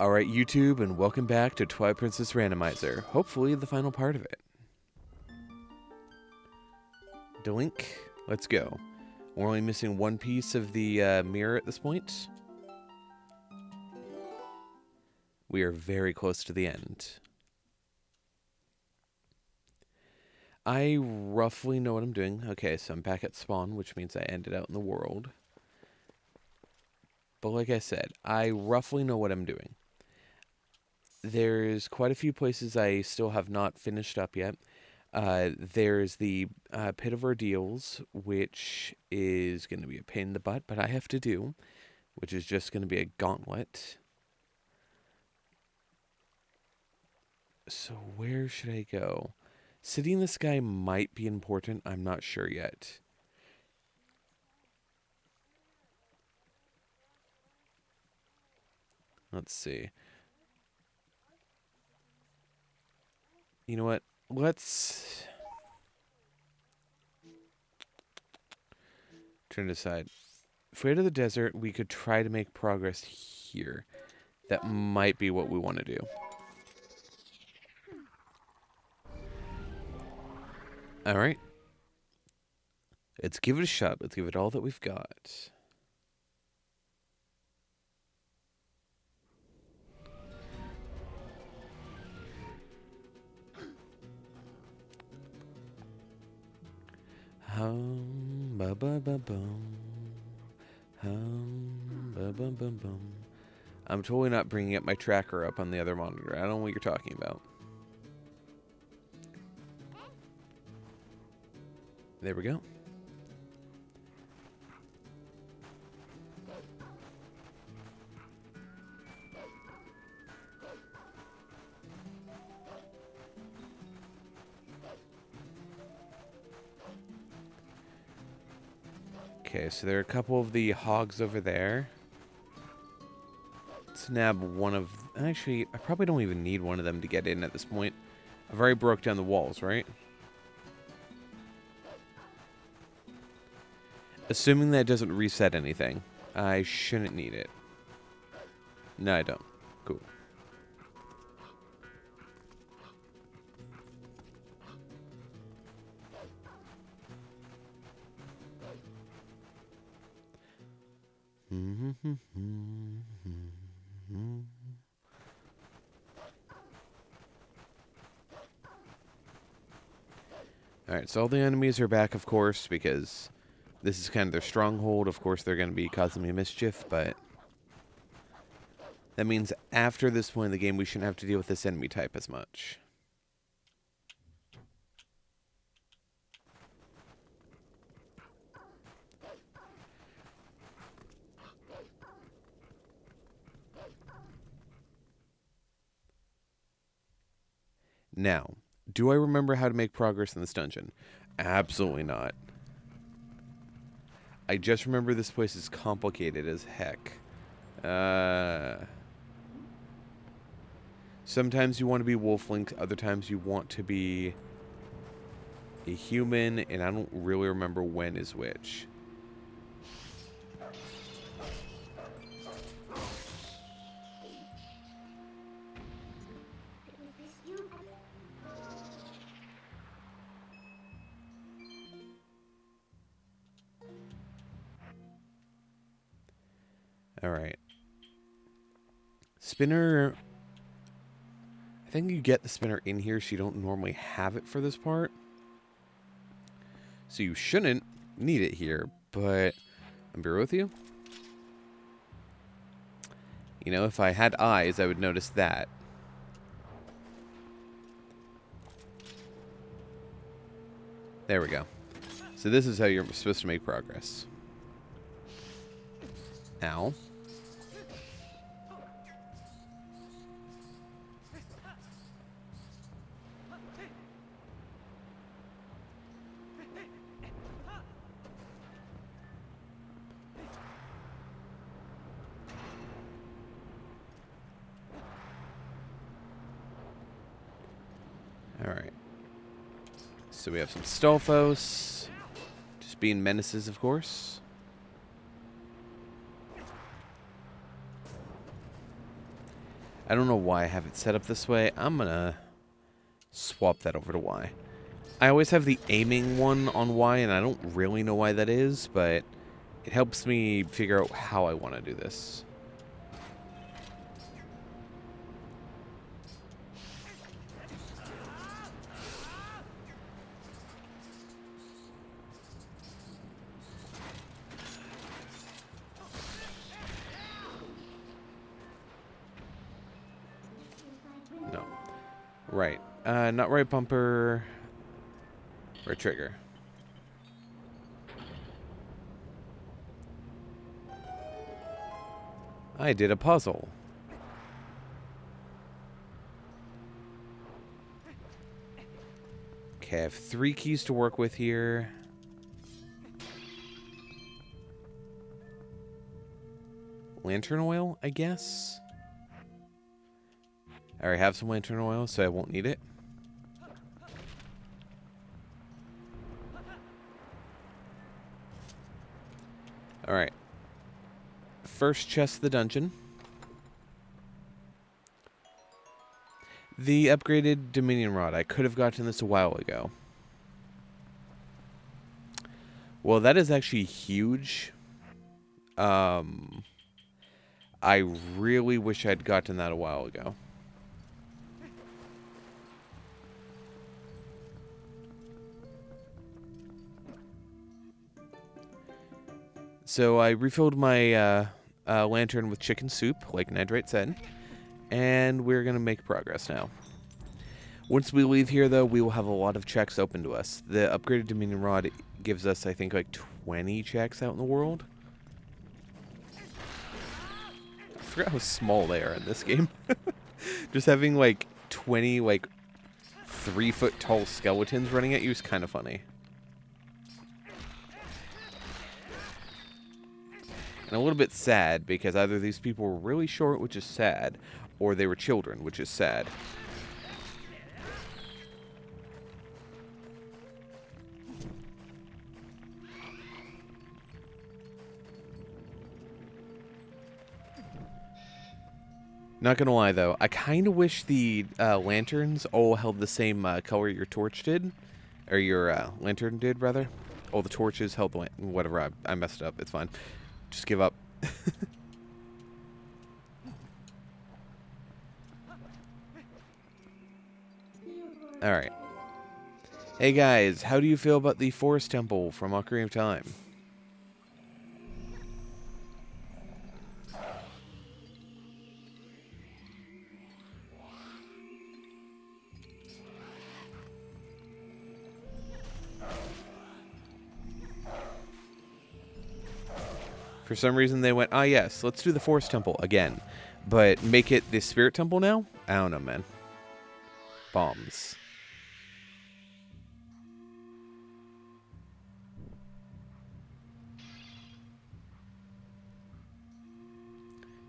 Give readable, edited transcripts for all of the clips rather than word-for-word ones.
Alright, YouTube, and welcome back to Twilight Princess Randomizer. Hopefully the final part of it. Doink. Let's go. We're only missing one piece of the mirror at this point. We are very close to the end. I roughly know what I'm doing. Okay, so I'm back at spawn, which means I ended out in the world. But like I said, I roughly know what I'm doing. There's quite a few places I still have not finished up yet. There's the Pit of Ordeals, which is going to be a pain in the butt, but I have to do, which is just going to be a gauntlet. So where should I go? City in the Sky might be important. I'm not sure yet. Let's see. You know what? Let's turn to the side. If we head to the desert, we could try to make progress here. That might be what we want to do. Alright. Let's give it a shot. Let's give it all that we've got. Ba ba ba bum. Ba bum bum bum. I'm totally not bringing up my tracker up on the other monitor. I don't know what you're talking about. There we go. Okay, so there are a couple of the hogs over there. Let's nab one of... Actually, I probably don't even need one of them to get in at this point. I've already broke down the walls, right? Assuming that doesn't reset anything, I shouldn't need it. No, I don't. Cool. Alright, so all the enemies are back, of course, because this is kind of their stronghold. Of course, they're going to be causing me mischief, but that means after this point in the game, we shouldn't have to deal with this enemy type as much. Now, do I remember how to make progress in this dungeon? Absolutely not. I just remember this place is complicated as heck. Sometimes you want to be Wolflink, other times you want to be a human, and I don't really remember when is which. Alright. Spinner... I think you get the spinner in here, so you don't normally have it for this part. So you shouldn't need it here, but I'm here with you. You know, if I had eyes, I would notice that. There we go. So this is how you're supposed to make progress. Ow. Alright. So we have some Stolfos. Just being menaces, of course. I don't know why I have it set up this way. I'm gonna swap that over to Y. I always have the aiming one on Y, and I don't really know why that is, but it helps me figure out how I want to do this. No. Right. Not right bumper. Right trigger. I did a puzzle. Okay, I have 3 keys to work with here. Lantern oil, I guess? I already have some lantern oil, so I won't need it. Alright. First chest of the dungeon. The upgraded Dominion Rod. I could have gotten this a while ago. Well, that is actually huge. I really wish I'd gotten that a while ago. So I refilled my lantern with chicken soup, like Nitrate said, and we're going to make progress now. Once we leave here, though, we will have a lot of checks open to us. The upgraded Dominion Rod gives us, I think, like 20 checks out in the world. I forgot how small they are in this game. Just having, like, 20, like, 3-foot-tall skeletons running at you is kind of funny. And a little bit sad, because either these people were really short, which is sad, or they were children, which is sad. Not gonna lie, though, I kind of wish the lanterns all held the same color your torch did. Or your lantern did, rather. Oh, the torches held the whatever, I messed up. It's fine. Just give up. Alright. Hey guys, how do you feel about the Forest Temple from Ocarina of Time? For some reason they went, ah yes, let's do the Forest Temple again. But make it the Spirit Temple now? I don't know, man. Bombs.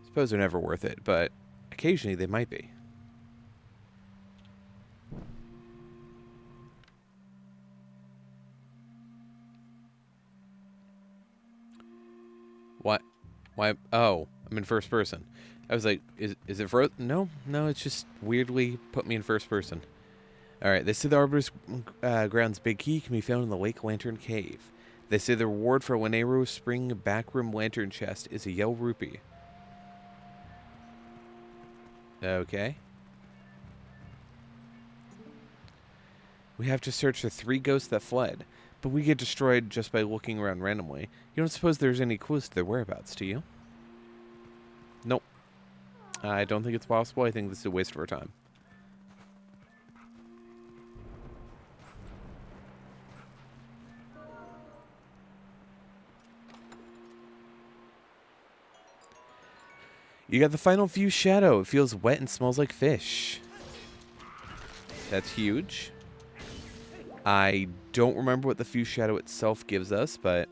Suppose they're never worth it, but occasionally they might be. What? Why? Oh, I'm in first person. I was like, is it frozen? No, it's just weirdly put me in first person. Alright, they say the Arbor's ground's big key can be found in the Lake Lantern Cave. They say the reward for Lanero Spring Backroom Lantern Chest is a yellow rupee. Okay. We have to search for 3 ghosts that fled, but we get destroyed just by looking around randomly. You don't suppose there's any clues to their whereabouts, do you? Nope. I don't think it's possible. I think this is a waste of our time. You got the final view shadow. It feels wet and smells like fish. That's huge. I don't remember what the view shadow itself gives us, but...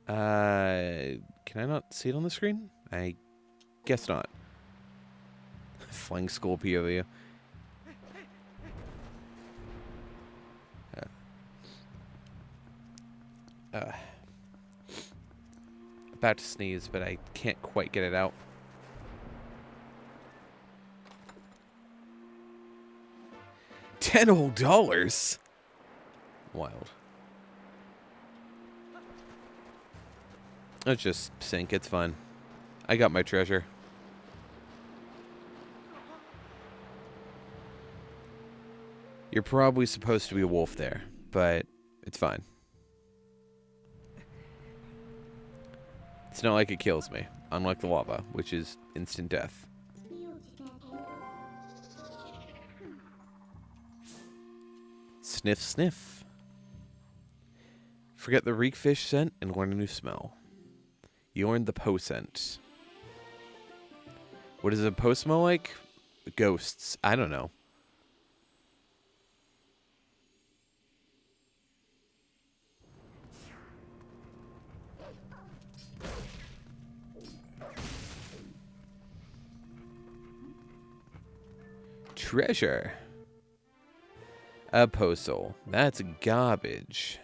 can I not see it on the screen? I guess not. Flying skull POV. About to sneeze, but I can't quite get it out. $10 whole dollars. Wild. Let's just sink. It's fine. I got my treasure. You're probably supposed to be a wolf there, but it's fine. It's not like it kills me, unlike the lava, which is instant death. Sniff, sniff. Forget the reek fish scent and learn a new smell. You learned the Poe scent. What does a Poe smell like? Ghosts. I don't know. Treasure. A Poe soul. That's garbage.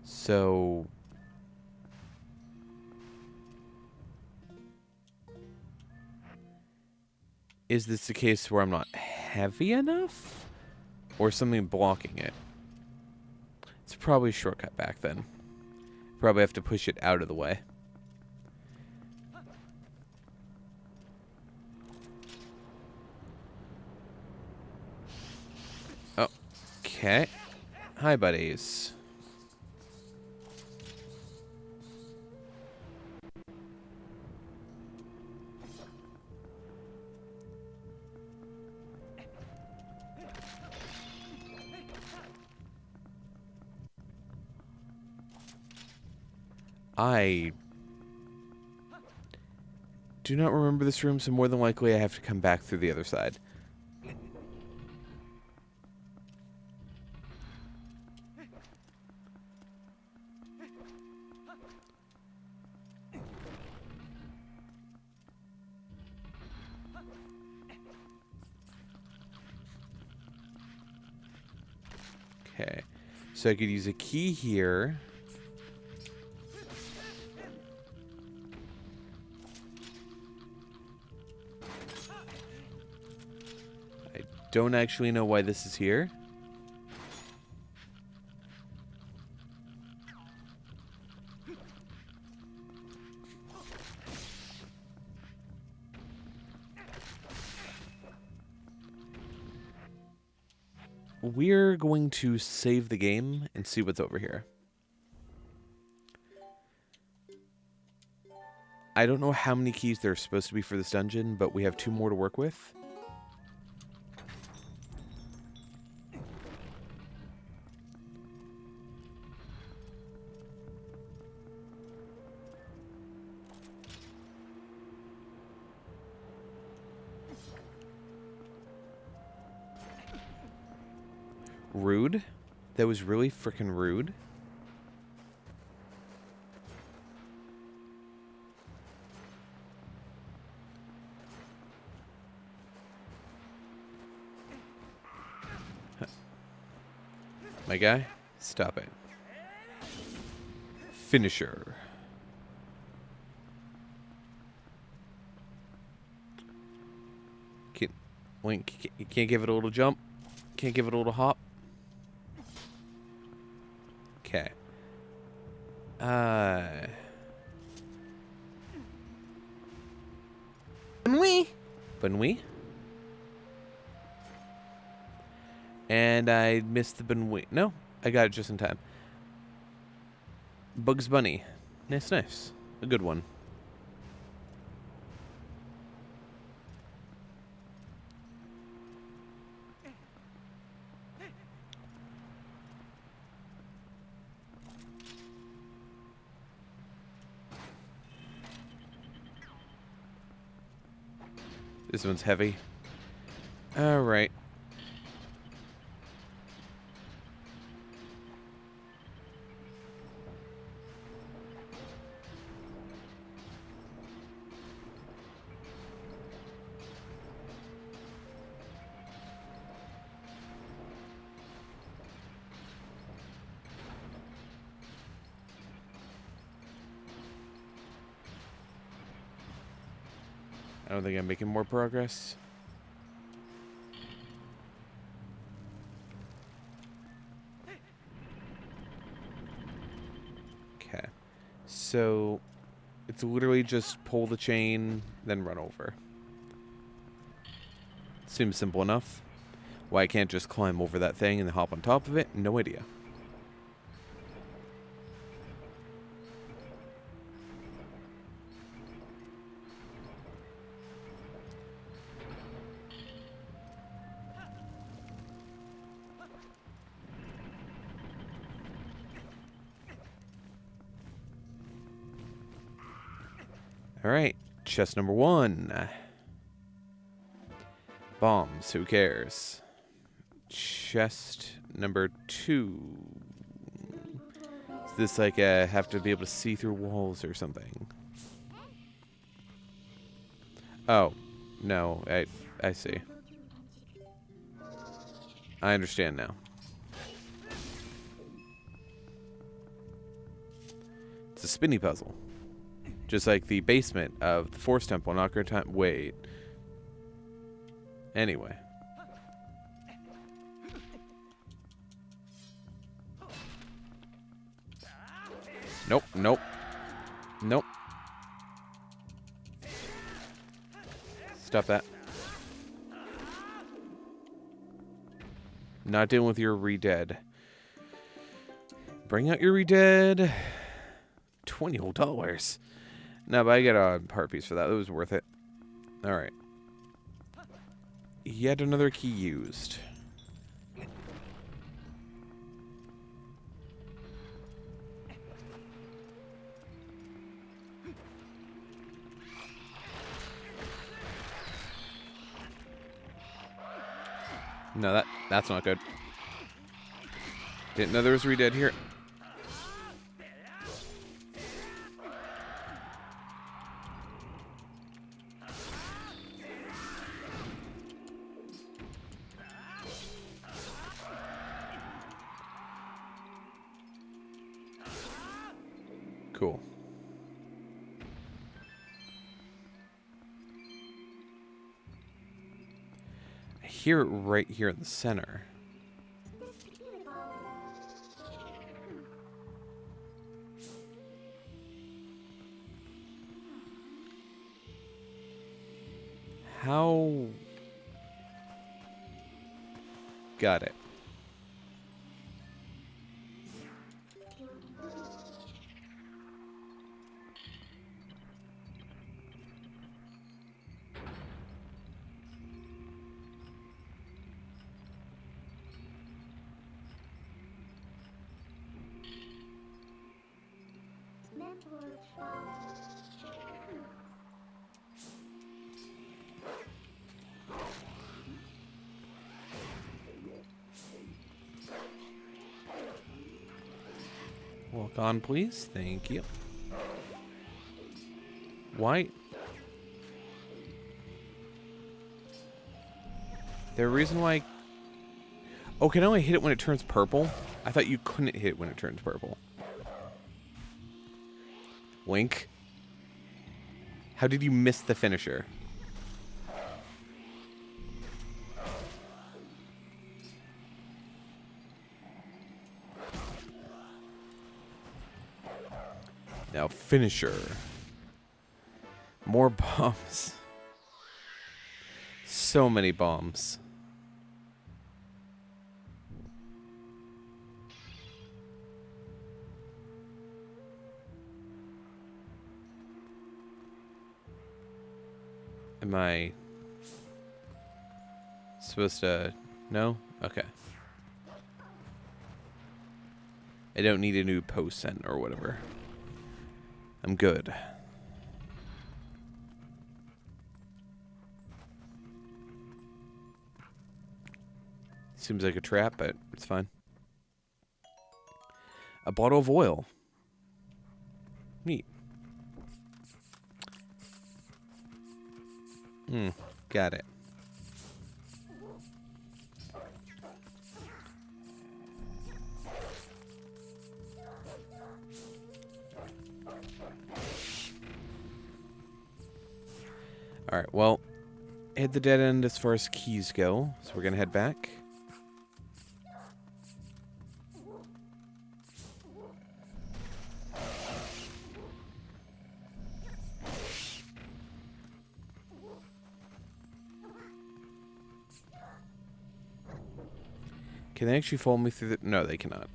So... is this the case where I'm not heavy enough? Or something blocking it? It's probably a shortcut back then. Probably have to push it out of the way. Oh, okay. Hi, buddies. I do not remember this room, so more than likely I have to come back through the other side. Okay, so I could use a key here. I don't actually know why this is here. We're going to save the game and see what's over here. I don't know how many keys there are supposed to be for this dungeon, but we have 2 more to work with. Rude? That was really freaking rude. My guy, stop it. Finisher. Link, you can't give it a little jump? Can't give it a little hop? Okay. Benui? And I missed the Benui. No, I got it just in time. Bugs Bunny. Nice, nice. A good one. This one's heavy. Alright. I don't think I'm making more progress. Okay. So, it's literally just pull the chain, then run over. Seems simple enough. Why I can't just climb over that thing and then hop on top of it? No idea. Alright, chest number 1. Bombs, who cares? Chest number 2. Is this like have to be able to see through walls or something? Oh, no, I see. I understand now. It's a spinny puzzle. Just like the basement of the Force Temple, not gonna time. Wait. Anyway. Nope, nope. Nope. Stop that. Not dealing with your re-dead. Bring out your re-dead. $20 whole. No, but I get a part piece for that. That was worth it. Alright. Yet another key used. No, that's not good. Didn't know there was re-dead here. Cool. I hear it right here in the center. How? Got it. Walk on, please. Thank you. Why? There a reason why? Oh, can I only hit it when it turns purple? I thought you couldn't hit it when it turns purple. Wink. How did you miss the finisher? Now, finisher. More bombs. So many bombs. Am I supposed to... No? Okay. I don't need a new post sent or whatever. I'm good. Seems like a trap, but it's fine. A bottle of oil. Neat. Got it. Alright, well, hit the dead end as far as keys go, so we're gonna head back. Can they actually follow me through the... No, they cannot.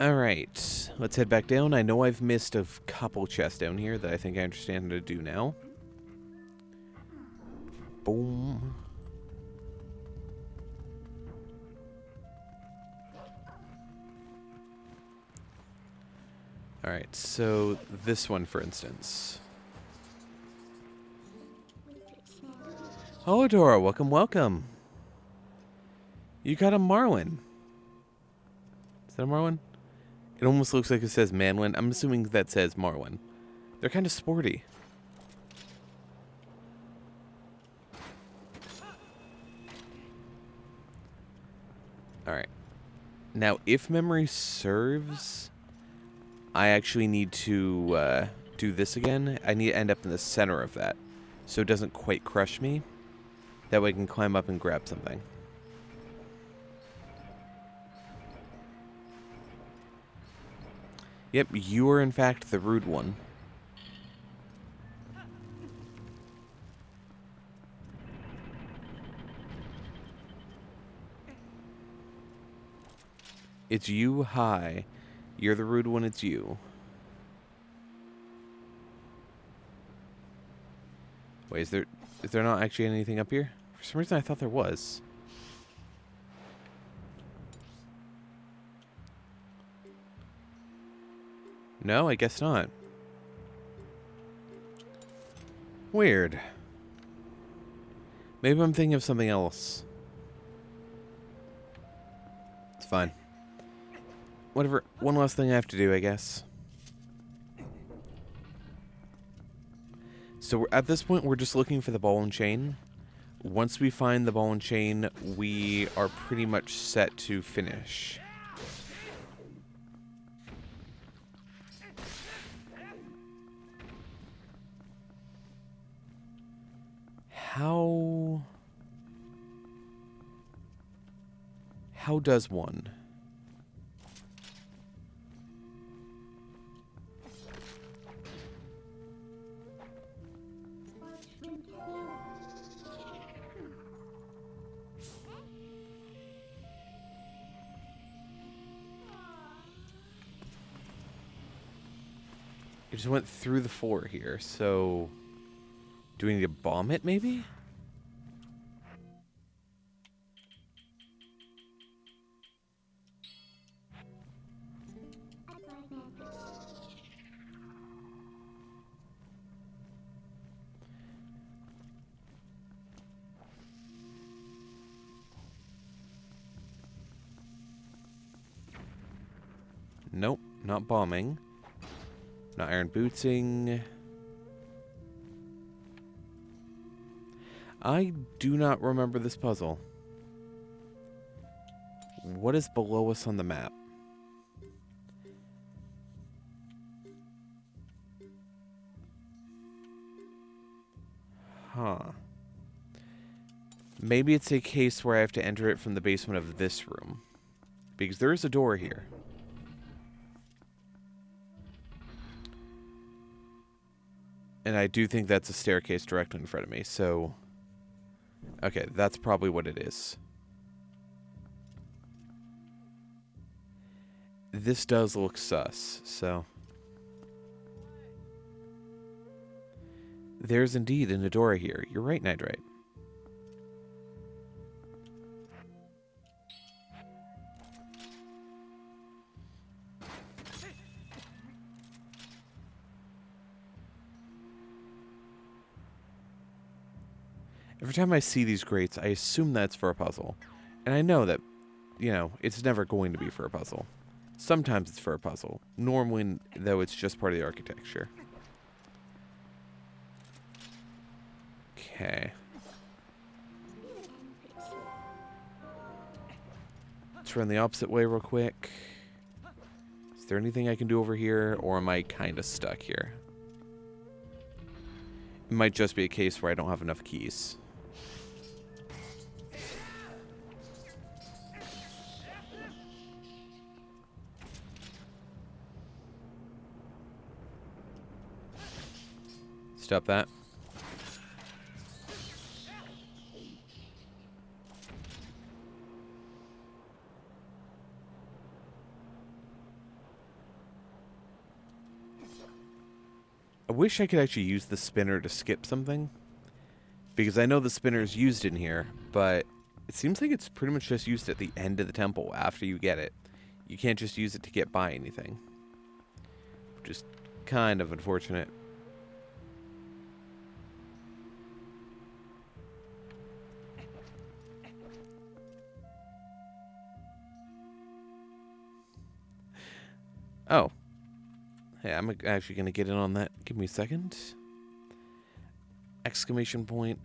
Alright, let's head back down. I know I've missed a couple chests down here that I think I understand how to do now. Boom. Alright, so this one, for instance. Oh, Dora, welcome, welcome. You got a Marlin. Is that a Marlin? It almost looks like it says Manlin. I'm assuming that says Marlin. They're kind of sporty. Alright. Now, if memory serves, I actually need to do this again. I need to end up in the center of that, so it doesn't quite crush me. That way I can climb up and grab something. Yep, you are in fact the rude one. It's you, hi. You're the rude one, it's you. Wait, is there not actually anything up here? For some reason I thought there was. No, I guess not. Weird. Maybe I'm thinking of something else. It's fine. Whatever. One last thing I have to do, I guess. So at this point, we're just looking for the ball and chain. Once we find the ball and chain, we are pretty much set to finish. How does one? It just went through the floor here, so... Do we need to bomb it, maybe? Nope, not bombing. Not iron bootsing. I do not remember this puzzle. What is below us on the map? Huh. Maybe it's a case where I have to enter it from the basement of this room. Because there is a door here. And I do think that's a staircase directly in front of me, so... Okay, that's probably what it is. This does look sus, so... There's indeed an Adora here. You're right, Nitrite. Every time I see these grates, I assume that's for a puzzle. And I know that, you know, it's never going to be for a puzzle. Sometimes it's for a puzzle. Normally, though, it's just part of the architecture. Okay. Let's run the opposite way real quick. Is there anything I can do over here, or am I kind of stuck here? It might just be a case where I don't have enough keys. Stop that. I wish I could actually use the spinner to skip something, because I know the spinner is used in here, but it seems like it's pretty much just used at the end of the temple after you get it. You can't just use it to get by anything, which is kind of unfortunate. Oh. Hey, I'm actually going to get in on that. Give me a second. Exclamation point.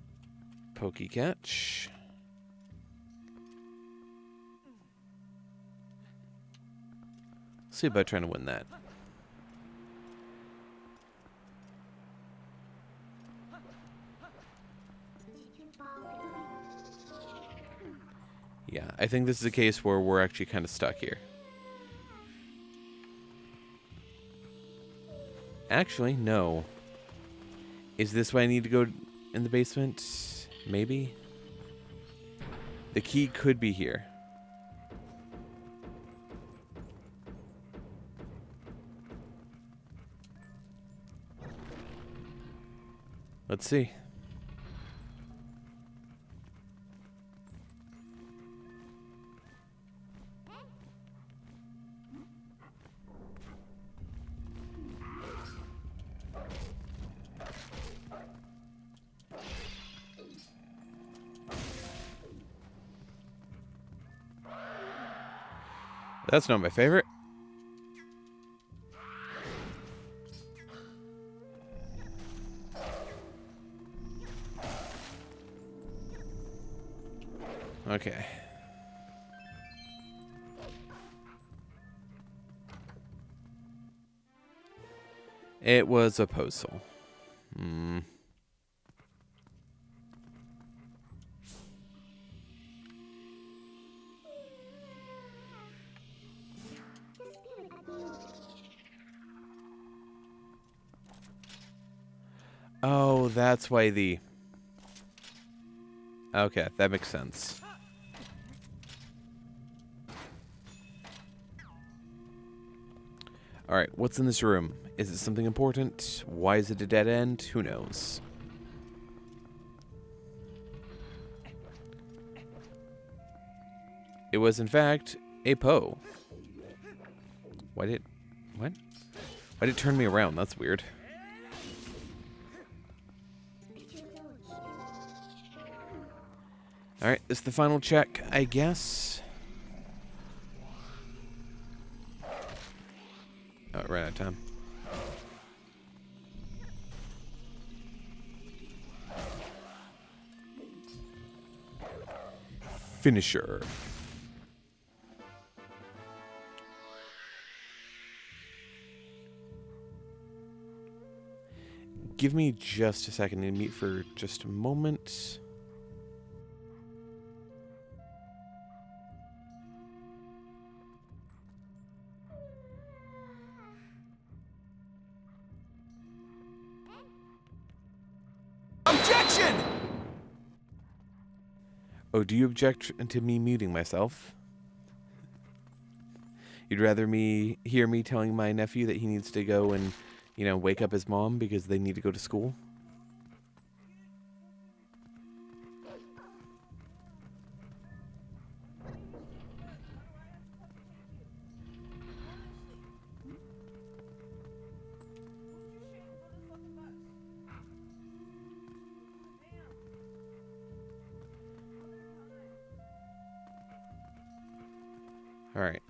Pokey catch. See about trying to win that. Yeah, I think this is a case where we're actually kind of stuck here. Actually, no. Is this why I need to go in the basement? Maybe? The key could be here. Let's see. That's not my favorite. Okay. It was a puzzle. Oh, that's why the... Okay, that makes sense. Alright, what's in this room? Is it something important? Why is it a dead end? Who knows? It was, in fact, a Poe. What? Why did it turn me around? That's weird. Alright, this is the final check, I guess. Oh, ran out of time. Finisher. Give me just a second to mute for just a moment. Objection! Oh, do you object to me muting myself? You'd rather hear me telling my nephew that he needs to go and, you know, wake up his mom because they need to go to school? All right.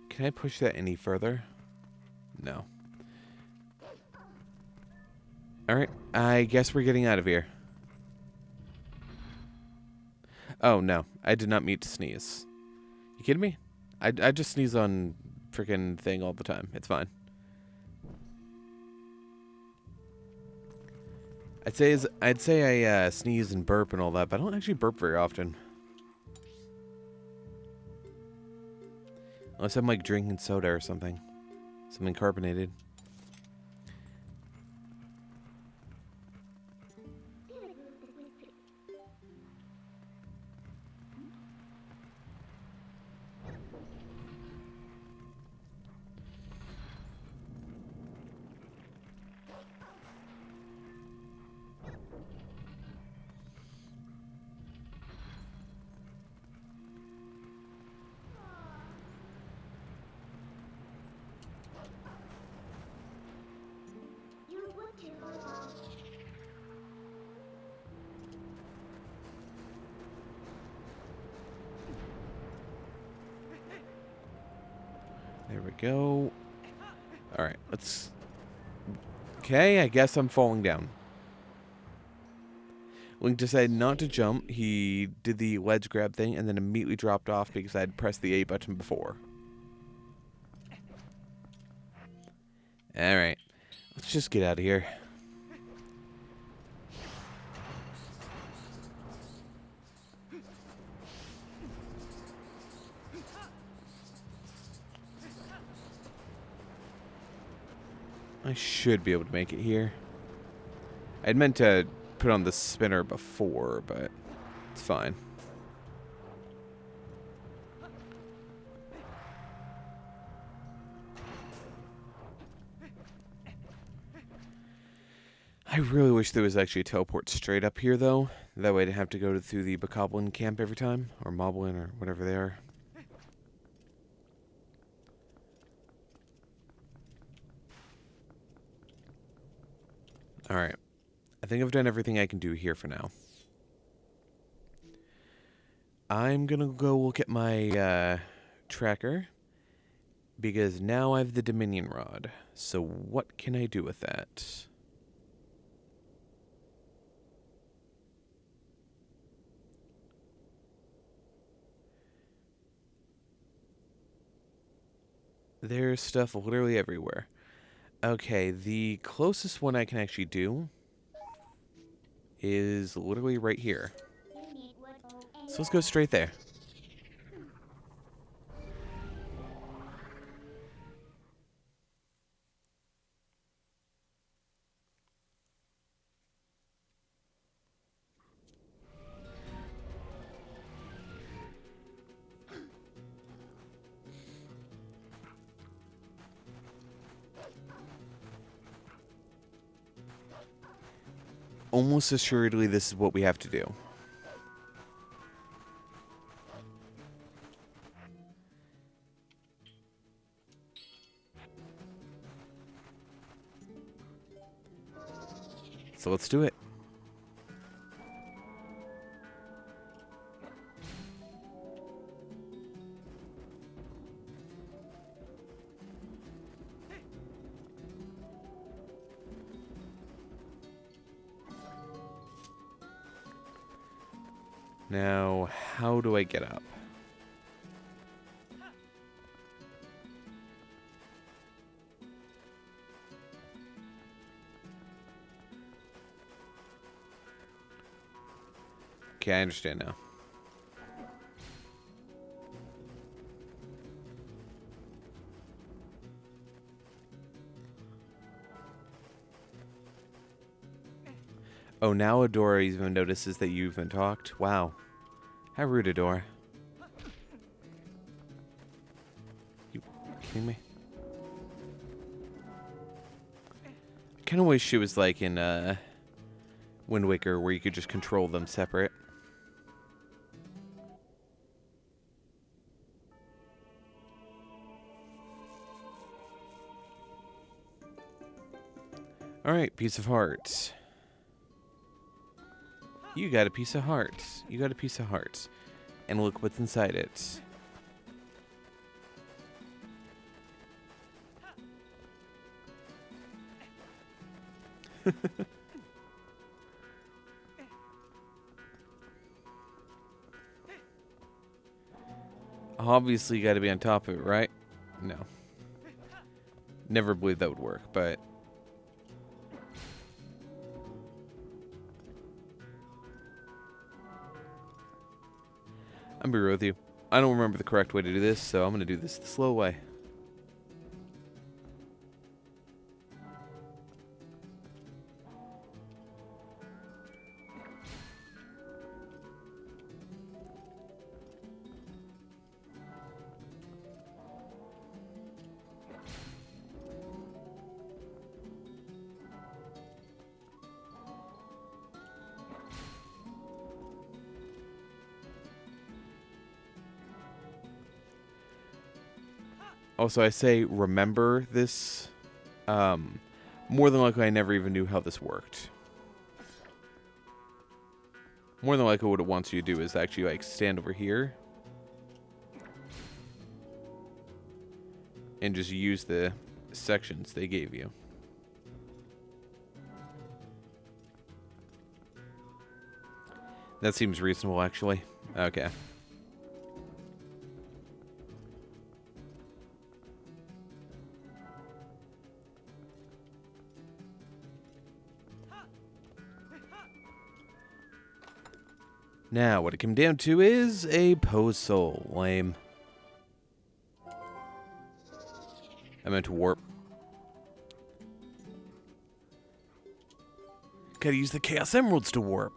Can I push that any further? No. Alright, I guess we're getting out of here. Oh, no. I did not mean to sneeze. You kidding me? I just sneeze on freaking thing all the time. It's fine. I'd say I sneeze and burp and all that, but I don't actually burp very often. Unless I'm like drinking soda or something. Something carbonated. There we go. Alright, let's... Okay, I guess I'm falling down. Link decided not to jump. He did the ledge grab thing and then immediately dropped off because I had pressed the A button before. Alright, let's just get out of here. I should be able to make it here. I'd meant to put on the spinner before, but it's fine. I really wish there was actually a teleport straight up here, though. That way I didn't have to go through the Bokoblin camp every time, or Moblin, or whatever they are. Alright. I think I've done everything I can do here for now. I'm gonna go look at my tracker, because now I have the Dominion Rod. So what can I do with that? There's stuff literally everywhere. Okay, the closest one I can actually do is literally right here. So let's go straight there. Almost assuredly, this is what we have to do. So let's do it. Now, how do I get up? Okay, I understand now. Oh, now Adora even notices that you even talked? Wow. How rude, Adora. You kidding me? I kind of wish it was like in Wind Waker where you could just control them separate. Alright, piece of heart. You got a piece of heart. You got a piece of heart. And look what's inside it. Obviously, you got to be on top of it, right? No. Never believed that would work, but... I'm be real with you. I don't remember the correct way to do this, so I'm going to do this the slow way. Also, I say remember this. More than likely, I never even knew how this worked. More than likely, what it wants you to do is actually, like, stand over here. And just use the sections they gave you. That seems reasonable, actually. Okay. Now, what it came down to is a pose soul. Lame. I meant to warp. Gotta use the Chaos Emeralds to warp.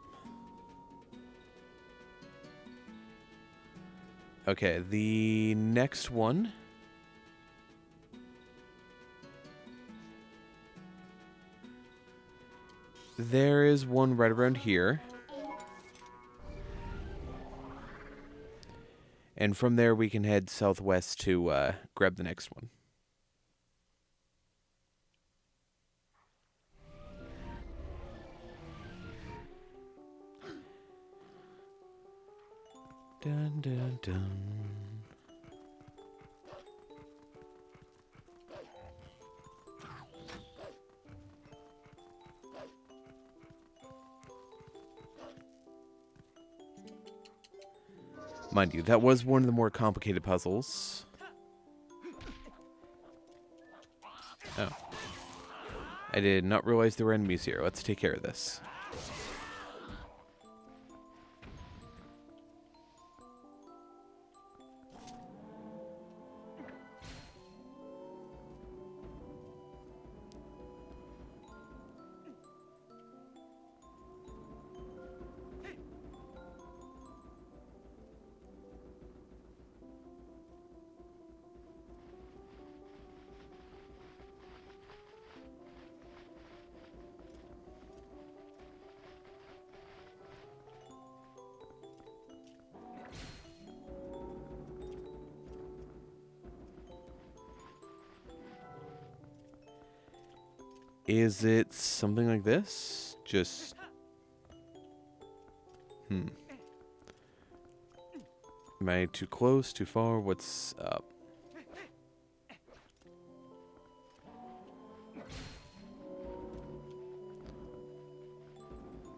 Okay, the next one. There is one right around here. And from there, we can head southwest to grab the next one. Dun, dun, dun. Mind you, that was one of the more complicated puzzles. Oh. I did not realize there were enemies here. Let's take care of this. Is it something like this? Just... Am I too close, too far? What's up?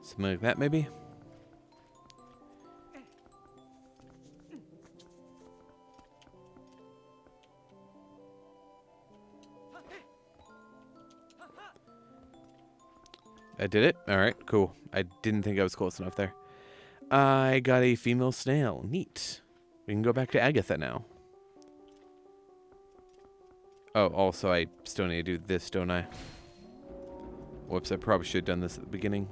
Something like that, maybe? I did it? Alright, cool. I didn't think I was close enough there. I got a female snail. Neat. We can go back to Agatha now. Oh, also, I still need to do this, don't I? Whoops, I probably should have done this at the beginning.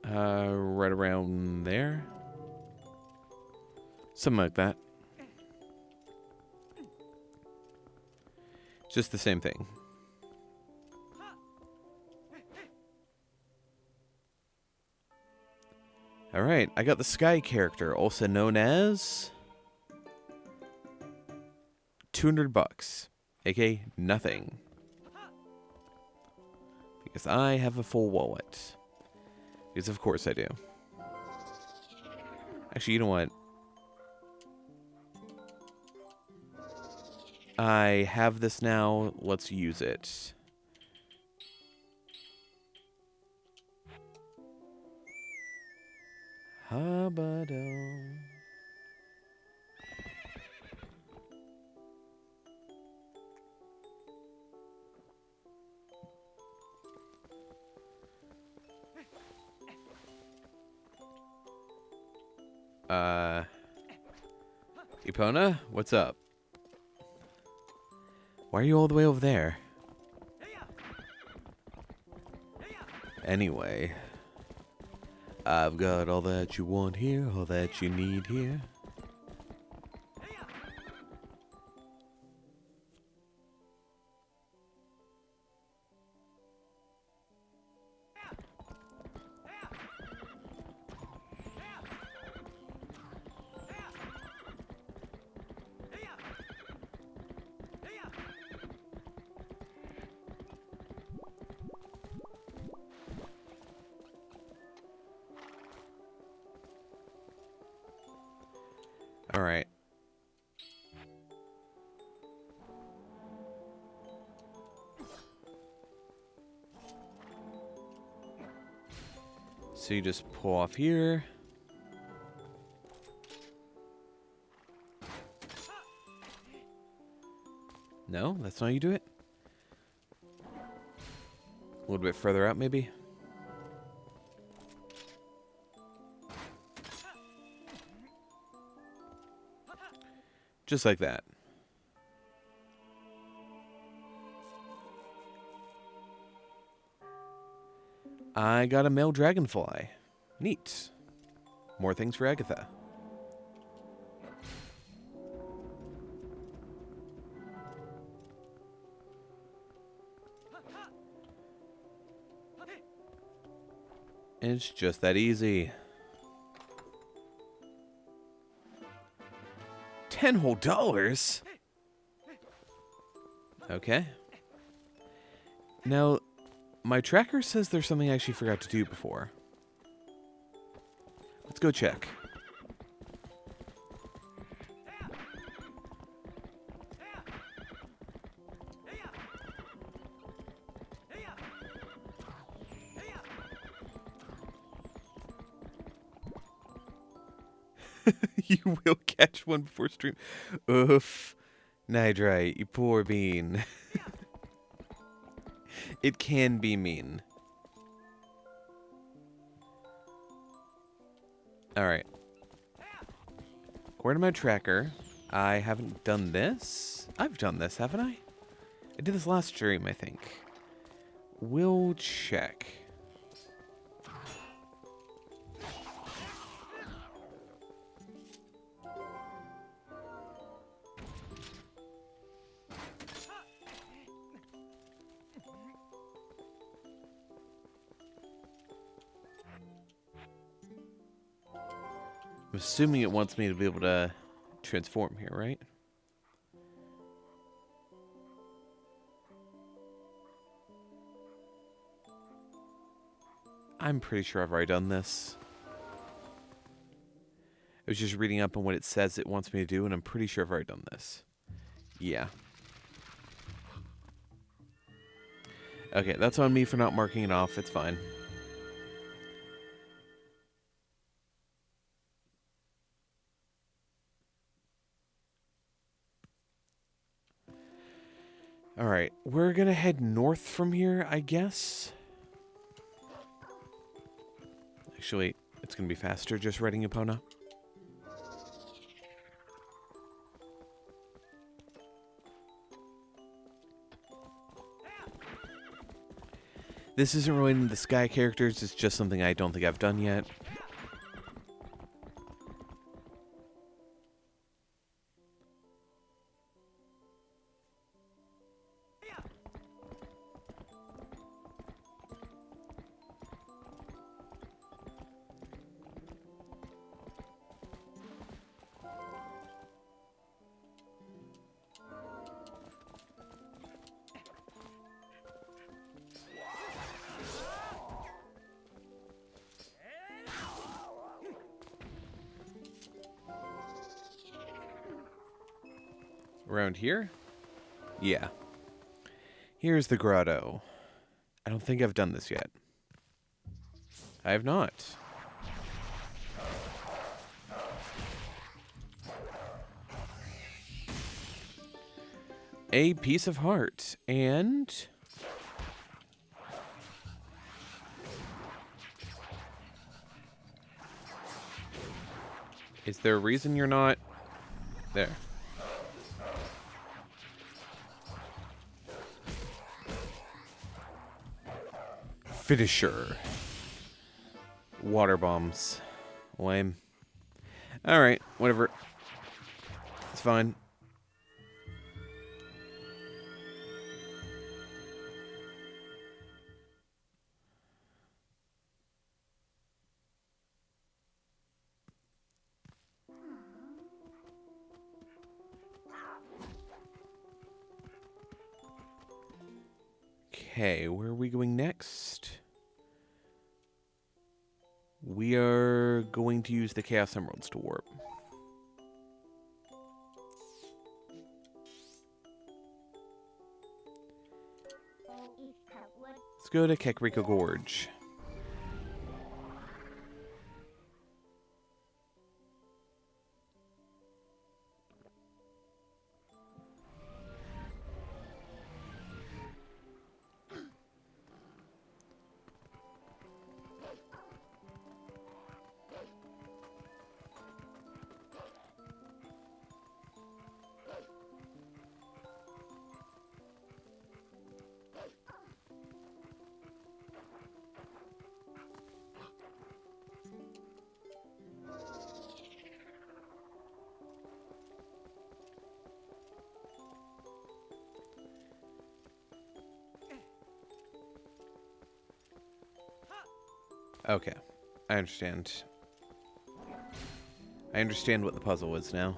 Right around there? Something like that. Just the same thing. Alright, I got the Sky character, also known as... $200, aka nothing. Because I have a full wallet. Because of course I do. Actually, you know what? I have this now. Let's use it. Habado. Epona, what's up? Why are you all the way over there? Anyway, I've got all that you want here, all that you need here. All right. So you just pull off here. No, that's not how you do it? A little bit further out, maybe? Just like that. I got a male dragonfly. Neat. More things for Agatha. It's just that easy. 10 whole dollars? Okay. Now, my tracker says there's something I actually forgot to do before. Let's go check. You will catch one before stream. Oof. Nidrite, you poor bean. It can be mean. Alright. According to my tracker, I haven't done this. I've done this, haven't I? I did this last stream, I think. We'll check. I'm assuming it wants me to be able to transform here, right? I'm pretty sure I've already done this. I was just reading up on what it says it wants me to do, and I'm pretty sure I've already done this. Yeah. Okay, that's on me for not marking it off. It's fine. Alright, we're gonna head north from here, I guess. Actually, it's gonna be faster just riding Epona. This isn't related to the Sky characters, it's just something I don't think I've done yet. Around here? Yeah. Here's the grotto. I don't think I've done this yet. I have not. A piece of heart. And... is there a reason you're not... there? Finisher. Water bombs. Lame. Alright, whatever. It's fine. Okay, where are we going next? We are going to use the Chaos Emeralds to warp. Let's go to Kekrika Gorge. Okay, I understand. I understand what the puzzle is now.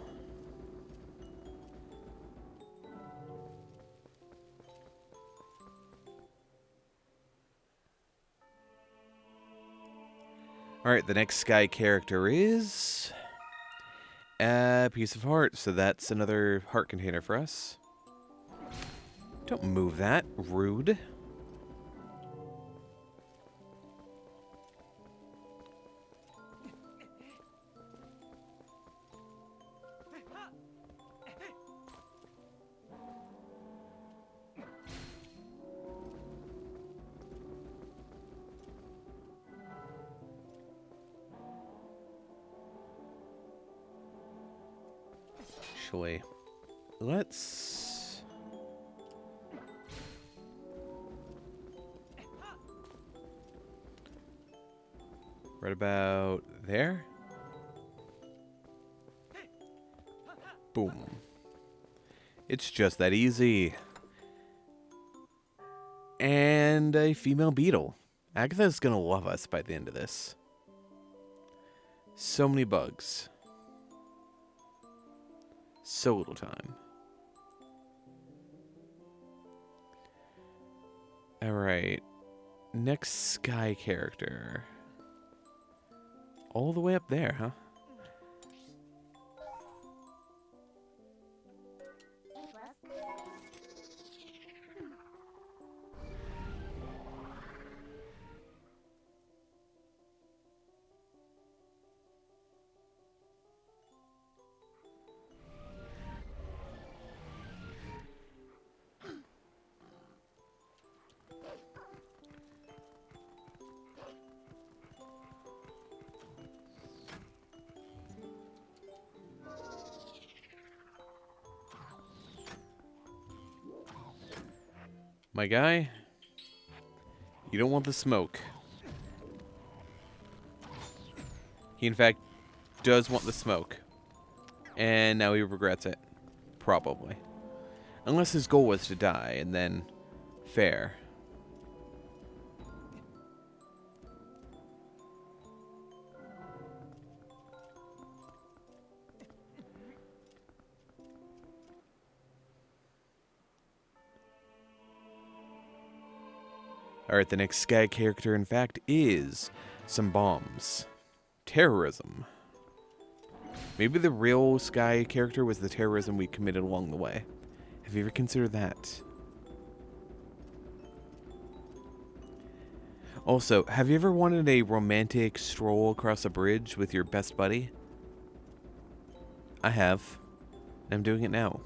Alright, the next sky character is... a piece of heart, so that's another heart container for us. Don't move that, rude. Actually, let's... right about there? Boom. It's just that easy. And a female beetle. Agatha's gonna love us by the end of this. So many bugs. So little time. Alright. Next sky character. All the way up there, huh? My guy, you don't want the smoke. He, in fact, does want the smoke. And now he regrets it. Probably. Unless his goal was to die, and then... fair. Alright, the next sky character, in fact, is some bombs. Terrorism. Maybe the real sky character was the terrorism we committed along the way. Have you ever considered that? Also, have you ever wanted a romantic stroll across a bridge with your best buddy? I have. And I'm doing it now.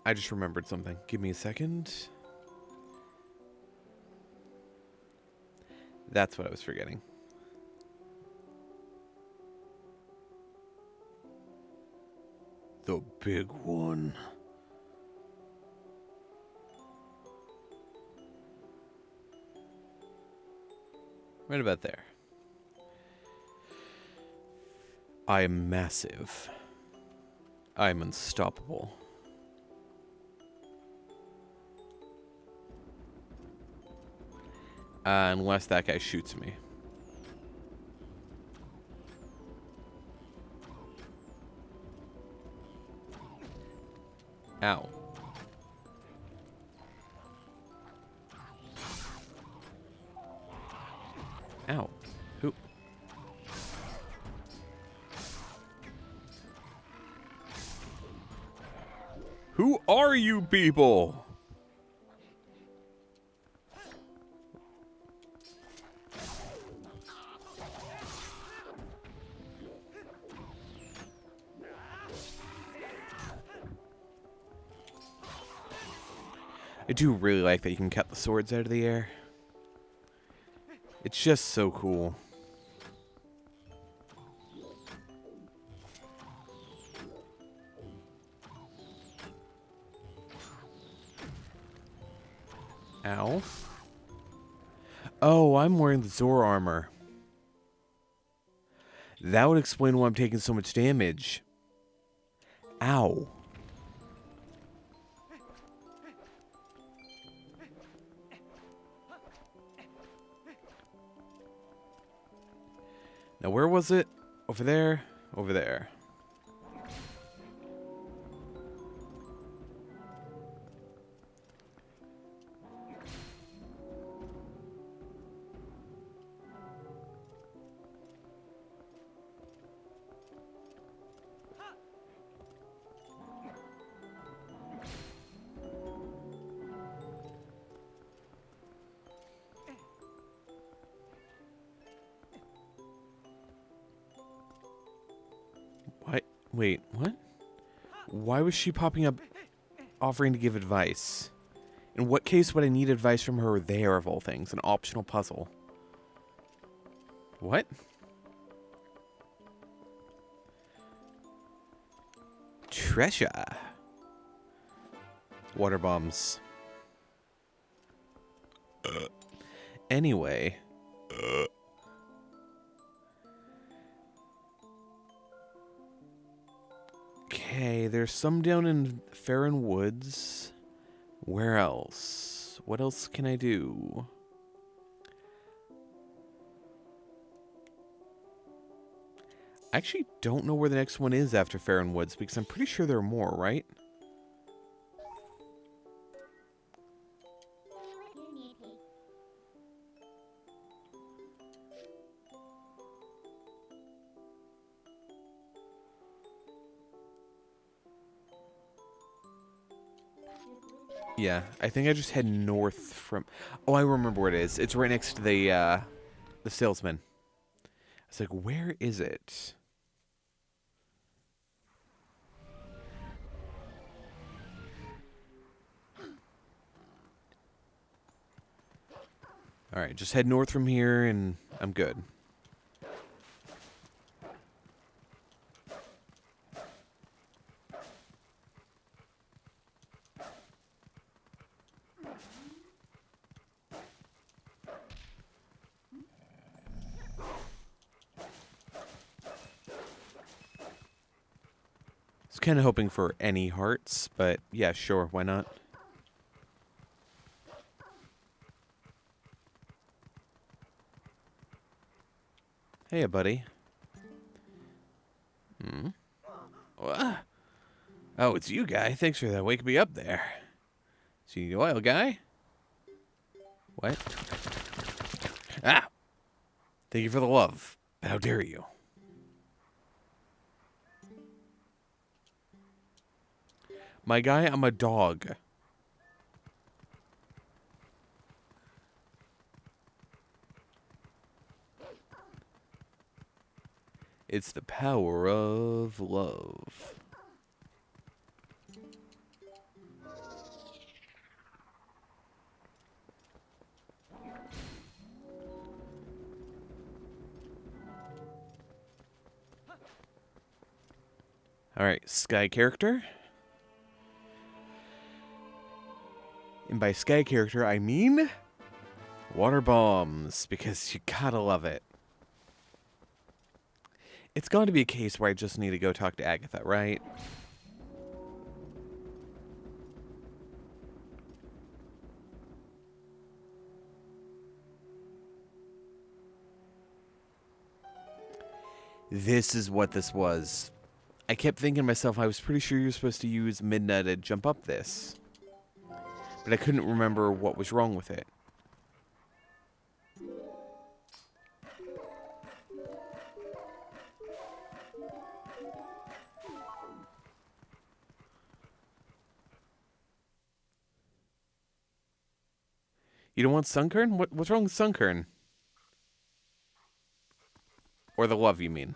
I just remembered something. Give me a second. That's what I was forgetting. The big one. Right about there. I am massive. I am unstoppable. Unless that guy shoots me. Ow. Ow. Who? Who are you people? I do really like that you can cut the swords out of the air. It's just so cool. Ow. Oh, I'm wearing the Zor armor. That would explain why I'm taking so much damage. Ow. Now, where was it? Over there? Over there. What? Wait, what? Why was she popping up offering to give advice? In what case would I need advice from her there, of all things? An optional puzzle. What? Treasure. Water bombs. Anyway. Okay, there's some down in Farron Woods. Where else? What else can I do? I actually don't know where the next one is after Farron Woods, because I'm pretty sure there are more, right? Yeah, I think I just head north from... Oh, I remember where it is. It's right next to the salesman. It's like, where is it? Alright, just head north from here and I'm good. I was kind of hoping for any hearts, but yeah, sure, why not? Hey, buddy. Hmm? What? Oh, it's you, guy. Thanks for that. Wake me up there. See the oil, guy? What? Ah! Thank you for the love. But how dare you? My guy, I'm a dog. It's the power of love. Alright, sky character. And by sky character, I mean water bombs, because you gotta love it. It's going to be a case where I just need to go talk to Agatha, right? This is what this was. I kept thinking to myself, I was pretty sure you were supposed to use Midna to jump up this. But I couldn't remember what was wrong with it. You don't want Sunkern? What's wrong with Sunkern? Or the love, you mean?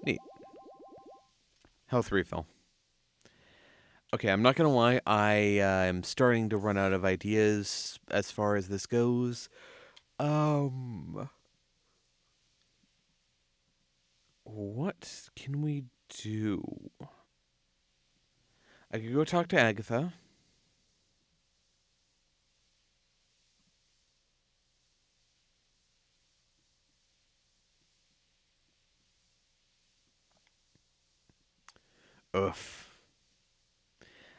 Neat. Health refill. Okay, I'm not gonna lie. I am starting to run out of ideas as far as this goes. What can we do? I could go talk to Agatha. Ugh.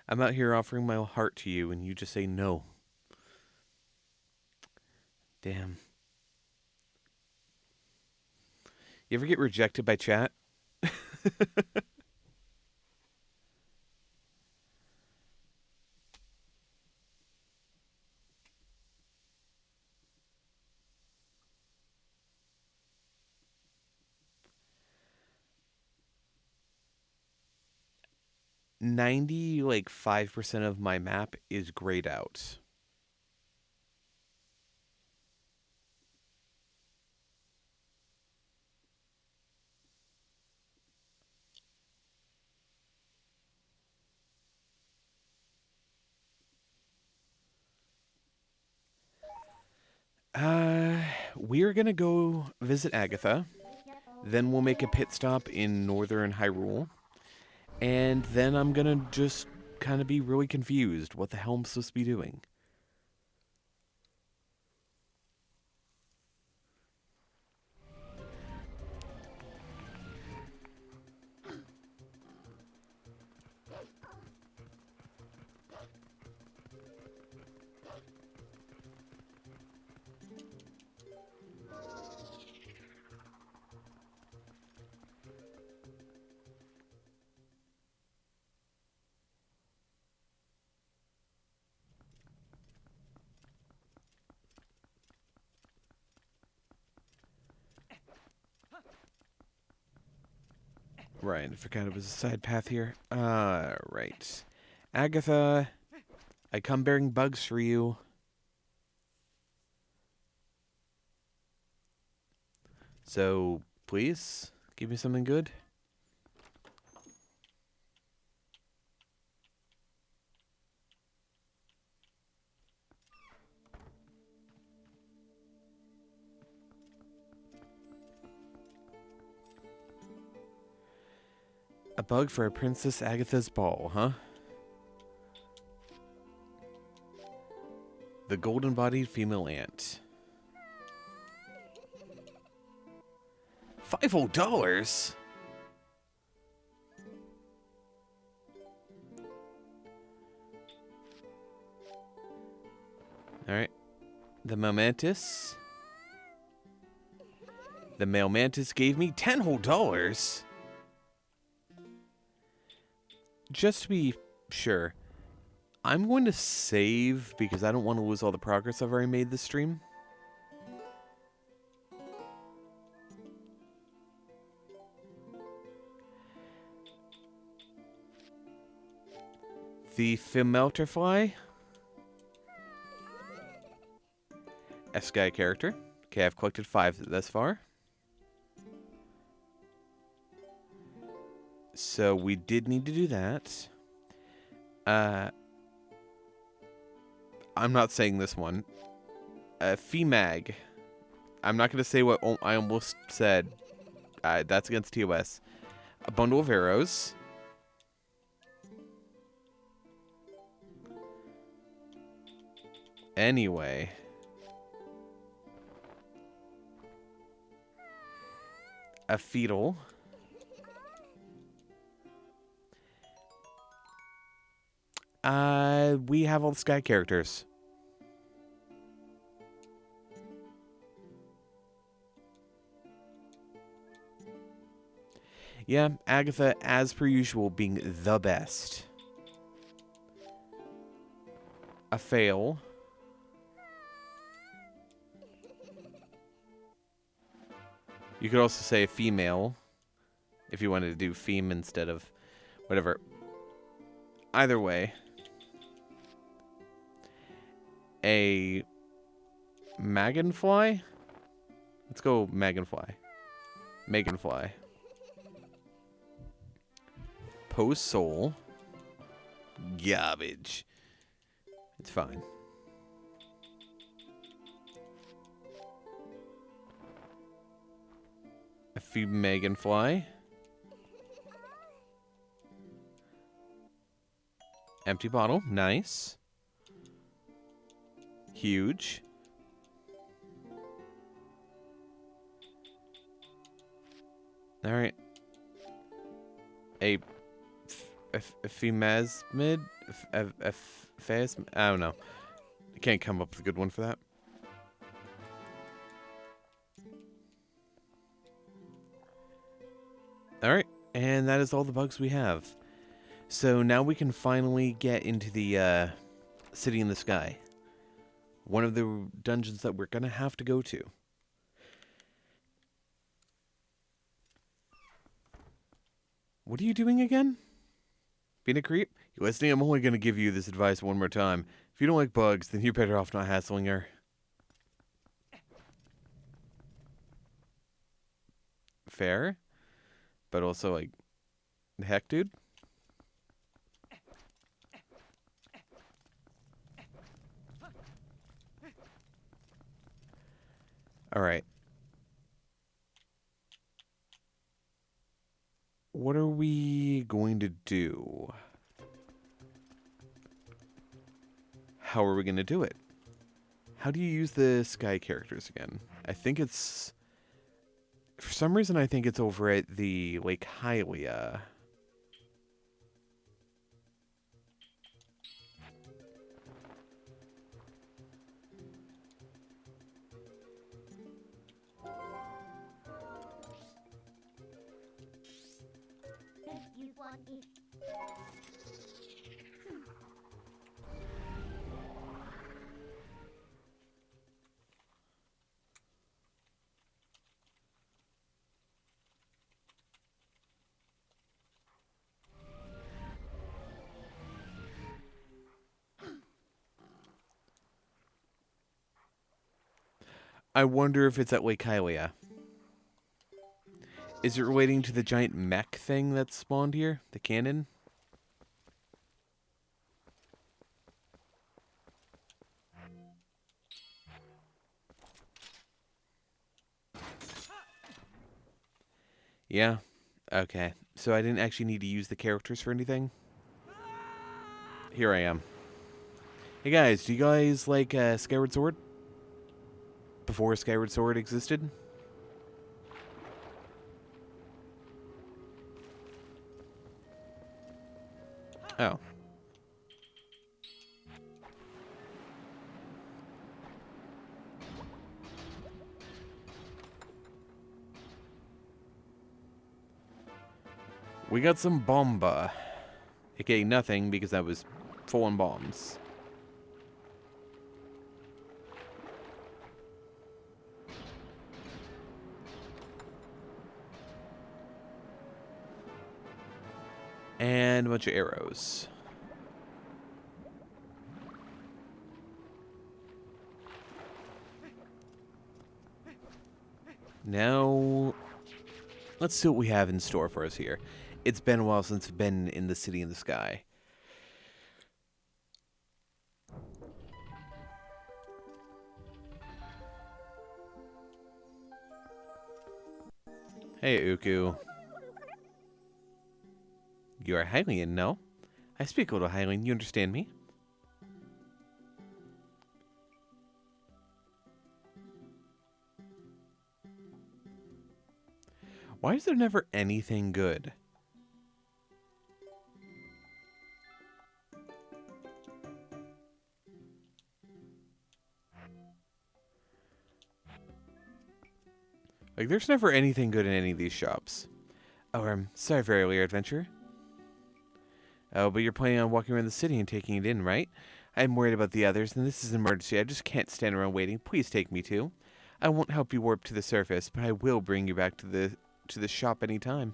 I'm out here offering my heart to you, and you just say no. Damn. You ever get rejected by chat? 5% of my map is grayed out. We're gonna go visit Agatha. Then we'll make a pit stop in northern Hyrule. And then I'm gonna just kind of be really confused what the hell I'm supposed to be doing. Right, I forgot it was a side path here. Right. Agatha, I come bearing bugs for you. So, please, give me something good. A bug for a Princess Agatha's ball, huh? The golden-bodied female ant. $5? Alright. The Momentus. The male mantis gave me $10 whole. Just to be sure, I'm going to save because I don't want to lose all the progress I've already made this stream. The Fimelterfly. A sky character. Okay, I've collected 5 thus far. So we did need to do that. I'm not saying this one. Femag. I'm not going to say what I almost said. That's against TOS. A bundle of arrows. Anyway. A fetal. We have all the sky characters. Yeah, Agatha, as per usual, being the best. A fail. You could also say a female, if you wanted to do feme instead of whatever. Either way. A Maganfly? Let's go Maganfly. Meganfly. Post Soul. Garbage. It's fine. A few Meganfly. Empty bottle. Nice. Huge. Alright. A Femazmid? A Phasm? I don't know. I can't come up with a good one for that. Alright. And that is all the bugs we have. So now we can finally get into the City in the Sky. One of the dungeons that we're going to have to go to. What are you doing again? Being a creep? You listening? I'm only going to give you this advice one more time. If you don't like bugs, then you're better off not hassling her. Fair. But also, like, the heck, dude? Alright. What are we going to do? How are we going to do it? How do you use the sky characters again? I think it's... For some reason, I think it's over at the Lake Hylia. I wonder if it's at Lake Hylia. Is it relating to the giant mech thing that spawned here? The cannon? Yeah. Okay. So I didn't actually need to use the characters for anything? Here I am. Hey guys, do you guys like Skyward Sword? Before Skyward Sword existed? Oh. We got some bomba. AKA nothing, because that was full on bombs. And a bunch of arrows. Now, let's see what we have in store for us here. It's been a while since I've been in the city in the sky. Hey, Uku. You are Hylian, no? I speak a little Hylian. You understand me? Why is there never anything good? Like, there's never anything good in any of these shops. Oh, sorry for earlier, adventure. Oh, but you're planning on walking around the city and taking it in, right? I'm worried about the others, and this is an emergency. I just can't stand around waiting. Please take me too. I won't help you warp to the surface, but I will bring you back to the shop anytime.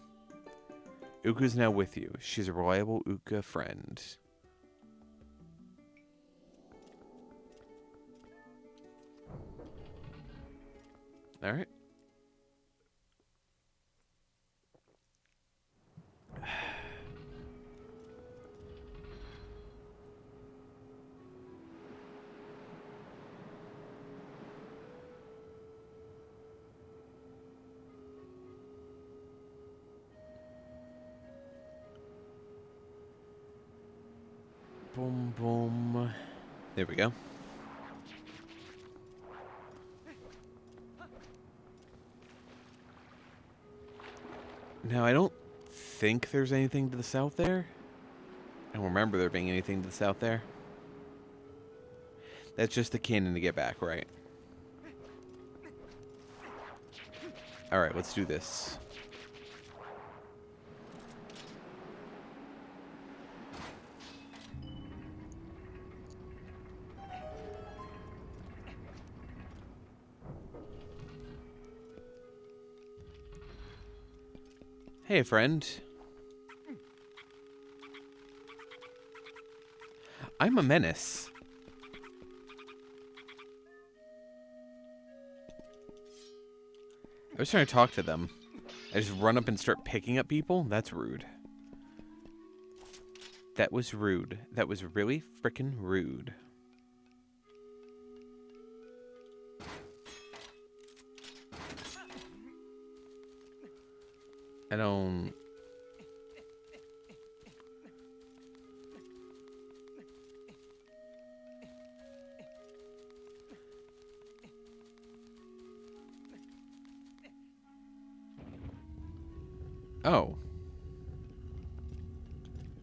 Uka's now with you. She's a reliable Uka friend. Alright. Boom, boom. There we go. Now, I don't think there's anything to the south there. I don't remember there being anything to the south there. That's just the cannon to get back, right? Alright, let's do this. Hey, friend. I'm a menace. I was trying to talk to them. I just run up and start picking up people? That's rude. That was rude. That was really frickin' rude. I don't... Oh.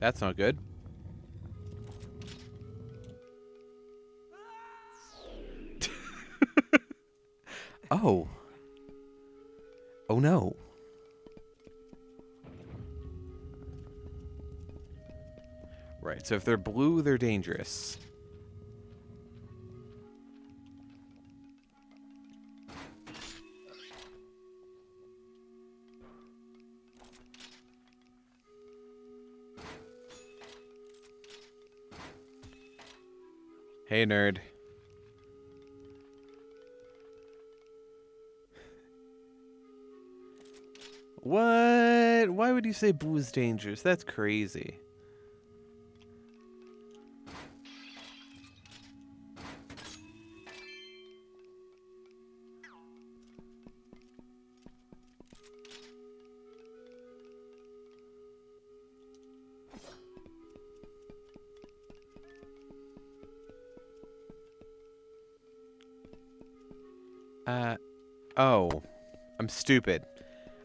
That's not good. Oh. Oh no. Right, so if they're blue, they're dangerous. Hey, nerd. What? Why would you say blue is dangerous? That's crazy. Oh. I'm stupid.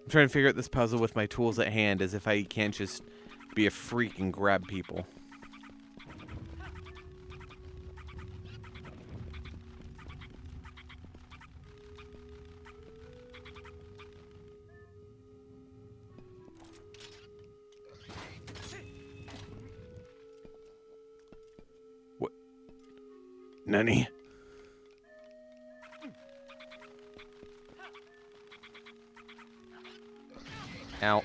I'm trying to figure out this puzzle with my tools at hand as if I can't just be a freak and grab people. Nani? Ow.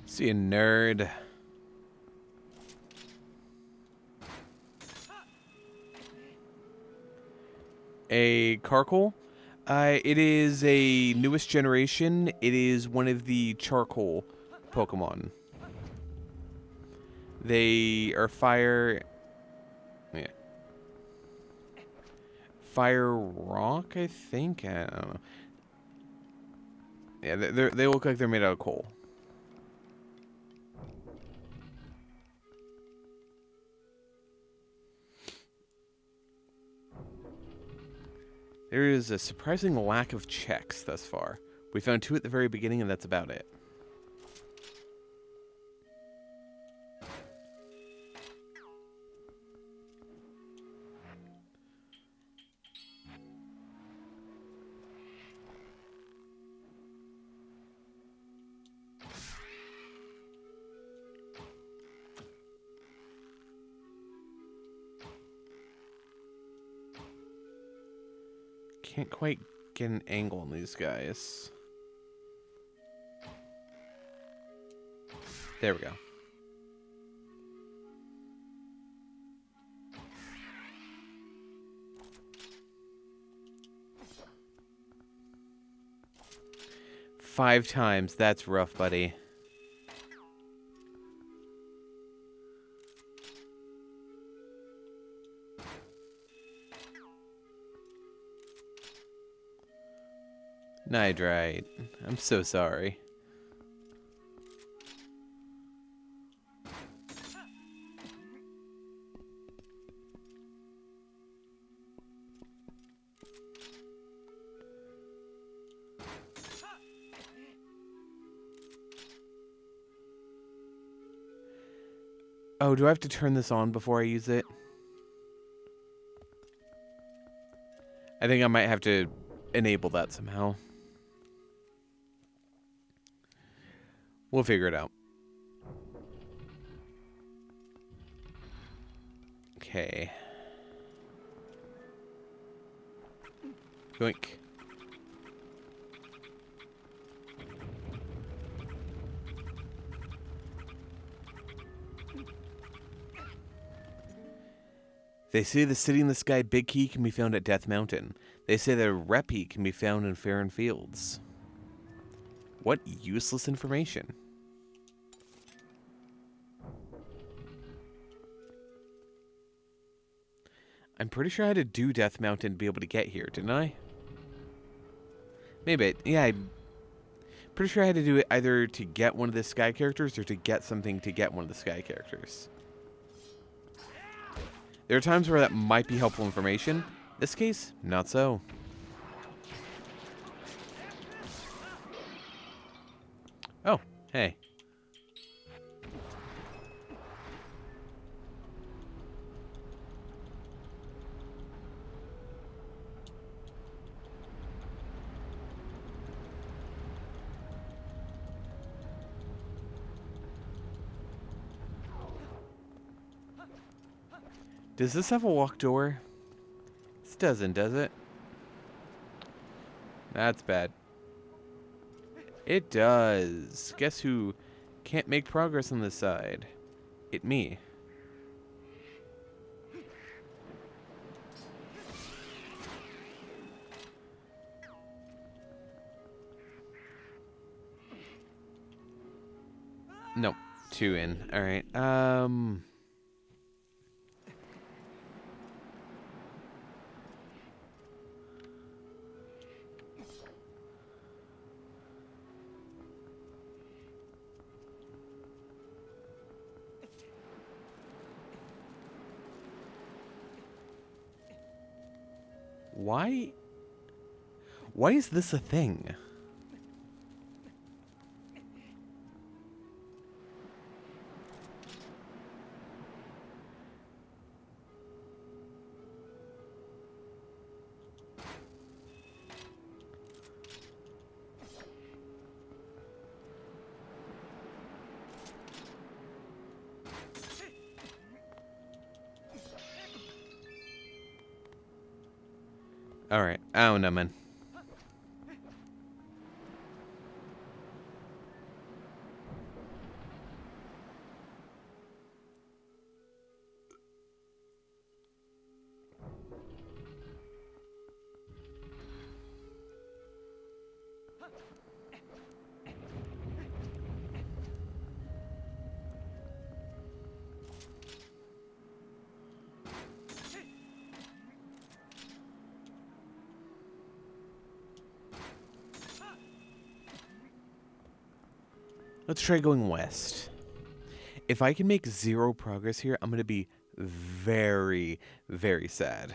See a nerd. A Carkol? It is a newest generation. It is one of the charcoal Pokemon. They are fire... Yeah. Fire rock, I think? I don't know. Yeah, they look like they're made out of coal. There is a surprising lack of checks thus far. We found 2 at the very beginning, and that's about it. Can't quite get an angle on these guys. There we go. Five times. That's rough, buddy. Nidrite. I'm so sorry. Oh, do I have to turn this on before I use it? I think I might have to enable that somehow. We'll figure it out. Okay. Yoink. They say the City in the Sky Big Key can be found at Death Mountain. They say the Repi can be found in Faron Fields. What useless information. I'm pretty sure I had to do Death Mountain to be able to get here, didn't I? Maybe. Yeah, I'm pretty sure I had to do it either to get one of the Sky characters or to get something to get one of the Sky characters. There are times where that might be helpful information. This case, not so. Oh, hey. Does this have a locked door? This doesn't, does it? That's bad. It does. Guess who can't make progress on this side? It me. Nope. 2 in. Alright. Why Why is this a thing? Alright, I don't know, man. Let's try going west. If I can make 0 progress here, I'm going to be very, very sad.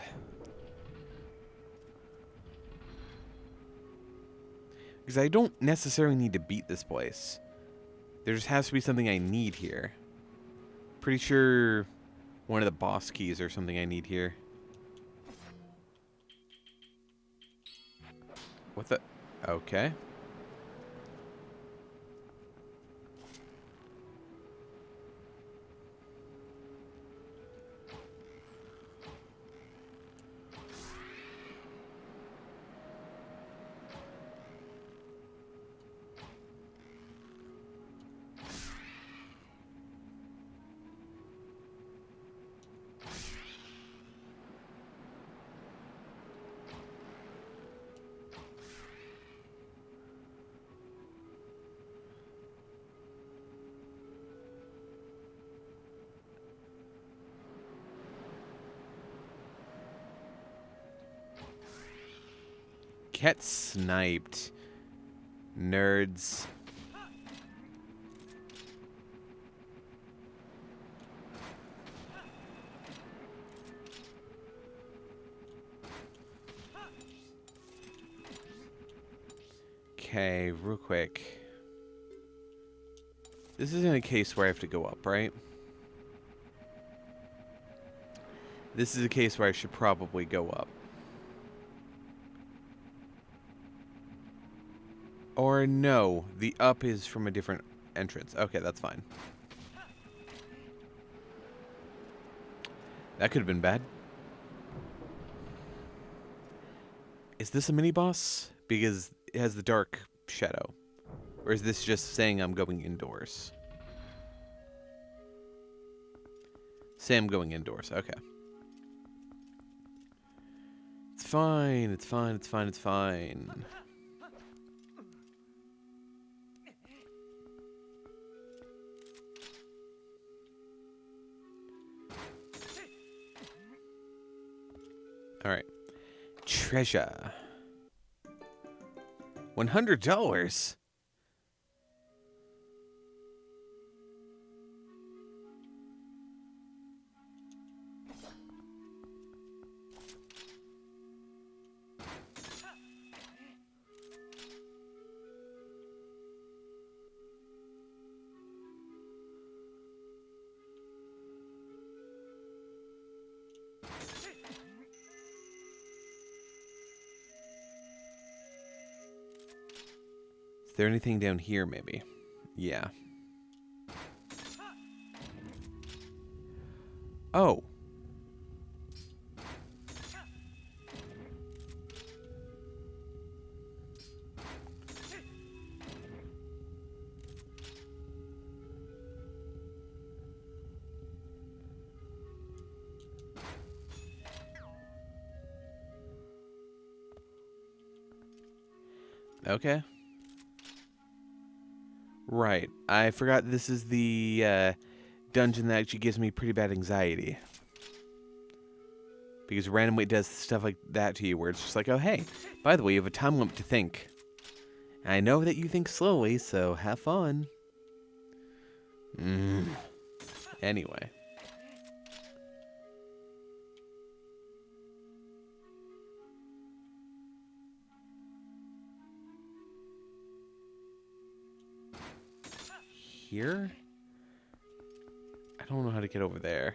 Because I don't necessarily need to beat this place. There just has to be something I need here. Pretty sure one of the boss keys or something I need here. What the? Okay. Get sniped. Nerds. Okay, real quick. This isn't a case where I have to go up, right? This is a case where I should probably go up. Or no, the up is from a different entrance. Okay, that's fine. That could have been bad. Is this a mini-boss? Because it has the dark shadow. Or is this just saying I'm going indoors? Say I'm going indoors. Okay. It's fine. It's fine. It's fine. It's fine. Alright. Treasure. $100? Is there anything down here, maybe? Yeah. Oh. Okay. Right. I forgot this is the dungeon that actually gives me pretty bad anxiety. Because randomly it does stuff like that to you where it's just like, oh, hey, by the way, you have a time limit to think. And I know that you think slowly, so have fun. Anyway. here? I don't know how to get over there.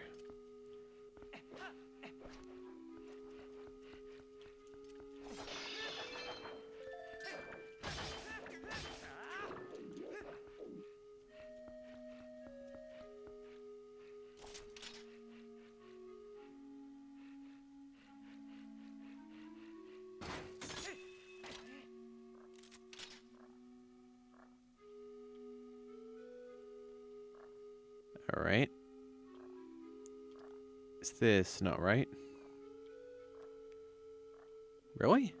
All right. Is this not right? Really?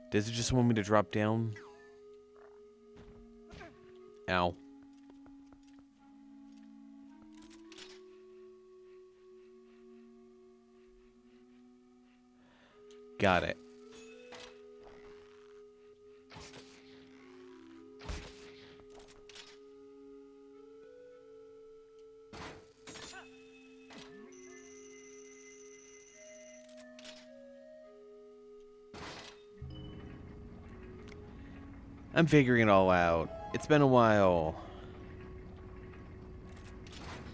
Does it just want me to drop down? Ow. Got it. I'm figuring it all out. It's been a while.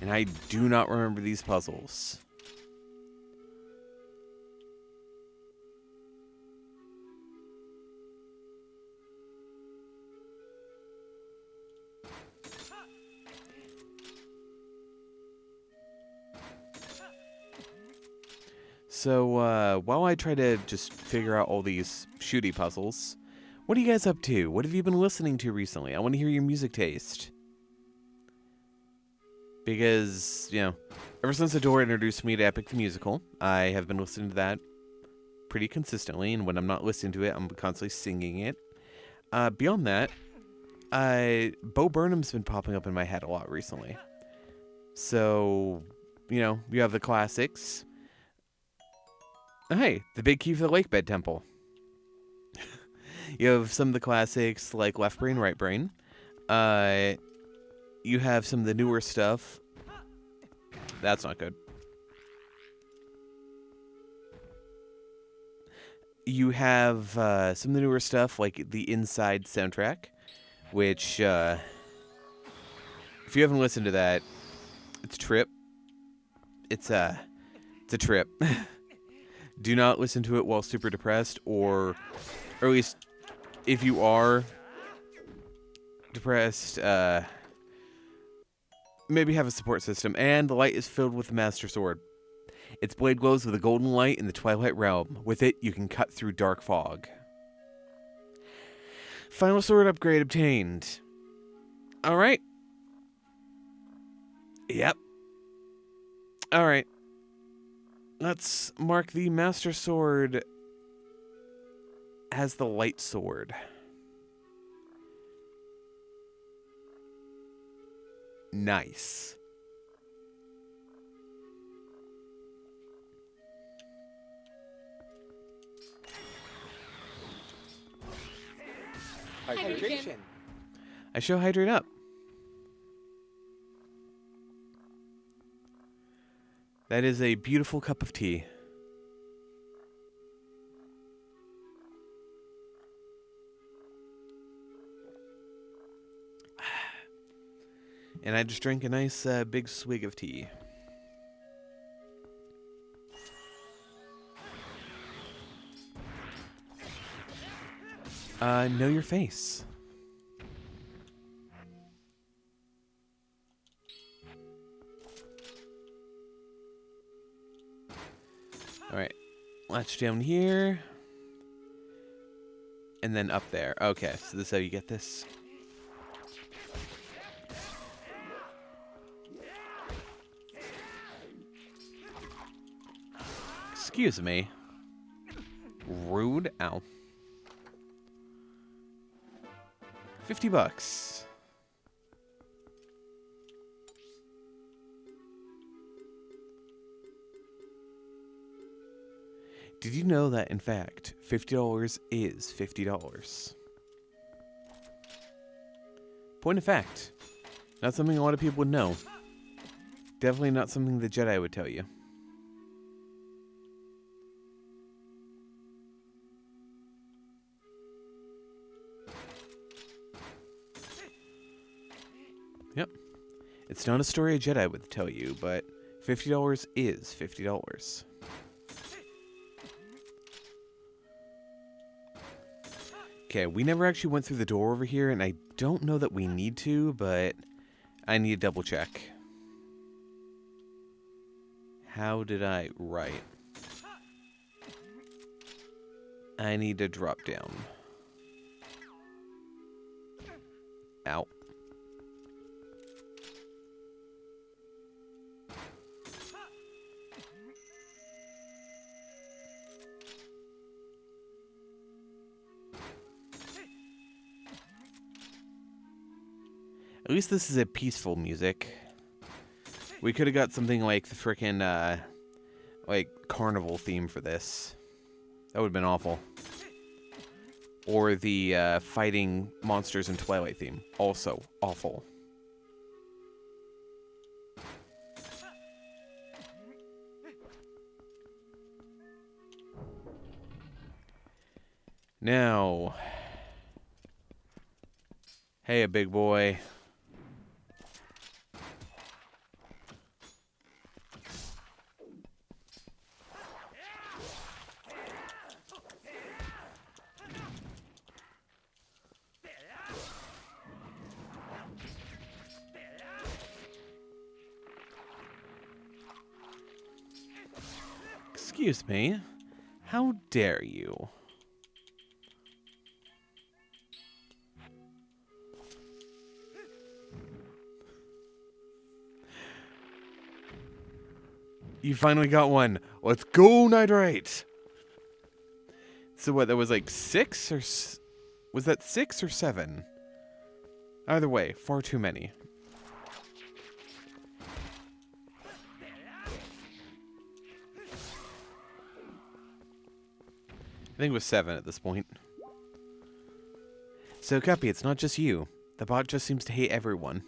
And I do not remember these puzzles. So, while I try to just figure out all these shooty puzzles, what are you guys up to? What have you been listening to recently? I want to hear your music taste. Because, you know, ever since Adora introduced me to Epic the Musical, I have been listening to that pretty consistently, and when I'm not listening to it, I'm constantly singing it. Beyond that, Bo Burnham's been popping up in my head a lot recently. So, you know, you have the classics. Oh, hey, the Big Key for the Lakebed Temple. You have some of the classics like Left Brain, Right Brain. You have some of the newer stuff. That's not good. You have some of the newer stuff like the Inside soundtrack, which, if you haven't listened to that, it's a trip. It's a trip. Do not listen to it while super depressed, or at least if you are depressed, maybe have a support system. And the light is filled with the Master Sword. Its blade glows with a golden light in the Twilight realm. With it, you can cut through dark fog. Final sword upgrade obtained. Alright. Yep. Alright. Let's mark the Master Sword as the light sword. Nice. Hydration. I shall hydrate up. That is a beautiful cup of tea. And I just drank a nice big swig of tea. Know your face. Alright. Latch down here. And then up there. Okay, so this is how you get this. Excuse me. Rude. Ow. $50. Did you know that, in fact, $50 is $50? Point of fact. Not something a lot of people would know. Definitely not something the Jedi would tell you. It's not a story a Jedi would tell you, but $50 is $50. Okay, we never actually went through the door over here, and I don't know that we need to, but I need to double check. How did I... Right. I need to drop down. Ow. At least this is a peaceful music. We could have got something like the frickin', like, carnival theme for this. That would have been awful. Or the, fighting monsters in Twilight theme. Also awful. Now... Hey, big boy. Excuse me. How dare you? You finally got one. Let's go, Nitrate! So what, that was like 6 or... Was that 6 or 7? Either way, far too many. I think it was 7 at this point. So, Guppy, it's not just you. The bot just seems to hate everyone.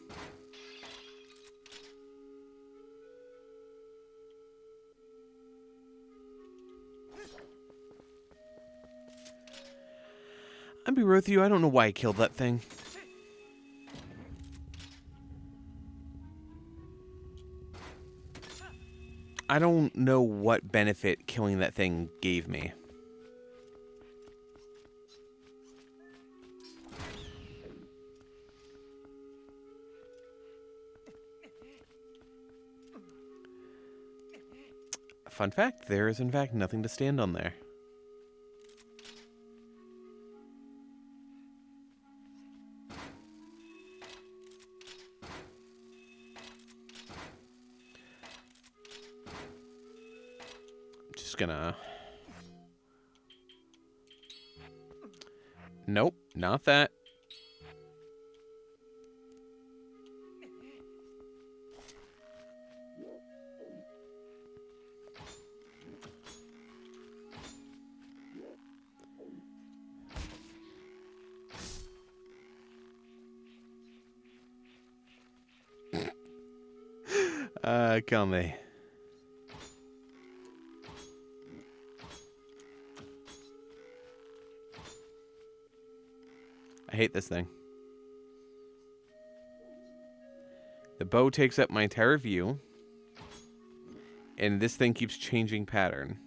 I'll be real with you, I don't know why I killed that thing. I don't know what benefit killing that thing gave me. Fun fact, there is in fact nothing to stand on there. Just gonna... Nope, not that. Kill me. I hate this thing. The bow takes up my entire view, and this thing keeps changing pattern.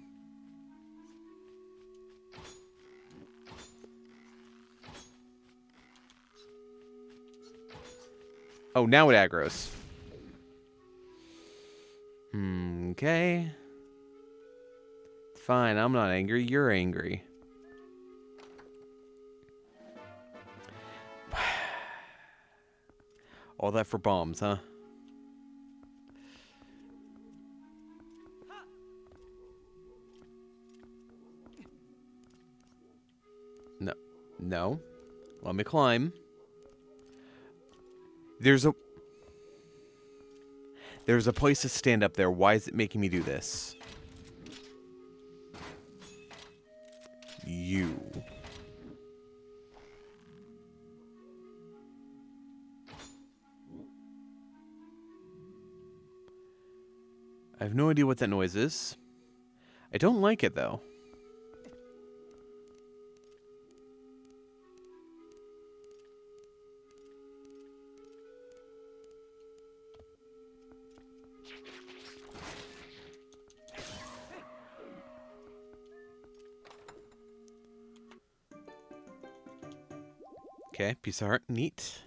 Oh, now it aggroes. Okay. Fine, I'm not angry. You're angry. All that for bombs, huh? No. No. Let me climb. There's a place to stand up there. Why is it making me do this? You. I have no idea what that noise is. I don't like it, though. Okay, piece of art. Neat.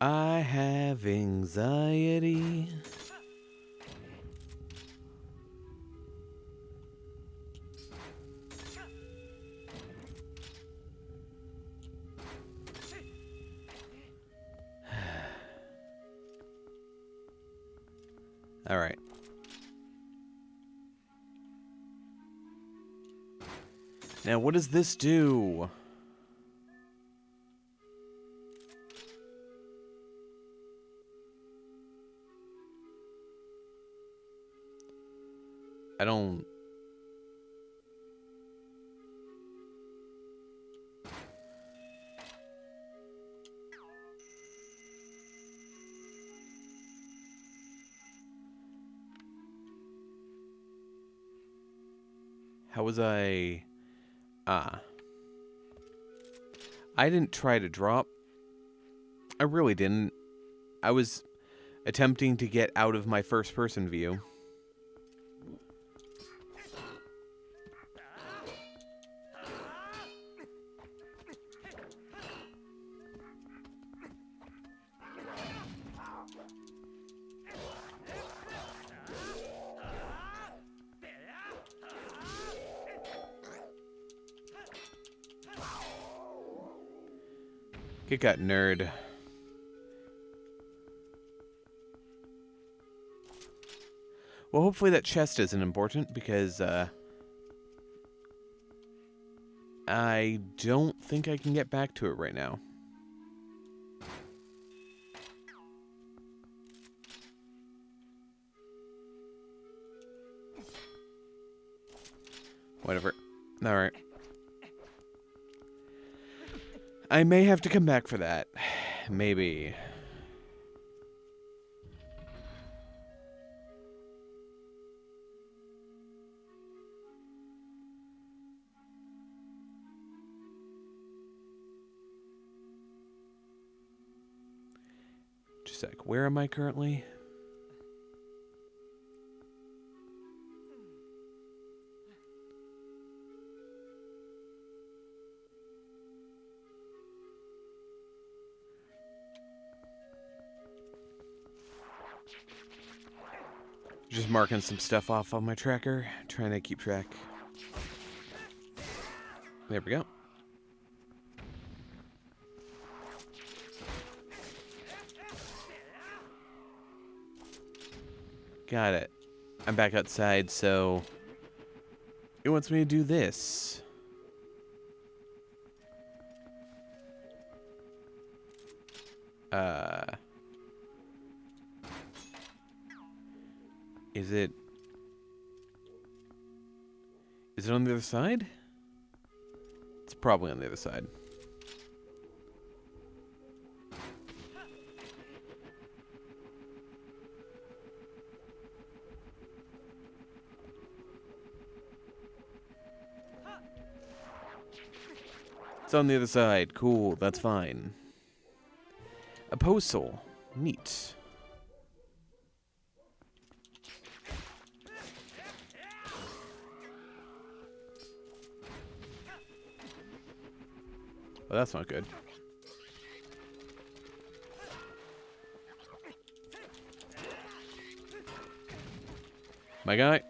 I have anxiety. All right. Now, what does this do? I don't... How was I... Ah. I didn't try to drop. I really didn't. I was attempting to get out of my first-person view. Get got nerd. Well, hopefully that chest isn't important, because, I don't think I can get back to it right now. Whatever. Alright. I may have to come back for that. Maybe. Just a sec. Where am I currently? Just marking some stuff off on my tracker, trying to keep track. There we go. Got it. I'm back outside, so it wants me to do this. Is it on the other side? It's probably on the other side. It's on the other side. Cool, that's fine. A postal. Neat. Well, that's not good. My guy.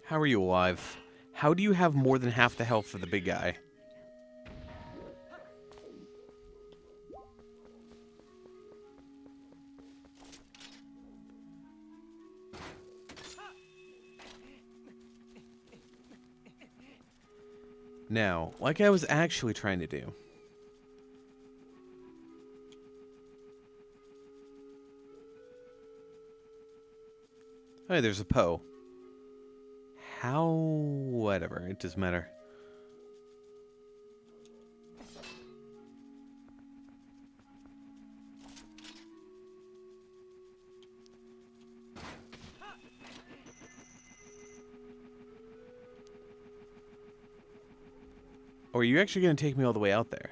How are you alive? How do you have more than half the health of the big guy? Now, like I was actually trying to do. Hey, there's a Poe. How? Whatever, it doesn't matter. Or are you actually going to take me all the way out there?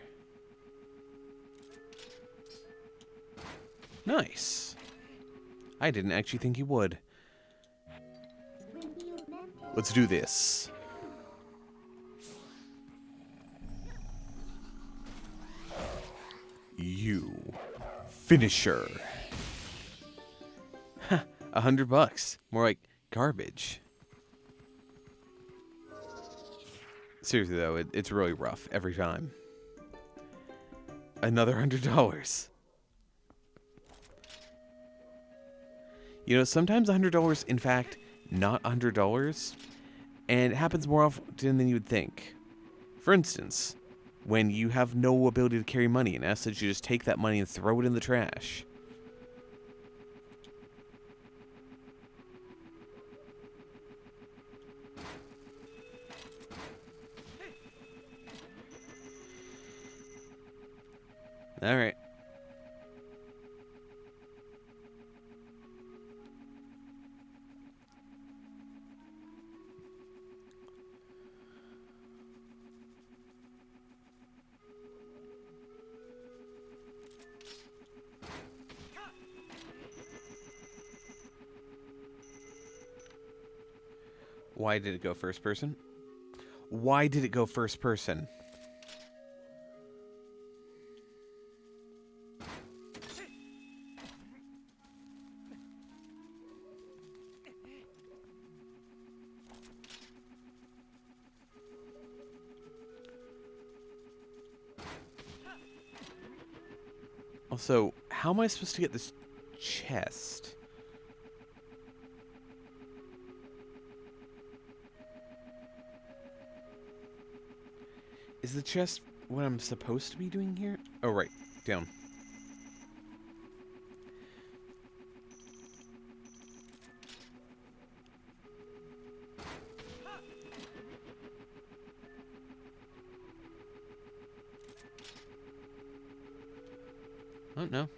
Nice. I didn't actually think you would. Let's do this. You. Finisher. Ha, $100. More like garbage. Seriously though, it's really rough every time. Another $100. You know, sometimes $100, in fact, not $100, and it happens more often than you would think. For instance, when you have no ability to carry money, in essence, you just take that money and throw it in the trash. All right. Why did it go first person? Why did it go first person? Also, how am I supposed to get this chest? Is the chest what I'm supposed to be doing here? Oh, right. Down. Oh, no.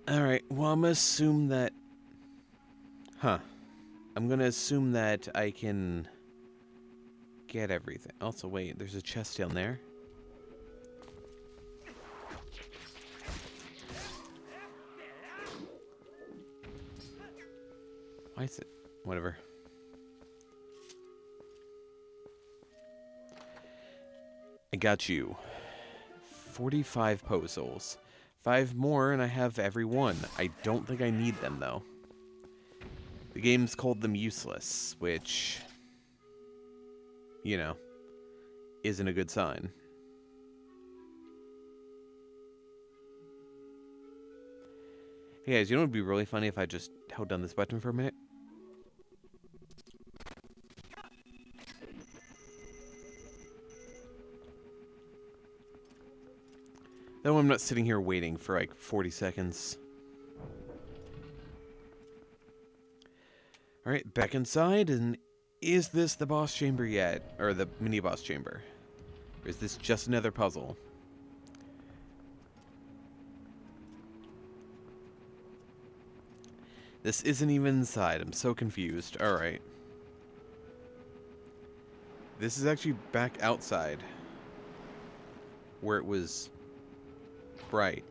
Alright, well, I'm gonna assume that... Huh. I'm gonna assume that I can get everything. Also, wait, there's a chest down there. Why is it? Whatever. I got you. 45 puzzles. 5 more and I have every one. I don't think I need them, though. The game's called them useless, which, you know, isn't a good sign. Hey guys, you know what would be really funny if I just held down this button for a minute? That way I'm not sitting here waiting for like 40 seconds. Alright, back inside, and is this the boss chamber yet? Or the mini-boss chamber? Or is this just another puzzle? This isn't even inside, I'm so confused. Alright. This is actually back outside. Where it was bright.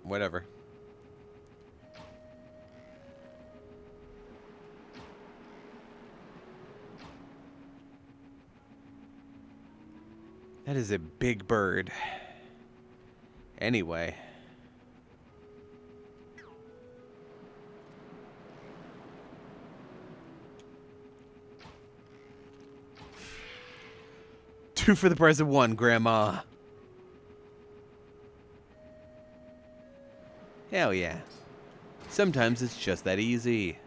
Whatever. That is a big bird. Anyway. Two for the price of one, Grandma. Hell yeah. Sometimes it's just that easy.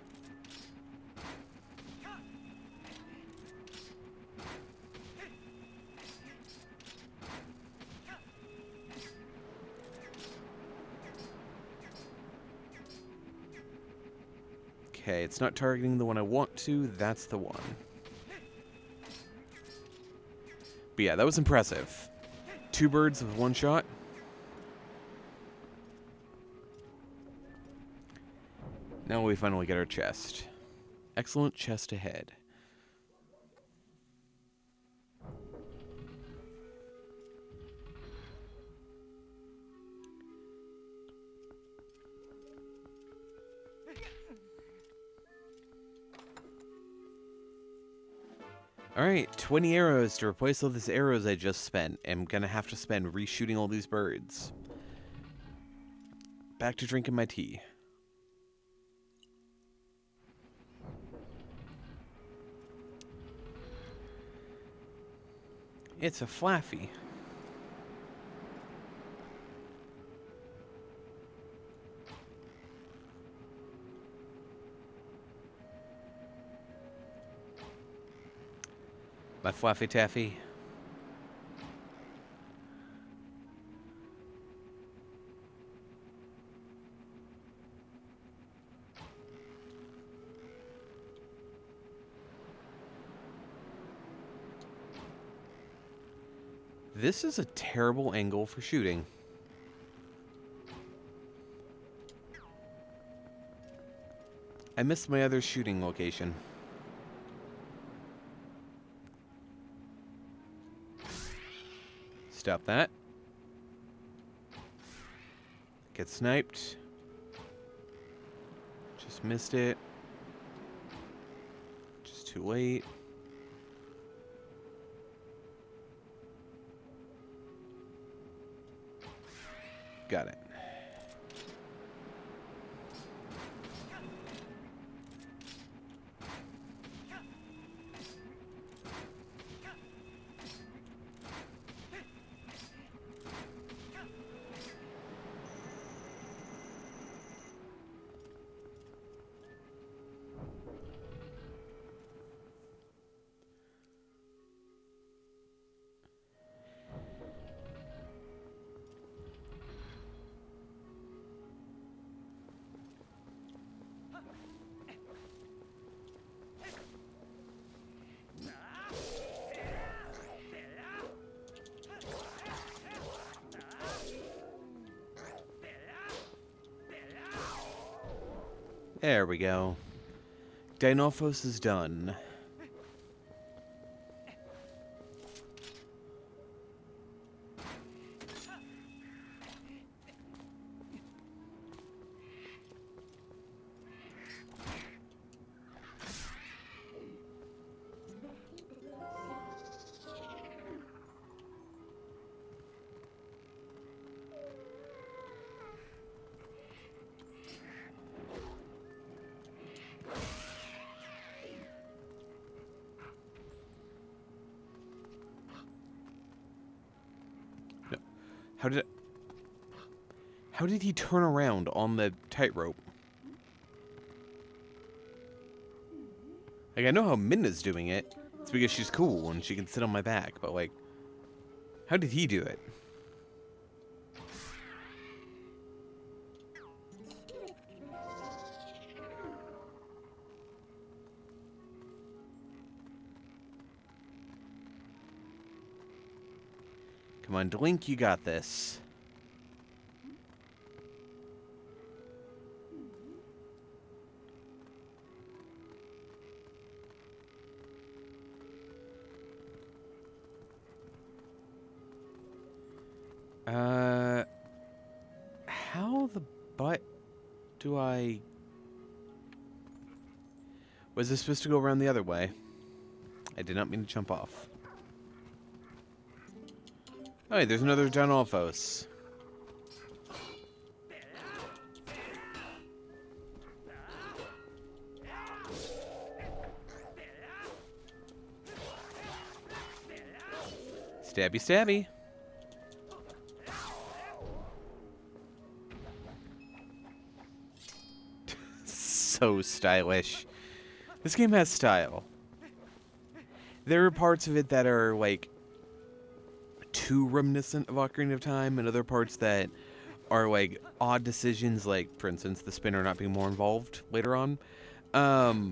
Okay, it's not targeting the one I want to. That's the one. But yeah, that was impressive. 2 birds with 1 shot. Now we finally get our chest. Excellent chest ahead. Alright, 20 arrows to replace all these arrows I just spent. I'm gonna have to spend reshooting all these birds. Back to drinking my tea. It's a Flaffy. My Flaffy Taffy. This is a terrible angle for shooting. I missed my other shooting location. Stop that. Get sniped. Just missed it. Just too late. Got it. There we go. Dynalphos is done. How did he turn around on the tightrope? Like, I know how Minna's doing it. It's because she's cool and she can sit on my back, but like, how did he do it? Come on, Link, you got this. How the butt do I... Was this supposed to go around the other way? I did not mean to jump off. Oh, hey, there's another Dynalphos. Stabby, stabby. So stylish. This game has style. There are parts of it that are, like, too reminiscent of Ocarina of Time, and other parts that are, like, odd decisions, like, for instance, the spinner not being more involved later on. I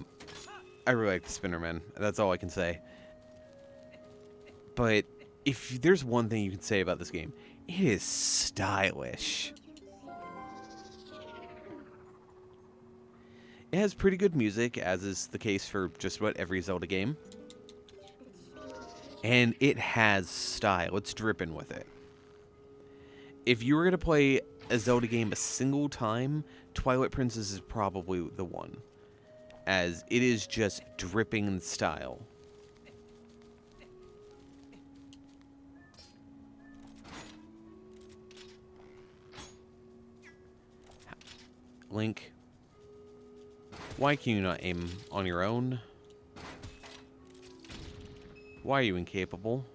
really like the spinner, man. That's all I can say. But if there's one thing you can say about this game, it is stylish. It has pretty good music, as is the case for just about every Zelda game. And it has style. It's dripping with it. If you were going to play a Zelda game a single time, Twilight Princess is probably the one. As it is just dripping in style. Link, why can you not aim on your own? Why are you incapable?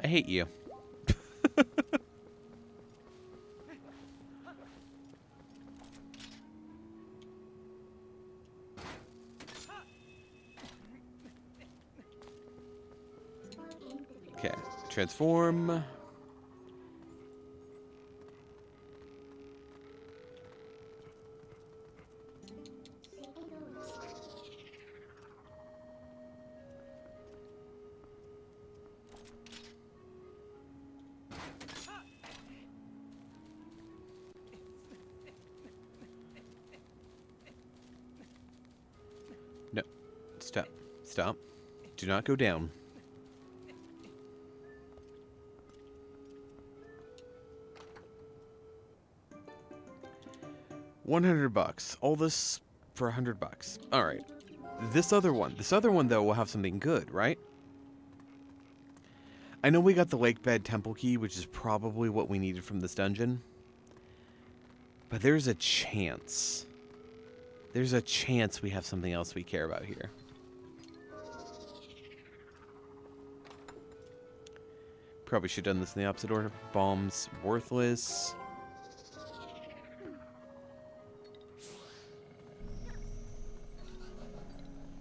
I hate you. Okay, transform. No, stop, stop. Do not go down. $100. All this for $100. All right. This other one though will have something good, right? I know we got the lake bed temple key, which is probably what we needed from this dungeon. But there's a chance. There's a chance we have something else we care about here. Probably should have done this in the opposite order. Bombs worthless.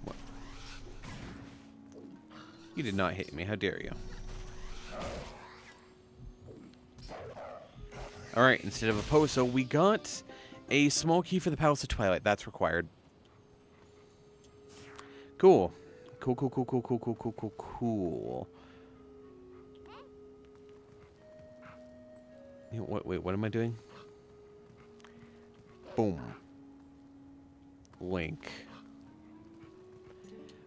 What? You did not hit me. How dare you? Alright, instead of a Poso, we got a small key for the Palace of Twilight. That's required. Cool. Cool, cool, cool, cool, cool, cool, cool, cool, cool. Wait, what am I doing? Boom. Link.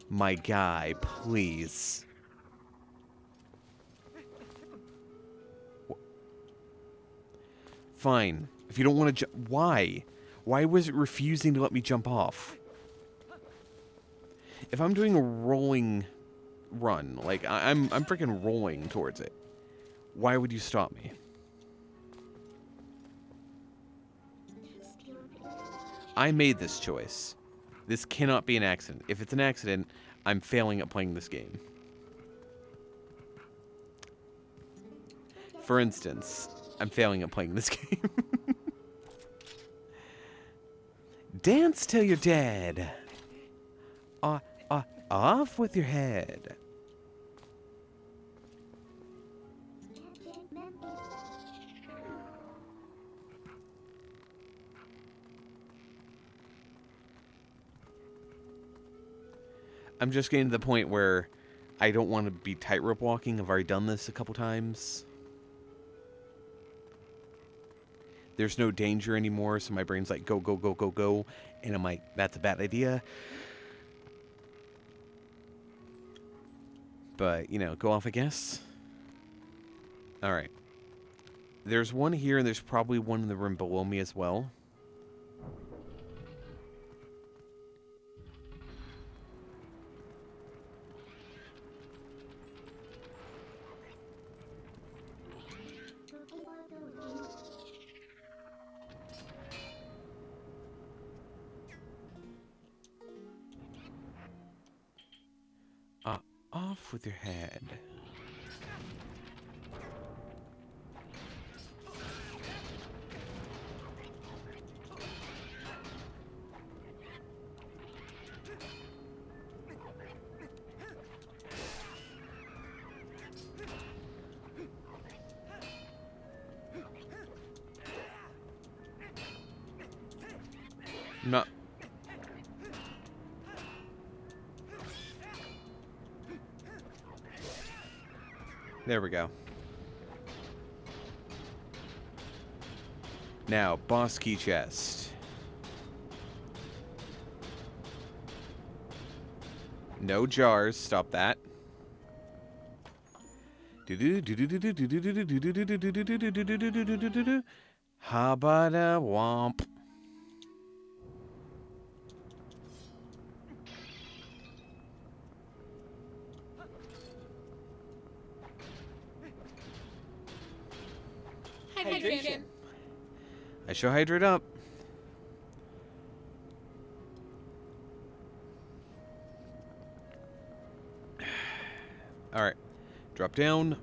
My guy, please. Fine. If you don't want to jump... Why? Why was it refusing to let me jump off? If I'm doing a rolling run, like, I'm freaking rolling towards it, why would you stop me? I made this choice. This cannot be an accident. If it's an accident, I'm failing at playing this game. For instance... I'm failing at playing this game. Dance till you're dead. Off with your head. I'm just getting to the point where I don't want to be tightrope walking. I've already done this a couple times. There's no danger anymore, so my brain's like, go, go, go, go, go. And I'm like, that's a bad idea. But, you know, go off, I guess. Alright. There's one here, and there's probably one in the room below me as well. Off with your head. No. There we go. Now, boss key chest. No jars. Stop that. Habada womp. Hydration. I shall hydrate up. Alright. Drop down.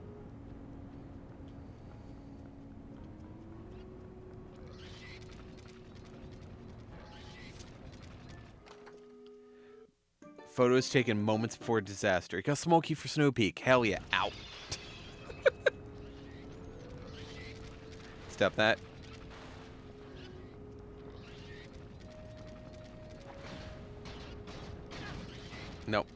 Photos taken moments before disaster. Got smoky for Snow Peak. Hell yeah. Ow. Stop that. Nope.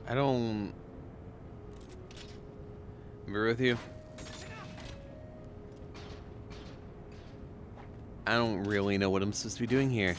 I don't... Agree with you. I don't really know what I'm supposed to be doing here.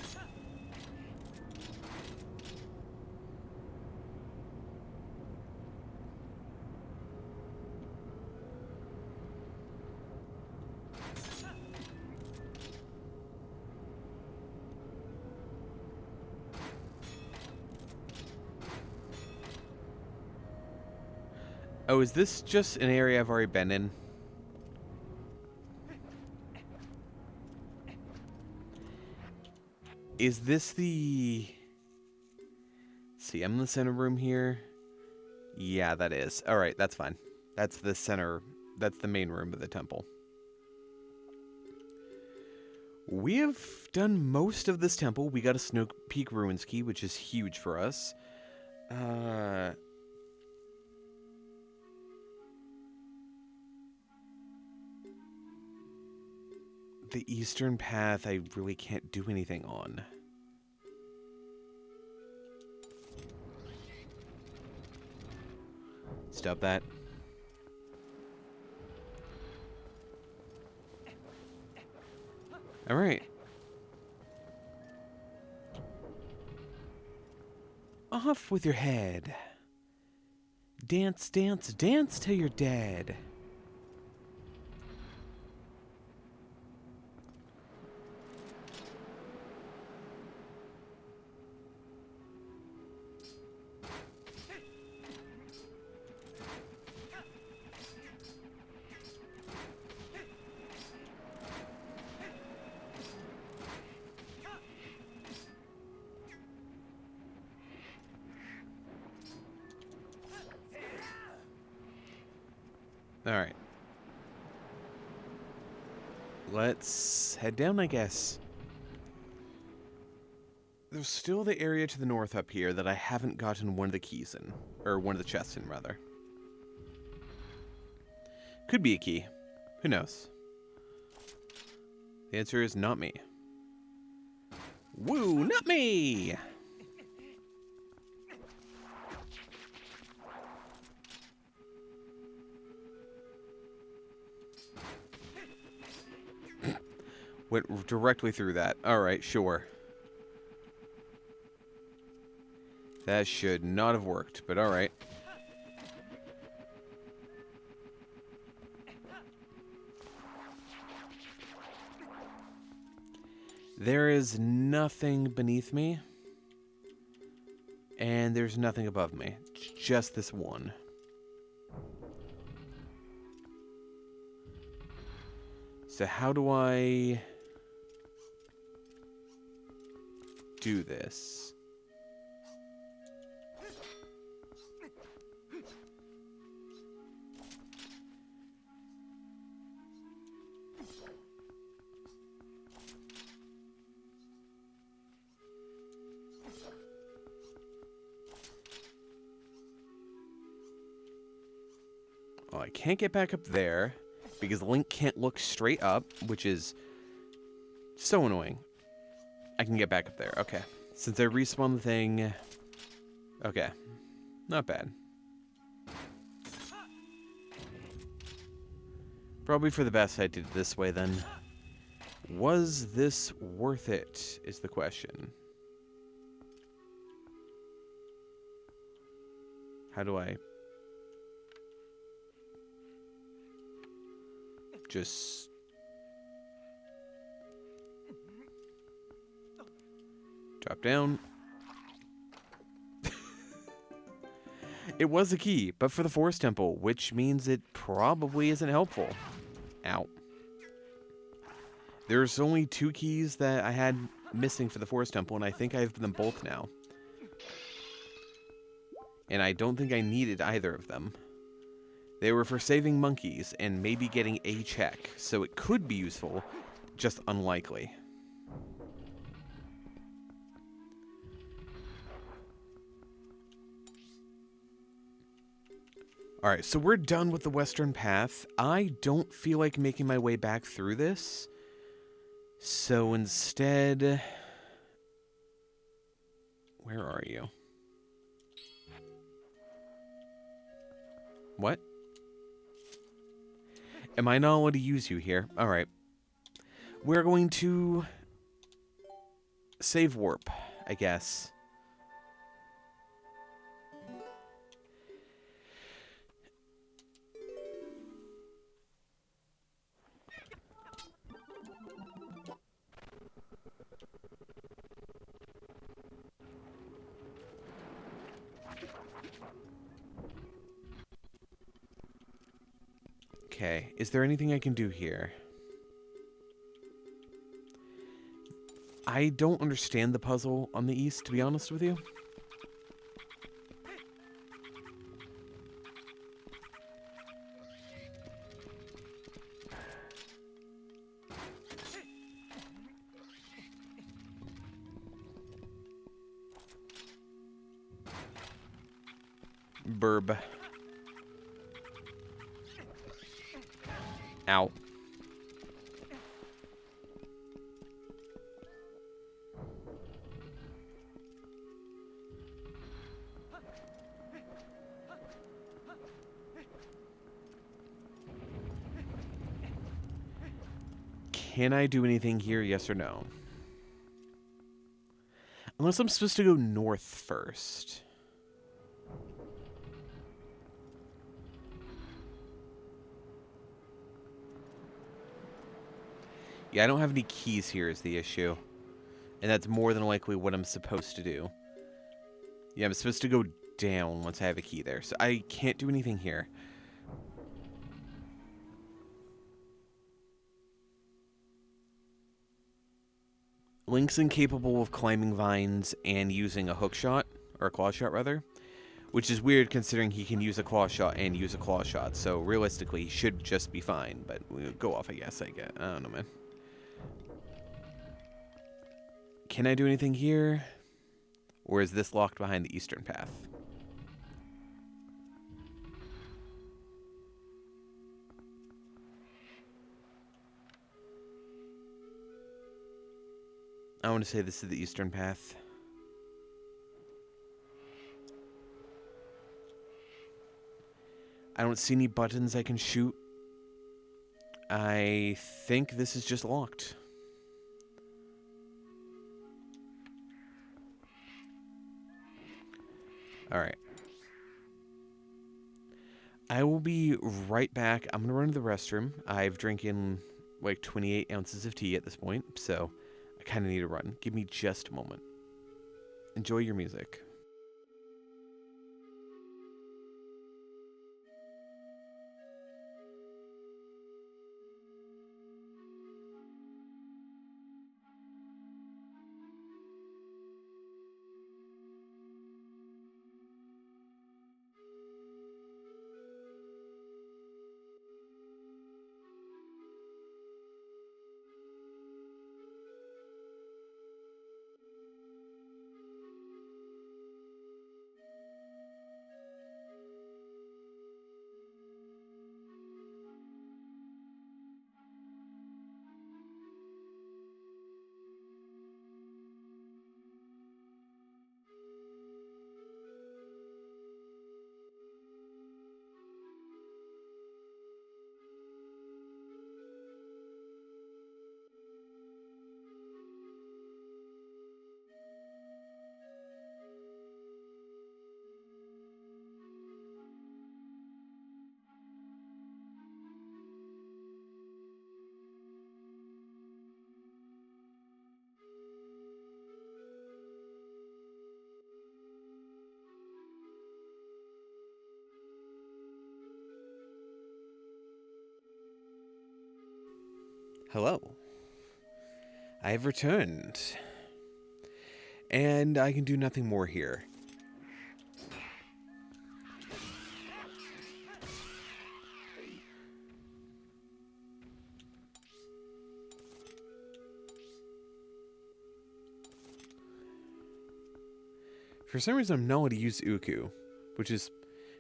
Oh, is this just an area I've already been in? Is this the... Let's see, I'm in the center room here. Yeah, that is. Alright, that's fine. That's the center... That's the main room of the temple. We have done most of this temple. We got a Snow Peak Ruins key, which is huge for us. The eastern path I really can't do anything on. Stop that. Alright. Off with your head. Dance, dance, dance till you're dead. Alright. Let's head down, I guess. There's still the area to the north up here that I haven't gotten one of the keys in. Or one of the chests in, rather. Could be a key. Who knows? The answer is not me. Woo, not me! Went directly through that. Alright, sure. That should not have worked, but alright. There is nothing beneath me. And there's nothing above me. It's just this one. So how do I do this? Oh, I can't get back up there. because Link can't look straight up, which is so annoying. I can get back up there. Okay. Since I respawned the thing... Okay. Not bad. Probably for the best I did it this way, then. Was this worth it, is the question. How do I... just... drop down. It was a key, but for the Forest Temple, which means it probably isn't helpful. Ow. There's only 2 keys that I had missing for the Forest Temple, and I think I have them both now. And I don't think I needed either of them. They were for saving monkeys and maybe getting a check, so it could be useful, just unlikely. Alright, so we're done with the western path. I don't feel like making my way back through this. So instead... Where are you? What? Am I not allowed to use you here? Alright. We're going to... save warp, I guess. Okay, is there anything I can do here? I don't understand the puzzle on the east, to be honest with you. Burb. Ow. Can I do anything here, yes or no? Unless I'm supposed to go north first. Yeah, I don't have any keys here is the issue. And that's more than likely what I'm supposed to do. Yeah, I'm supposed to go down once I have a key there. So I can't do anything here. Link's incapable of climbing vines and using a hook shot, or a claw shot rather, which is weird considering he can use a claw shot and use a claw shot, so realistically he should just be fine, but we'll go off I guess, I don't know, man. Can I do anything here? Or is this locked behind the eastern path? I want to say this is the eastern path. I don't see any buttons I can shoot. I think this is just locked. Alright. I will be right back. I'm going to run to the restroom. I've drinking like 28 ounces of tea at this point, so I kind of need to run. Give me just a moment. Enjoy your music. Hello. I have returned. And I can do nothing more here. For some reason, I'm not able to use Uku, which is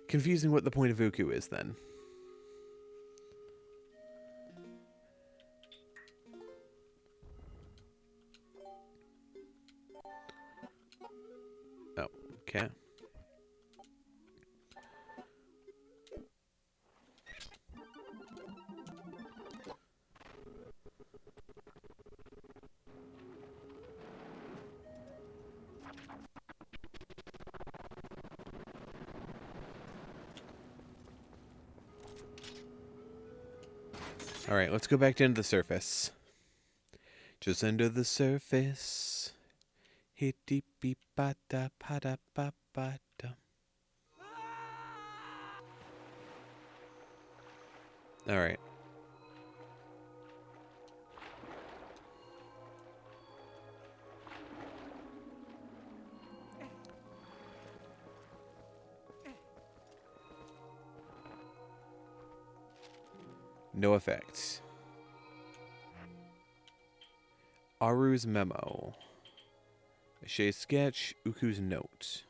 confusing what the point of Uku is then. Oh, okay. Alright, let's go back down to the surface. Just under the surface. Hitty beep ba da pa da ba ba da. Alright. No effect. Aru's memo. Shay's sketch. Uku's note.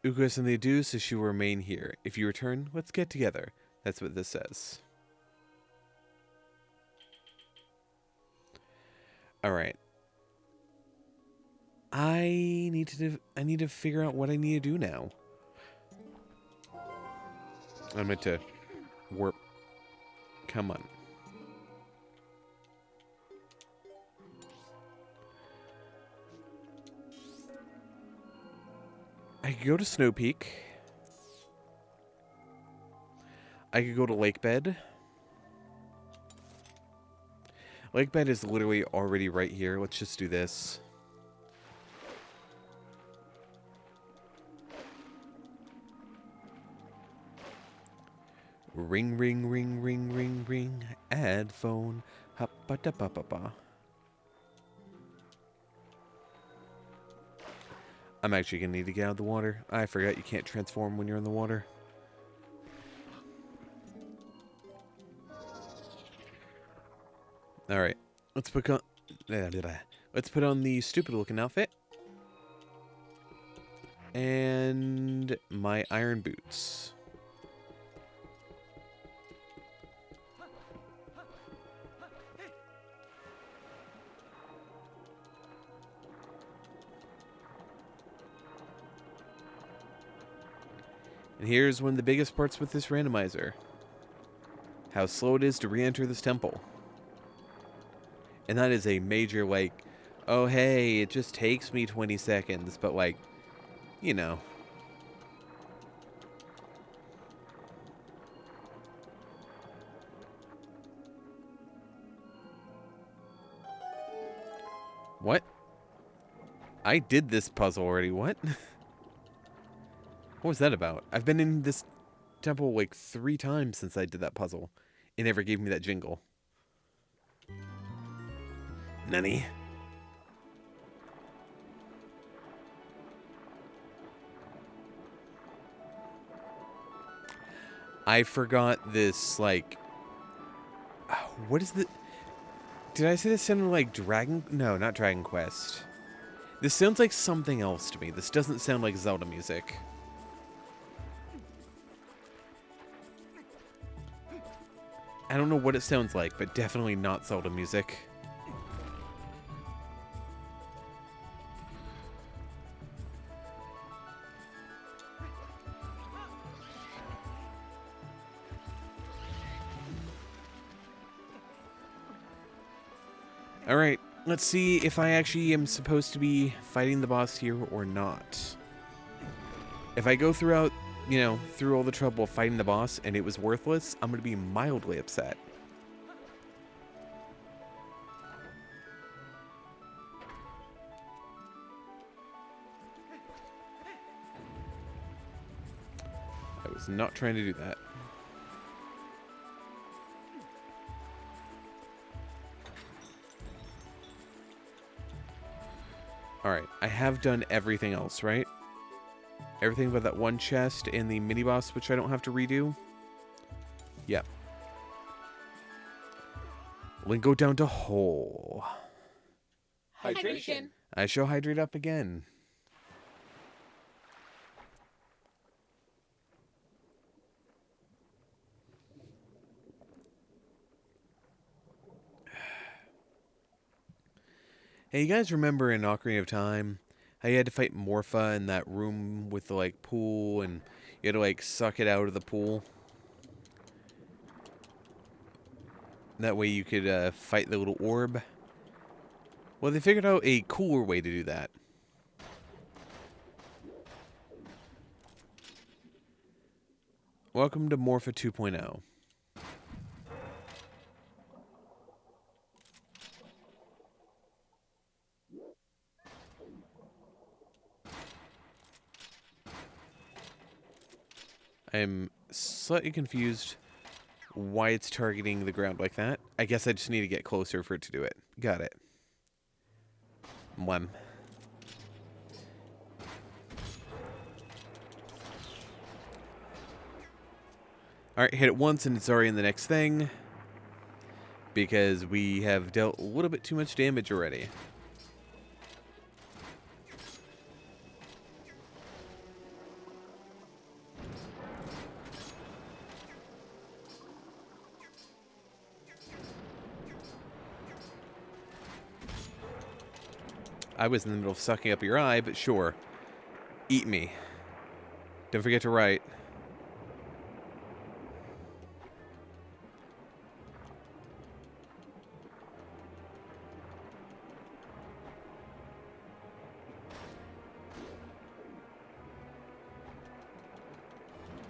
Uku has something to do, so she will remain here. If you return, let's get together. That's what this says. Alright. I need to figure out what I need to do now. I'm meant to warp. Come on. I could go to Snow Peak. I could go to Lake Bed. Lake Bed is literally already right here. Let's just do this. Ring, ring, ring, ring, ring, ring. Add phone. Ha-ba-da-ba-ba-ba. I'm actually going to need to get out of the water. I forgot you can't transform when you're in the water. Alright. Let's put on the stupid-looking outfit. And my iron boots. And here's one of the biggest parts with this randomizer. How slow it is to re-enter this temple. And that is a major, like, oh hey, it just takes me 20 seconds, but like, you know. What? I did this puzzle already, what? What was that about? I've been in this temple like 3 times since I did that puzzle. It never gave me that jingle. Nani? I forgot this, like... What is the... Did I say this sounded like Dragon... No, not Dragon Quest. This sounds like something else to me. This doesn't sound like Zelda music. I don't know what it sounds like, but definitely not Zelda music. Alright, let's see if I actually am supposed to be fighting the boss here or not. If I go throughout, you know, through all the trouble of fighting the boss and it was worthless, I'm going to be mildly upset. I was not trying to do that. Alright, I have done everything else, right? Everything but that one chest and the mini-boss, which I don't have to redo? Yep. We'll go down to whole. Hydration. I shall hydrate up again. Hey, you guys remember in Ocarina of Time how you had to fight Morpha in that room with the, like, pool, and you had to, like, suck it out of the pool? That way you could fight the little orb. Well, they figured out a cooler way to do that. Welcome to Morpha 2.0. I'm slightly confused why it's targeting the ground like that. I guess I just need to get closer for it to do it. Got it. Mwah. Alright, hit it once and it's already in the next thing. Because we have dealt a little bit too much damage already. I was in the middle of sucking up your eye, but sure. Eat me. Don't forget to write.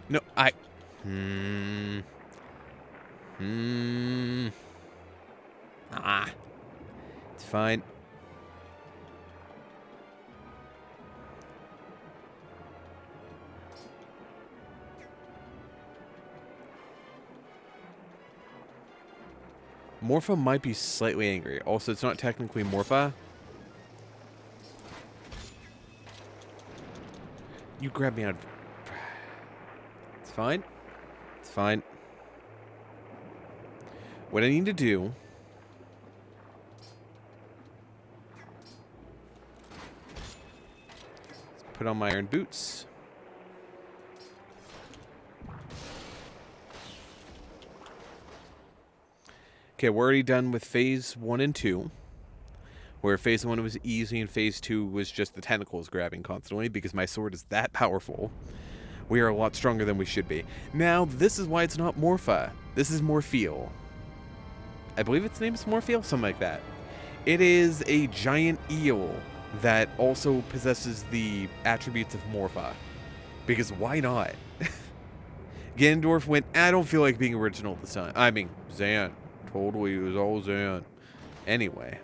No, It's fine. Morpha might be slightly angry. Also, it's not technically Morpha. You grabbed me out of... It's fine. It's fine. What I need to do... is put on my iron boots. Okay, we're already done with phase 1 and 2. Where phase 1 was easy and phase 2 was just the tentacles grabbing constantly because my sword is that powerful. We are a lot stronger than we should be. Now, this is why it's not Morpha. This is Morpheal. I believe its name is Morpheal? Something like that. It is a giant eel that also possesses the attributes of Morpha. Because why not? Ganondorf went, I don't feel like being original this time. I mean, Zan. Totally, it was all Zan. Anyway.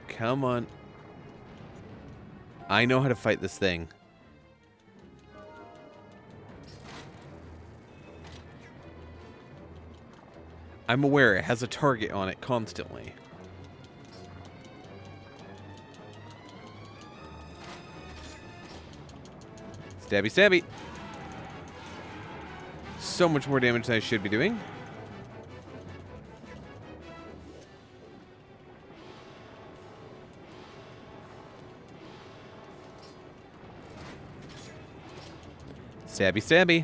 Come on. I know how to fight this thing. I'm aware it has a target on it constantly. Stabby, stabby. So much more damage than I should be doing. Stabby, stabby.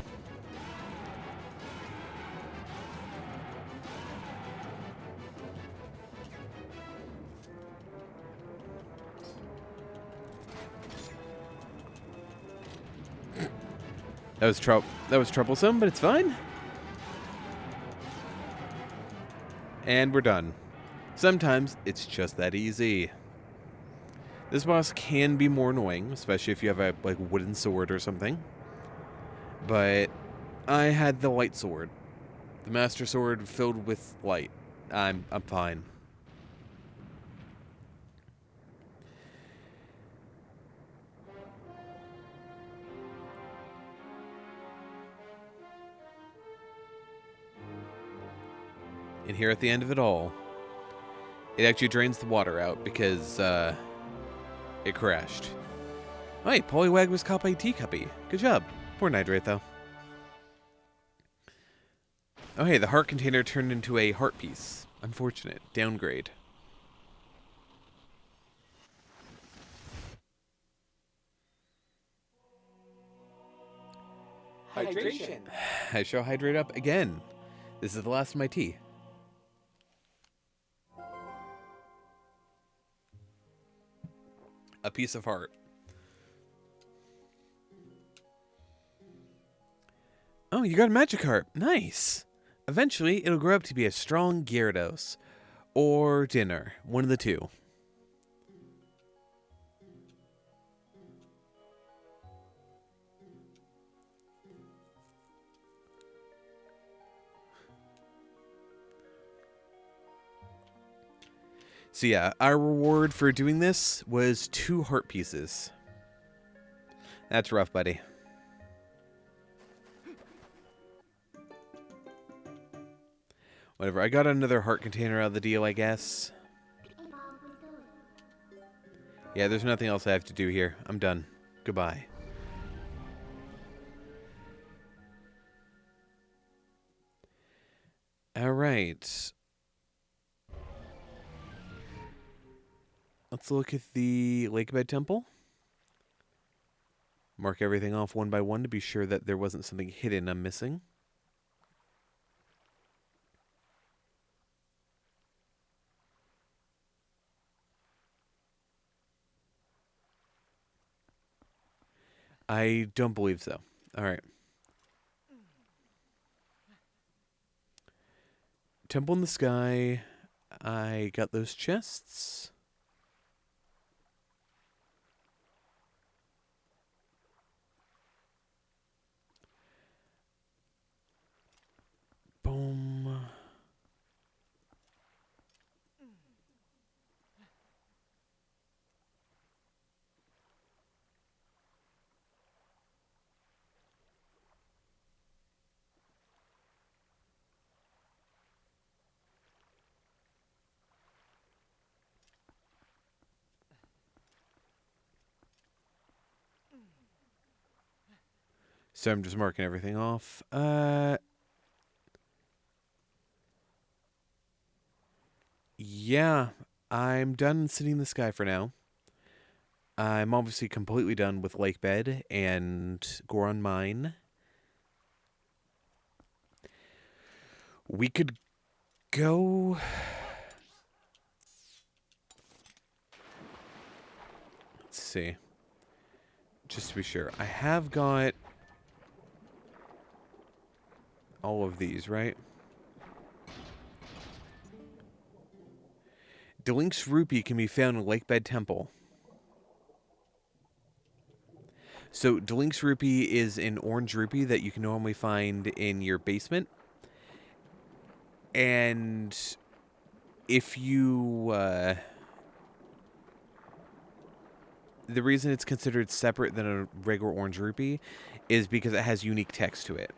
That was troublesome, but it's fine. And we're done. Sometimes it's just that easy. This boss can be more annoying, especially if you have a wooden sword or something. But I had the light sword. The Master Sword filled with light. I'm fine. And here at the end of it all, it actually drains the water out because it crashed. Oh, hey, Poliwag was caught by Teacuppy. Good job. Poor Nitrate, though. Oh, hey, the heart container turned into a heart piece. Unfortunate. Downgrade. Hydration. I shall hydrate up again. This is the last of my tea. A piece of heart. Oh, you got a Magikarp. Nice. Eventually, it'll grow up to be a strong Gyarados. Or Dinner. One of the two. So yeah, our reward for doing this was 2 heart pieces. That's rough, buddy. Whatever, I got another heart container out of the deal, I guess. Yeah, there's nothing else I have to do here. I'm done. Goodbye. Alright. Let's look at the Lakebed Temple. Mark everything off one by one to be sure that there wasn't something hidden I'm missing. I don't believe so. Alright. Temple in the Sky. I got those chests. Boom. So I'm just marking everything off. Yeah, I'm done sitting in the sky for now. I'm obviously completely done with Lakebed and Goron Mine. We could go... Let's see. Just to be sure. I have got all of these, right? Delink's Rupee can be found in Lakebed Temple. So, Delink's Rupee is an orange rupee that you can normally find in your basement. And if you... the reason it's considered separate than a regular orange rupee is because it has unique text to it.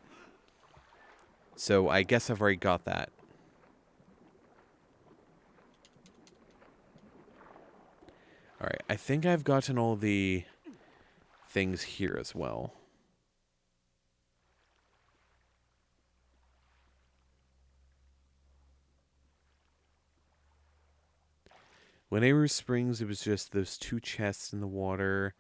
So, I guess I've already got that. Alright, I think I've gotten all the things here as well. When Aru Springs, it was just those 2 chests in the water.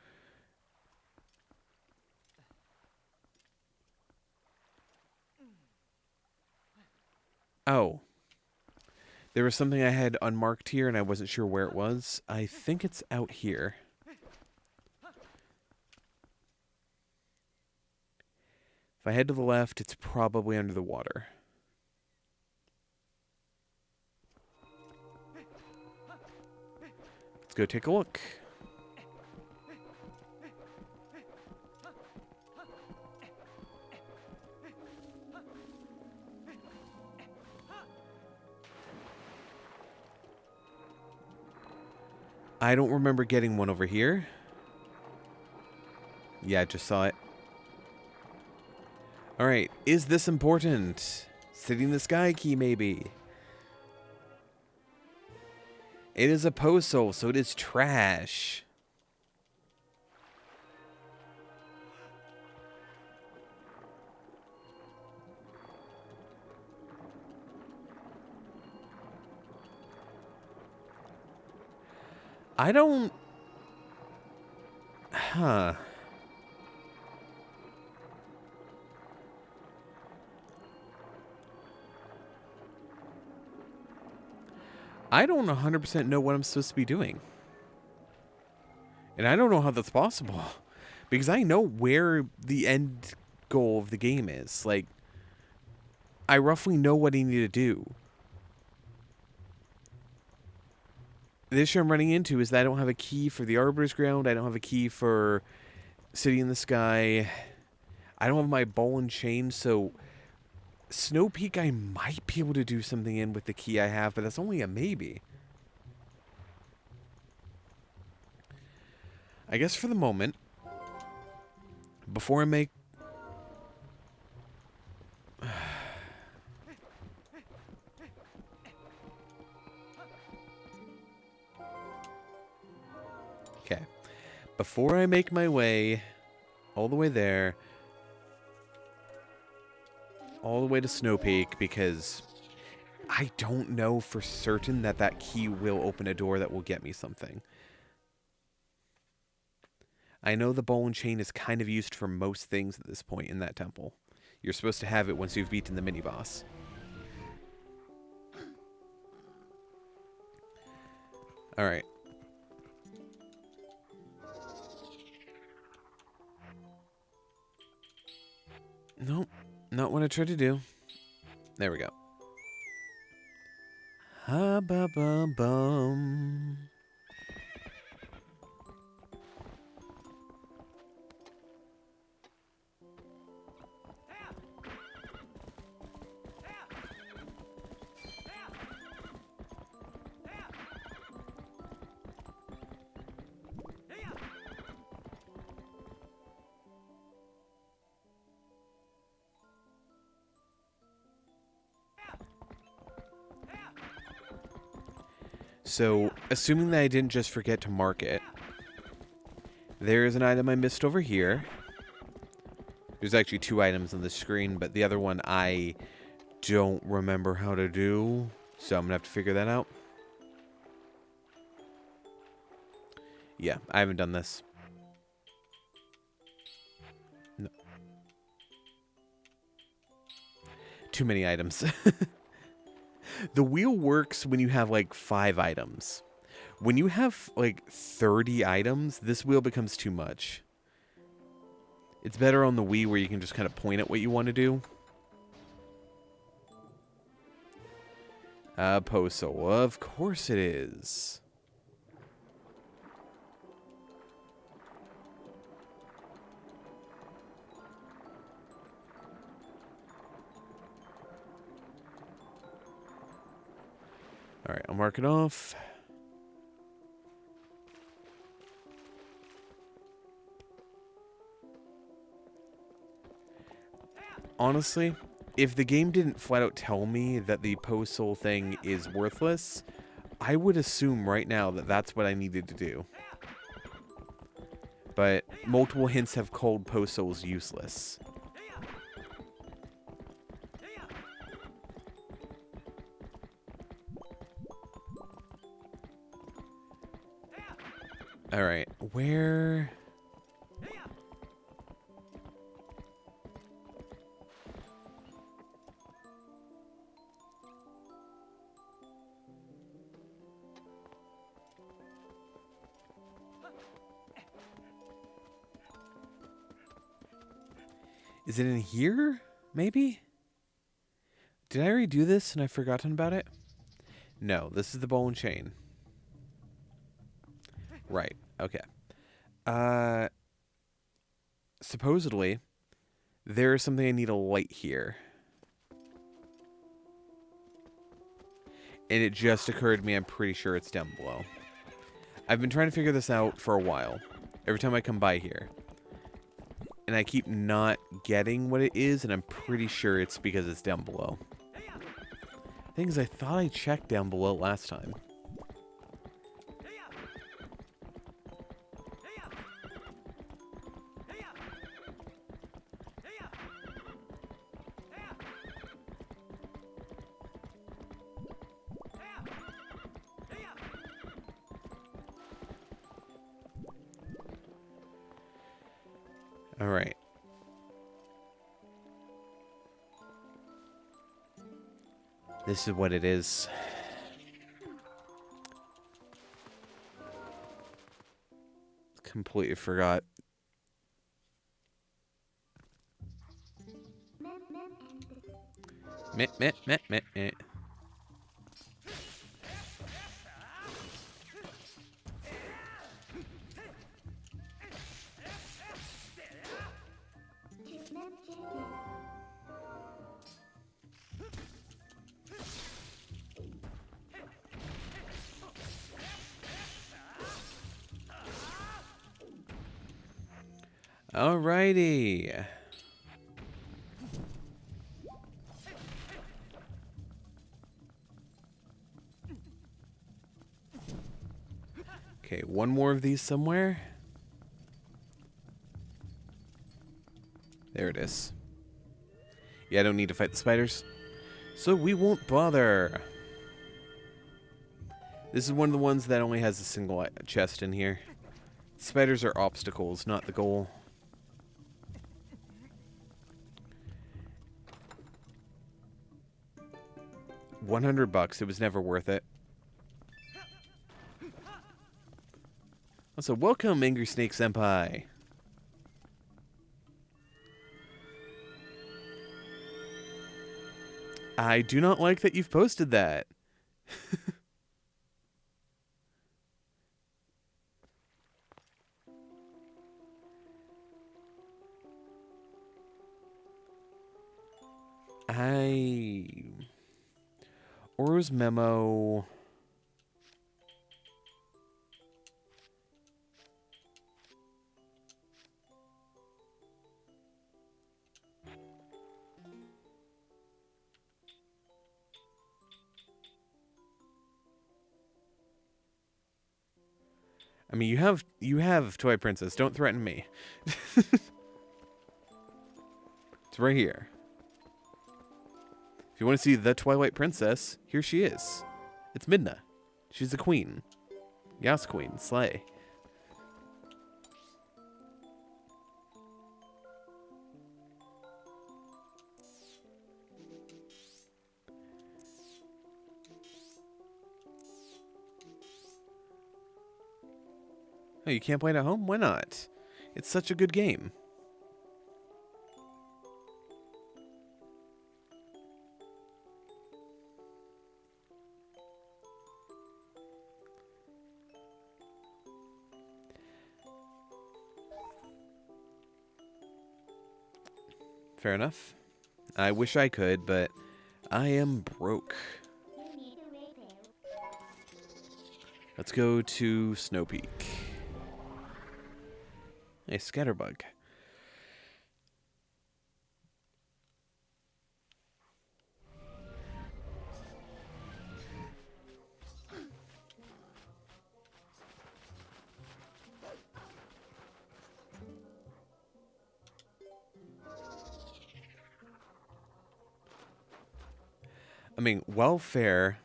Oh. There was something I had unmarked here, and I wasn't sure where it was. I think it's out here. If I head to the left, it's probably under the water. Let's go take a look. I don't remember getting one over here. Yeah, I just saw it. Alright, is this important? Sitting in the sky key, maybe. It is a puzzle, so it is trash. I don't... Huh. I don't 100% know what I'm supposed to be doing. And I don't know how that's possible. Because I know where the end goal of the game is. Like, I roughly know what I need to do. The issue I'm running into is that I don't have a key for the Arbiter's Ground. I don't have a key for City in the Sky. I don't have my ball and chain, so Snow Peak I might be able to do something in with the key I have, but that's only a maybe. I guess for the moment, before I make... Okay. Before I make my way all the way there, all the way to Snow Peak, because I don't know for certain that that key will open a door that will get me something. I know the ball and chain is kind of used for most things at this point in that temple. You're supposed to have it once you've beaten the mini-boss. Alright. Nope. Not what I tried to do. There we go. Ha-ba-ba-bum. So, assuming that I didn't just forget to mark it, there is an item I missed over here. There's actually 2 items on the screen, but the other one I don't remember how to do, so I'm going to have to figure that out. Yeah, I haven't done this. No. Too many items. The wheel works when you have, like, 5 items. When you have, like, 30 items, this wheel becomes too much. It's better on the Wii where you can just kind of point at what you want to do. Poso, of course it is. Alright, I'll mark it off. Honestly, if the game didn't flat out tell me that the post soul thing is worthless, I would assume right now that that's what I needed to do. But multiple hints have called post souls useless. Alright, where... Is it in here? Maybe? Did I already do this and I've forgotten about it? No, this is the ball and chain. Right, okay. Supposedly, there is something I need a light here. And it just occurred to me, I'm pretty sure it's down below. I've been trying to figure this out for a while. Every time I come by here. And I keep not getting what it is, and I'm pretty sure it's because it's down below. The thing is, I thought I checked down below last time. All right. This is what it is. Completely forgot. Meh, meh, meh, meh, meh. Alrighty. Okay, one more of these somewhere. There it is. Yeah, I don't need to fight the spiders. So we won't bother. This is one of the ones that only has a single chest in here. Spiders are obstacles, not the goal. $100. It was never worth it. Also, welcome, Angry Snake Senpai. I do not like that you've posted that. Oro's memo. I mean, you have Toy Princess. Don't threaten me. It's right here. If you want to see the Twilight Princess, here she is. It's Midna. She's the queen. Yas queen. Slay. Oh, you can't play it at home? Why not? It's such a good game. Fair enough. I wish I could, but I am broke. Let's go to Snow Peak. Hey, Scatterbug. I mean, welfare.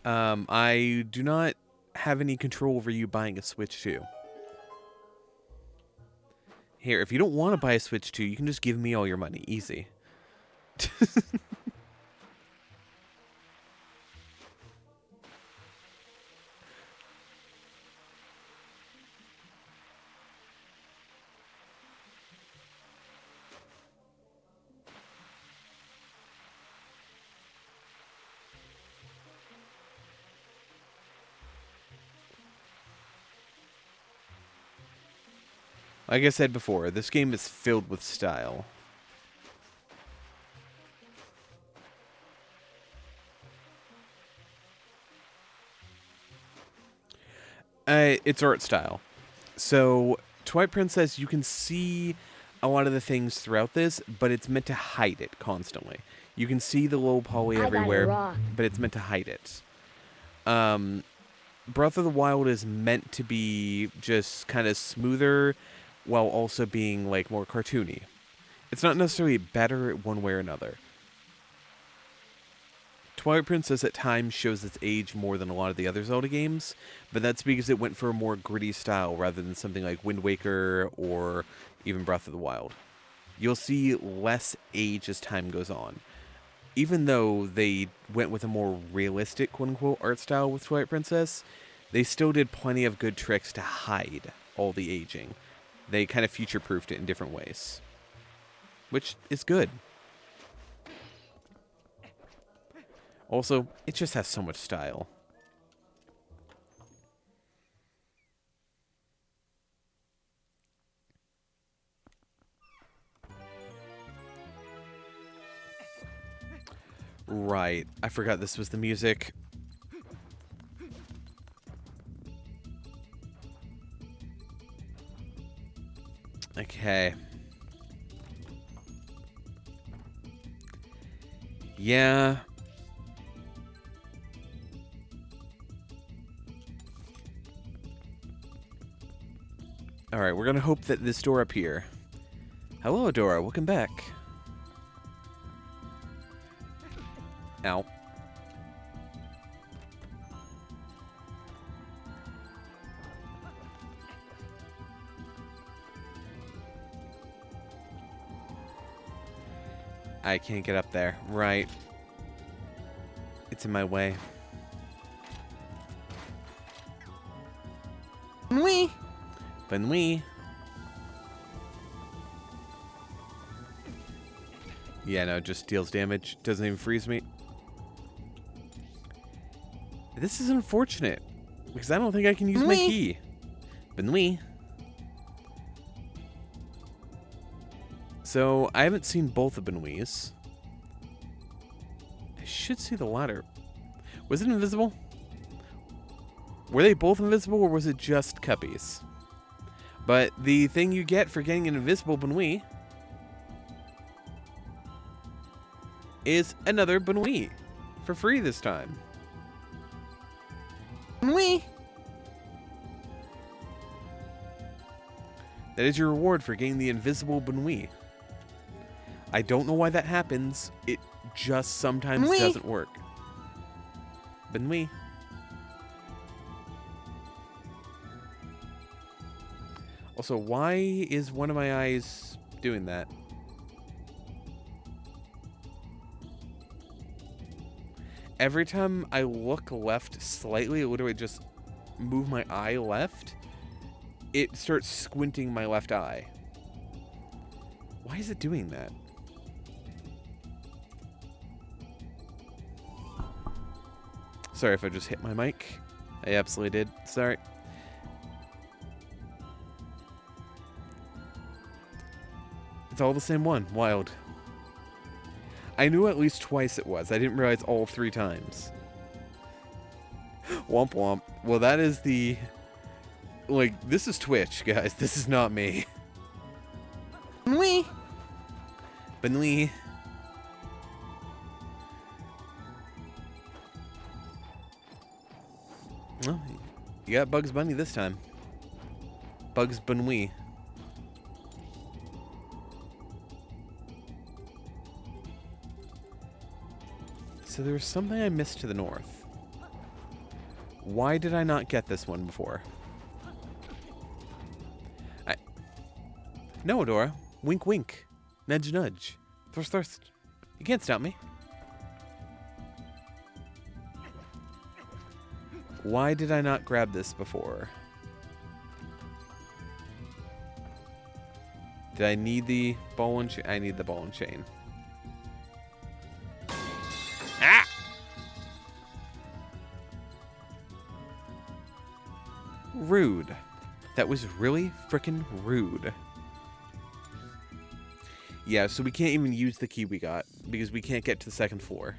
I do not have any control over you buying a Switch 2. Here, if you don't want to buy a Switch 2, you can just give me all your money. Easy. Like I said before, this game is filled with style. It's art style. So, Twilight Princess, you can see a lot of the things throughout this, but it's meant to hide it constantly. You can see the low poly everywhere, but it's meant to hide it. Breath of the Wild is meant to be just kind of smoother while also being like more cartoony. It's not necessarily better one way or another. Twilight Princess at times shows its age more than a lot of the other Zelda games, but that's because it went for a more gritty style rather than something like Wind Waker or even Breath of the Wild. You'll see less age as time goes on. Even though they went with a more realistic, quote-unquote, art style with Twilight Princess, they still did plenty of good tricks to hide all the aging. They kind of future-proofed it in different ways, which is good. Also, it just has so much style. Right, I forgot this was the music. Okay. Yeah. Alright, we're gonna hope that this door up here... Hello, Adora, welcome back. Ow. I can't get up there. Right. It's in my way. Benui! Benui! Yeah, no, it just deals damage. Doesn't even freeze me. This is unfortunate, because I don't think I can use my key. Benui! So, I haven't seen both of Benui's. I should see the latter. Was it invisible? Were they both invisible, or was it just Cuppies? But the thing you get for getting an invisible Benui is another Benui. For free this time. Benui! That is your reward for getting the invisible Benui. I don't know why that happens. It just sometimes doesn't work. Benui. Also, why is one of my eyes doing that? Every time I look left slightly, literally just move my eye left, it starts squinting my left eye. Why is it doing that? Sorry if I just hit my mic. I absolutely did. Sorry. It's all the same one. Wild. I knew at least twice it was. I didn't realize all 3 times. Womp womp. Well, that is the... Like, this is Twitch, guys. This is not me. Benui! Benui. Well, you got Bugs Bunny this time. Bugs Bunny. So there was something I missed to the north. Why did I not get this one before? No, Adora. Wink, wink. Nudge, nudge. Thirst, thirst. You can't stop me. Why did I not grab this before? Did I need the ball and chain? I need the ball and chain. Ah! Rude. That was really frickin' rude. Yeah, so we can't even use the key we got because we can't get to the 2nd floor.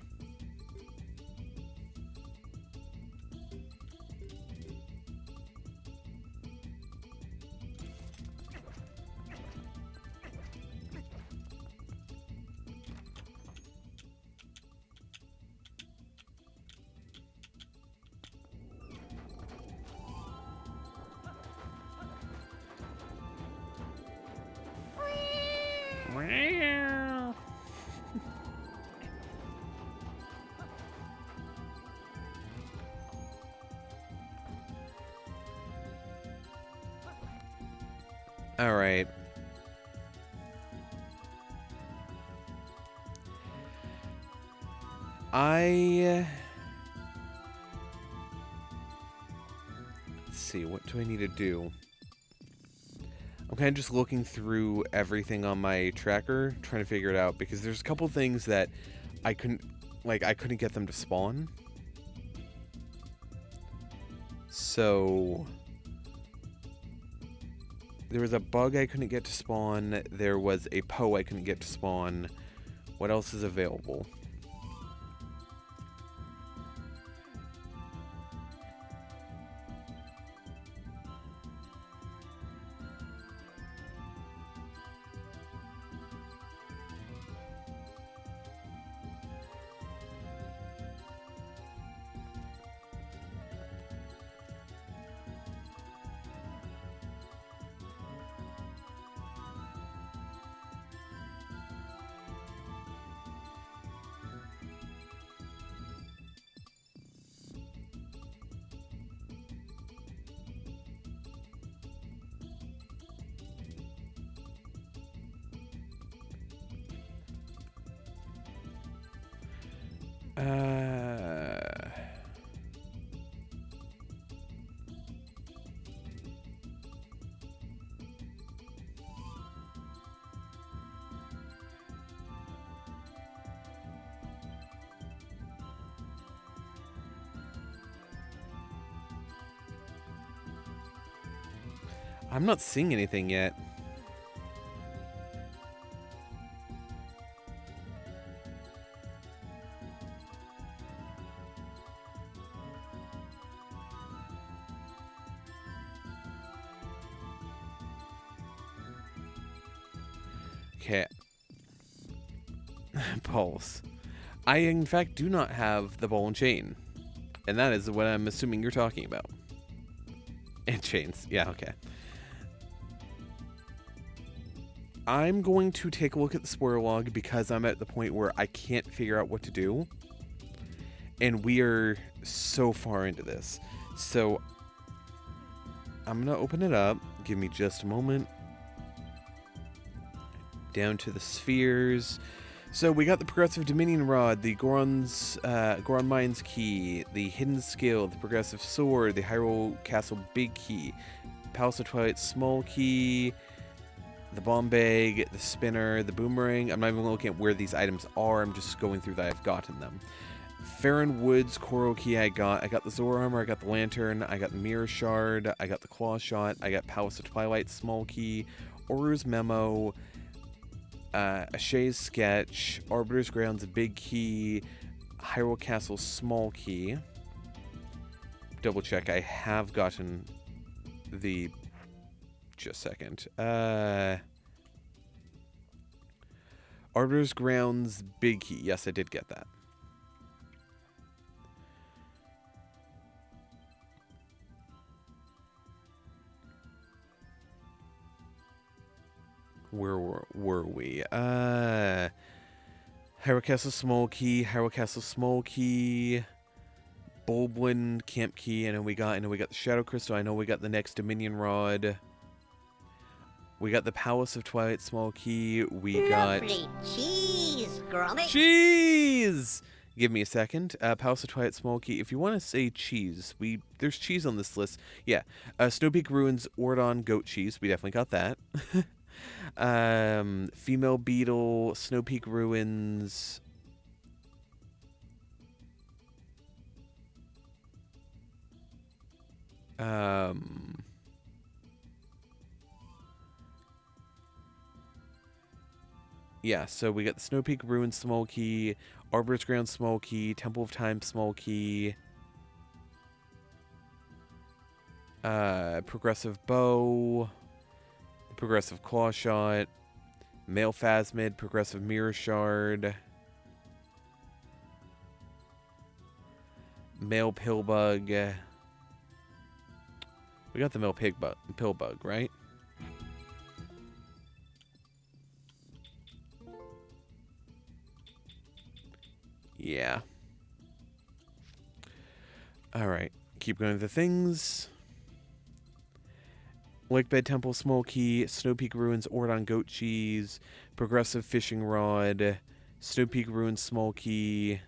Alright. Let's see, what do I need to do? I'm kind of just looking through everything on my tracker, trying to figure it out, because there's a couple things that I couldn't get them to spawn. So there was a bug I couldn't get to spawn. There was a Poe I couldn't get to spawn. What else is available? I'm not seeing anything yet. Okay. Pulse. I, in fact, do not have the ball and chain. And that is what I'm assuming you're talking about. And chains. Yeah, okay. I'm going to take a look at the spoiler log because I'm at the point where I can't figure out what to do. And we are so far into this. So I'm going to open it up. Give me just a moment. Down to the spheres. So we got the progressive Dominion Rod, the Goron Mines Key, the Hidden Skill, the progressive Sword, the Hyrule Castle Big Key, Palace of Twilight Small Key, the Bomb Bag, the Spinner, the Boomerang. I'm not even looking at where these items are. I'm just going through that I've gotten them. Farron Woods Koro Key I got the Zora Armor, I got the Lantern, I got the Mirror Shard, I got the Claw Shot, I got Palace of Twilight Small Key, Oru's Memo, Ashay's Sketch, Arbiter's Grounds Big Key, Hyrule Castle Small Key. Double check, I have gotten the... Just a second. Arbiter's Grounds Big Key. Yes, I did get that. Where were we? Hyrule Castle Small Key, Hyrule Castle Small Key, Bulblin Camp Key. I know we got the Shadow Crystal. I know we got the next Dominion Rod. We got the Palace of Twilight Small Key. We got cheese, Gromit. Cheese. Give me a second. Palace of Twilight Small Key. If you want to say cheese, there's cheese on this list. Yeah. Snow Peak Ruins Ordon Goat Cheese. We definitely got that. Female Beetle, Snow Peak Ruins. Yeah, so we got the Snow Peak Ruins Small Key, Arbiter's Ground Small Key, Temple of Time Small Key, Progressive Bow, Progressive Claw Shot, Male Phasmid, Progressive Mirror Shard, Male Pillbug. We got the Male Pillbug, right? Yeah. Alright. Keep going to the things. Lakebed Temple Small Key, Snow Peak Ruins Ordon Goat Cheese, Progressive Fishing Rod, Snow Peak Ruins Small Key,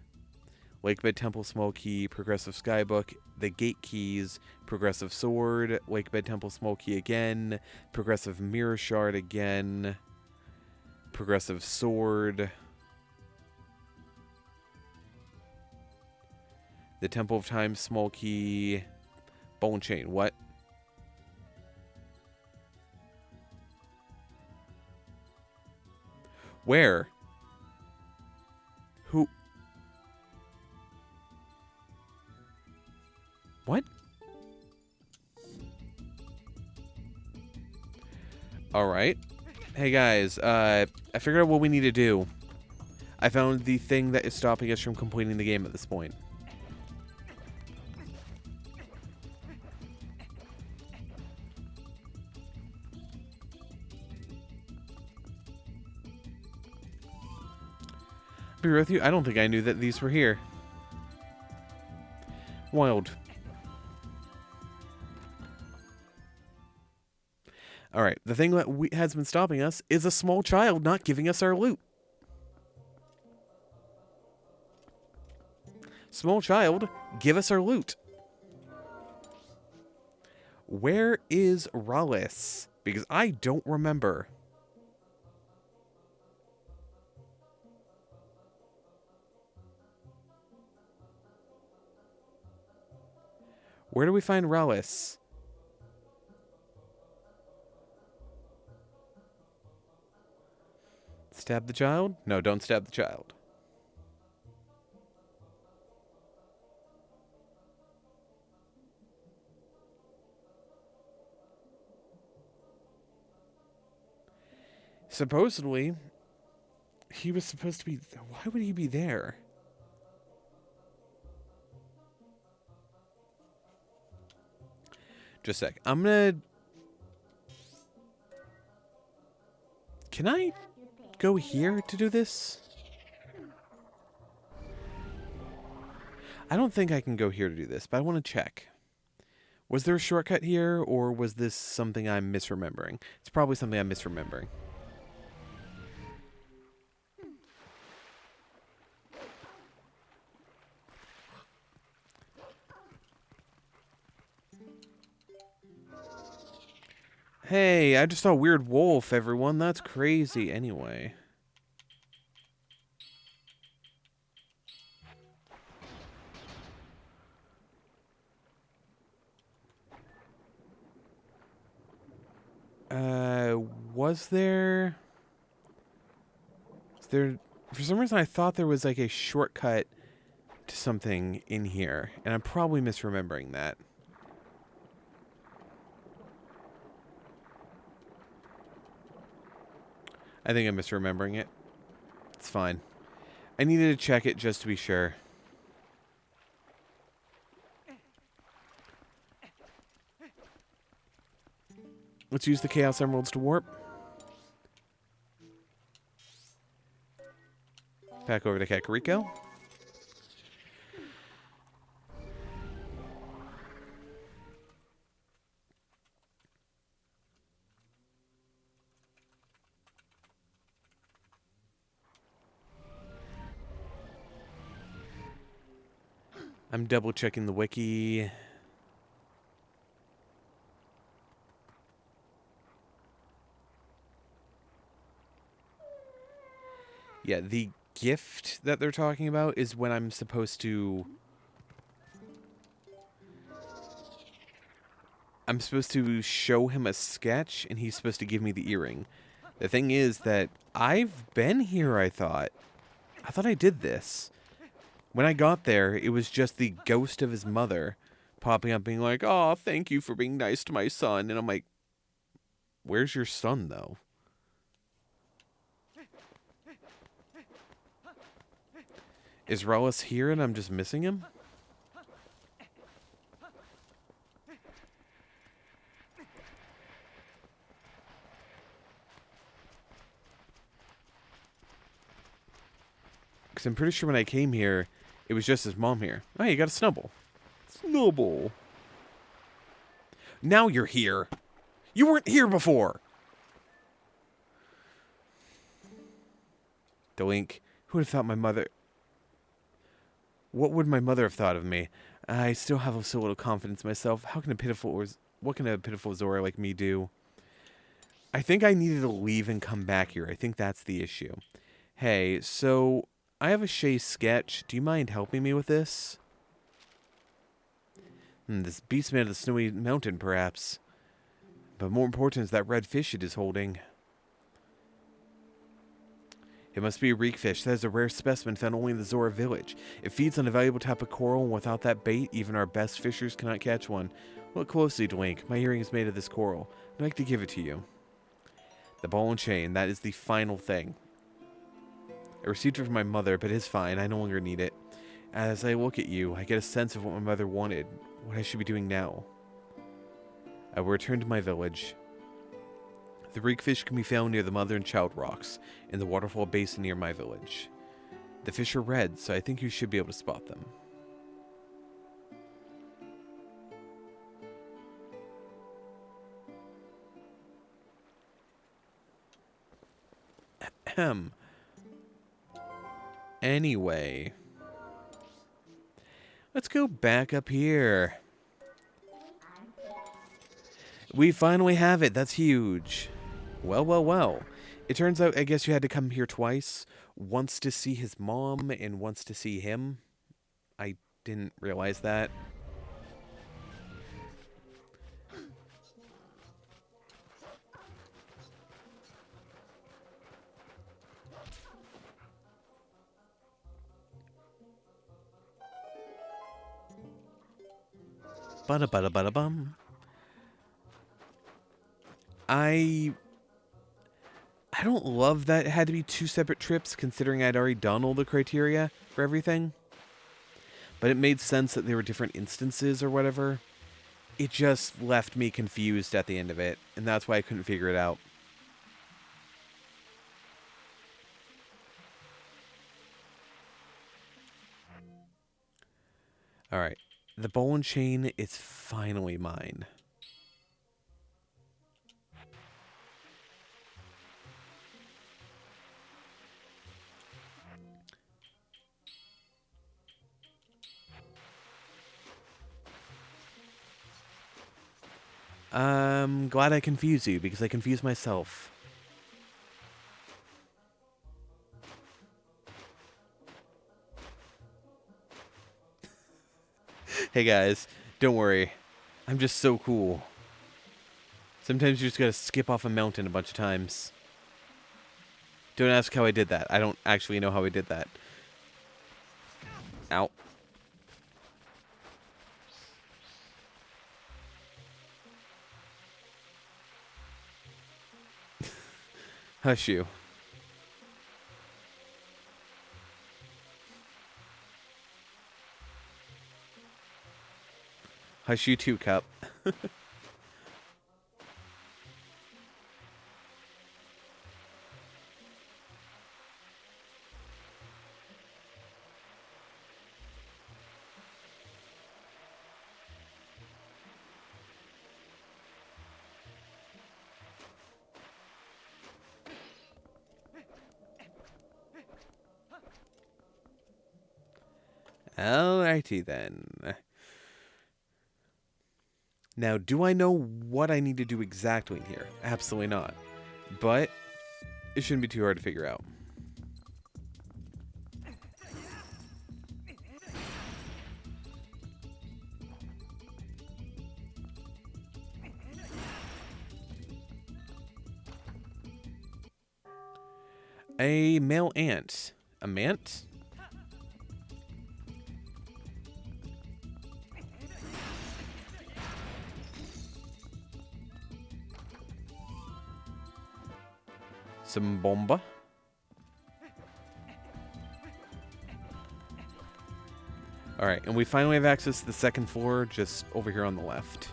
Wakebed Temple Small Key, Progressive Skybook, the Gate Keys, Progressive Sword, Wakebed Temple Small Key again, Progressive Mirror Shard again, Progressive Sword, the Temple of Time Small Key, Bone Chain. What? Where? Who? What? Alright. Hey guys, I figured out what we need to do. I found the thing that is stopping us from completing the game at this point. Be real with you, I don't think I knew that these were here. Wild. Alright, the thing that has been stopping us is a small child not giving us our loot. Small child, give us our loot. Where is Rallis? Because I don't remember. Where do we find Rallis? Stab the child? No, don't stab the child. Supposedly, he was supposed to be... Why would he be there? Just a sec. I'm gonna... Can I go here to do this? I don't think I can go here to do this, but I want to check. Was there a shortcut here, or was this something I'm misremembering? It's probably something I'm misremembering. Hey, I just saw a weird wolf, everyone. That's crazy. Anyway. Was there... Is there... For some reason, I thought there was like a shortcut to something in here, and I'm probably misremembering that. I think I'm misremembering it. It's fine. I needed to check it just to be sure. Let's use the Chaos Emeralds to warp. Back over to Kakariko. I'm double checking the wiki. Yeah, the gift that they're talking about is when I'm supposed to... I'm supposed to show him a sketch, and he's supposed to give me the earring. The thing is that I've been here, I thought. I thought I did this. When I got there, it was just the ghost of his mother popping up being like, "Oh, thank you for being nice to my son." And I'm like, where's your son, though? Is Rallis here and I'm just missing him? Because I'm pretty sure when I came here, it was just his mom here. Oh, you got a Snubble. Snubble. Now you're here. You weren't here before. Doink. Who would have thought my mother... What would my mother have thought of me? I still have so little confidence in myself. What can a pitiful Zora like me do? I think I needed to leave and come back here. I think that's the issue. Hey, so I have a Shay sketch. Do you mind helping me with this? This beast made of the snowy mountain, perhaps. But more important is that red fish it is holding. It must be a reek fish. That is a rare specimen found only in the Zora village. It feeds on a valuable type of coral, and without that bait, even our best fishers cannot catch one. Look closely, Dwink. My earring is made of this coral. I'd like to give it to you. The ball and chain. That is the final thing. I received it from my mother, but it's fine. I no longer need it. As I look at you, I get a sense of what my mother wanted. What I should be doing now. I will return to my village. The reek fish can be found near the Mother and Child Rocks, in the waterfall basin near my village. The fish are red, so I think you should be able to spot them. Ahem. Anyway. Let's go back up here. We finally have it. That's huge. Well, well, well. It turns out, I guess you had to come here twice. Once to see his mom and once to see him. I didn't realize that. Bada-bada-bada-bum. I don't love that it had to be two separate trips, considering I'd already done all the criteria for everything. But it made sense that there were different instances or whatever. It just left me confused at the end of it, and that's why I couldn't figure it out. Alright. The ball and chain is finally mine. I'm glad I confused you, because I confused myself. Hey guys, don't worry. I'm just so cool. Sometimes you just gotta skip off a mountain a bunch of times. Don't ask how I did that. I don't actually know how I did that. Ow. Hush you. Hush you too, Cup. Alrighty then. Now, do I know what I need to do exactly in here? Absolutely not. But it shouldn't be too hard to figure out. A male ant. A mant? Some bomba. Alright, and we finally have access to the second floor, just over here on the left.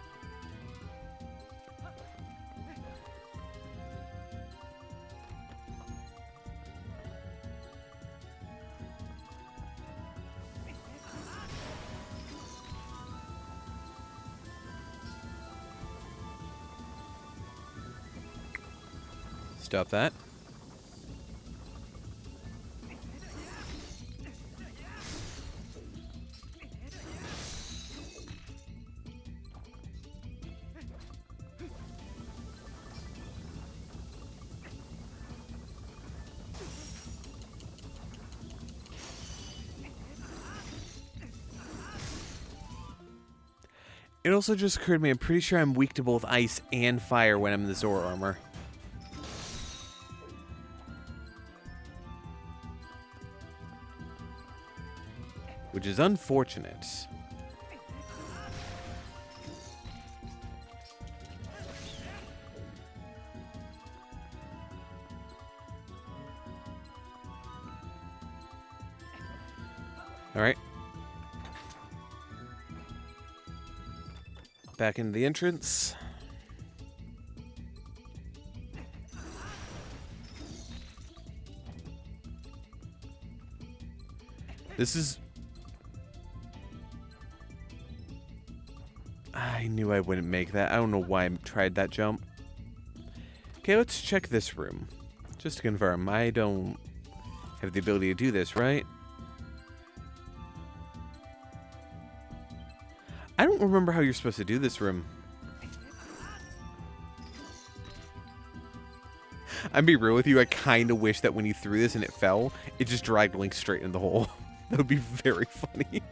Stop that. It also just occurred to me, I'm pretty sure I'm weak to both ice and fire when I'm in the Zora armor. Which is unfortunate. Alright. Back into the entrance. This is... I knew I wouldn't make that. I don't know why I tried that jump. Okay, let's check this room. Just to confirm, I don't have the ability to do this, right? I don't remember how you're supposed to do this room. I'm be real with you, I kind of wish that when you threw this and it fell, it just dragged Link straight into the hole. That would be very funny.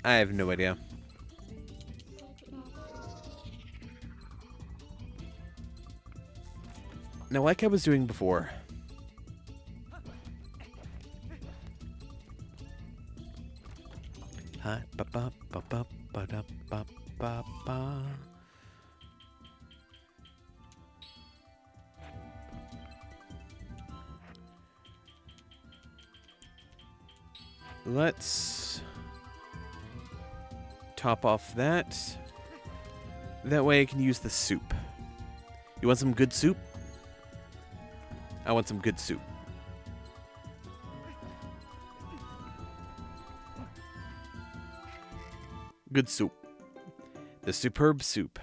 I have no idea. Now, like I was doing before. Hi, ba ba ba ba ba da ba ba ba. Let's top off that. That way I can use the soup. You want some good soup? I want some good soup. Good soup. The superb soup.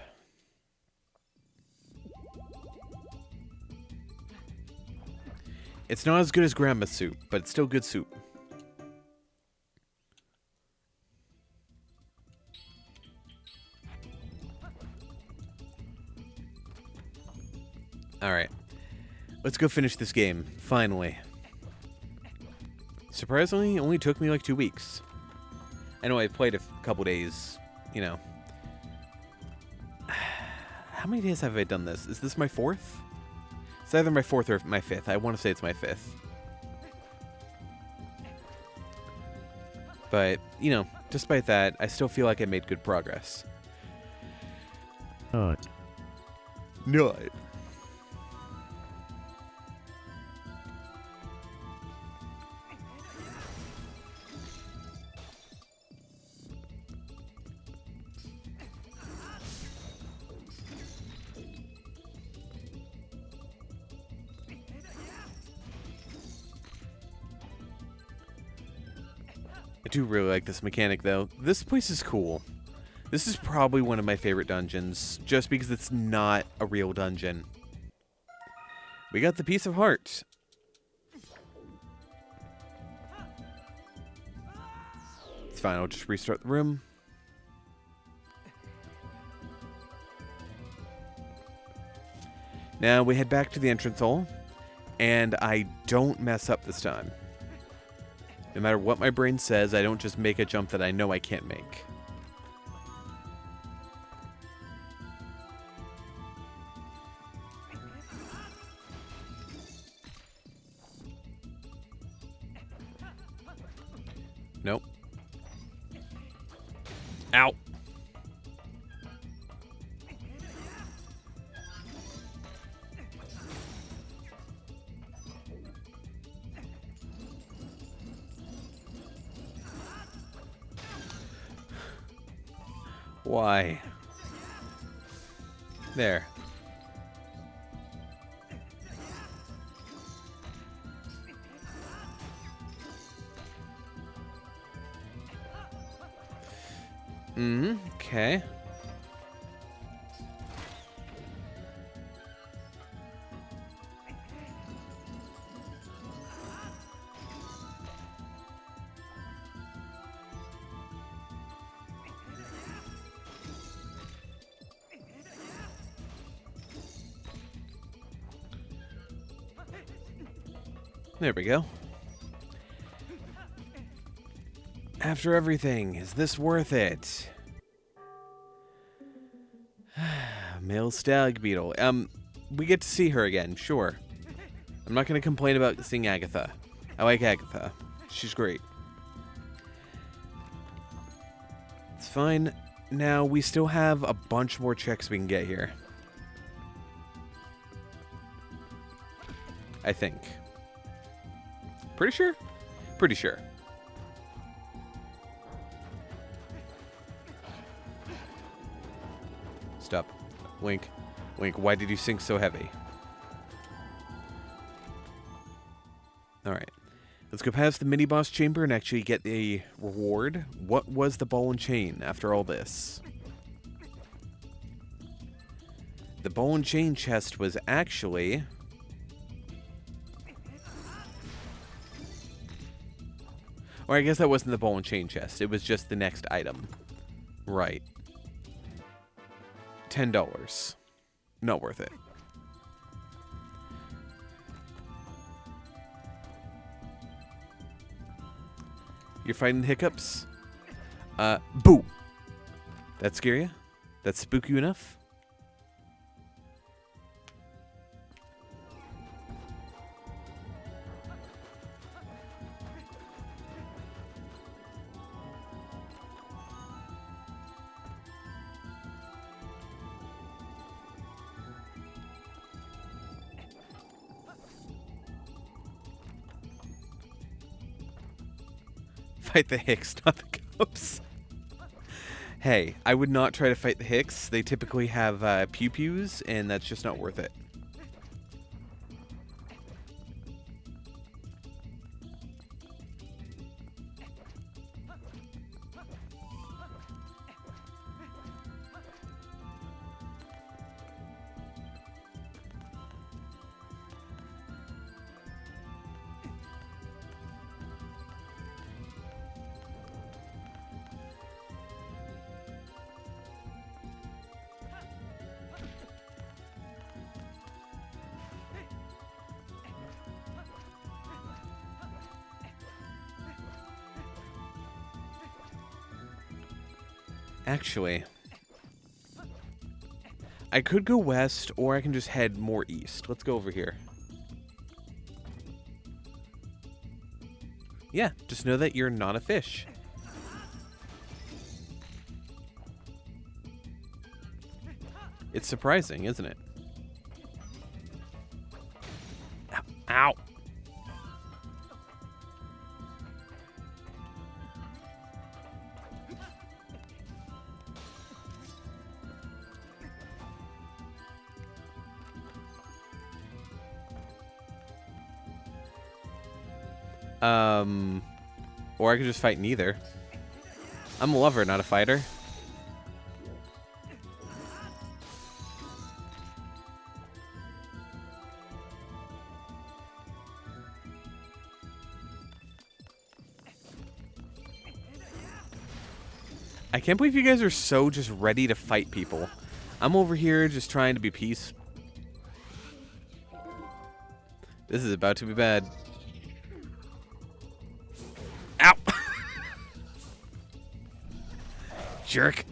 It's not as good as Grandma's soup, but it's still good soup. Alright. Let's go finish this game, finally. Surprisingly, it only took me like 2 weeks. I know I played a couple days, you know. How many days have I done this? Is this my 4th? It's either my 4th or my 5th. I want to say it's my 5th. But, you know, despite that, I still feel like I made good progress. Not. Not. I do really like this mechanic, though. This place is cool. This is probably one of my favorite dungeons, just because it's not a real dungeon. We got the Piece of Heart. It's fine, I'll just restart the room. Now we head back to the entrance hall, and I don't mess up this time. No matter what my brain says, I don't just make a jump that I know I can't make. Nope. Ow. Why? There. Okay. There we go. After everything, is this worth it? Male stag beetle. We get to see her again, sure. I'm not going to complain about seeing Agatha. I like Agatha. She's great. It's fine. Now, we still have a bunch more checks we can get here. I think. Pretty sure? Pretty sure. Stop. Wink. Wink, why did you sink so heavy? Alright. Let's go past the mini-boss chamber and actually get the reward. What was the ball and chain after all this? The ball and chain chest was actually... Or I guess that wasn't the ball and chain chest. It was just the next item. Right. $10. Not worth it. You're fighting hiccups? Boo! That scare you? That spook you enough? Fight the Hicks, not the Ghosts. Hey, I would not try to fight the Hicks. They typically have pew-pews, and that's just not worth it. Actually, I could go west, or I can just head more east. Let's go over here. Yeah, just know that you're not a fish. It's surprising, isn't it? Ow. Or I could just fight neither. I'm a lover, not a fighter. I can't believe you guys are so just ready to fight people. I'm over here just trying to be peace. This is about to be bad. Ow! Jerk.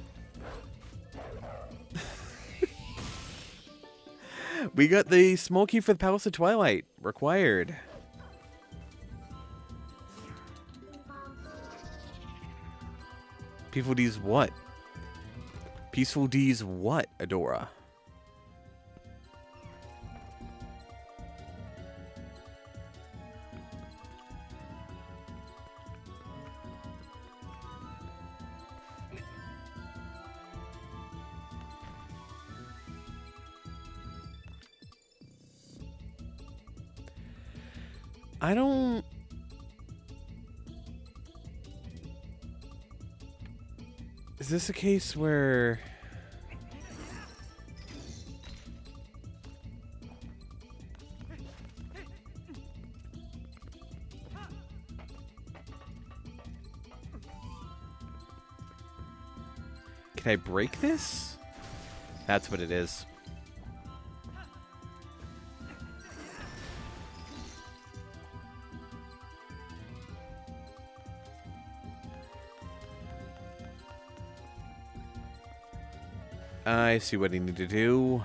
We got the small key for the Palace of Twilight. Required. Peaceful D's what? Peaceful D's what, Adora? I don't... Is this a case where... Can I break this? That's what it is. I see what I need to do.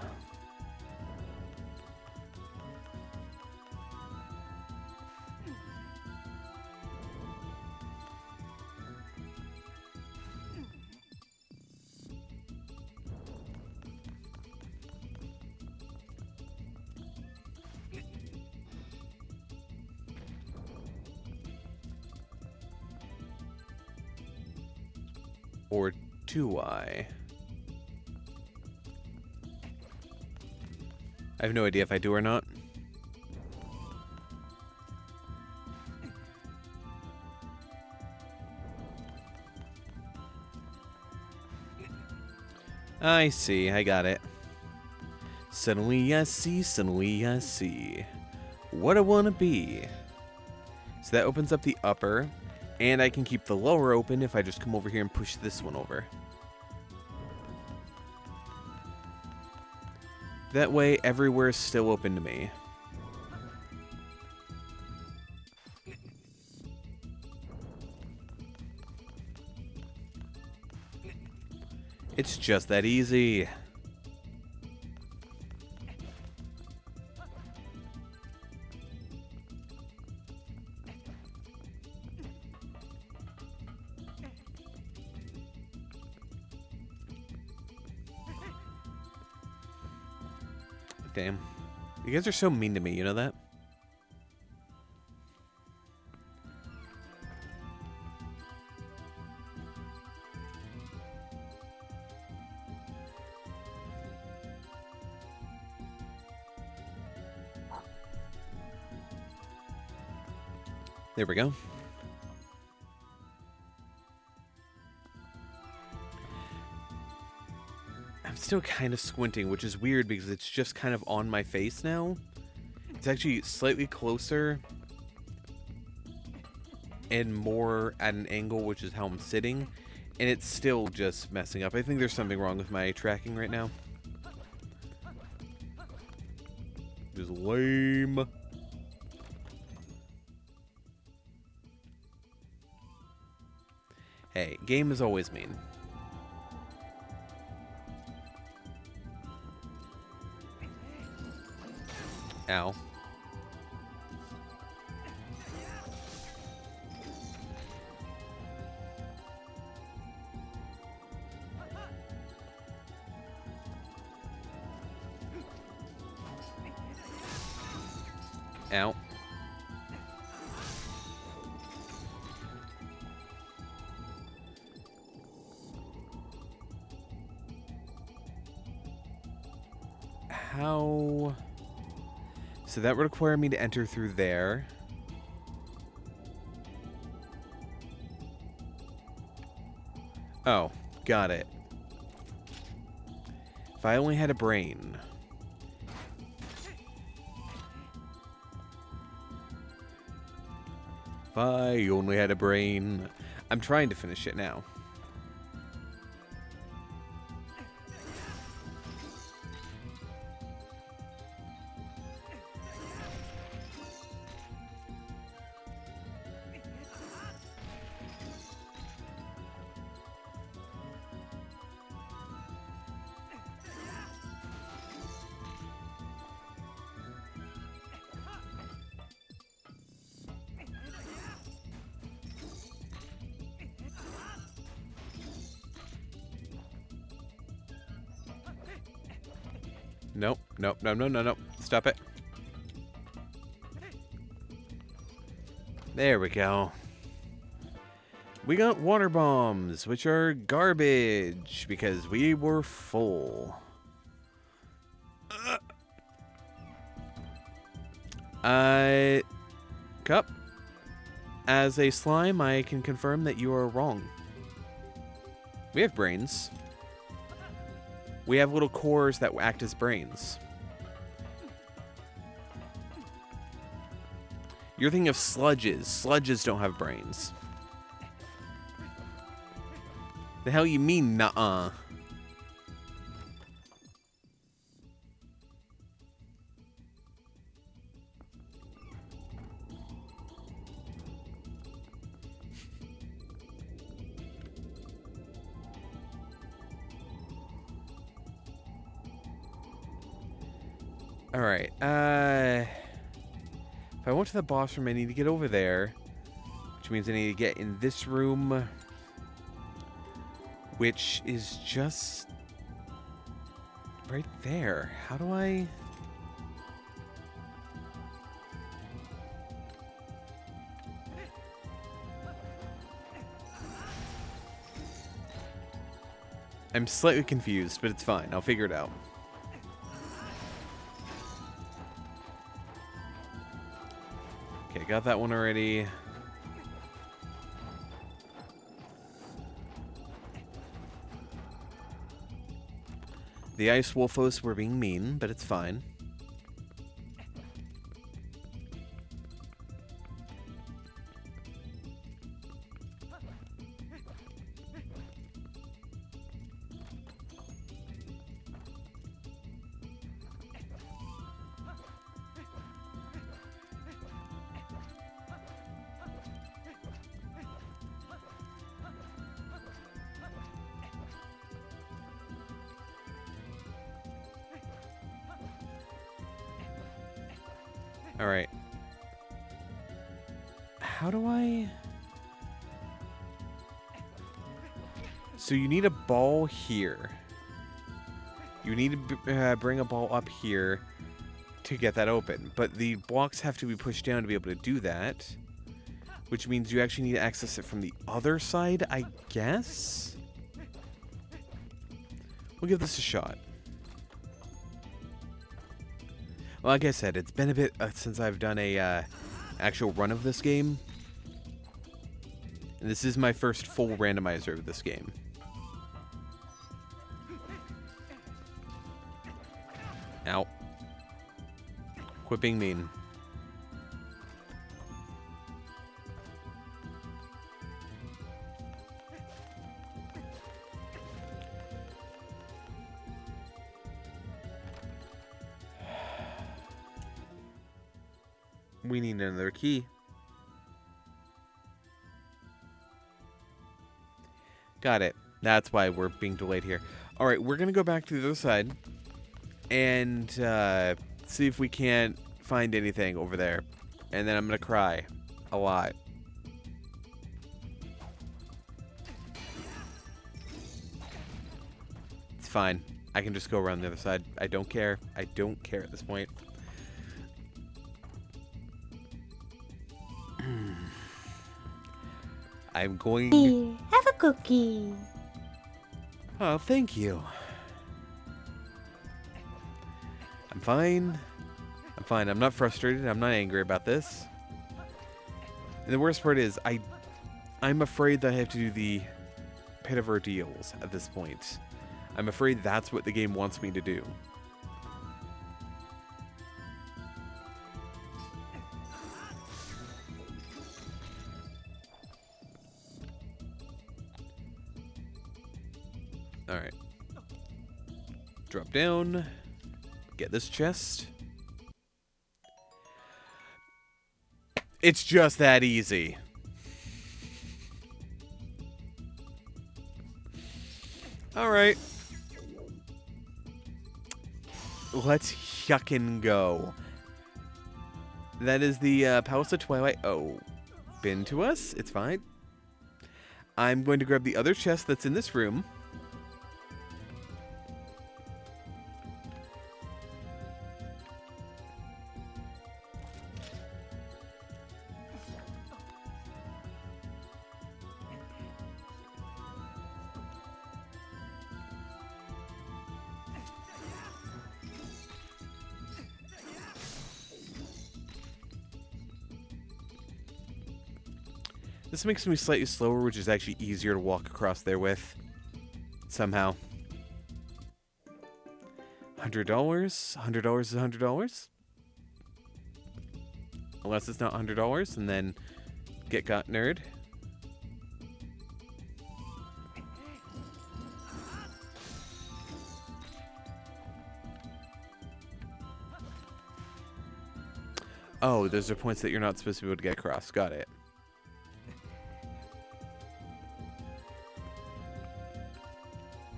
Or do I? I have no idea if I do or not. I see, I got it. Suddenly I see what I wanna be. So that opens up the upper, and I can keep the lower open if I just come over here and push this one over. That way, everywhere is still open to me. It's just that easy. Damn. You guys are so mean to me, you know that? There we go. I'm still kind of squinting, which is weird because it's just kind of on my face now. It's actually slightly closer and more at an angle, which is how I'm sitting, and it's still just messing up. I think there's something wrong with my tracking right now. Just lame. Hey, game is always mean. Ow. Ow. How... So that would require me to enter through there. Oh, got it. If I only had a brain. If I only had a brain. I'm trying to finish it now. Nope, nope, no, no, no, no. Stop it. There we go. We got water bombs, which are garbage, because we were full. Cup. As a slime, I can confirm that you are wrong. We have brains. We have little cores that act as brains. You're thinking of sludges. Sludges don't have brains. The hell you mean, nuh-uh? Alright, if I went to the boss room, I need to get over there. Which means I need to get in this room. Which is just right there. How do I... I'm slightly confused, but it's fine. I'll figure it out. Okay, got that one already. The ice wolfos were being mean, but it's fine. Alright. How do I... So you need a ball here. You need to bring a ball up here to get that open. But the blocks have to be pushed down to be able to do that. Which means you actually need to access it from the other side, I guess? We'll give this a shot. Well, like I said, it's been a bit since I've done a actual run of this game. And this is my first full randomizer of this game. Ow. Quit being mean. We need another key. Got it. That's why we're being delayed here. Alright, we're going to go back to the other side and see if we can't find anything over there. And then I'm going to cry a lot. It's fine. I can just go around the other side. I don't care. I don't care at this point. I'm going... Here, have a cookie. Oh, thank you. I'm fine. I'm fine. I'm not frustrated. I'm not angry about this. And the worst part is, I'm afraid that I have to do the Pit of Ordeals at this point. I'm afraid that's what the game wants me to do. Alright. Drop down. Get this chest. It's just that easy. Alright. Let's yuckin' go. That is the Palace of Twilight. Oh. Been to us? It's fine. I'm going to grab the other chest that's in this room. This makes me slightly slower, which is actually easier to walk across there with. Somehow. $100? $100 is $100? Unless it's not $100, and then get got nerd. Oh, those are points that you're not supposed to be able to get across. Got it.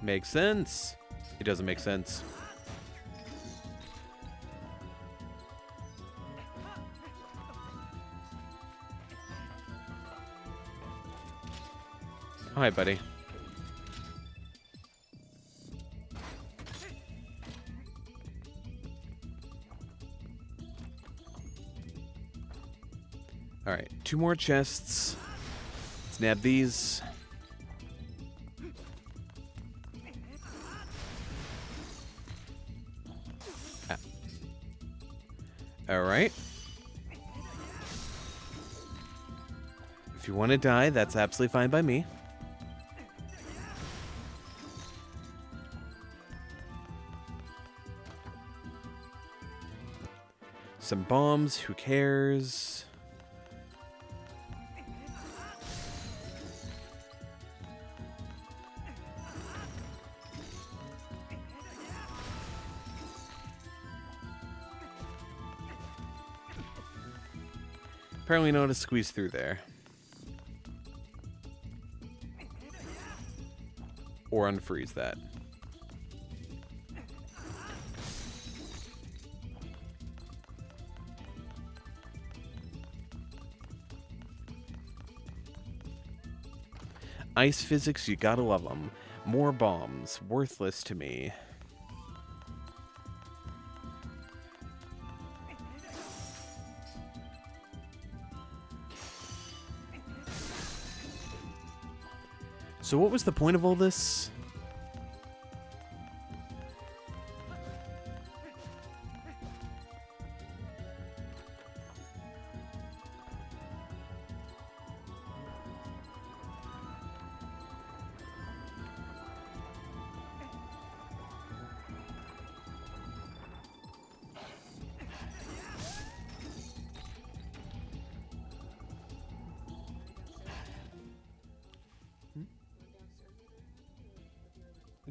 Makes sense. It doesn't make sense. Hi, buddy. Alright, 2 more chests. Let's nab these. Ah. Alright. If you want to die, that's absolutely fine by me. Some bombs, who cares? Apparently know how to squeeze through there. Or unfreeze that. Ice physics, you gotta love them. More bombs, worthless to me. So what was the point of all this?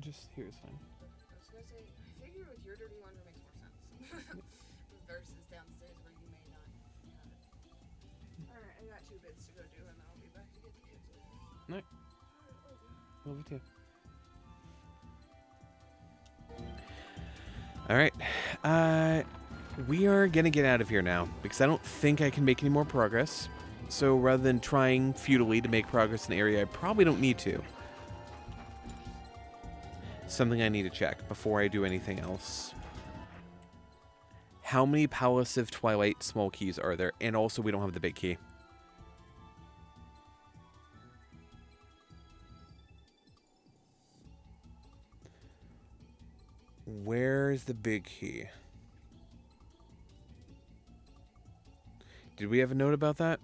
Just here is fine. I was gonna say, I figure with your dirty laundry makes more sense. Versus downstairs where you may not have it. Alright, I got 2 bits to go do and then I'll be back to get the kids later. Alright. Love you too. Alright. We are gonna get out of here now because I don't think I can make any more progress. So rather than trying futilely to make progress in the area, I probably don't need to. Something I need to check before I do anything else. How many Palace of Twilight small keys are there? And also, we don't have the big key. Where's the big key? Did we have a note about that?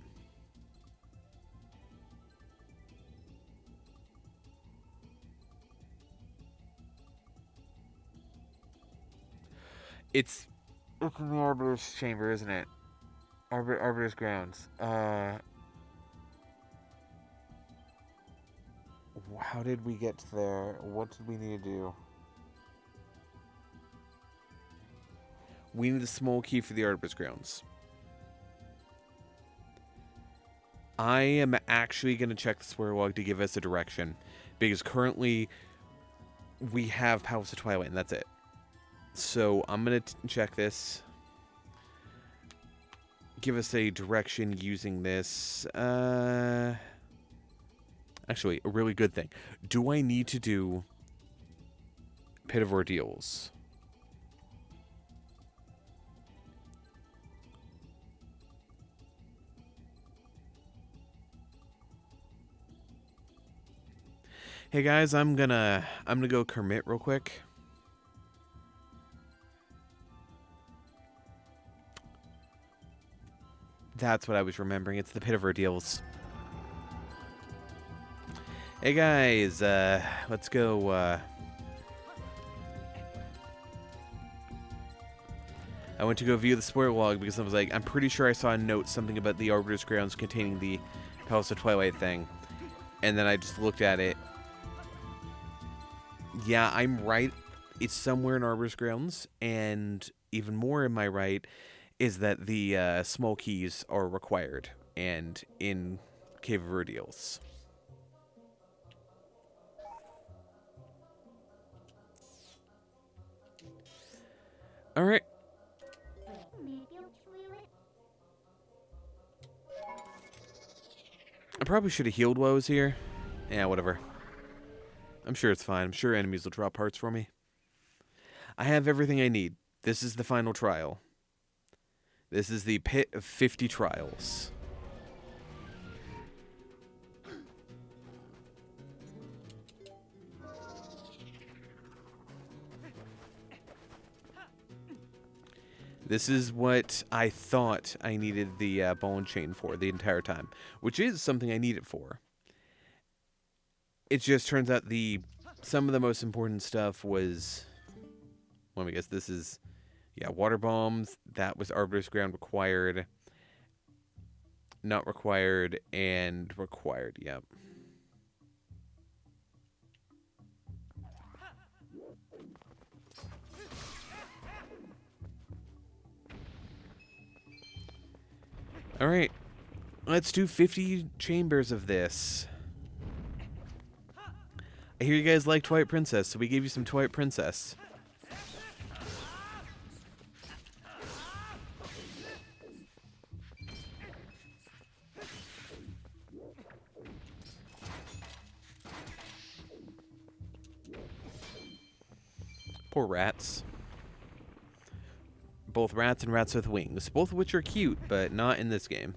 It's in the Arbiter's chamber, isn't it? Arbiter's grounds. How did we get there? What did we need to do? We need the small key for the Arbiter's grounds. I am actually going to check the swear log to give us a direction. Because currently, we have Palace of Twilight, and that's it. So, I'm going to check this. Give us a direction using this. Actually, a really good thing. Do I need to do Pit of Ordeals? Hey guys, I'm gonna go commit real quick. That's what I was remembering. It's the Pit of Ordeals. Hey guys, let's go. I went to go view the spoiler log because I was like, I'm pretty sure I saw a note, something about the Arbiter's grounds containing the Palace of Twilight thing. And then I just looked at it. Yeah, I'm right. It's somewhere in Arbiter's grounds. And even more am I right is that the small keys are required and in Cave of Ordeals. All right. I probably should have healed while I was here. Yeah, whatever. I'm sure it's fine. I'm sure enemies will drop hearts for me. I have everything I need. This is the final trial. This is the pit of 50 trials. This is what I thought I needed the ball and chain for the entire time, which is something I need it for. It just turns out some of the most important stuff was, let me guess, this is, yeah, water bombs. That was Arbiter's Ground required, not required, and required, yep. Alright, let's do 50 chambers of this. I hear you guys like Twilight Princess, so we gave you some Twilight Princess. Poor rats. Both rats and rats with wings, both of which are cute, but not in this game.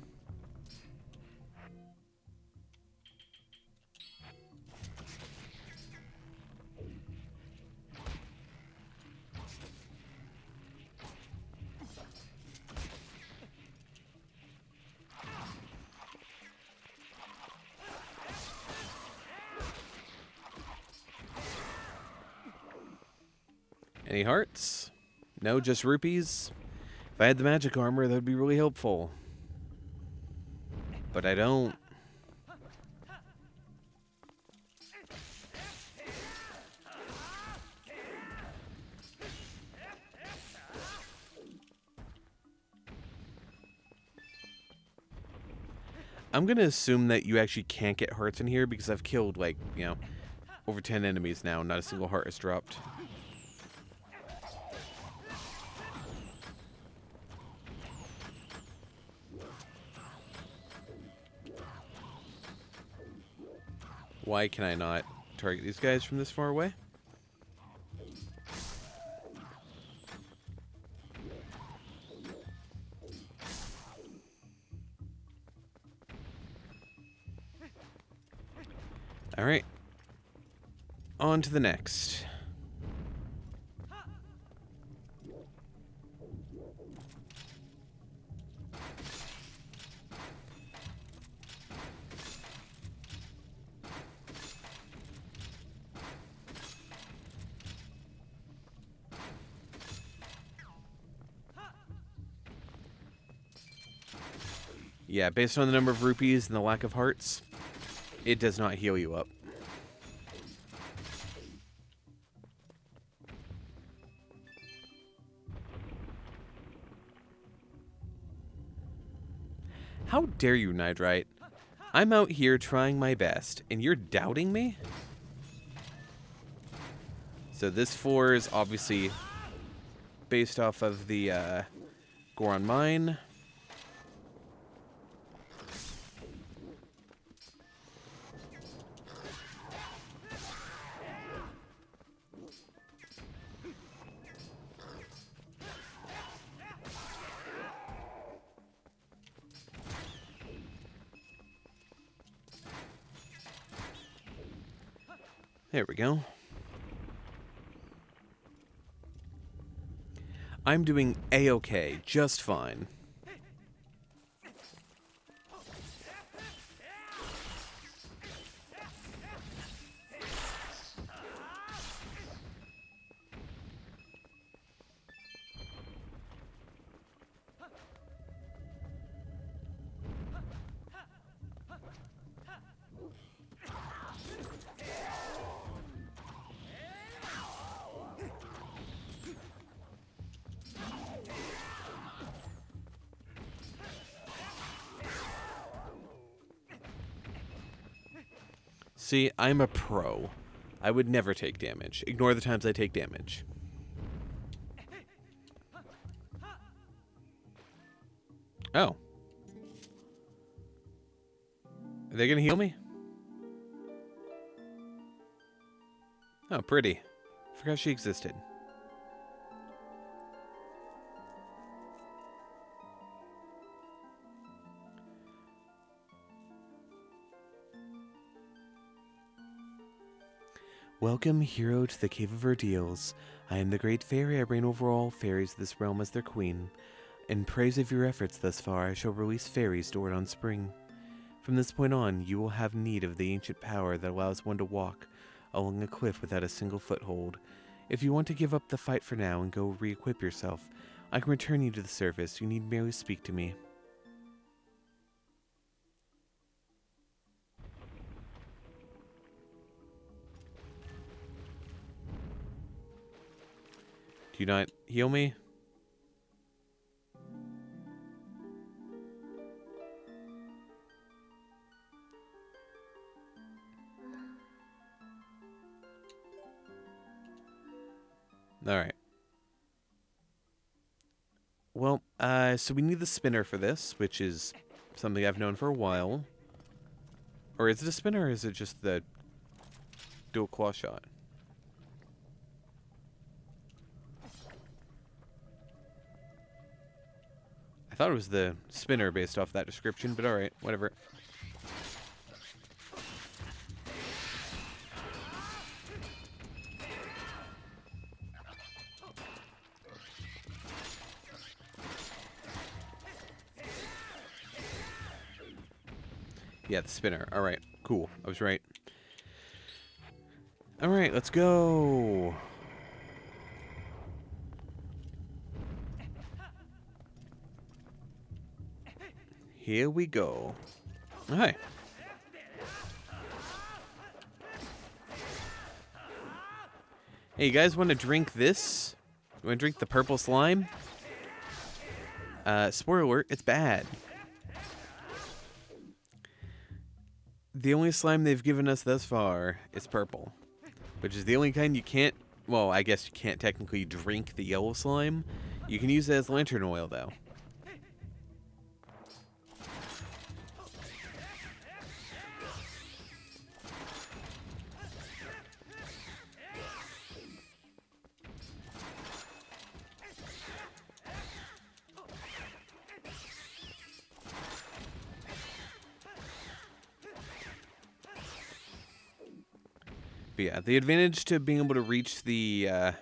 Any hearts? No, just rupees? If I had the magic armor, that would be really helpful. But I don't. I'm gonna assume that you actually can't get hearts in here because I've killed, like, you know, over 10 enemies now. Not a single heart is dropped. Why can I not target these guys from this far away? Alright. On to the next. Yeah, based on the number of rupees and the lack of hearts, it does not heal you up. How dare you, Nidrite? I'm out here trying my best, and you're doubting me? So this floor is obviously based off of the Goron Mine. There we go. I'm doing A-okay, just fine. See, I'm a pro. I would never take damage. Ignore the times I take damage. Oh. Are they gonna heal me? Oh, pretty. Forgot she existed. Welcome, hero, to the Cave of Ordeals. I am the Great Fairy. I reign over all fairies of this realm as their queen. In praise of your efforts thus far, I shall release fairies stored on spring. From this point on, you will have need of the ancient power that allows one to walk along a cliff without a single foothold. If you want to give up the fight for now and go re-equip yourself, I can return you to the surface. You need merely speak to me. Do you not heal me? Alright. Well, so we need the spinner for this, which is something I've known for a while. Or is it a spinner, or is it just the dual claw shot? I thought it was the spinner based off that description, but alright, whatever. Yeah, the spinner. Alright, cool. I was right. Alright, let's go. Here we go. Hi. Hey, you guys want to drink this? You want to drink the purple slime? Spoiler alert, it's bad. The only slime they've given us thus far is purple, which is the only kind you can't, well, I guess you can't technically drink the yellow slime. You can use it as lantern oil, though. But yeah, the advantage to being able to reach the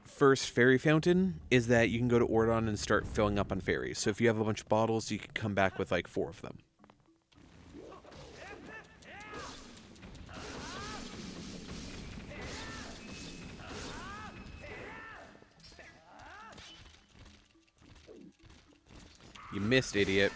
first fairy fountain is that you can go to Ordon and start filling up on fairies. So if you have a bunch of bottles, you can come back with like 4 of them. You missed, idiot.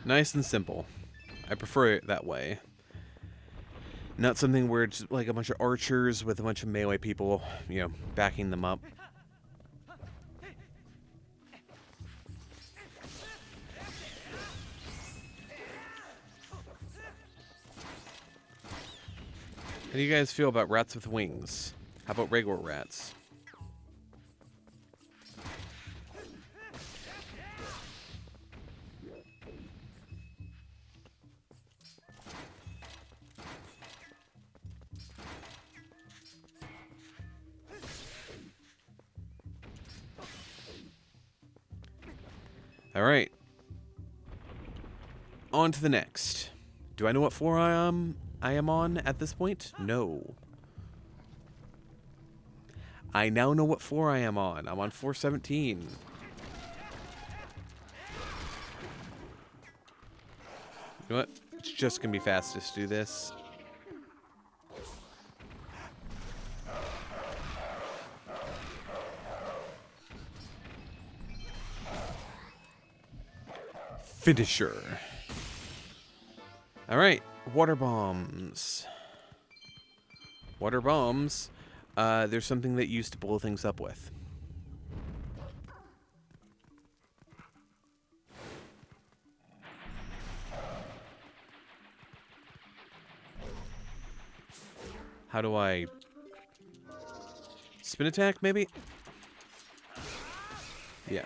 Nice and simple. I prefer it that way. Not something where it's like a bunch of archers with a bunch of melee people, you know, backing them up. How do you guys feel about rats with wings? How about regular rats? Alright. On to the next. Do I know what floor I am on at this point? No. I now know what floor I am on. I'm on floor 17. You know what? It's just gonna be fastest to do this. Finisher. Alright, water bombs. Water bombs. There's something that you used to blow things up with. How do I... Spin attack, maybe? Yeah.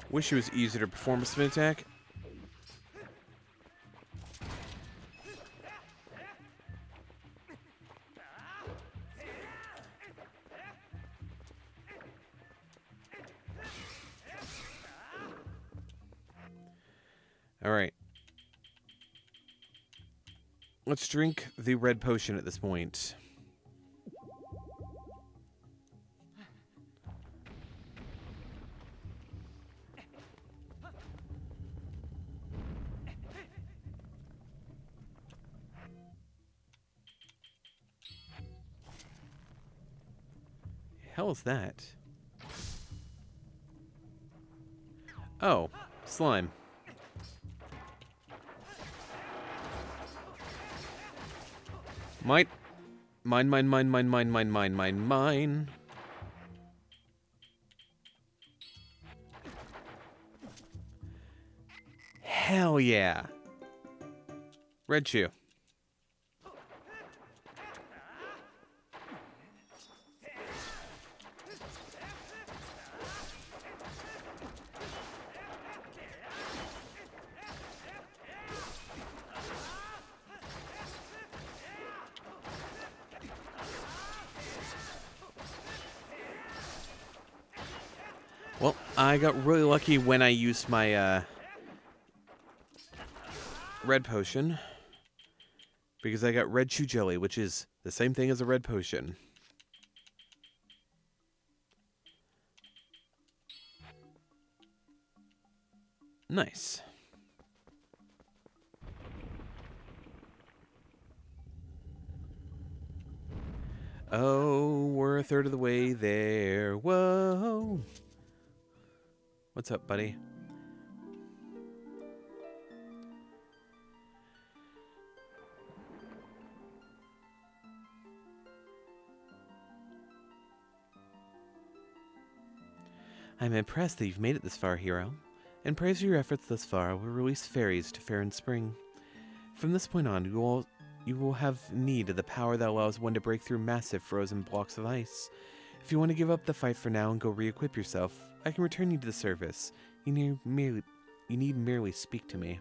Wish it was easier to perform a spin attack. Alright. Let's drink the red potion at this point. Hell is that? Oh, slime. Mine. Hell yeah. Red shoe. Well, I got really lucky when I used my red potion. Because I got red shoe jelly, which is the same thing as a red potion. Nice. Oh, we're a third of the way there. Whoa. What's up, buddy? I'm impressed that you've made it this far, hero. In praise of your efforts thus far, we'll release fairies to fair in spring. From this point on, you will have need of the power that allows one to break through massive frozen blocks of ice. If you want to give up the fight for now and go re-equip yourself, I can return you to the service. You need merely speak to me.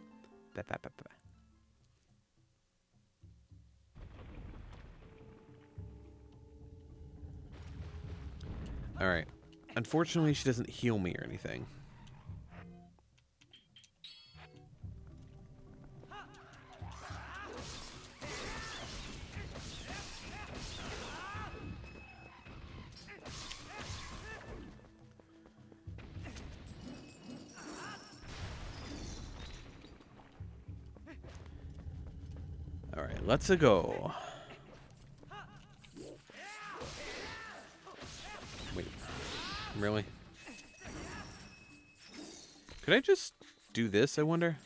Alright. Unfortunately, she doesn't heal me or anything. Alright, let's go. Wait. Really? Could I just do this, I wonder?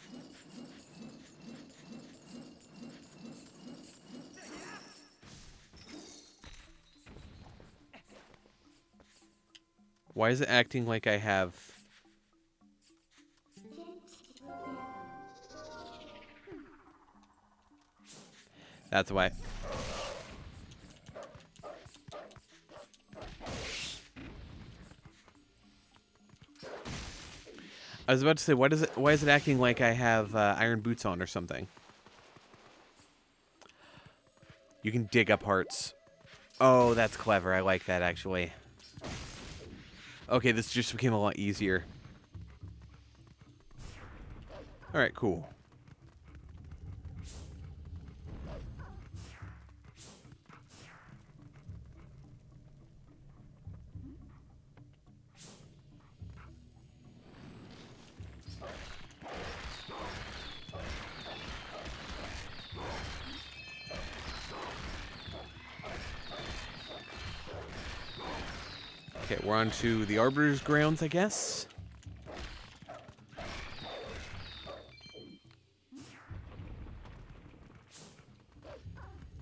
Why is it acting like I have... That's why. I was about to say, why is it acting like I have iron boots on or something? You can dig up hearts. Oh, that's clever. I like that, actually. Okay, this just became a lot easier. Alright, cool. Okay, we're on to the Arbiter's grounds, I guess.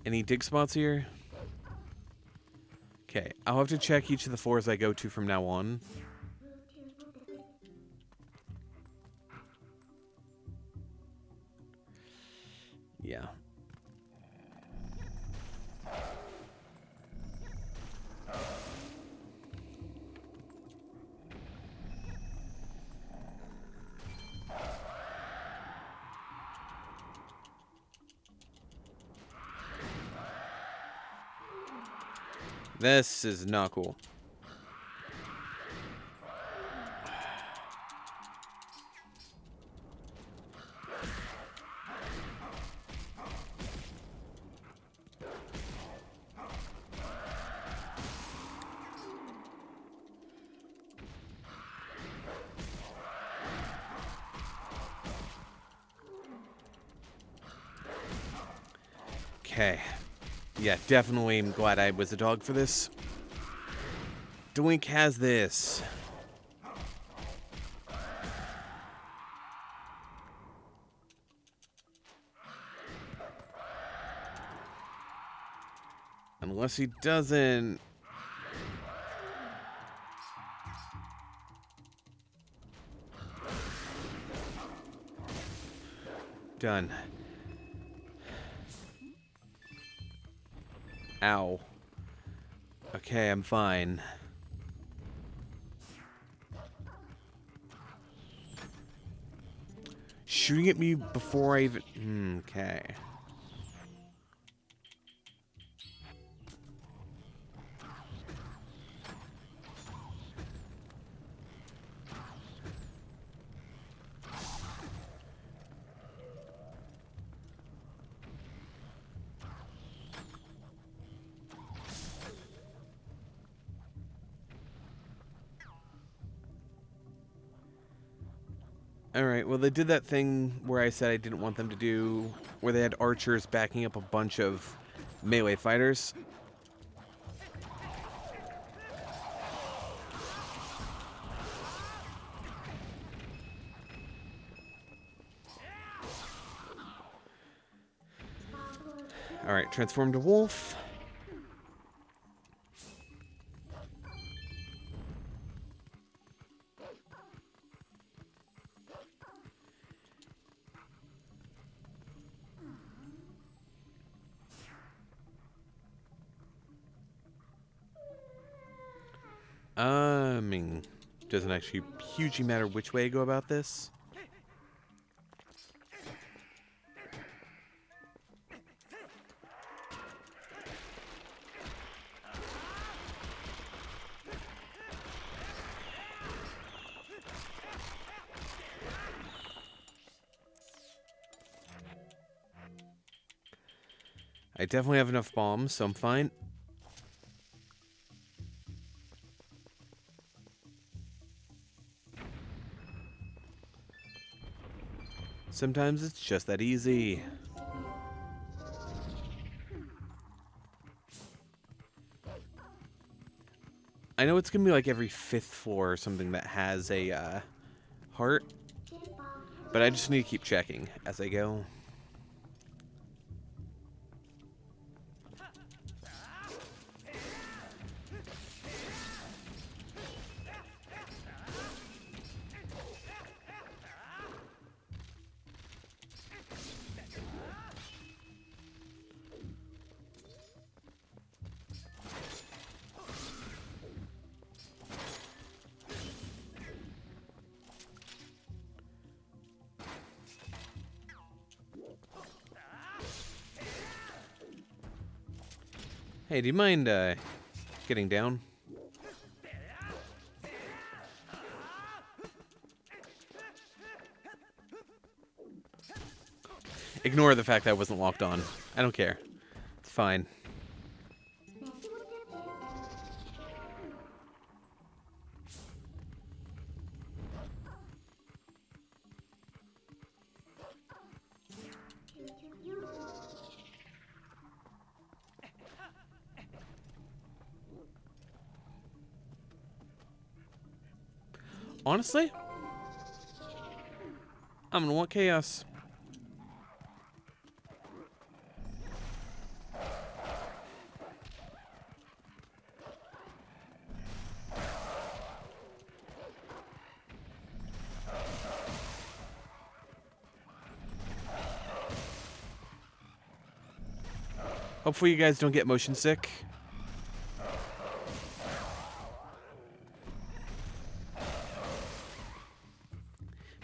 Any dig spots here? Okay, I'll have to check each of the floors I go to from now on. This is not cool. Okay. Yeah, definitely am glad I was a dog for this. Doink has this. Unless he doesn't. Done. Ow. Okay, I'm fine. Shooting at me before I even... Okay. Alright, well they did that thing where I said I didn't want them to do, where they had archers backing up a bunch of melee fighters. Alright, transform to wolf. I mean, doesn't actually hugely matter which way I go about this. I definitely have enough bombs, so I'm fine. Sometimes it's just that easy. I know it's gonna be like every 5th floor or something that has a heart, but I just need to keep checking as I go. Hey, do you mind getting down? Ignore the fact that I wasn't locked on. I don't care. It's fine. Honestly, I'm gonna want chaos. Hopefully you guys don't get motion sick.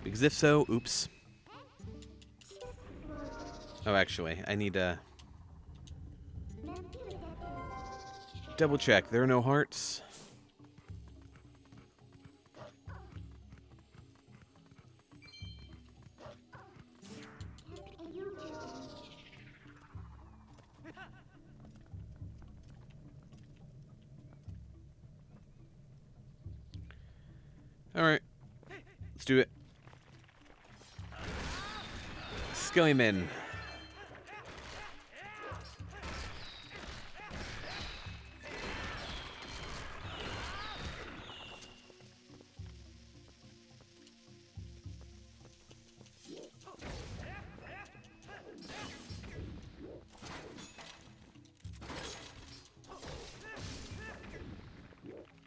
Because if so, oops. Oh, actually, I need to... double check. There are no hearts. Alright. Let's do it. Skellyman.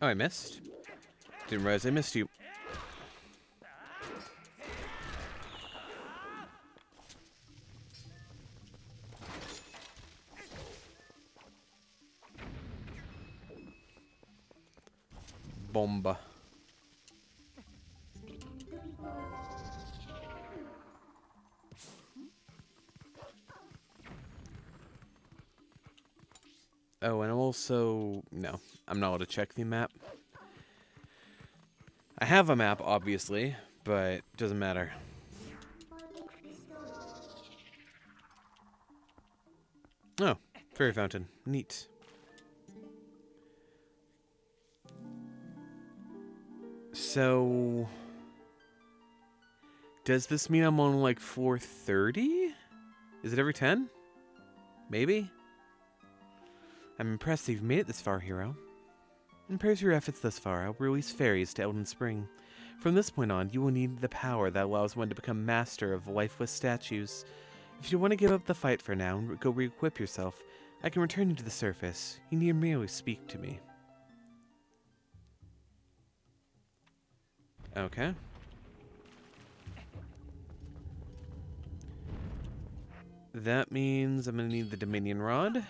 Oh, I missed. Didn't realize I missed you. Bomba. Oh, and I'm also... No, I'm not allowed to check the map. I have a map, obviously, but it doesn't matter. Oh, fairy fountain. Neat. So... Does this mean I'm on, like, 430? Is it every 10? Maybe? I'm impressed you've made it this far, hero. And praise your efforts thus far, I'll release fairies to Elden Spring. From this point on, you will need the power that allows one to become master of lifeless statues. If you want to give up the fight for now and go re-equip yourself, I can return you to the surface. You need merely speak to me. Okay. That means I'm going to need the Dominion Rod.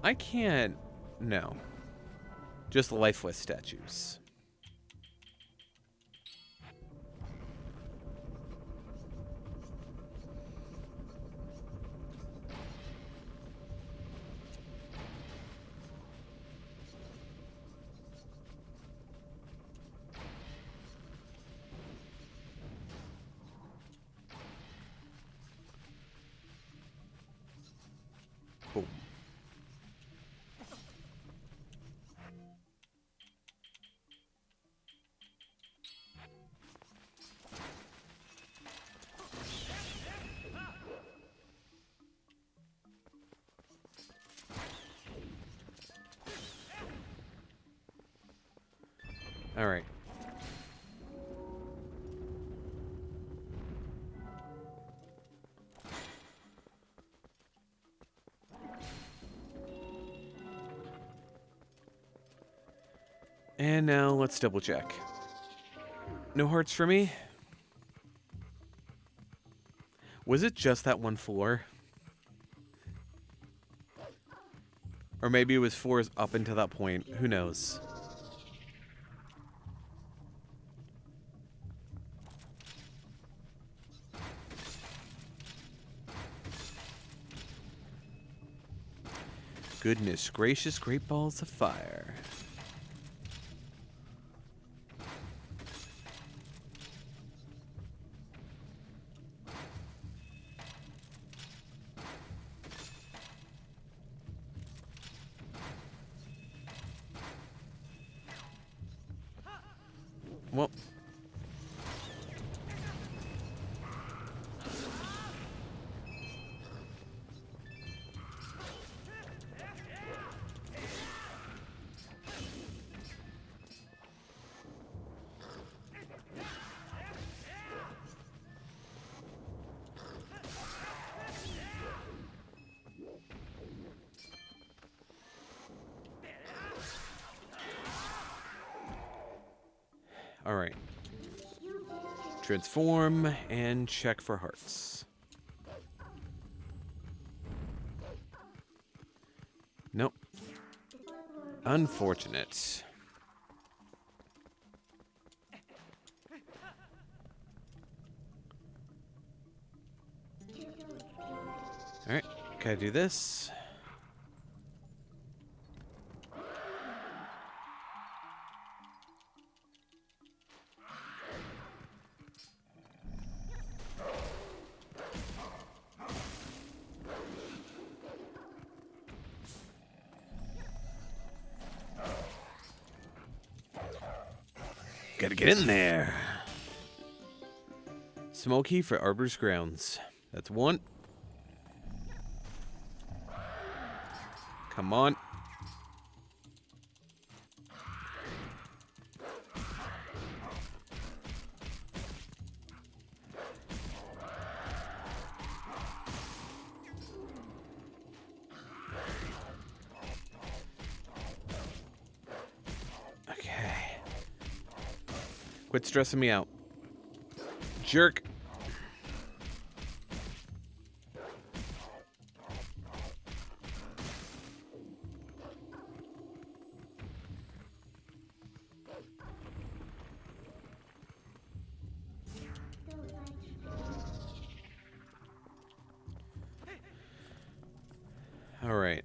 I can't... No. Just lifeless statues. Boom. All right. And now let's double check. No hearts for me? Was it just that one floor? Or maybe it was floors up until that point. Who knows? Goodness gracious, great balls of fire. Well... Alright. Transform and check for hearts. Nope. Unfortunate. Alright, gotta do this. Gotta get in there. Smoky for Arbor's Grounds. That's one. Come on. Okay. Quit stressing me out. Jerk. All right.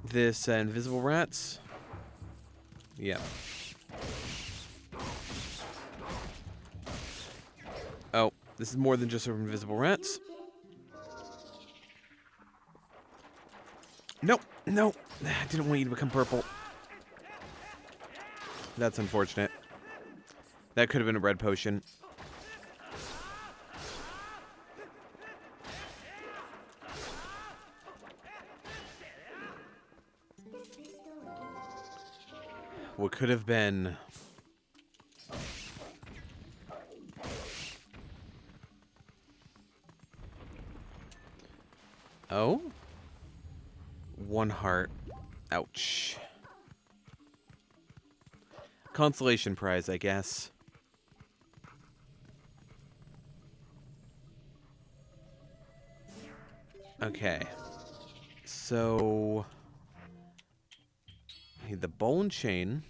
This invisible rats. Yeah. Oh, this is more than just invisible rats. Nope, nope. I didn't want you to become purple. That's unfortunate. That could have been a red potion. What could have been... Oh? One heart. Ouch. Consolation prize, I guess. Okay. So... need the bone chain.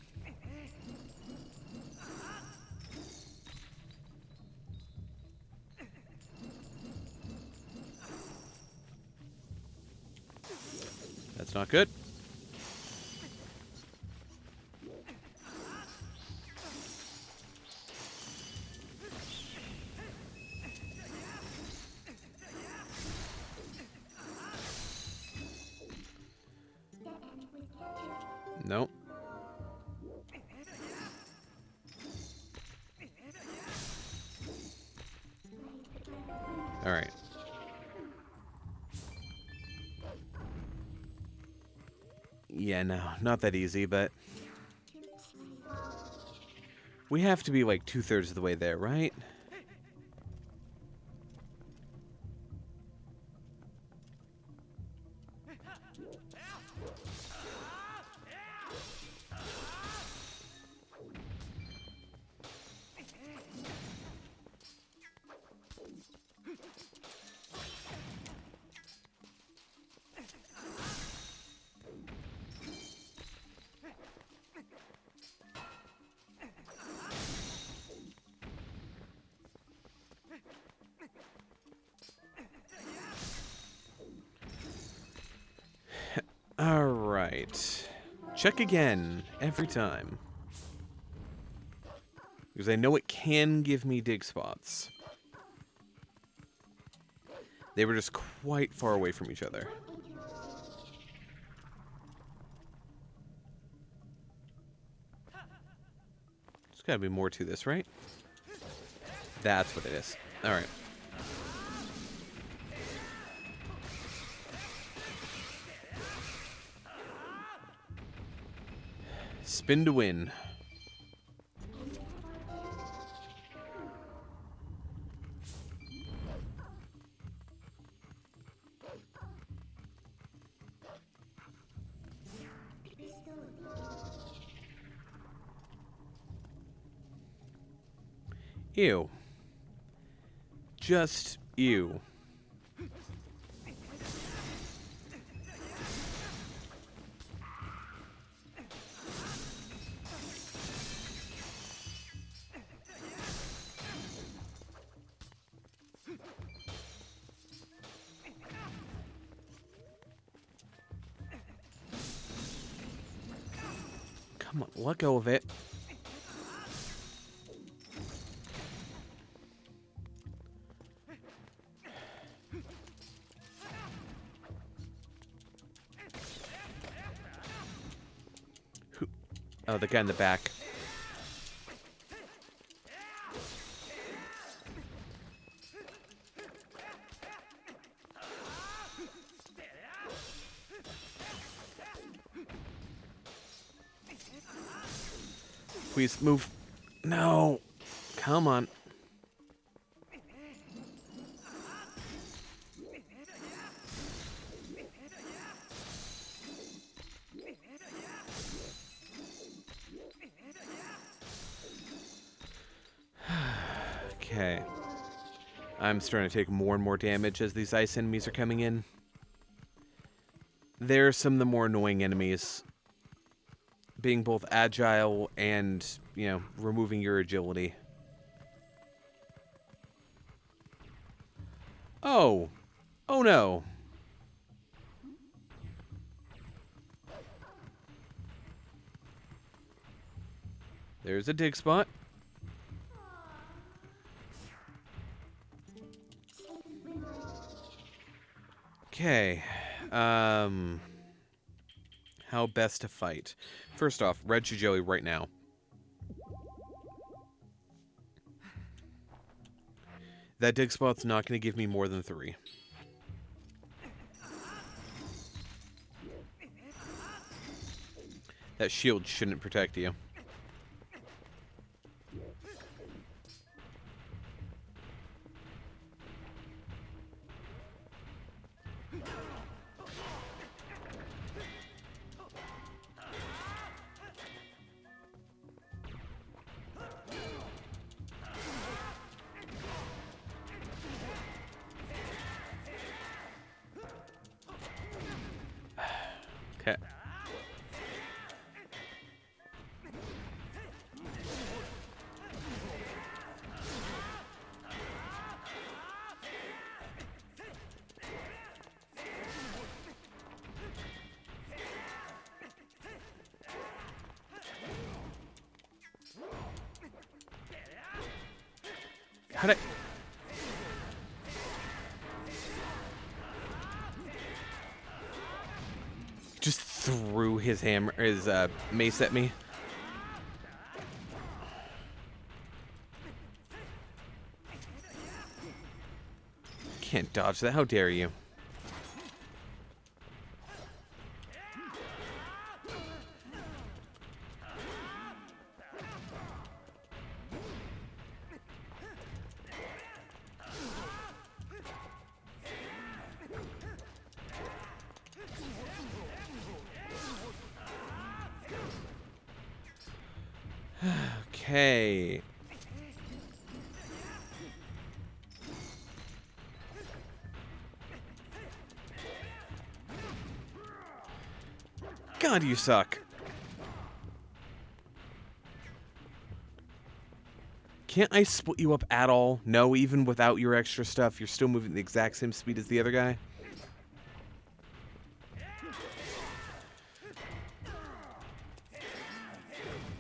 That's not good. Nope. All right. Yeah, no, not that easy, but we have to be like 2/3 of the way there, right? All right. Check again every time. Because I know it can give me dig spots. They were just quite far away from each other. There's gotta be more to this, right? That's what it is. Alright. Spin to win. Ew. Just ew. Come on, let go of it. Who? Oh, the guy in the back. Please move. No. Come on. Okay. I'm starting to take more and more damage as these ice enemies are coming in. They're some of the more annoying enemies. Being both agile and, you know, removing your agility. Oh. Oh no. There's a dig spot. Okay. How best to fight? First off, red Joey right now. That dig spot's not going to give me more than 3. That shield shouldn't protect you. Okay. How'd I... Just threw his hammer, his mace at me. Can't dodge that. How dare you? Okay. God, you suck. Can't I split you up at all? No, even without your extra stuff, you're still moving the exact same speed as the other guy?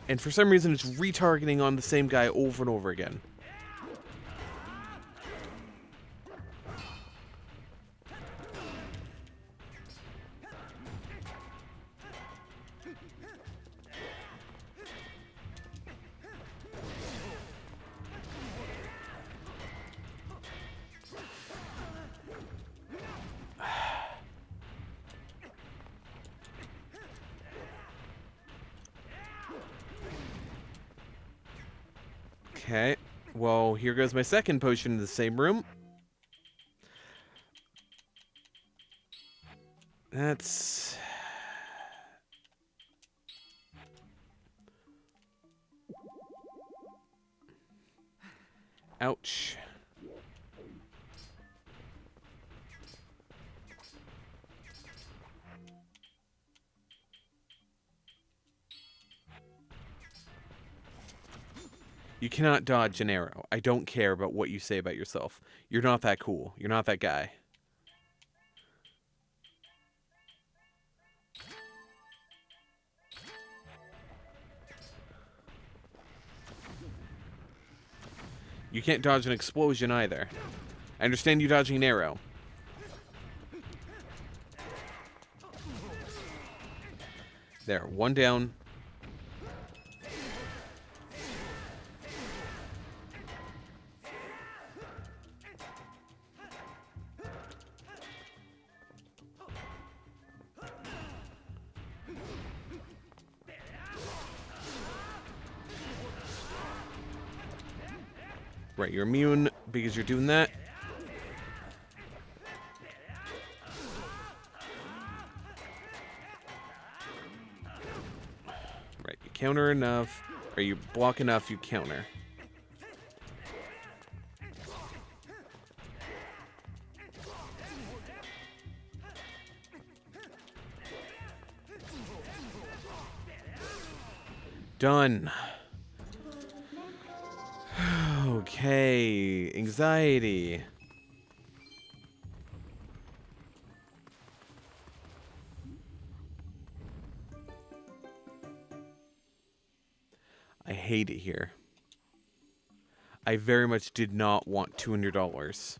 And for some reason, it's retargeting on the same guy over and over again. Okay, well, here goes my second potion in the same room. That's... Ouch. You cannot dodge an arrow. I don't care about what you say about yourself. You're not that cool. You're not that guy. You can't dodge an explosion either. I understand you dodging an arrow. There, one down. Right, you're immune because you're doing that. Right, you counter enough, or you block enough, you counter. Done. Okay, anxiety. I hate it here. I very much did not want $200.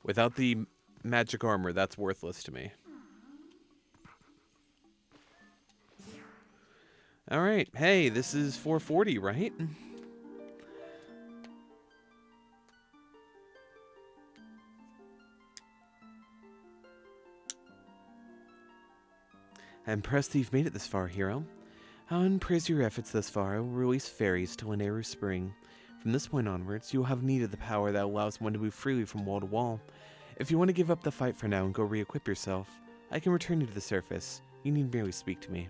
Without the magic armor, that's worthless to me. Alright, hey, this is 440, right? I'm impressed that you've made it this far, hero. And praise your efforts thus far. I will release fairies till an every spring. From this point onwards, you will have need of the power that allows one to move freely from wall to wall. If you want to give up the fight for now and go re-equip yourself, I can return you to the surface. You need merely speak to me.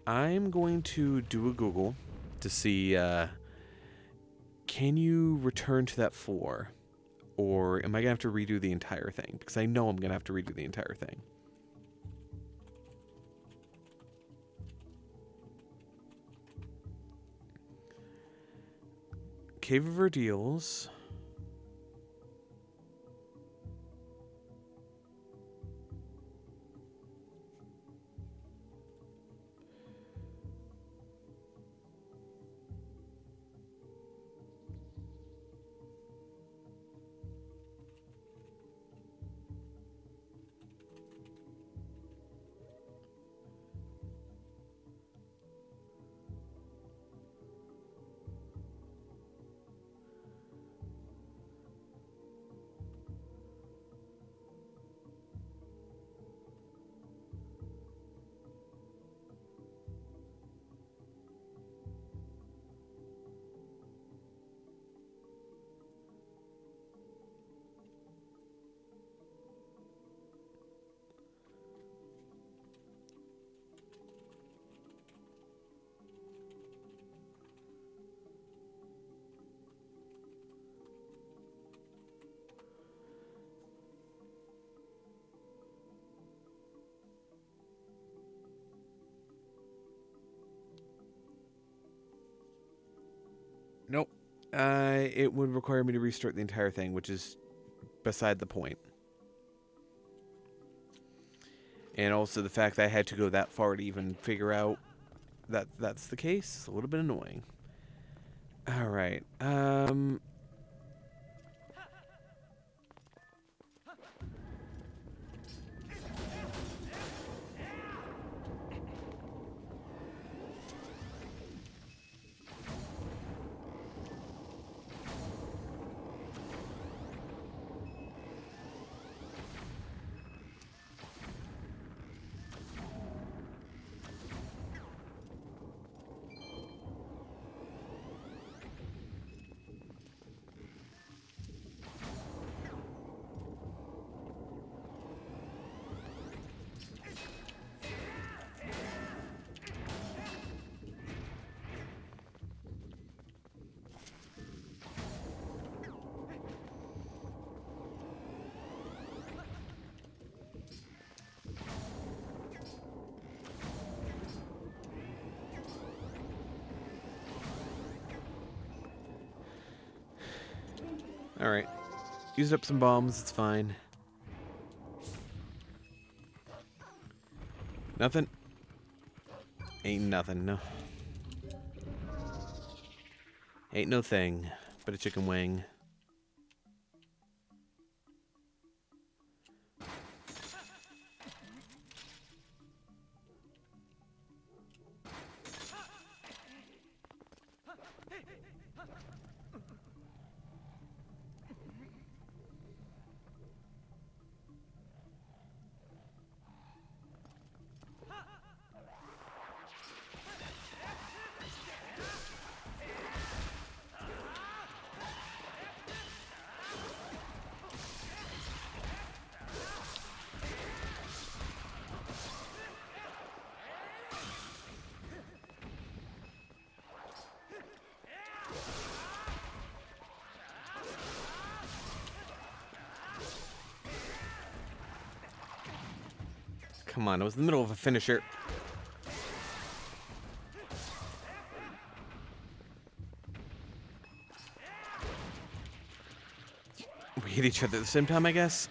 I'm going to do a Google to see, can you return to that floor? Or am I going to have to redo the entire thing? Because I know I'm going to have to redo the entire thing. Cave of Ordeals. Nope. It would require me to restart the entire thing, which is beside the point. And also the fact that I had to go that far to even figure out that that's the case is a little bit annoying. All right. All right. Used up some bombs. It's fine. Nothing? Ain't nothing, no. Ain't no thing but a chicken wing. Come on, I was in the middle of a finisher. We hit each other at the same time, I guess.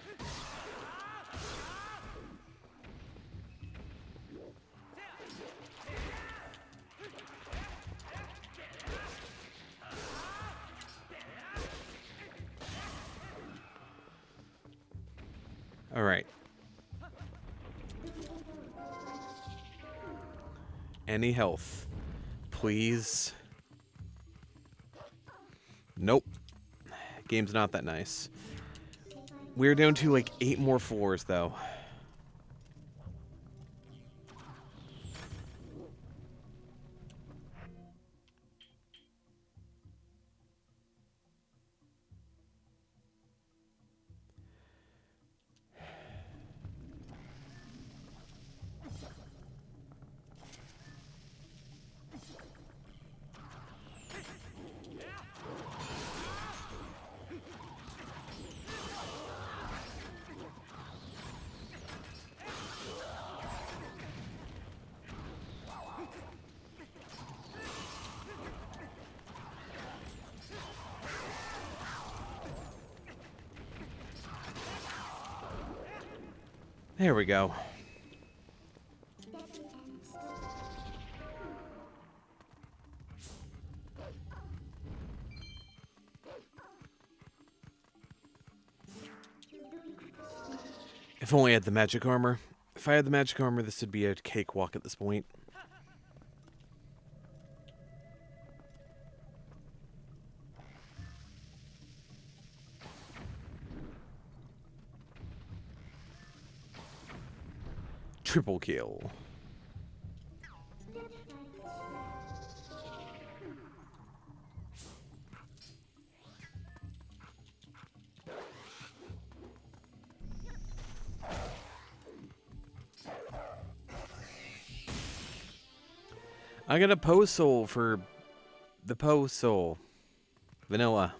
All right. Any health, please? Nope. Game's not that nice. We're down to like 8 more floors, though. There we go. If only I had the magic armor. If I had the magic armor, this would be a cakewalk at this point. Triple kill. I got a Poe Soul for the Poe Soul. Vanilla.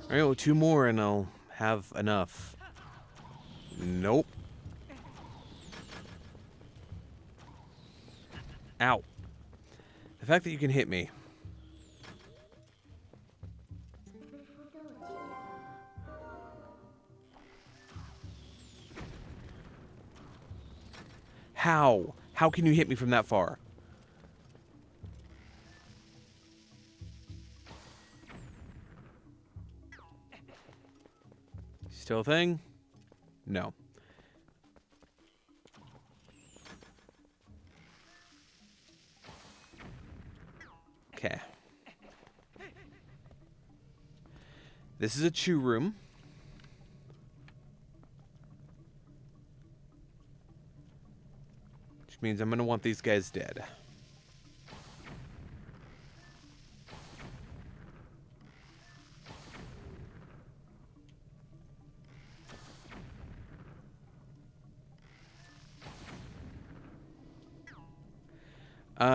Alright, well, 2 more and I'll have enough. Nope. Ow. The fact that you can hit me. How? How can you hit me from that far? Still a thing? No. Okay. This is a chew room. Which means I'm going to want these guys dead.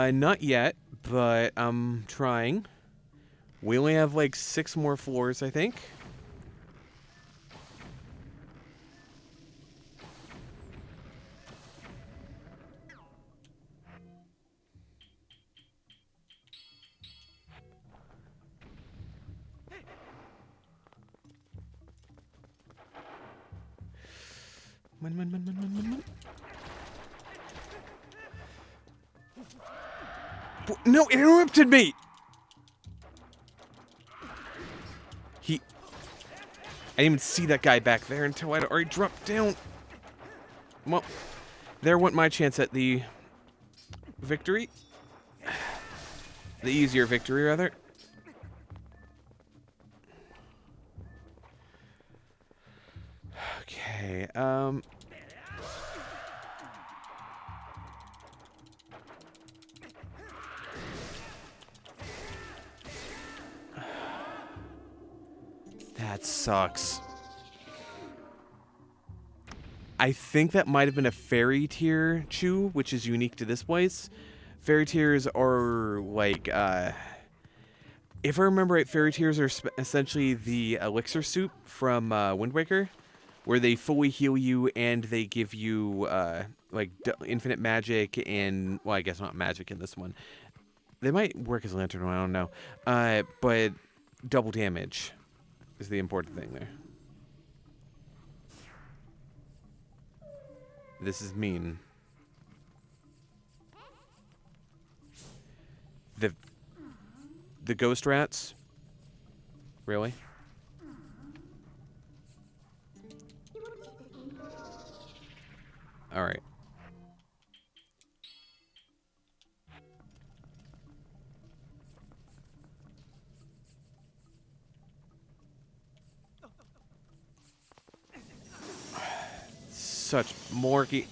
Not yet, but I'm trying. We only have like 6 more floors, I think. No, it interrupted me! I didn't even see that guy back there until I'd already dropped down. Well, there went my chance at the victory. The easier victory, rather. Okay, that sucks. I think that might have been a fairy tier chew, which is unique to this place. Fairy tiers are like, if I remember right, fairy tiers are essentially the elixir soup from Wind Waker, where they fully heal you and they give you like infinite magic and, well, I guess not magic in this one. They might work as a lantern, I don't know. But double damage is the important thing there. This is mean. The ghost rats? Really? Alright. Such morky.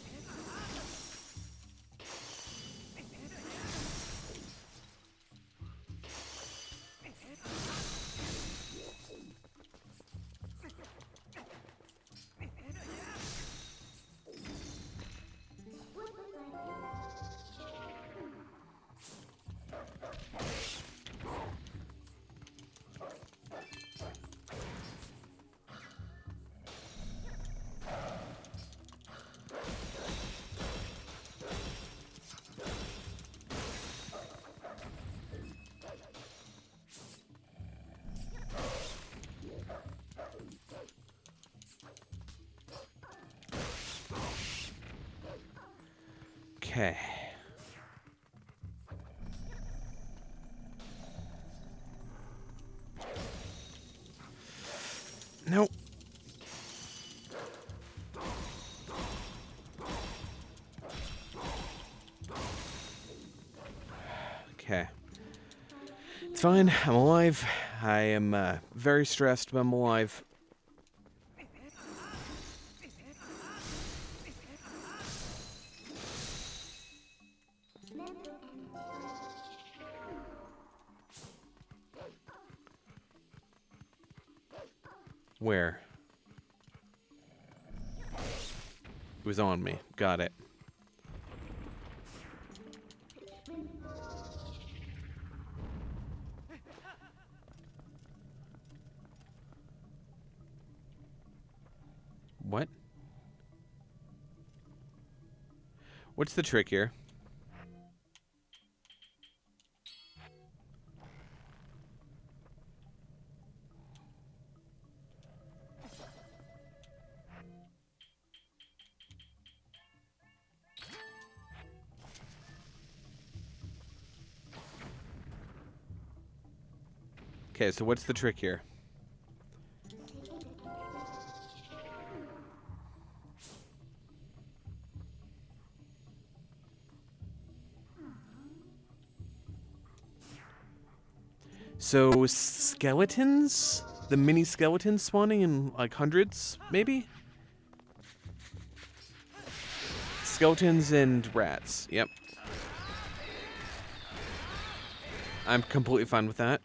Okay. Nope. Okay. It's fine. I'm alive. I am very stressed, but I'm alive. Where? It was on me. Got it. What? What's the trick here? Okay, so what's the trick here? So, skeletons? The mini skeletons spawning in, like, hundreds, maybe? Skeletons and rats, yep. I'm completely fine with that.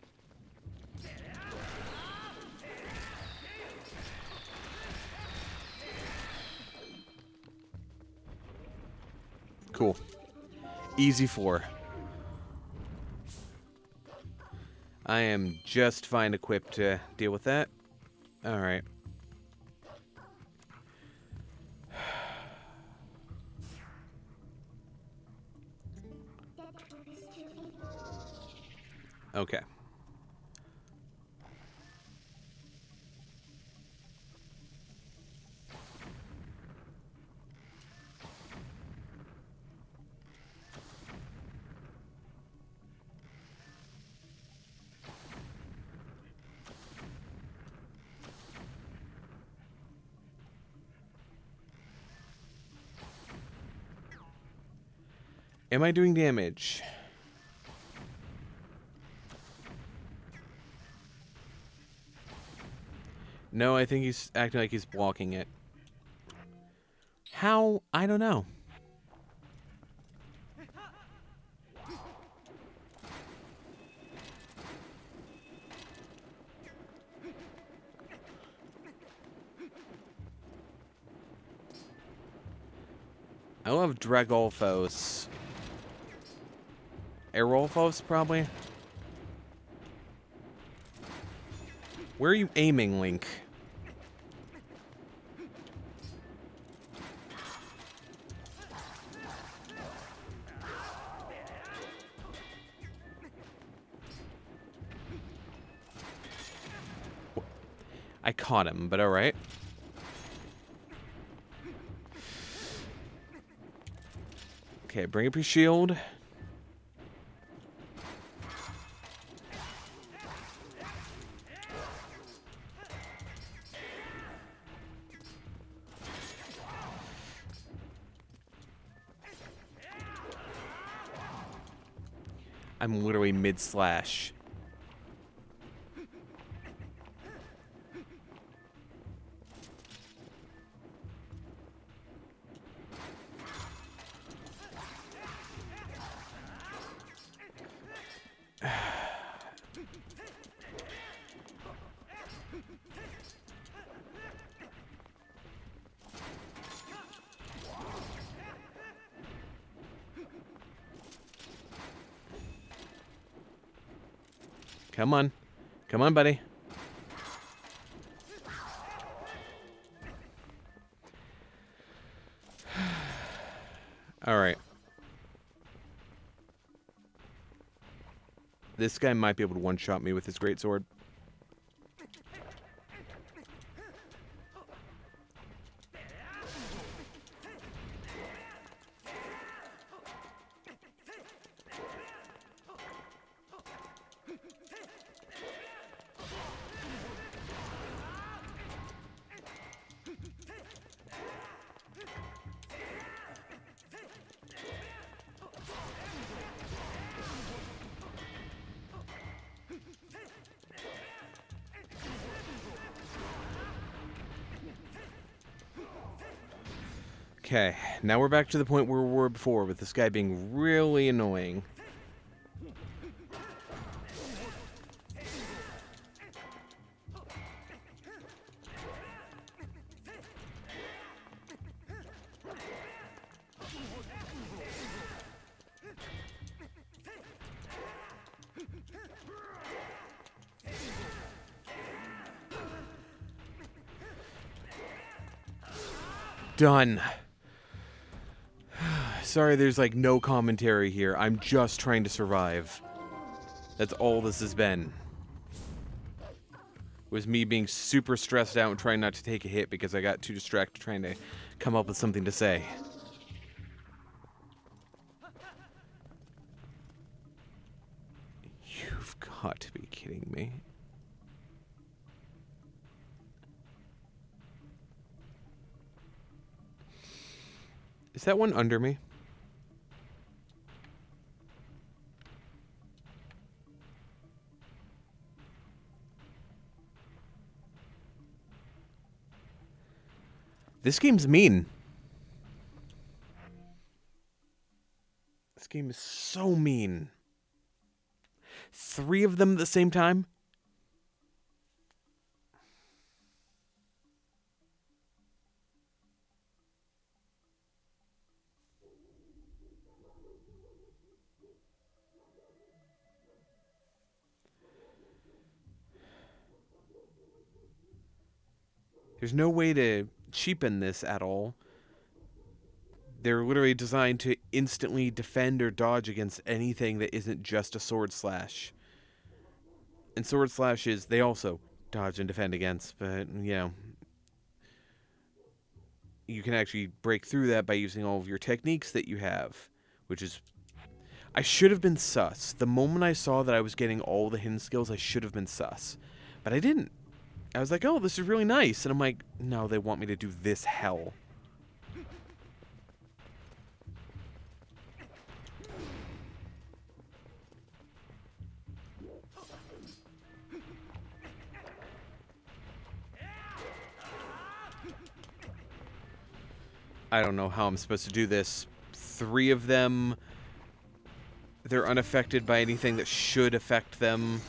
Cool. Easy 4. I am just fine equipped to deal with that. Alright. Okay. Am I doing damage? No, I think he's acting like he's blocking it. How? I don't know. I love Dragolphos. Aerolphos, probably? Where are you aiming, Link? I caught him, but alright. Okay, bring up your shield. I'm literally mid-slash. Come on. Come on, buddy. Alright. This guy might be able to one-shot me with his greatsword. Okay, now we're back to the point where we were before, with this guy being really annoying. Done. Sorry, there's like no commentary here. I'm just trying to survive. That's all this has been. It was me being super stressed out and trying not to take a hit because I got too distracted trying to come up with something to say. You've got to be kidding me. Is that one under me? This game's mean. This game is so mean. 3 of them at the same time? There's no way to cheapen this at all. They're literally designed to instantly defend or dodge against anything that isn't just a sword slash. And sword slashes, they also dodge and defend against, but, you know, you can actually break through that by using all of your techniques that you have, which is... I should have been sus. The moment I saw that I was getting all the hidden skills, I should have been sus. But I didn't. I was like, oh, this is really nice. And I'm like, no, they want me to do this hell. I don't know how I'm supposed to do this. 3 of them, they're unaffected by anything that should affect them.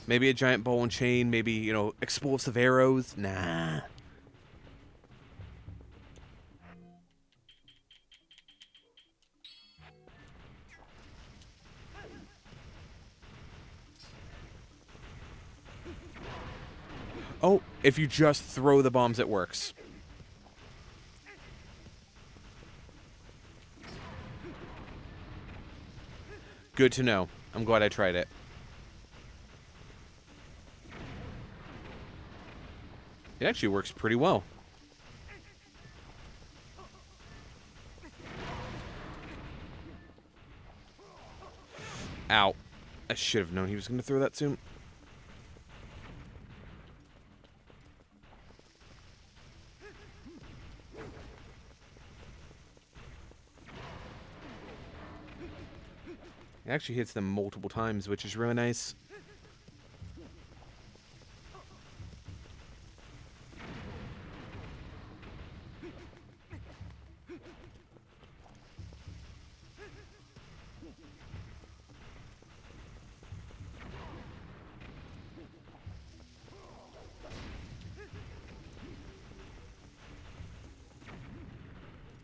Maybe a giant ball and chain, maybe, you know, explosive arrows. Nah. Oh, if you just throw the bombs, it works. Good to know. I'm glad I tried it. It actually works pretty well. Ow. I should have known he was going to throw that soon. It actually hits them multiple times, which is really nice.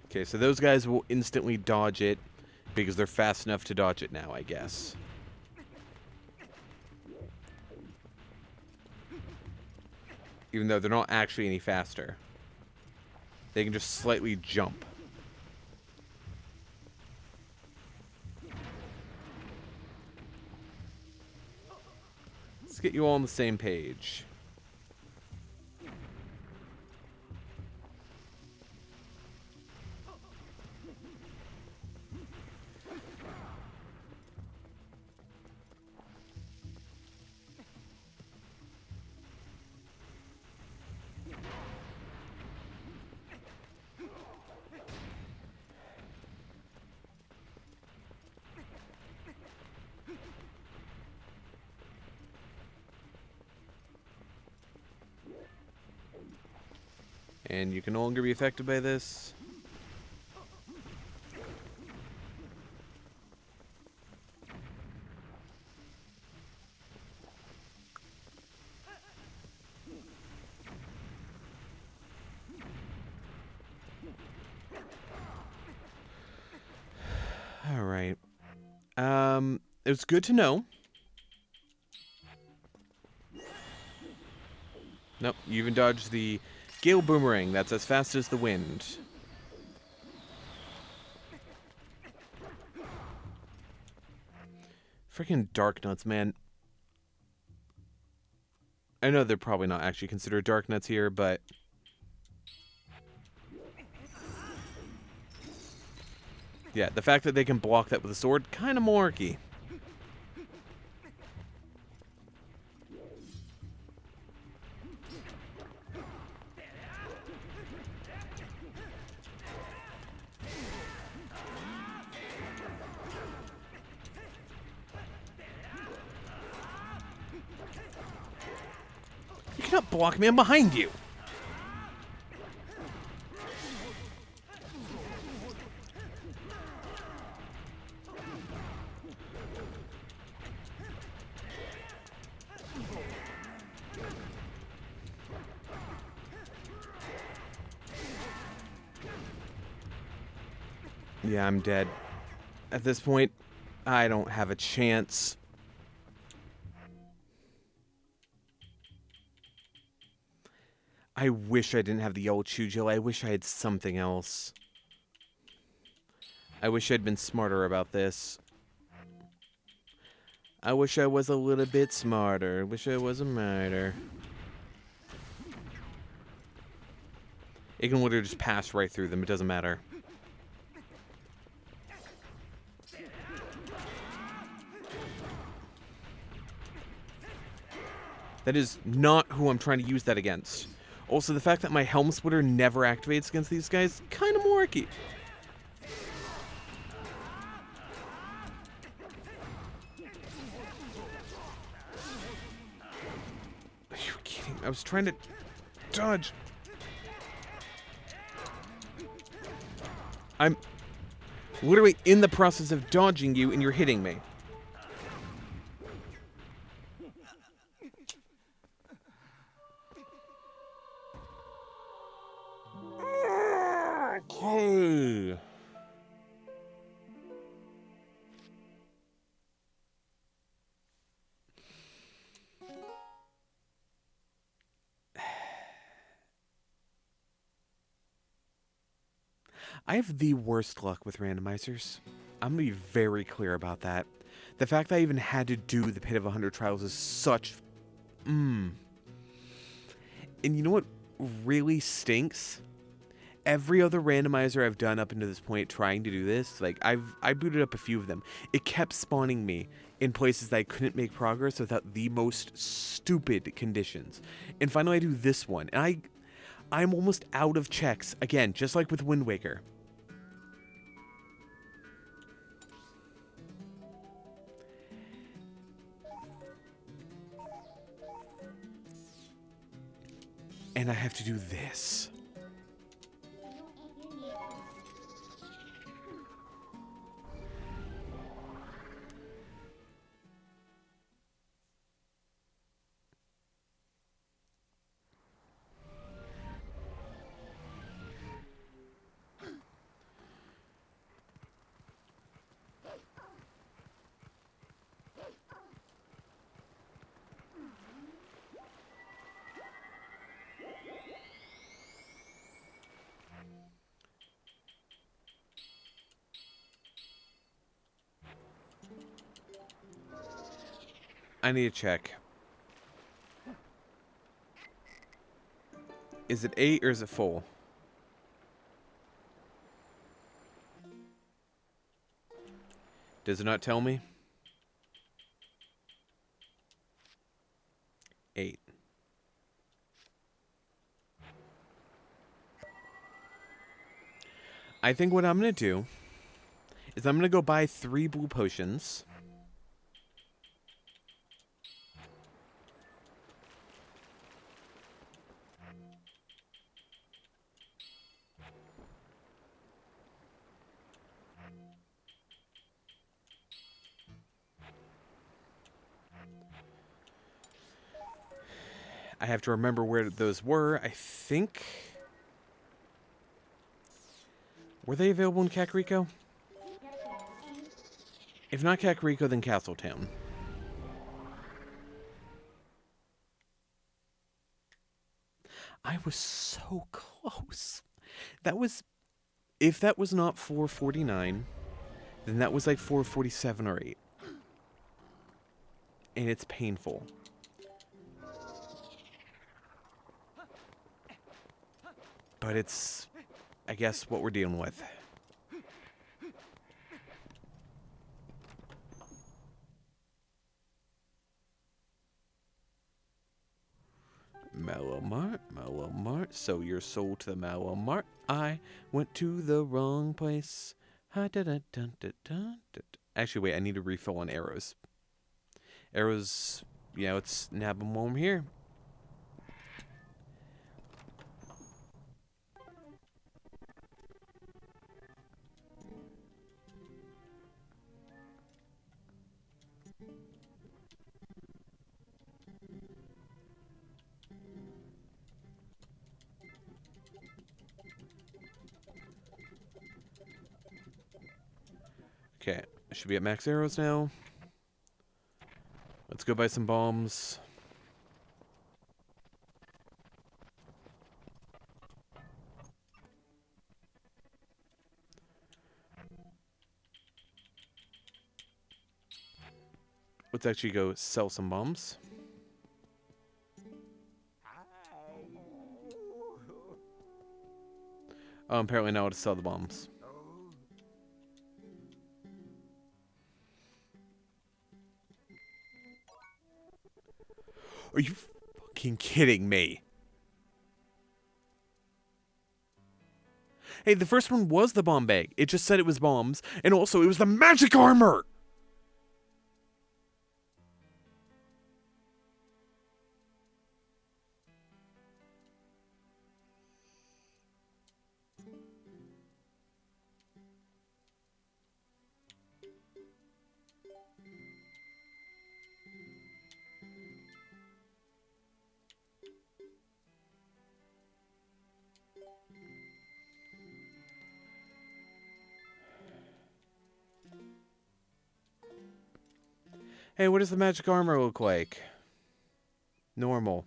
Okay, so those guys will instantly dodge it because they're fast enough to dodge it now, I guess. Even though they're not actually any faster. They can just slightly jump. Let's get you all on the same page. And you can no longer be affected by this. Alright. It was good to know. Nope, you even dodged the Gale Boomerang. That's as fast as the wind. Freaking Dark Nuts, man. I know they're probably not actually considered Dark Nuts here, but... yeah, the fact that they can block that with a sword, kind of marky. You cannot block me, I'm behind you! Yeah, I'm dead. At this point, I don't have a chance. I wish I didn't have the yellow Chujo. I wish I had something else. I wish I'd been smarter about this. I wish I was a little bit smarter. Wish I was a martyr. It can literally just pass right through them. It doesn't matter. That is not who I'm trying to use that against. Also, the fact that my Helm Splitter never activates against these guys, kind of murky. Are you kidding? I was trying to dodge. I'm literally in the process of dodging you and you're hitting me. Okay. I have the worst luck with randomizers. I'm going to be very clear about that. The fact that I even had to do the Pit of 100 Trials is such... And you know what really stinks? Every other randomizer I've done up until this point trying to do this, like, I booted up a few of them. It kept spawning me in places that I couldn't make progress without the most stupid conditions. And finally I do this one, and I'm almost out of checks. Again, just like with Wind Waker. And I have to do this. I need to check. Is it 8 or is it full? Does it not tell me? 8. I think what I'm going to do is I'm going to go buy 3 blue potions. I have to remember where those were. I think... Were they available in Kakariko? If not Kakariko, then Castletown. I was so close. That was... If that was not 449, then that was like 447 or 8. And it's painful. But it's, I guess, what we're dealing with. Malomart, so you're sold to the Malomart. I went to the wrong place. Actually, wait, I need to refill on arrows. Arrows, yeah, let's nab them while I'm here. Okay, I should be at max arrows now. Let's go buy some bombs. Let's actually go sell some bombs. Apparently now how to sell the bombs. Are you fucking kidding me? Hey, the first one was the bomb bag. It just said it was bombs, and also it was the magic armor! Hey, what does the magic armor look like? Normal.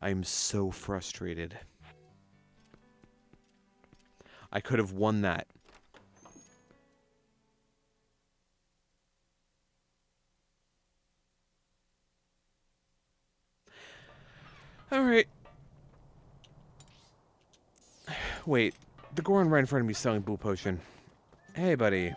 I'm so frustrated. I could have won that. Alright. Wait, the Goron right in front of me is selling Blue Potion. Hey, buddy.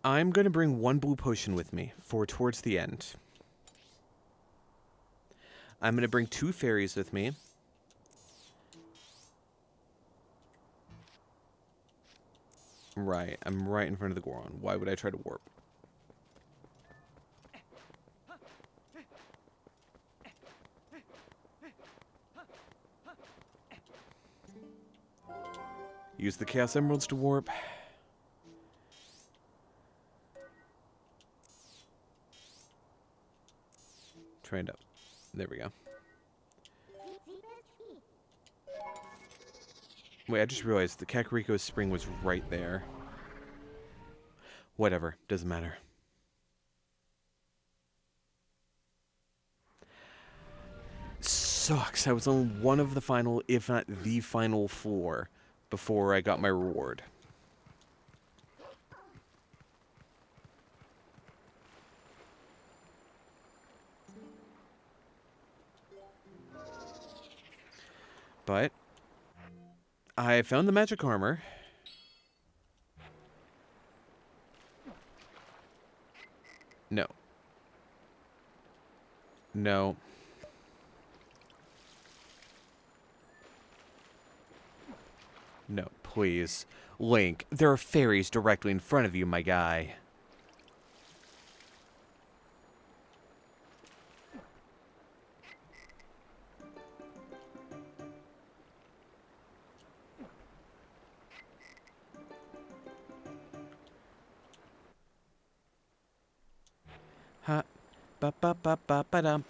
I'm going to bring one Blue Potion with me for towards the end. I'm going to bring 2 fairies with me. Right, I'm right in front of the Goron. Why would I try to warp? Use the Chaos Emeralds to warp. Trained up. There we go. Wait, I just realized the Kakariko Spring was right there. Whatever, doesn't matter. Sucks. I was on one of the final, if not the final floor before I got my reward. But I found the magic armor. No. No. No, please. Link, there are fairies directly in front of you, my guy. Ha ba ba ba ba ba dum.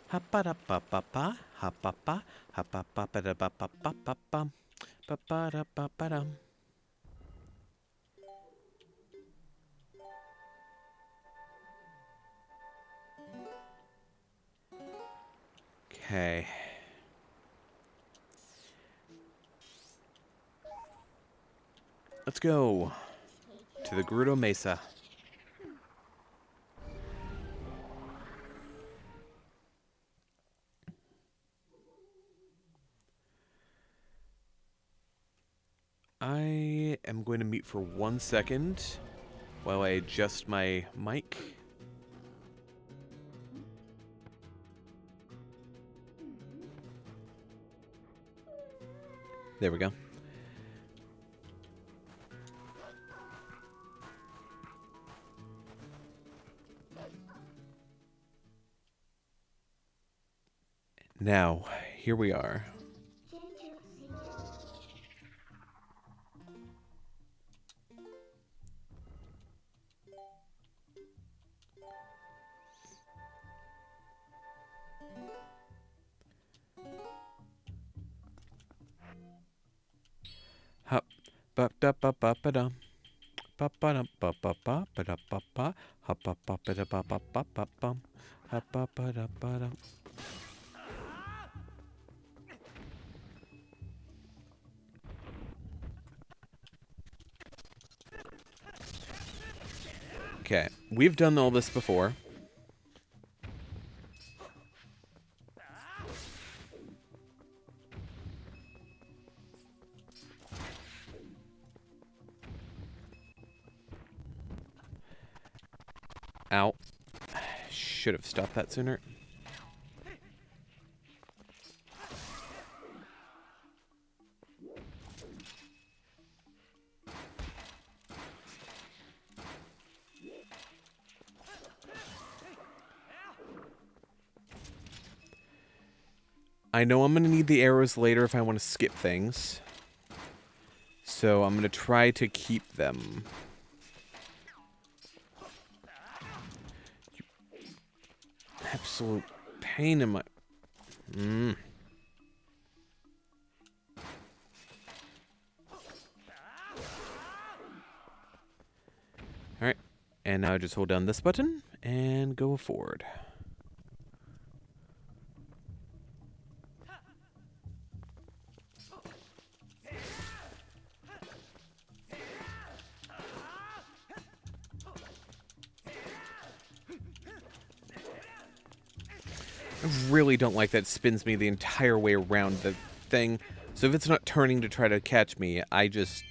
Ha ba da ba ba ba. Ha ba ba. Ha ba ba ba da ba ba ba ba bum. Ba ba da ba ba dum. Okay. Let's go to the Gerudo Mesa. I am going to mute for 1 second while I adjust my mic. There we go. Now, here we are. Hup, ba da ba ba ba dum. Ba ba dum ba ba ba ba da ba ba. Hup ba ba ba da ba ba ba ba bum. Hup ba ba da ba dum. Okay, we've done all this before. Ow. Should have stopped that sooner. I know I'm going to need the arrows later if I want to skip things. So I'm going to try to keep them. Absolute pain in my... Alright. And now just hold down this button and go forward. I really don't like that it spins me the entire way around the thing. So if it's not turning to try to catch me, I just...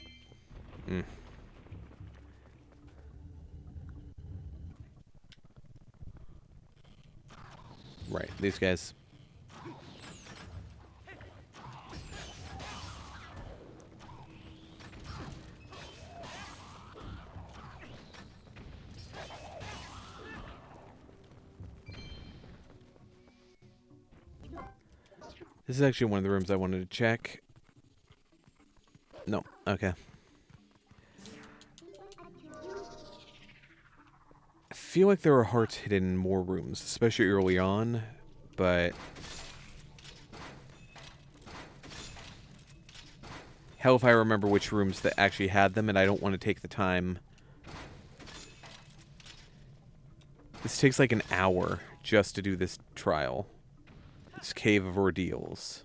Right, these guys. This is actually one of the rooms I wanted to check. No, okay. I feel like there are hearts hidden in more rooms, especially early on, but... Hell if I remember which rooms that actually had them, and I don't want to take the time. This takes like an hour just to do this trial. This Cave of Ordeals.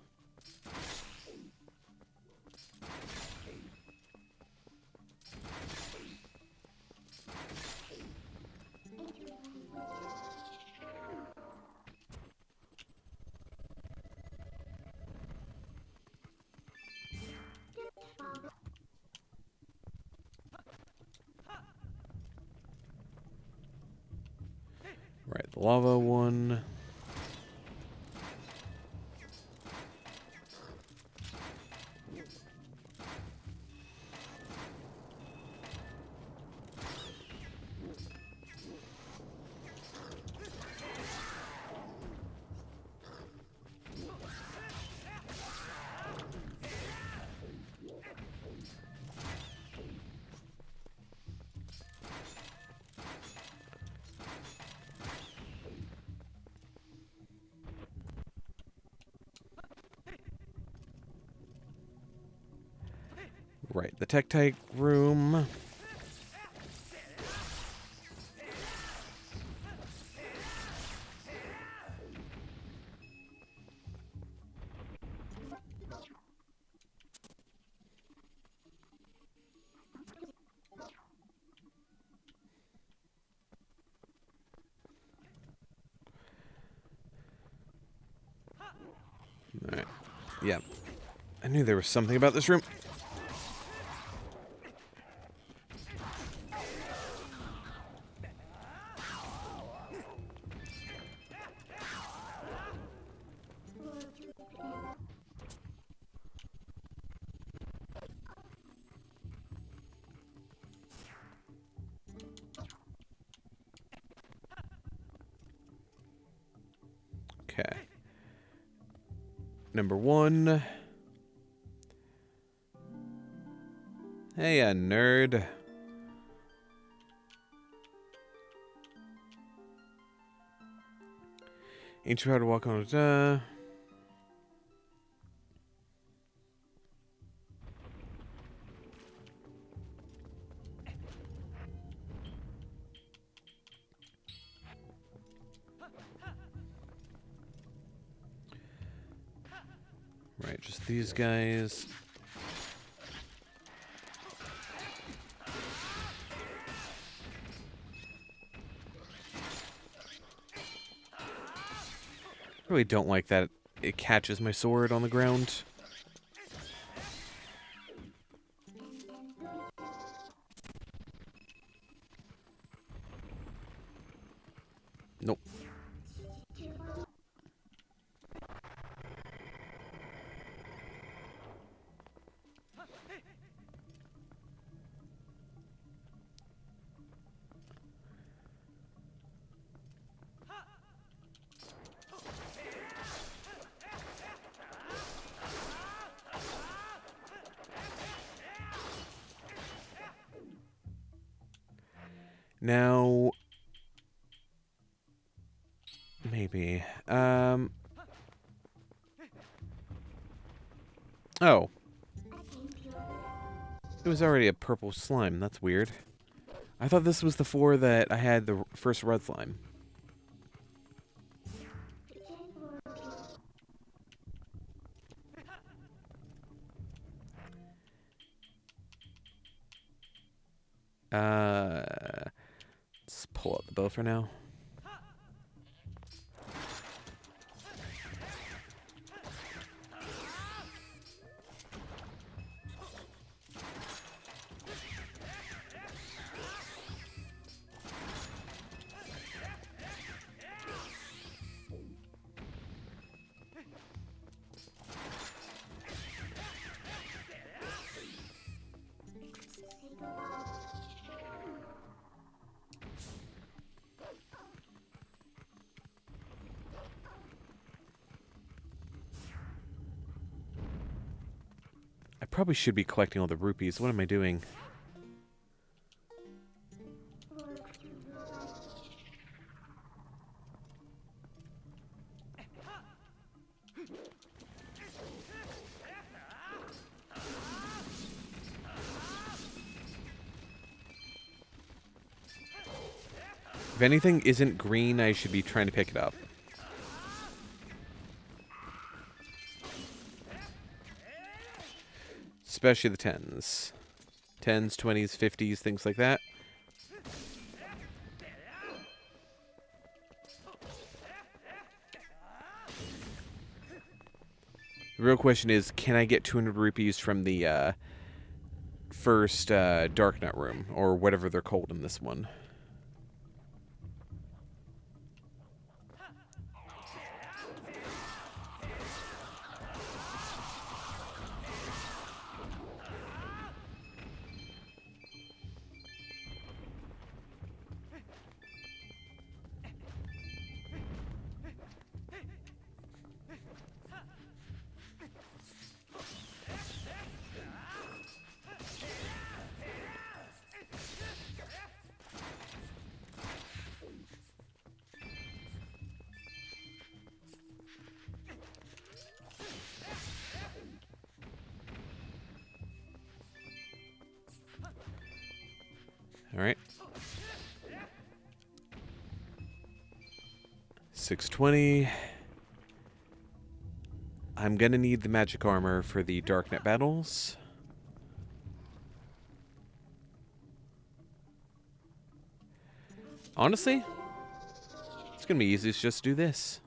Right, the lava one. Right, the Tektite room. Alright, yeah. I knew there was something about this room. Okay. Number one. Hey, nerd. Ancient power to walk on it. Right, just these guys. Really don't like that it catches my sword on the ground. Nope. Now, maybe. Oh. It was already a purple slime. That's weird. I thought this was the 4 that I had the first red slime. Let's pull out the bow for now. I probably should be collecting all the rupees. What am I doing? If anything isn't green, I should be trying to pick it up. Especially the 10s. 10s, 20s, 50s, things like that. The real question is, can I get 200 rupees from the first Darknet room, or whatever they're called in this one? Alright. 620. I'm gonna need the magic armor for the Darknet battles. Honestly, it's gonna be easy to just do this.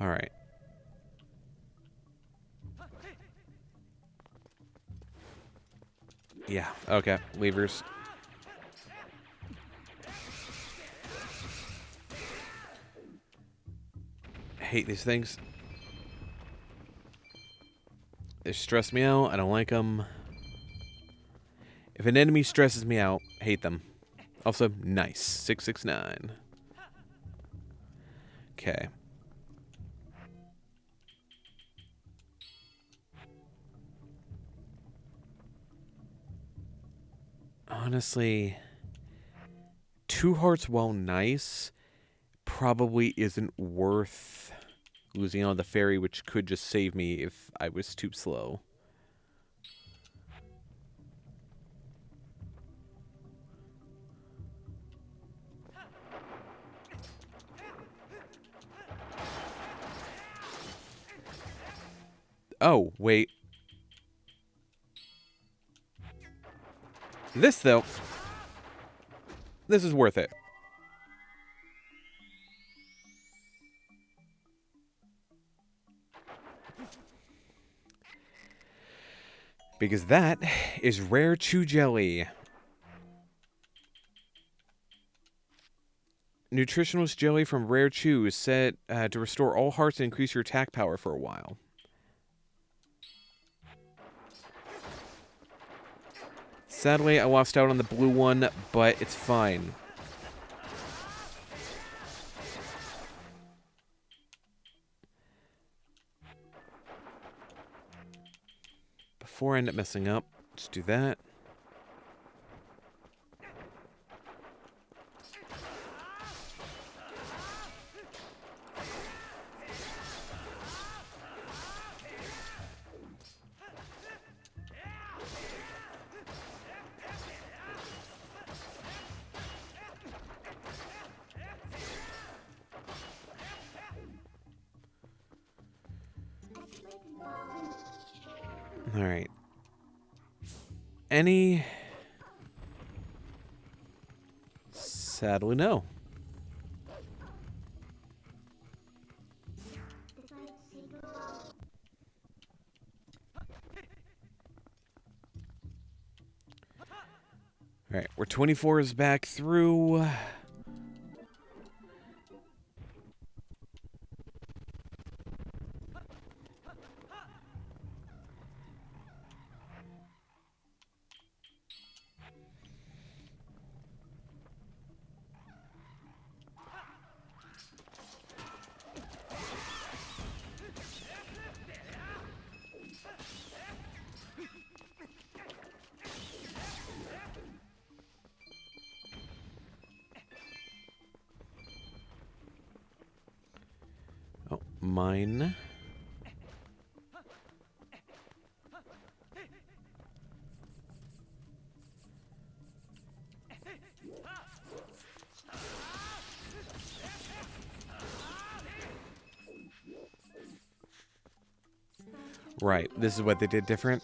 Alright. Yeah, okay. Levers. I hate these things. They stress me out. I don't like them. If an enemy stresses me out, hate them. Also, nice. 669. Okay. Honestly, 2 hearts, while nice, probably isn't worth losing on the ferry, which could just save me if I was too slow. Oh, wait. This, though, this is worth it. Because that is rare chew jelly. Nutritionalist jelly from Rare Chew is set to restore all hearts and increase your attack power for a while. Sadly, I lost out on the blue one, but it's fine. Before I end up messing up, just do that. Alright. Any... Sadly, no. Alright, we're 24 is back through. Oh, mine. Right, this is what they did different.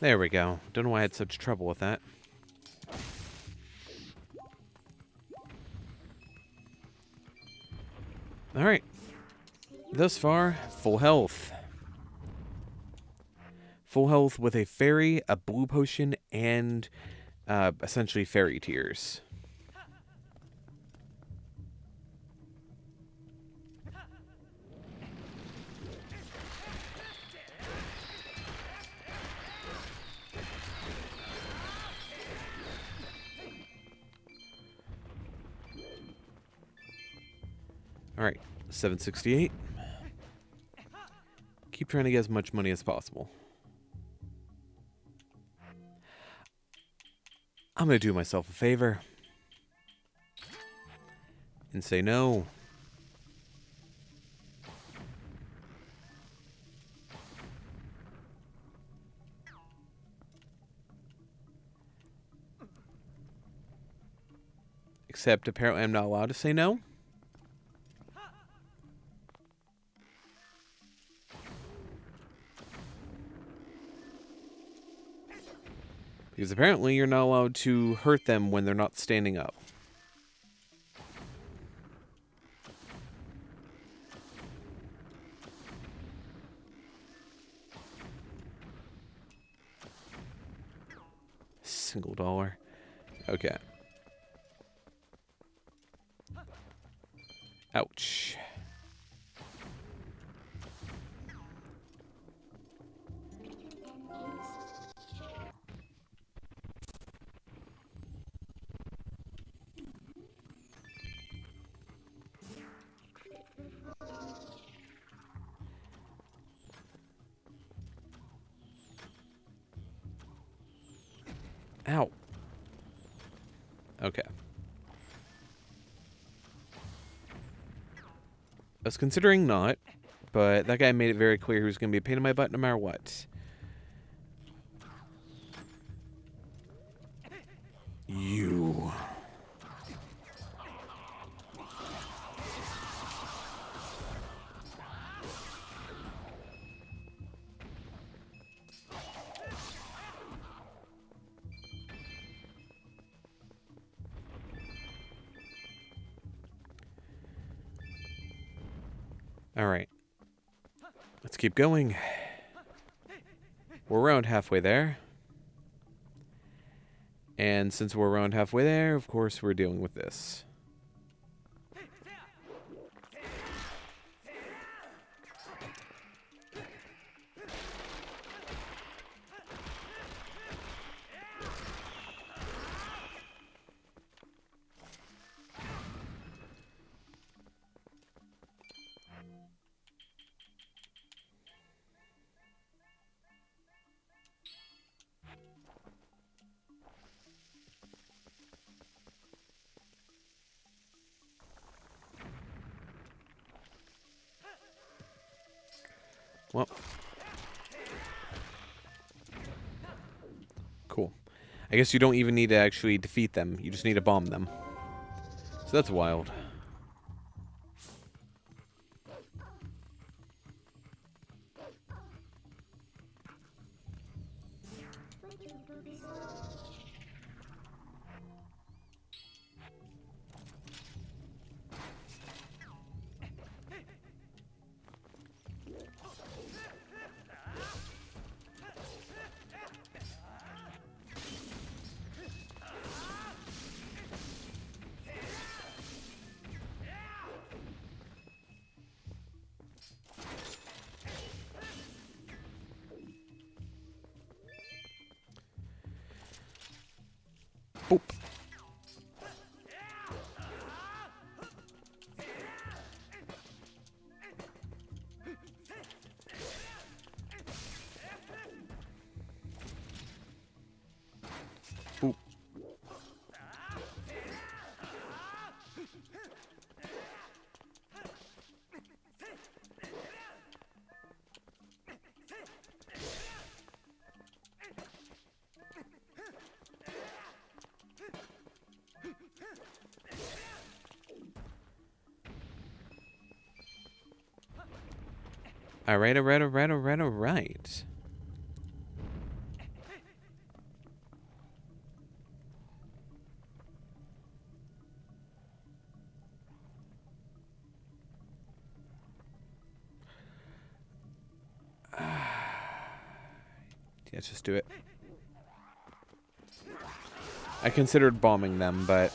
There we go. Don't know why I had such trouble with that. Alright. Thus far, full health. Full health with a fairy, a blue potion, and essentially fairy tears. Alright, 768. Keep trying to get as much money as possible. I'm going to do myself a favor. And say no. Except apparently I'm not allowed to say no. Because apparently you're not allowed to hurt them when they're not standing up. $1. Okay. Ouch. Ow. Okay. I was considering not, but that guy made it very clear he was going to be a pain in my butt no matter what. You. All right. Let's keep going. We're around halfway there. And since we're around halfway there, of course, we're dealing with this. Well. Cool. I guess you don't even need to actually defeat them. You just need to bomb them. So that's wild. Boop. Boop. Alright, alright, alright, alright, alright. Yeah, let's just do it. I considered bombing them, but...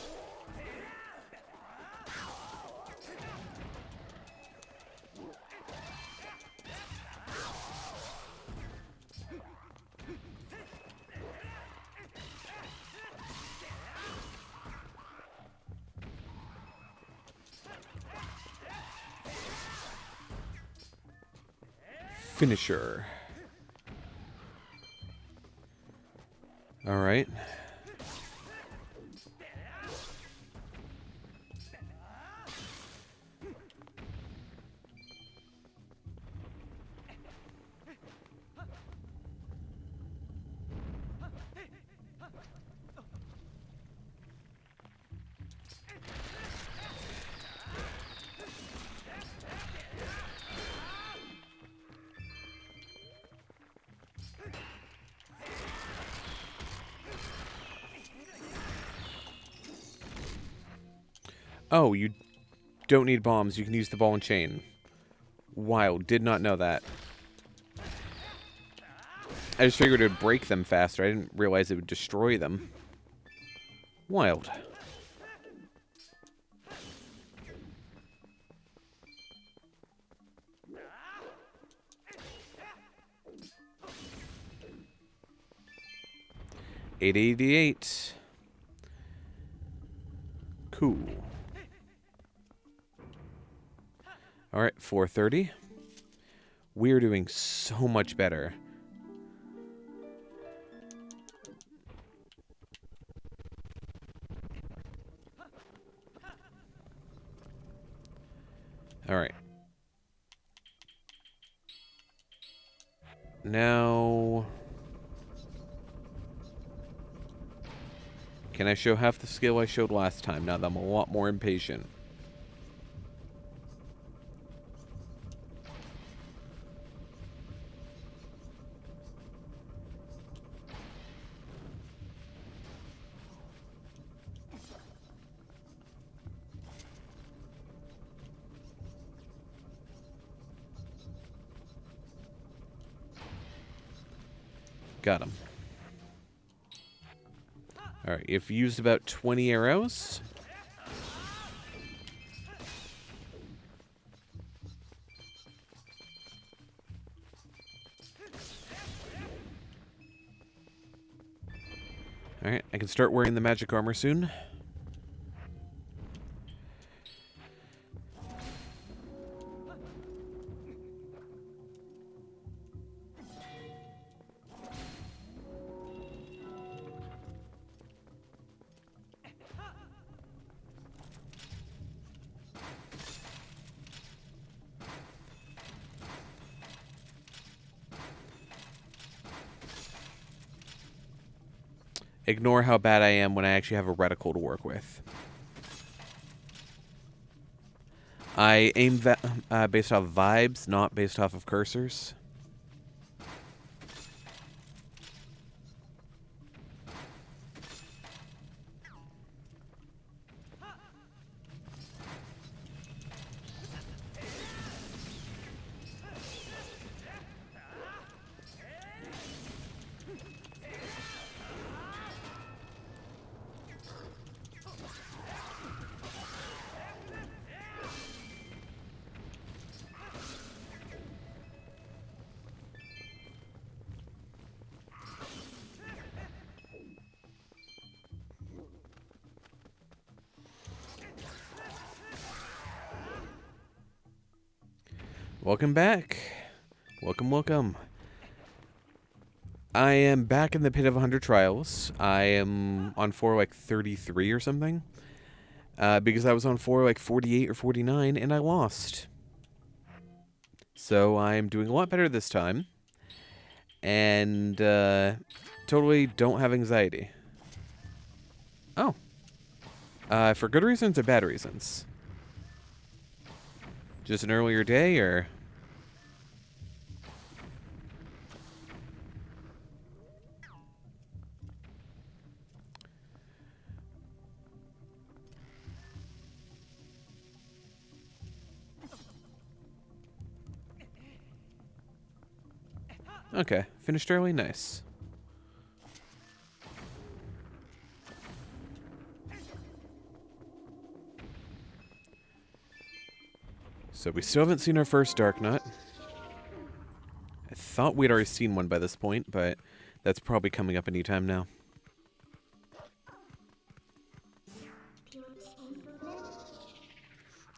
Finisher. Alright. Oh, you don't need bombs. You can use the ball and chain. Wow, did not know that. I just figured it would break them faster. I didn't realize it would destroy them. Wild. $888. Cool. Alright, 430. We're doing so much better. Alright. Now... Can I show half the skill I showed last time now that I'm a lot more impatient? Got him. Alright, you've used about 20 arrows. Alright, I can start wearing the magic armor soon. Ignore how bad I am when I actually have a reticle to work with. I aim based off vibes, not based off of cursors. Welcome back. Welcome, welcome. I am back in the Pit of 100 Trials. I am on floor like 33 or something. Because I was on floor like 48 or 49 and I lost. So I'm doing a lot better this time. And totally don't have anxiety. Oh. For good reasons or bad reasons? Just an earlier day, or? Okay, finished early, nice. So we still haven't seen our first Dark Nut. I thought we'd already seen one by this point, but that's probably coming up anytime now.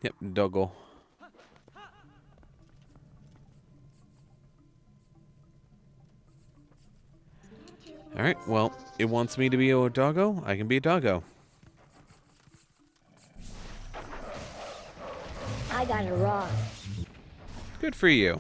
Yep, Doggle. Alright, well, it wants me to be a doggo. I can be a doggo. I got it wrong. Good for you.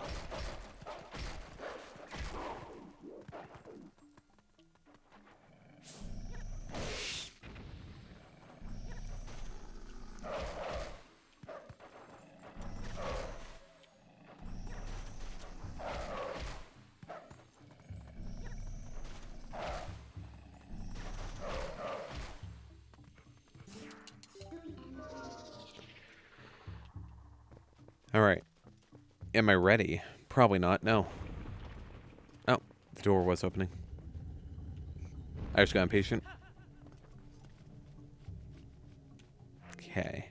Alright. Am I ready? Probably not, no. Oh, the door was opening. I just got impatient. Okay.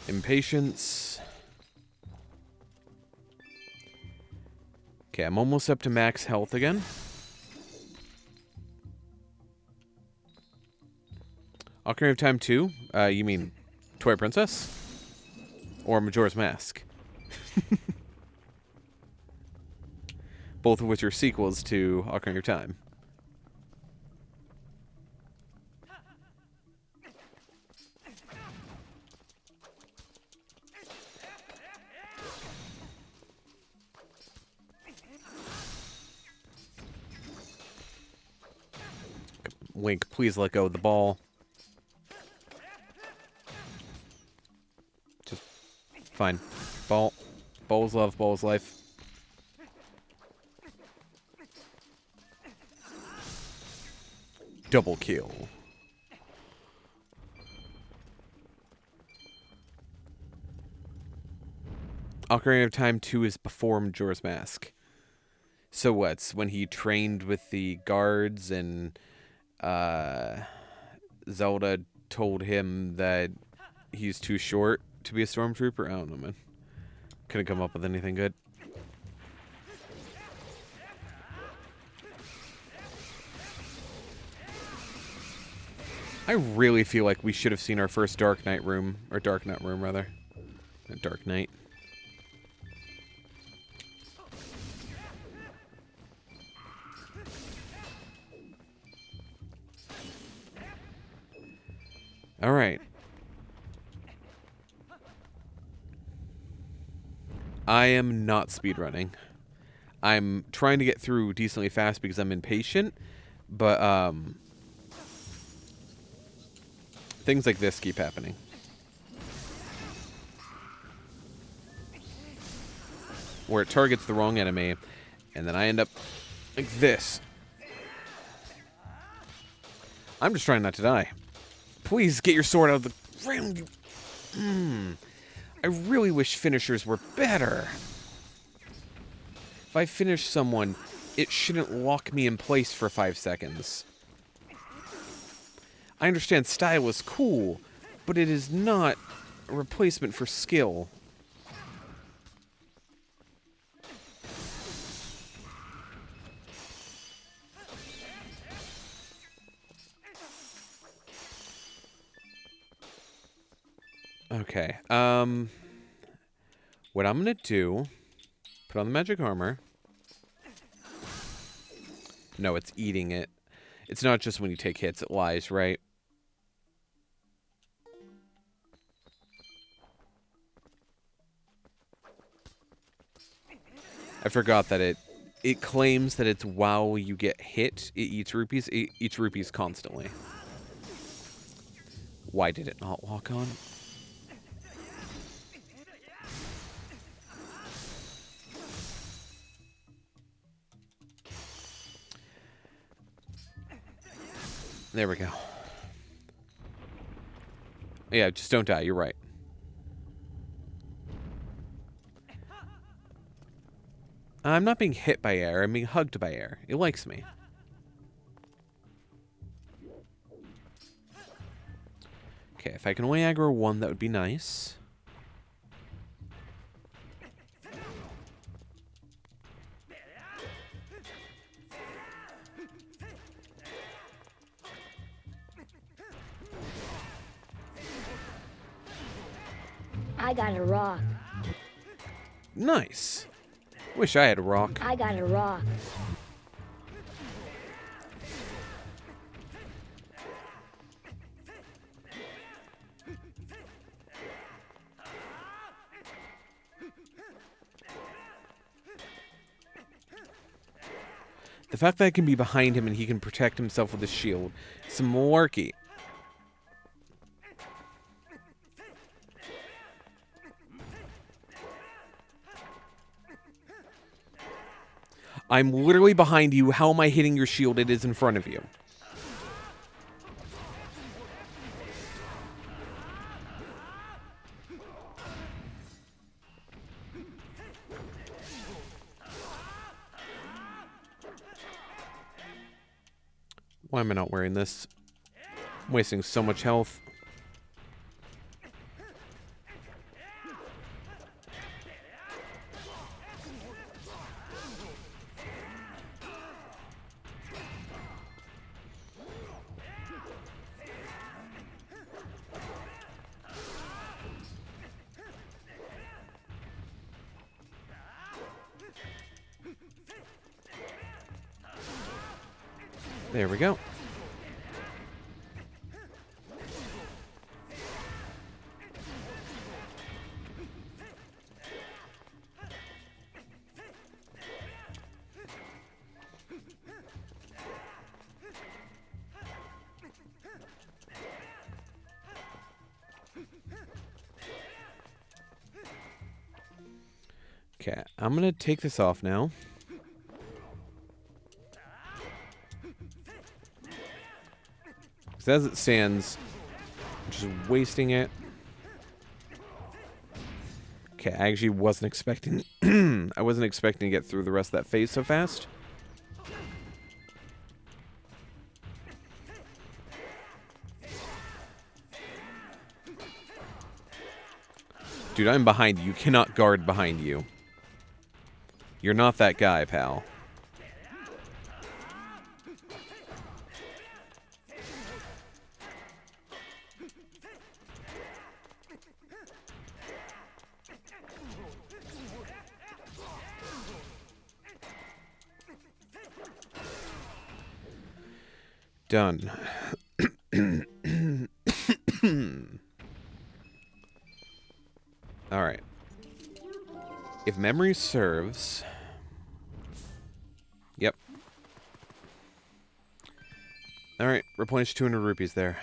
Impatience. Okay, I'm almost up to max health again. Ocarina of Time 2? You mean Twilight Princess? Or Majora's Mask? both of which are sequels to Ocarina of Time. Link, please let go of the ball. Just fine. Ball. Ball's love, ball's life. Double kill. Ocarina of Time 2 is before Majora's Mask. So what's when he trained with the guards and Zelda told him that he's too short to be a stormtrooper? I don't know, man. Couldn't come up with anything good. I really feel like we should have seen our first Dark Knight room, or Dark Knight room, rather. Dark Knight. Alright. I am not speedrunning. I'm trying to get through decently fast because I'm impatient, but things like this keep happening. Where it targets the wrong enemy, and then I end up like this. I'm just trying not to die. Please get your sword out of the ground. I really wish finishers were better. If I finish someone, it shouldn't lock me in place for 5 seconds. I understand style is cool, but it is not a replacement for skill. Okay, what I'm gonna do, put on the magic armor. No, it's eating it. It's not just when you take hits, it lies, right? I forgot that it claims that it's while you get hit, it eats rupees. It eats rupees constantly. Why did it not lock on? There we go. Yeah, just don't die. You're right. I'm not being hit by air. I'm being hugged by air. It likes me. Okay, if I can only aggro one, that would be nice. I got a rock. Nice. Wish I had a rock. I got a rock. The fact that I can be behind him and he can protect himself with his shield. Some malarkey. I'm literally behind you. How am I hitting your shield? It is in front of you. Why am I not wearing this? I'm wasting so much health. There we go. Okay, I'm going to take this off now. Because as it stands, I'm just wasting it. Okay, I actually wasn't expecting... I wasn't expecting to get through the rest of that phase so fast. Dude, I'm behind you. You cannot guard behind you. You're not that guy, pal. Done. Alright. If memory serves... Yep. Alright, replenish 200 rupees there.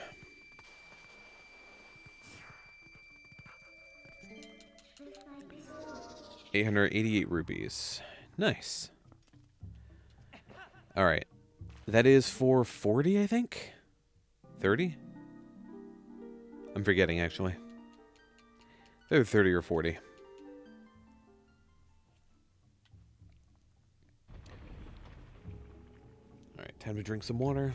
$888 Nice. Alright. That is for 40, I think? 30? I'm forgetting, actually. They're 30 or 40. Alright, time to drink some water.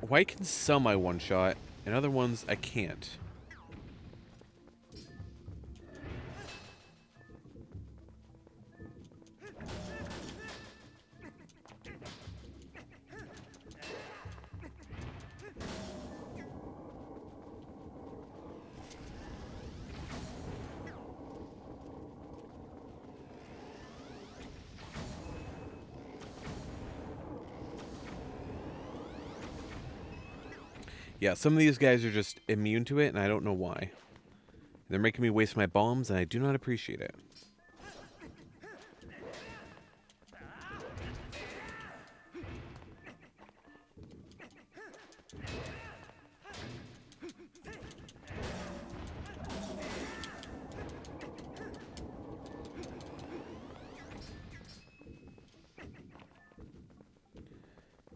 Why can some I one-shot, and other ones I can't? Yeah, some of these guys are just immune to it, and I don't know why. They're making me waste my bombs, and I do not appreciate it.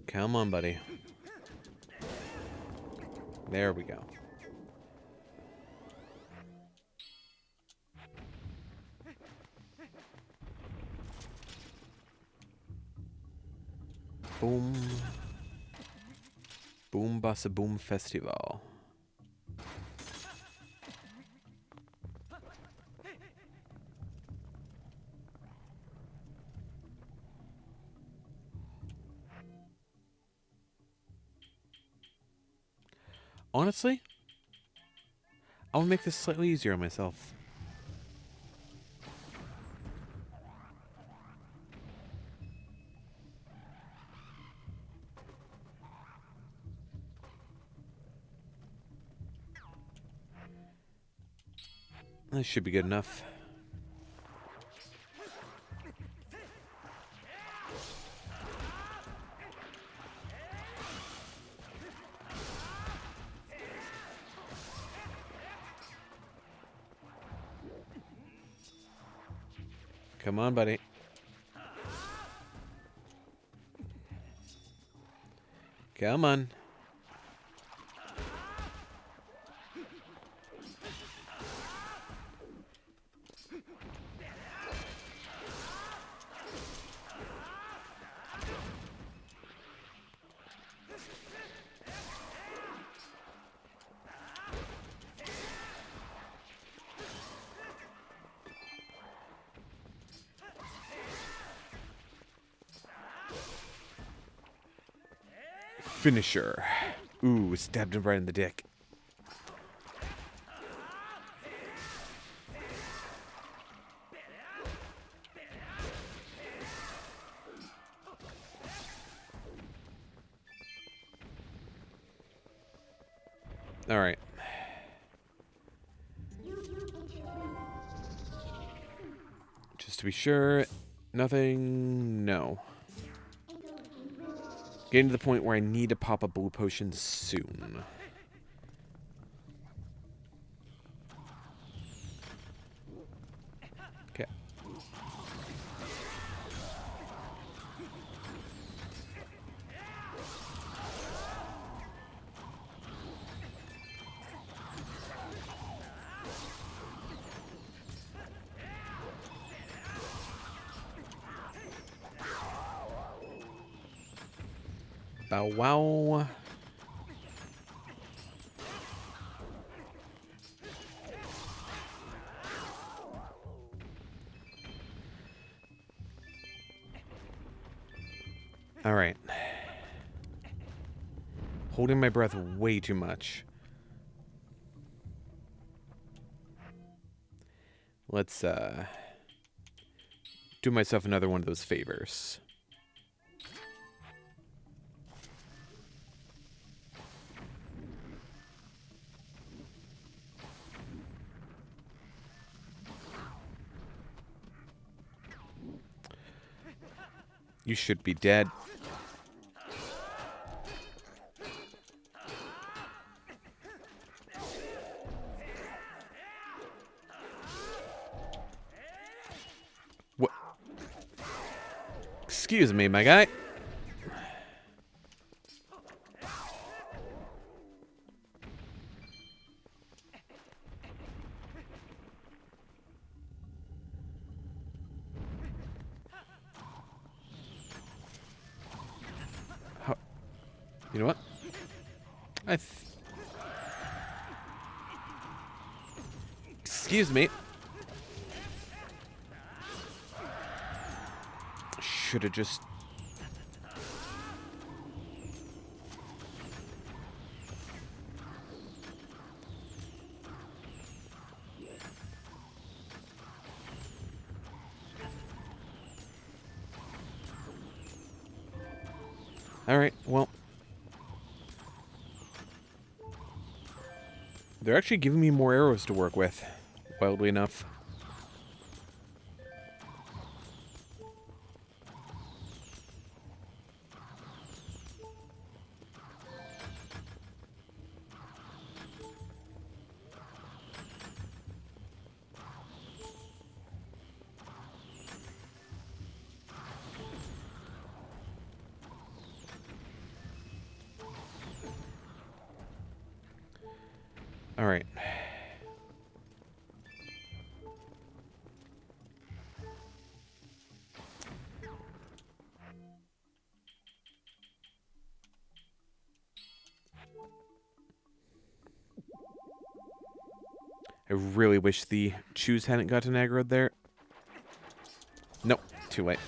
Come on, buddy. There we go. Boom. Boom Bassa Boom Festival. Honestly, I'll make this slightly easier on myself. This should be good enough. Come on, buddy. Come on. Finisher. Ooh, stabbed him right in the dick. All right. Just to be sure, nothing. No. Getting to the point where I need to pop a blue potion soon. Okay. Bow wow. All right. Holding my breath way too much. Let's do myself another one of those favors. You should be dead. What? Excuse me, my guy. You know what? Excuse me. Should have just... Alright, well... They're actually giving me more arrows to work with, wildly enough. Alright. I really wish the chews hadn't gotten aggroed there. Nope, too late.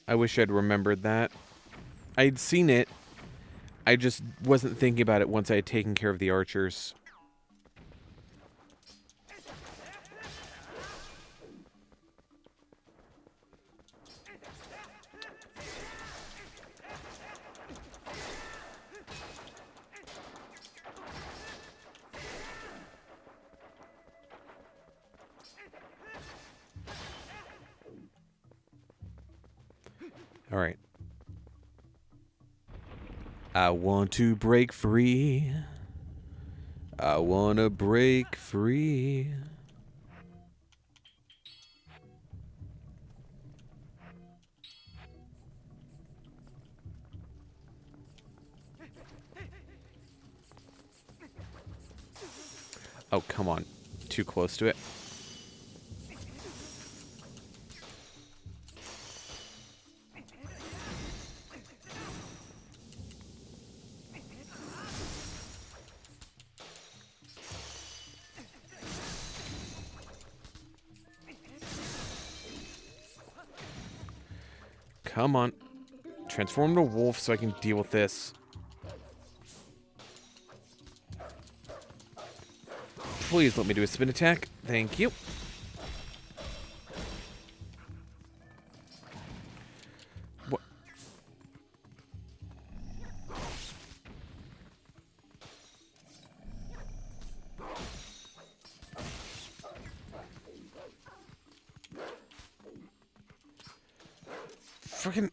I wish I'd remembered that. I'd seen it. I just wasn't thinking about it once I had taken care of the archers. All right. I want to break free. I want to break free. Oh, come on. Too close to it. Come on. Transform to wolf so I can deal with this. Please let me do a spin attack. Thank you. What? Freaking...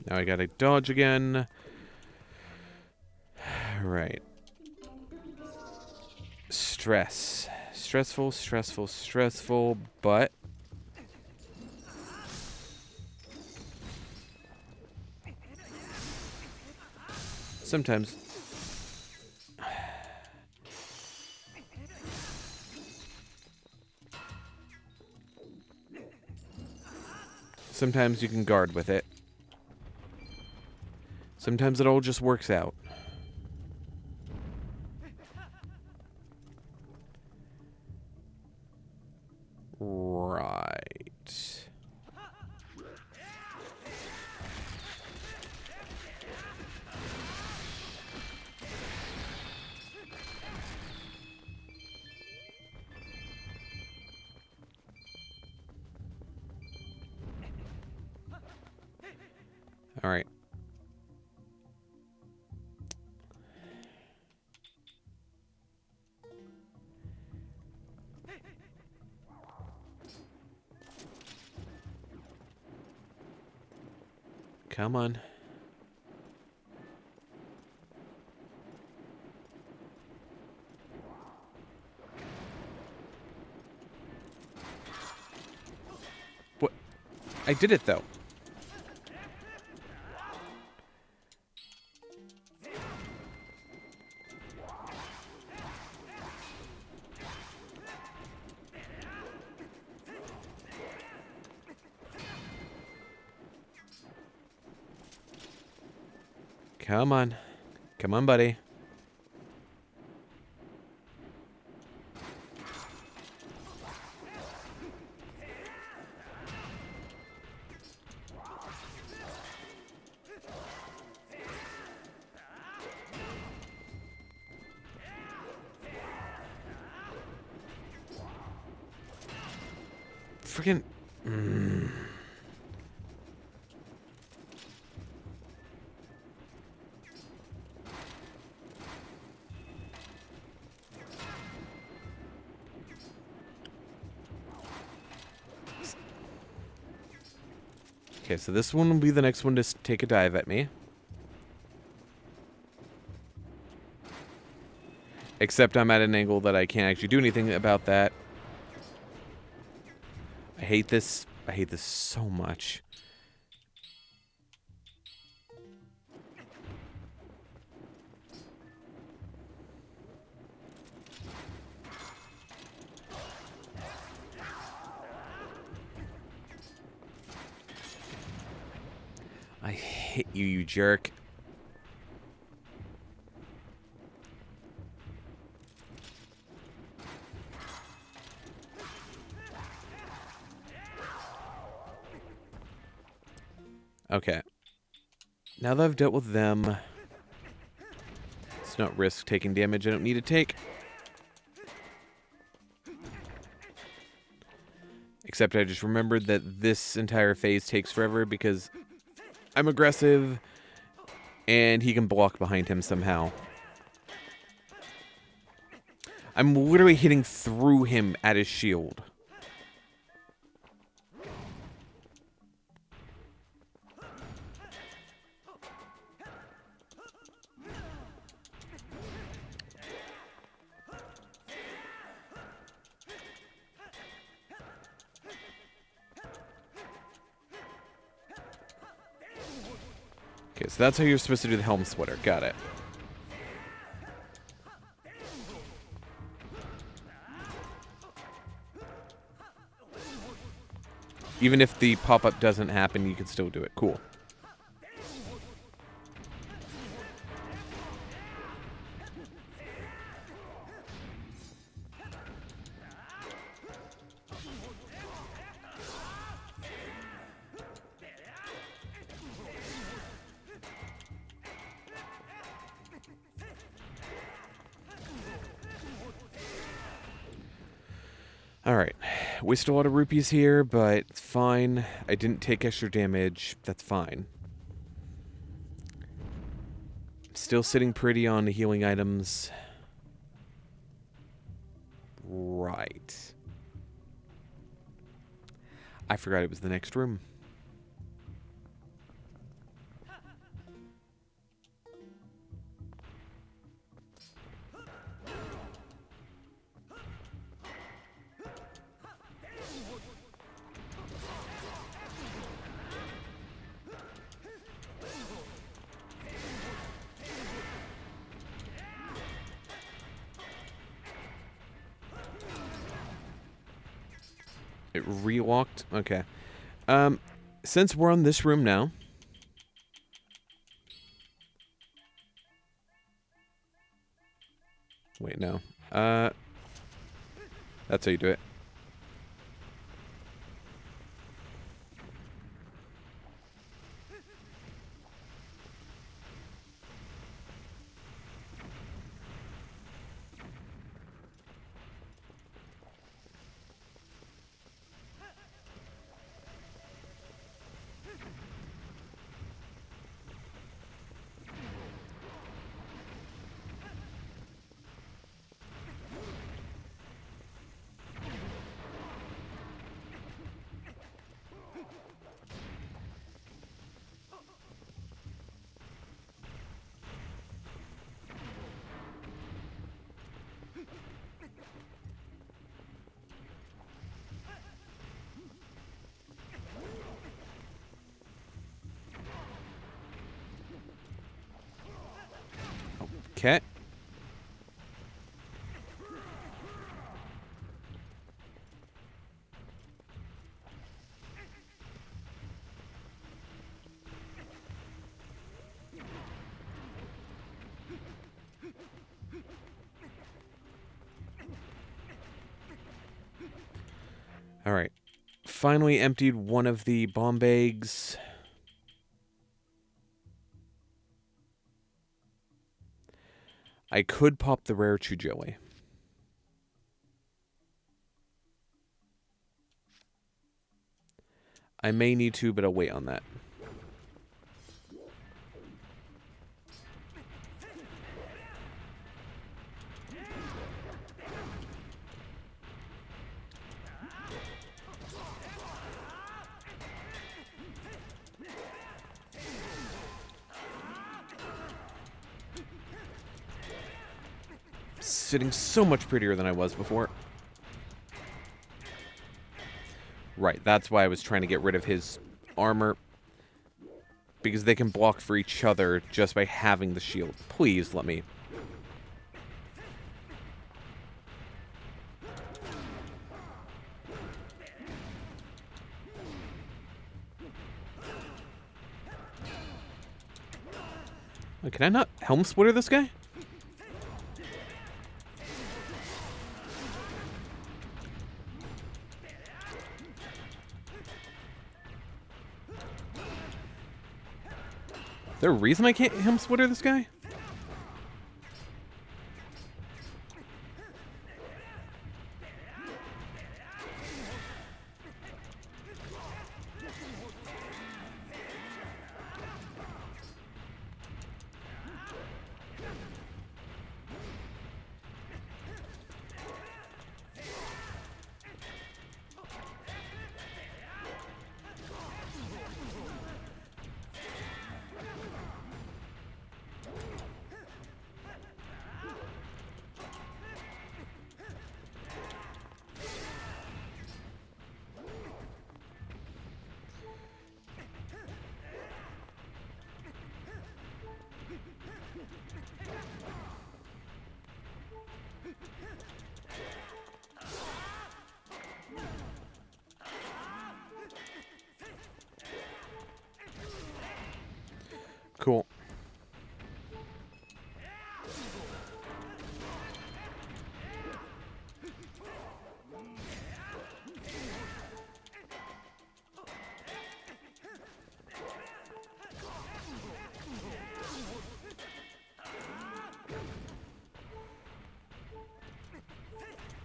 Now I gotta dodge again. Right. Stress. Stressful, stressful, stressful, but... Sometimes... Sometimes you can guard with it. Sometimes it all just works out. Right. All right. Come on. What? I did it, though. Come on. Come on, buddy. Freaking... Okay, so this one will be the next one to take a dive at me. Except I'm at an angle that I can't actually do anything about that. I hate this. I hate this so much. I hate you, you jerk. Okay. Now that I've dealt with them, let's not risk taking damage I don't need to take. Except I just remembered that this entire phase takes forever because I'm aggressive and he can block behind him somehow. I'm literally hitting through him at his shield. Okay, so that's how you're supposed to do the helm splitter. Got it. Even if the pop-up doesn't happen, you can still do it. Cool. Alright. Wasted a lot of rupees here, but it's fine. I didn't take extra damage. That's fine. Still sitting pretty on the healing items. Right. I forgot it was the next room. It relocked? Okay. Since we're on this room now... Wait, no. That's how you do it. Okay. Alright. Finally emptied one of the bomb bags. I could pop the rare chew jelly. I may need to, but I'll wait on that. Sitting so much prettier than I was before. Right, that's why I was trying to get rid of his armor. Because they can block for each other just by having the shield. Please let me. Oh, can I not helm splitter this guy? Is there a reason I can't helm splitter this guy?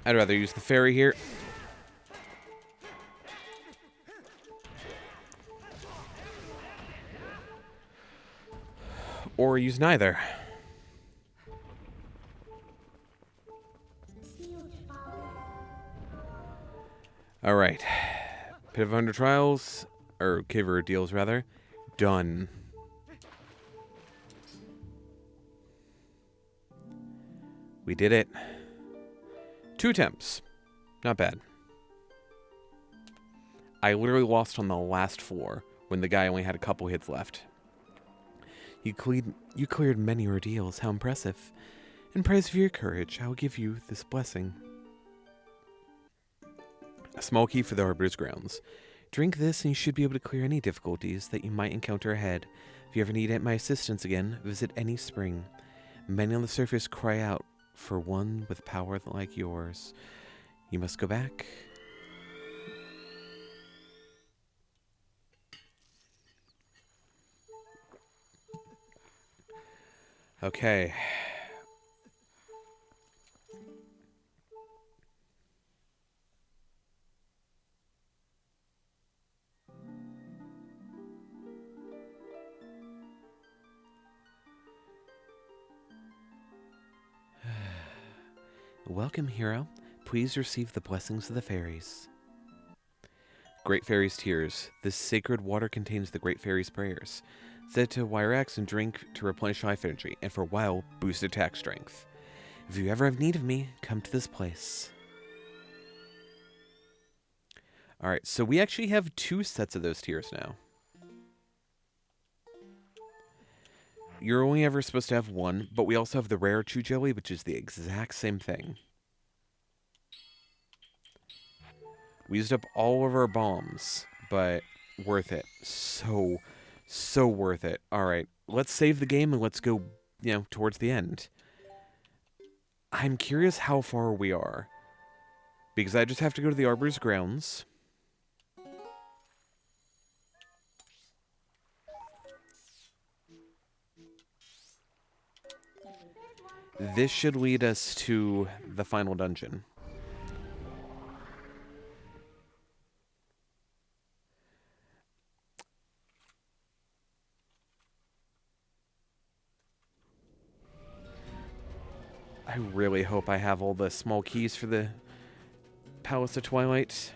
I'd rather use the fairy here. Or use neither. Alright. Pit of Under Trials, or Cave of Ordeals, rather. Done. We did it. 2 attempts. Not bad. I literally lost on the last floor when the guy only had a couple hits left. You cleared many ordeals. How impressive. In praise of your courage, I will give you this blessing. A small key for the Arbiter's grounds. Drink this and you should be able to clear any difficulties that you might encounter ahead. If you ever need my assistance again, visit any spring. Many on the surface cry out for one with power like yours. You must go back. Okay. Welcome, hero. Please receive the blessings of the fairies. Great Fairy's Tears. This sacred water contains the Great Fairy's prayers. Set to Wire Axe and drink to replenish life energy, and for a while, boost attack strength. If you ever have need of me, come to this place. Alright, so we actually have 2 sets of those tears now. You're only ever supposed to have 1, but we also have the rare Chew Jelly, which is the exact same thing. We used up all of our bombs, but worth it. So worth it. Alright, let's save the game and let's go, towards the end. I'm curious how far we are. Because I just have to go to the Arbiter's grounds. This should lead us to the final dungeon. I really hope I have all the small keys for the Palace of Twilight.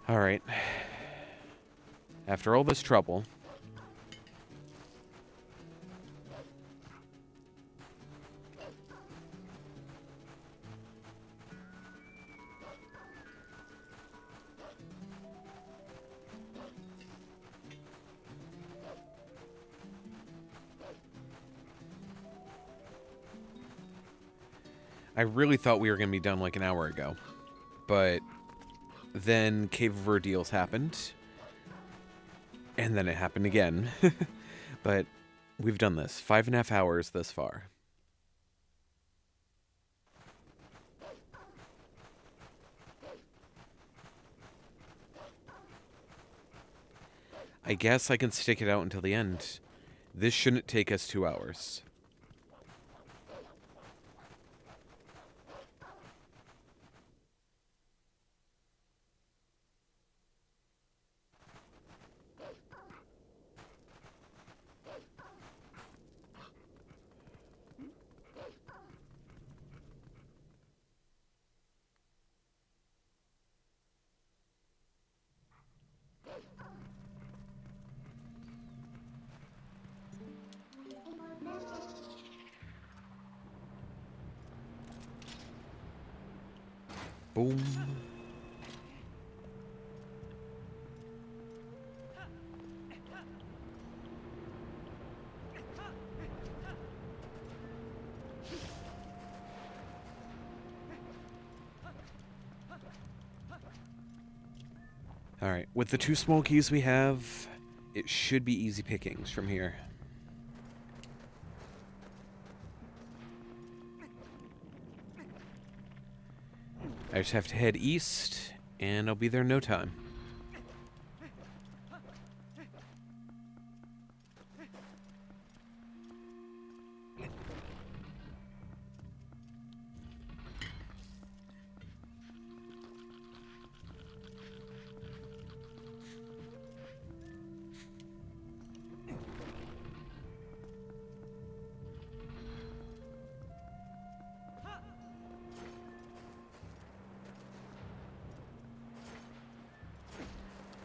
Alright. After all this trouble... I really thought we were going to be done like an hour ago. But then Cave of Ordeals happened. And then it happened again. But we've done this. 5.5 hours thus far. I guess I can stick it out until the end. This shouldn't take us 2 hours. Boom. Alright, with the 2 small keys we have, it should be easy pickings from here. I just have to head east, and I'll be there in no time.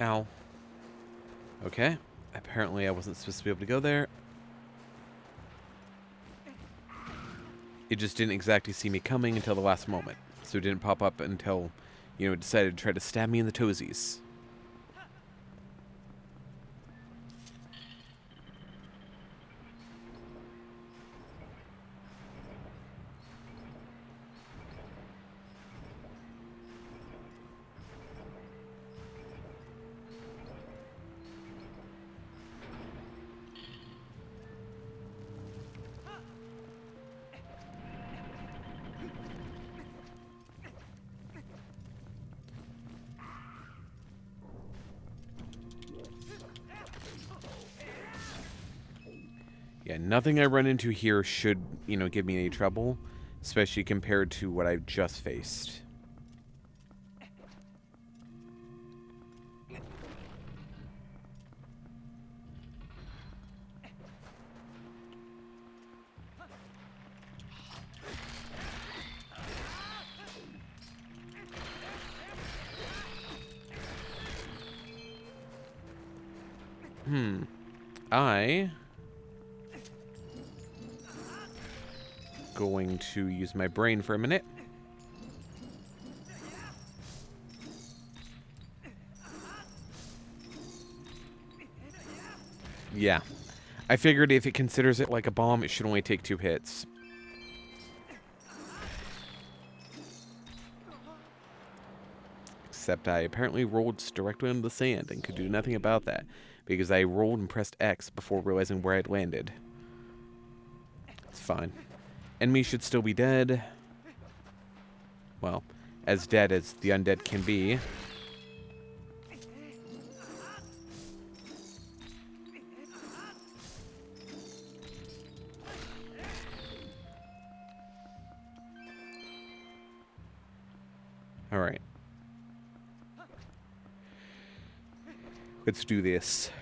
Ow. Okay. Apparently I wasn't supposed to be able to go there. It just didn't exactly see me coming until the last moment. So it didn't pop up until, you know, it decided to try to stab me in the toesies. Yeah, nothing I run into here should, you know, give me any trouble, especially compared to what I've just faced. I going to use my brain for a minute. Yeah. I figured if it considers it like a bomb, it should only take 2 hits. Except I apparently rolled directly into the sand and could do nothing about that, because I rolled and pressed X before realizing where I'd landed. It's fine. Enemy should still be dead. Well, as dead as the undead can be. Alright. Let's do this.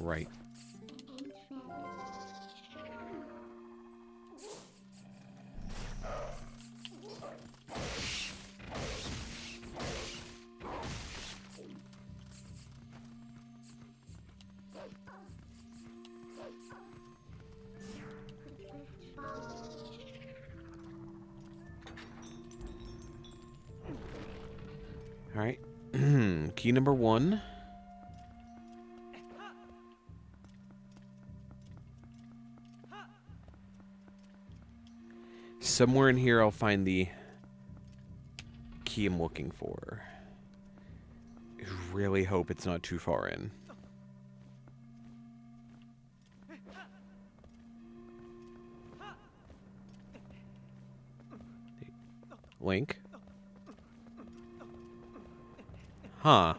Right. Alright. Key number 1. Somewhere in here I'll find the key I'm looking for. I really hope it's not too far in. Link? Huh.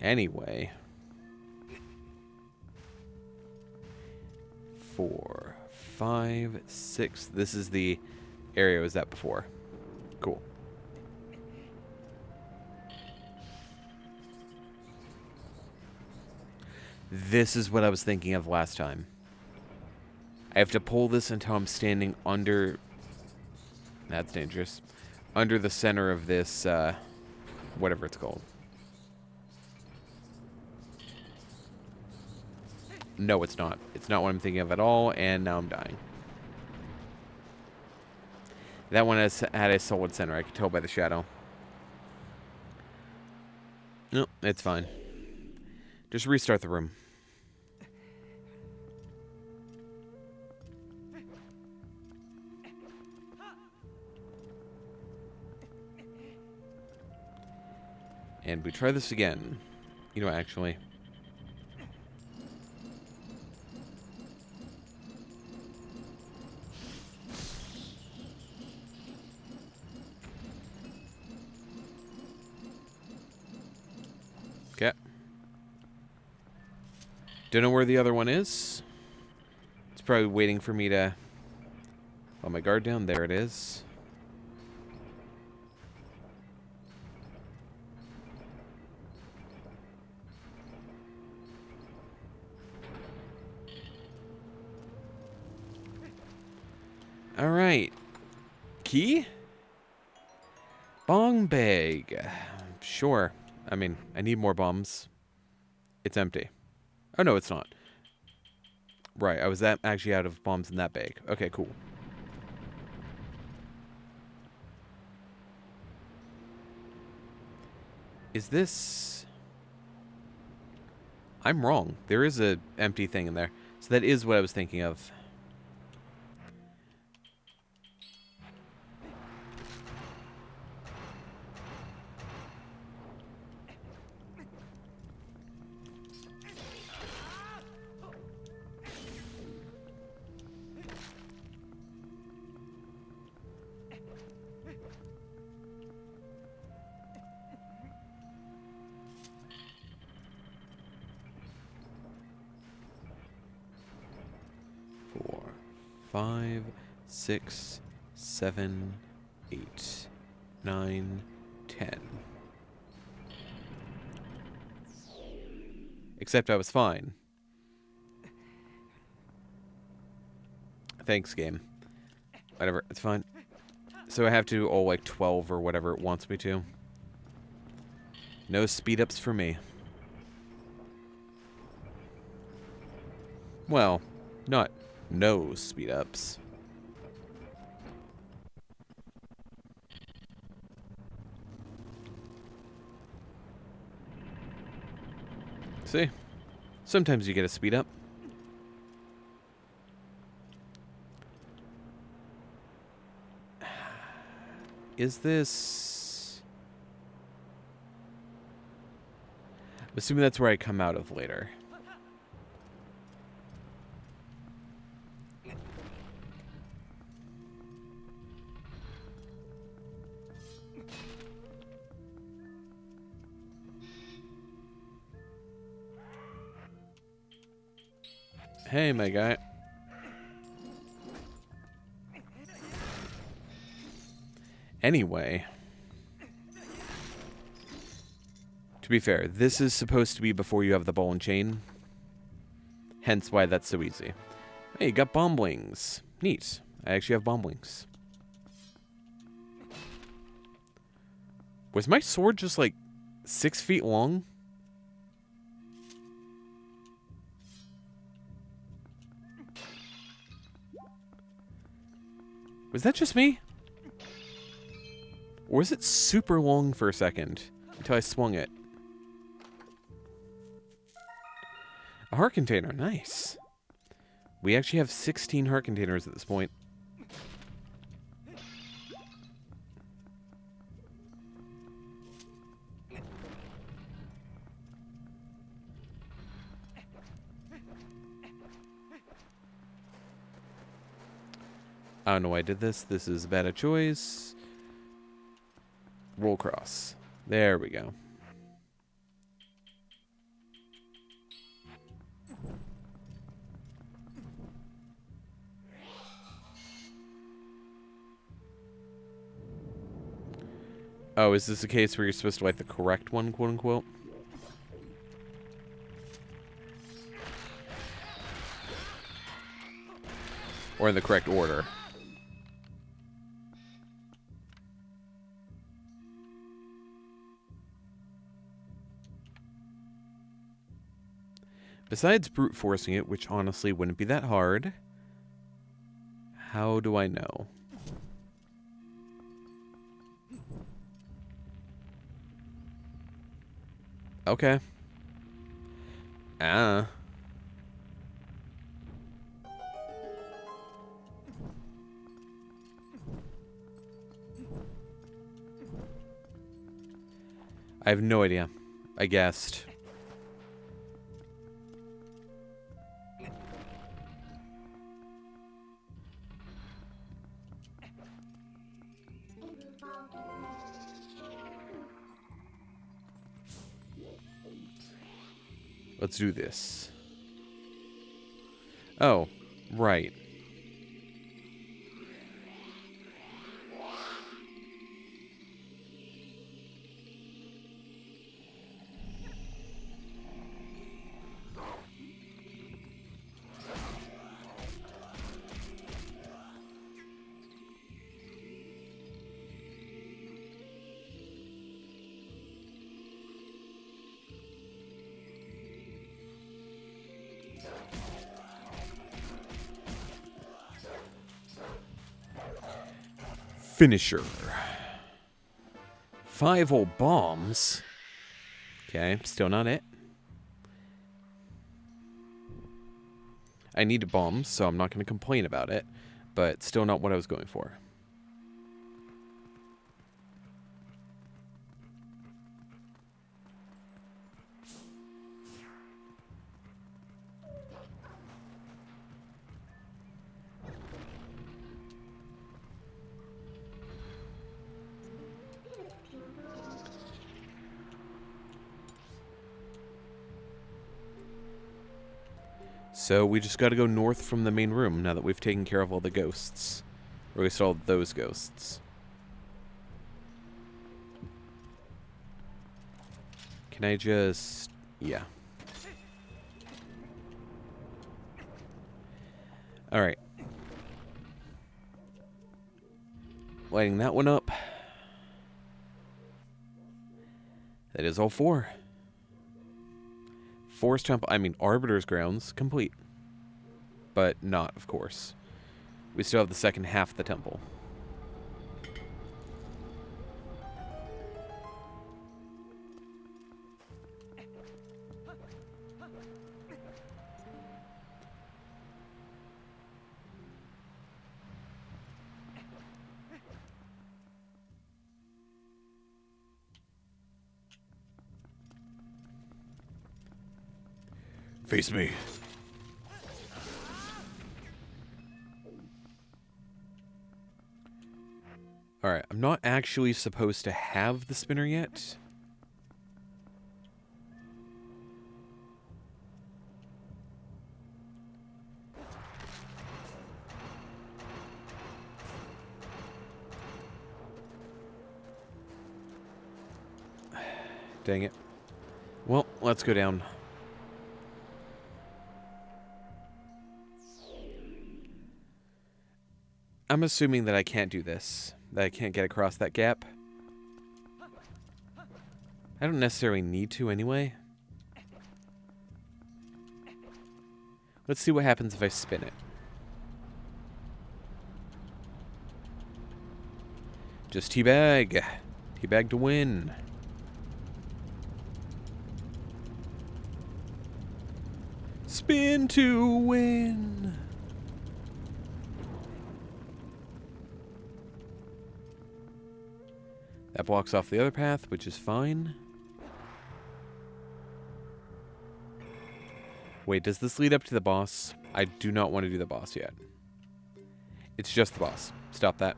Anyway. 4, 5, 6. This is the area I was at before. Cool. This is what I was thinking of last time. I have to pull this until I'm standing under... That's dangerous. Under the center of this, whatever it's called. No, it's not. It's not what I'm thinking of at all, and now I'm dying. That one had a solid center. I could tell by the shadow. No, it's fine. Just restart the room. And we try this again. You know, actually. Okay. Don't know where the other one is. It's probably waiting for me to... Let my guard down. There it is. Alright. Key? Bong bag. Sure. I mean, I need more bombs. It's empty. Oh, no, it's not. Right, I was actually out of bombs in that bag. Okay, cool. Is this... I'm wrong. There is a empty thing in there. So that is what I was thinking of. Four, 5, 6, 7, 8, 9, 10. Except I was fine. Thanks, game. Whatever, it's fine. So I have to do all like 12 or whatever it wants me to. No speed ups for me. Well, not no speed ups. See? Sometimes you get a speed up. Is this... I'm assuming that's where I come out of later. Hey, my guy. Anyway. To be fair, this is supposed to be before you have the ball and chain. Hence why that's so easy. Hey, you got bomb wings. Neat. I actually have bomb wings. Was my sword just like 6 feet long? Was that just me? Or was it super long for a second until I swung it? A heart container, nice. We actually have 16 heart containers at this point. I don't know why I did this. This is a bad choice. Roll cross. There we go. Oh, is this a case where you're supposed to like the correct one, quote unquote? Or in the correct order? Besides brute forcing it, which honestly wouldn't be that hard, how do I know? Okay. Ah. I have no idea. I guessed. Let's do this. Oh, right. finisher. 5 old bombs. Okay, still not it. I needed bombs, so I'm not going to complain about it. But still not what I was going for. So we just got to go north from the main room now that we've taken care of all the ghosts. Or at least all those ghosts. Can I just... yeah. Alright. Lighting that one up. That is all 4. Forest Temple, I mean Arbiter's Grounds, complete. But not, of course. We still have the second half of the temple. Face me. Alright, I'm not actually supposed to have the spinner yet. Dang it. Well, let's go down. I'm assuming that I can't do this. That I can't get across that gap. I don't necessarily need to anyway. Let's see what happens if I spin it. Just teabag. Teabag to win. Spin to win. That blocks off the other path, which is fine. Wait, does this lead up to the boss? I do not want to do the boss yet. It's just the boss. Stop that.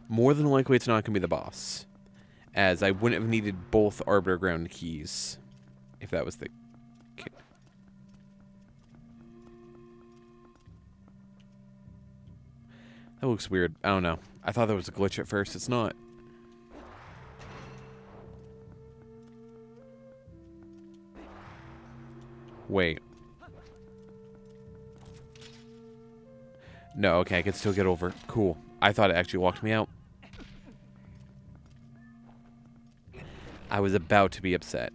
More than likely, it's not going to be the boss. As I wouldn't have needed both Arbiter Ground keys. If that was the case. That looks weird. I don't know. I thought that was a glitch at first. It's not. Wait. No, okay, I can still get over. Cool. I thought it actually locked me out. I was about to be upset.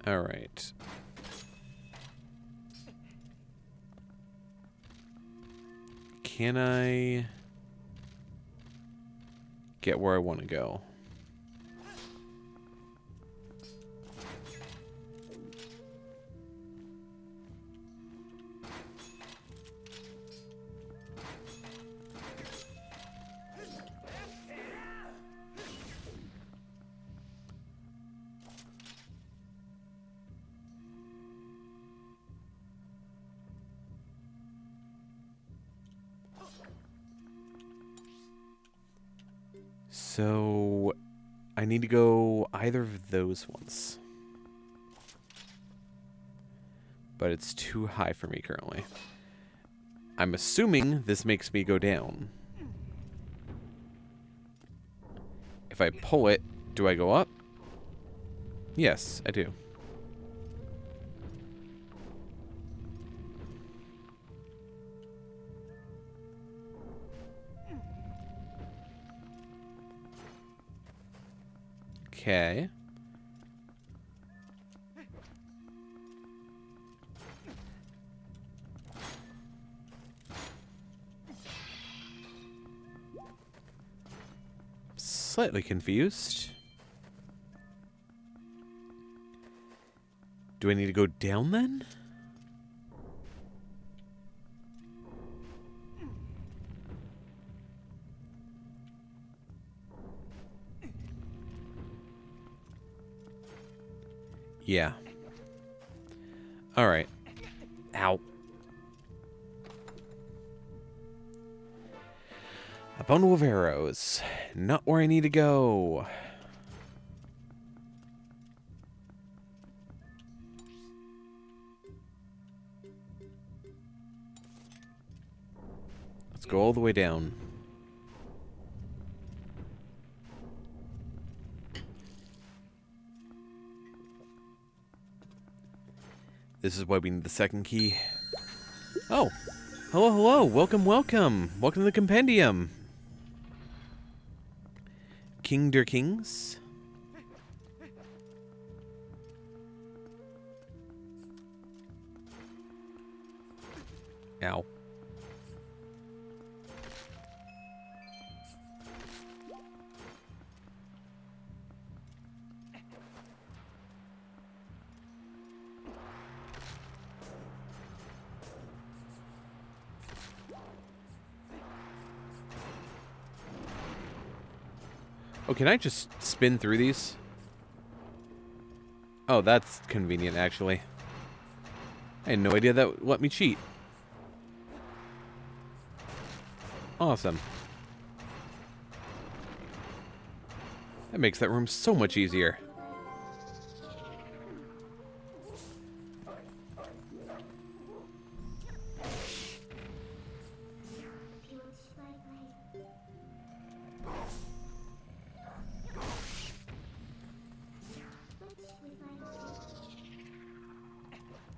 All right. Can I get where I want to go? So I need to go either of those ones. But it's too high for me currently. I'm assuming this makes me go down. If I pull it, do I go up? Yes, I do. Okay. Slightly confused. Do I need to go down then? Yeah. Alright. Ow. A bundle of arrows. Not where I need to go. Let's go all the way down. This is why we need the second key. Oh. Hello, hello. Welcome, welcome. Welcome to the compendium. King der Kings. Ow. Oh, can I just spin through these? Oh, that's convenient, actually. I had no idea that would let me cheat. Awesome. That makes that room so much easier.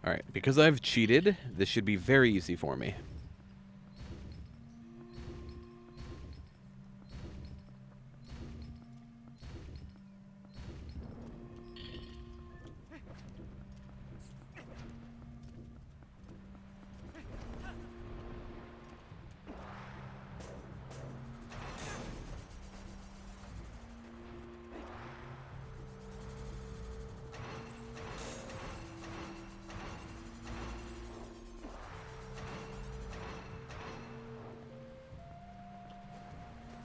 Alright, because I've cheated, this should be very easy for me.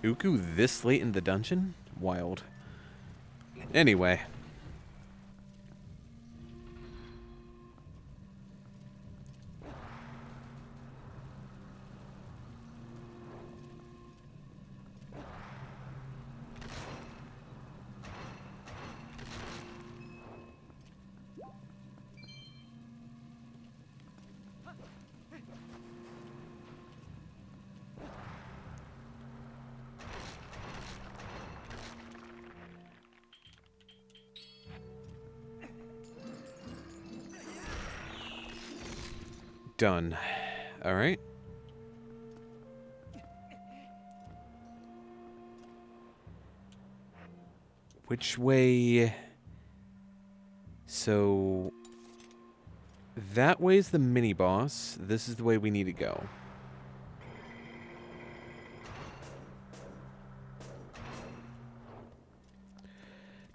Uku this late in the dungeon? Wild. Anyway. Done. Alright. Which way... So... That way's the mini-boss. This is the way we need to go.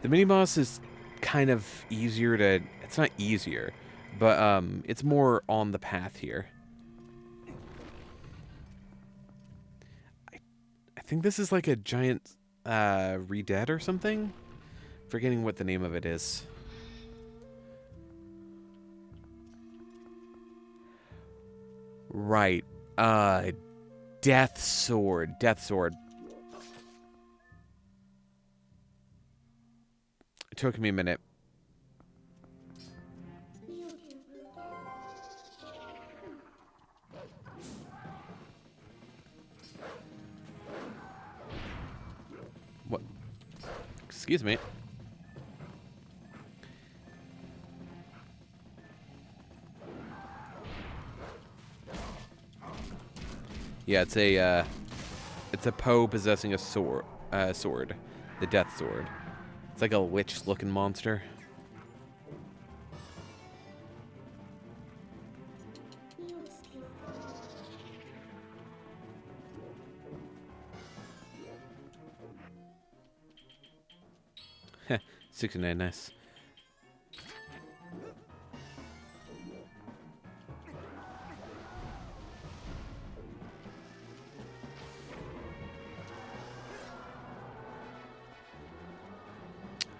The mini-boss is kind of easier to... It's not easier, but it's more on the path here. I think this is like a giant Redead or something? Forgetting what the name of it is. Right. Death Sword. Death Sword. took me a minute. What? Excuse me. Yeah, it's a Poe possessing a sword, the Death Sword. It's like a lich-looking monster. Heh, 69, nice.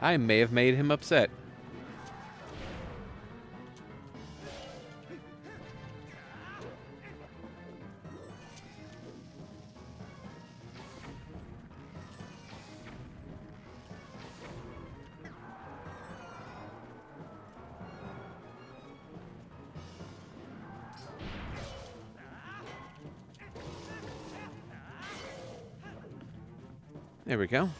I may have made him upset. There we go.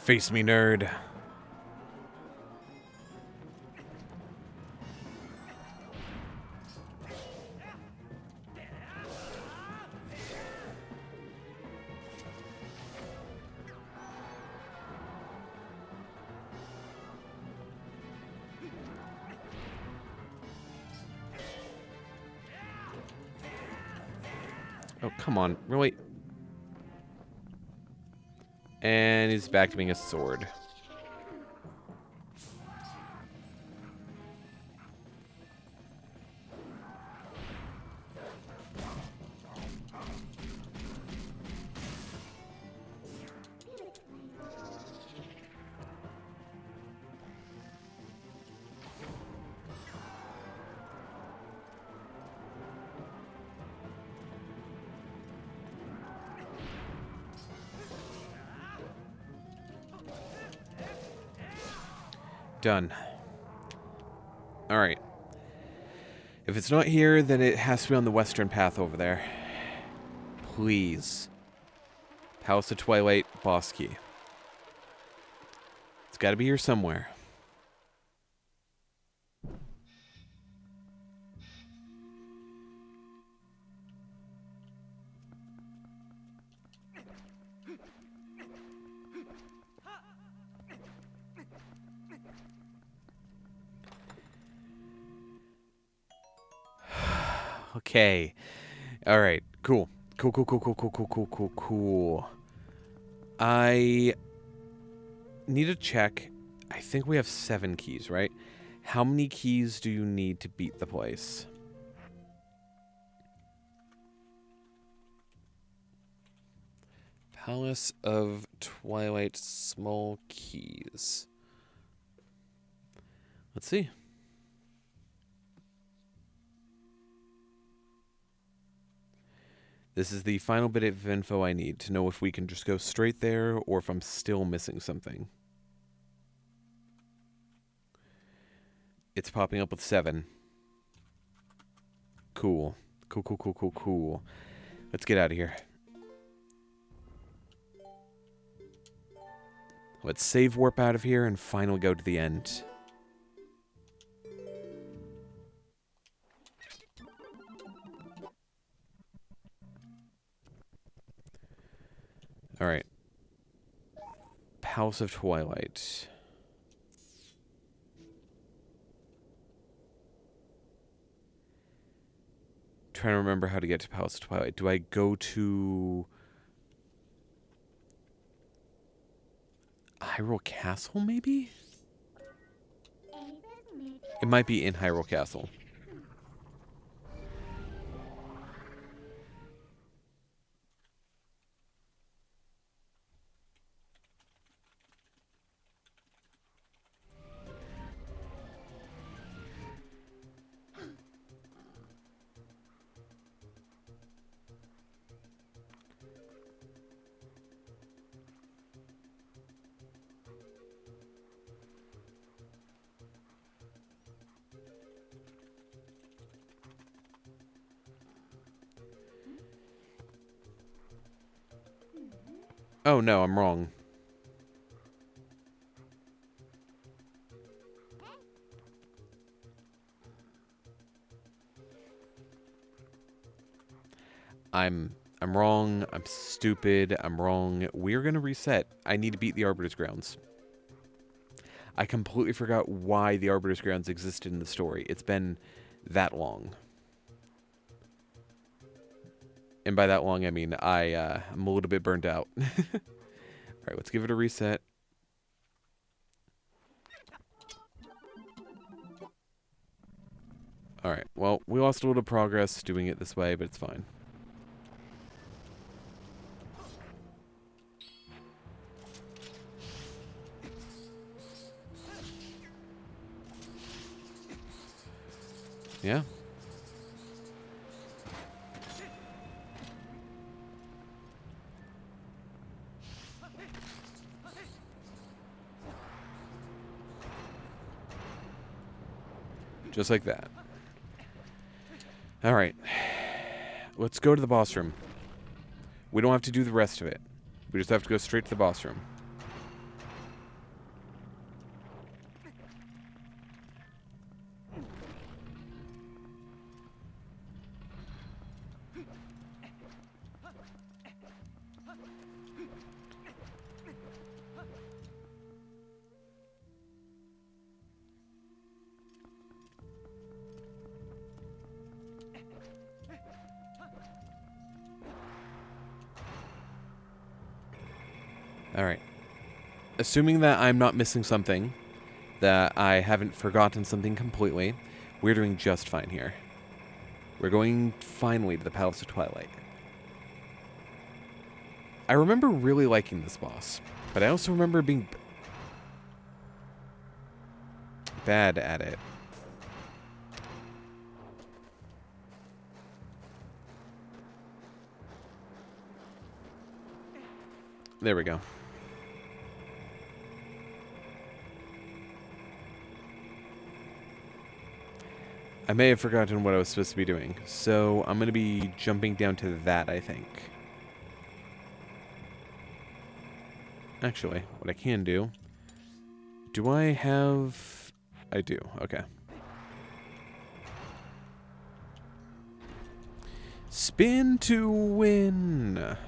Face me, nerd. Oh, come on. Really? And he's back to being a sword. Done. Alright. If it's not here, then it has to be on the western path over there. Please. House of Twilight, boss key. It's got to be here somewhere. Okay. All right. Cool. Cool. I need to check. I think we have 7 keys, right? How many keys do you need to beat the place? Palace of Twilight, small keys. Let's see. This is the final bit of info I need to know if we can just go straight there or if I'm still missing something. It's popping up with 7. Cool. Cool. Let's get out of here. Let's save warp out of here and finally go to the end. Alright. House of Twilight. Trying to remember how to get to House of Twilight. Do I go to Hyrule Castle, maybe? It might be in Hyrule Castle. Oh, no, I'm wrong. I'm wrong. I'm stupid. I'm wrong. We're going to reset. I need to beat the Arbiter's Grounds. I completely forgot why the Arbiter's Grounds existed in the story. It's been that long. And by that long, I mean I'm a little bit burned out. All right, let's give it a reset. All right, well, we lost a little progress doing it this way, but it's fine. Yeah. Just like that. All right. Let's go to the boss room. We don't have to do the rest of it. We just have to go straight to the boss room. Alright. Assuming that I'm not missing something, that I haven't forgotten something completely, we're doing just fine here. We're going finally to the Palace of Twilight. I remember really liking this boss, but I also remember being bad at it. There we go. I may have forgotten what I was supposed to be doing, so I'm going to be jumping down to that, I think. Actually, what I can do... Do I have... I do, okay. Spin to win!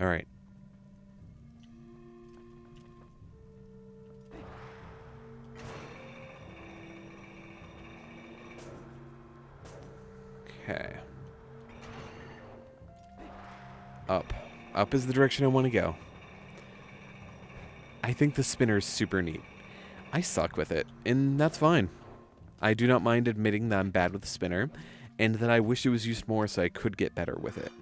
Alright. Okay. Up. Up is the direction I want to go. I think the spinner is super neat. I suck with it, and that's fine. I do not mind admitting that I'm bad with the spinner, and that I wish it was used more so I could get better with it.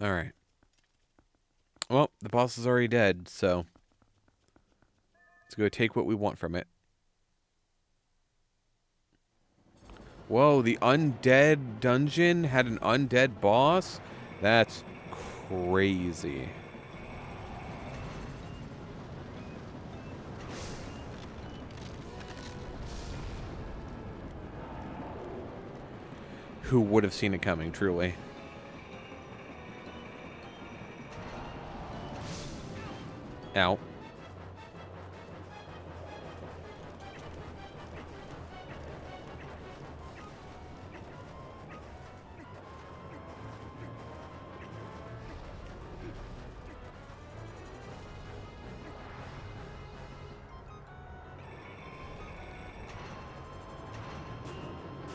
Alright. Well, the boss is already dead, so... Let's go take what we want from it. Whoa, the undead dungeon had an undead boss? That's crazy. Who would have seen it coming, truly? Ow.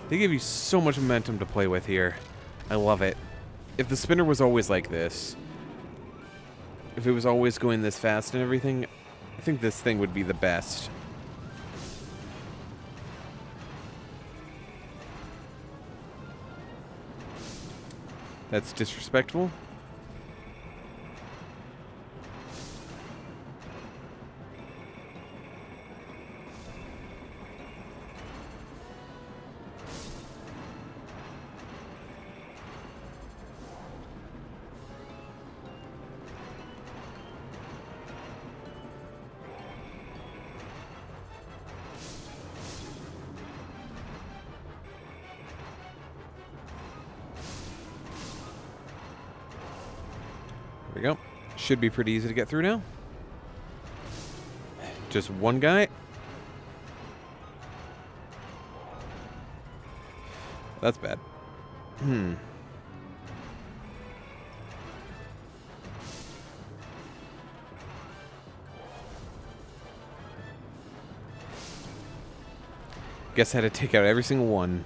They give you so much momentum to play with here. I love it. If the spinner was always like this, if it was always going this fast and everything, I think this thing would be the best. That's disrespectful. There we go. Should be pretty easy to get through now. Just one guy. That's bad. Guess I had to take out every single one.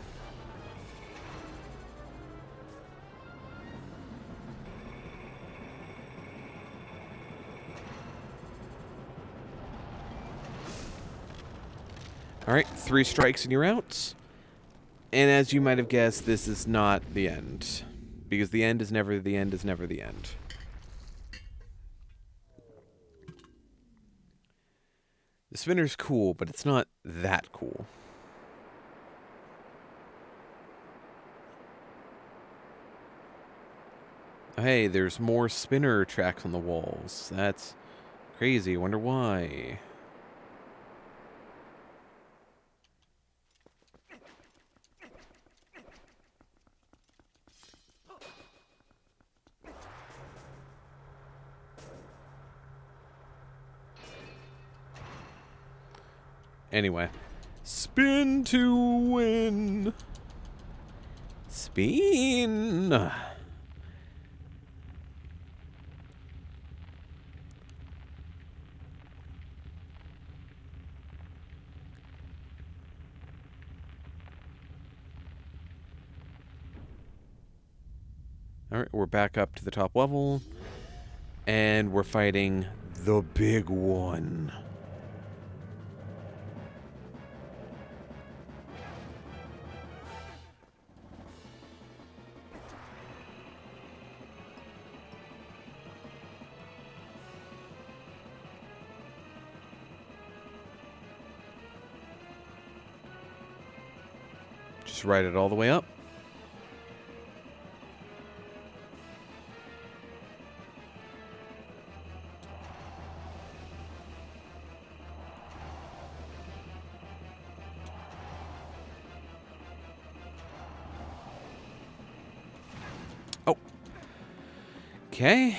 Alright, 3 strikes and you're out. And as you might have guessed, this is not the end. Because the end is never the end is never the end. The spinner's cool, but it's not that cool. Hey, there's more spinner tracks on the walls. That's crazy. Wonder why. Anyway. Spin to win. Spin. Alright, we're back up to the top level. And we're fighting the big one. Just ride it all the way up. Oh. Okay.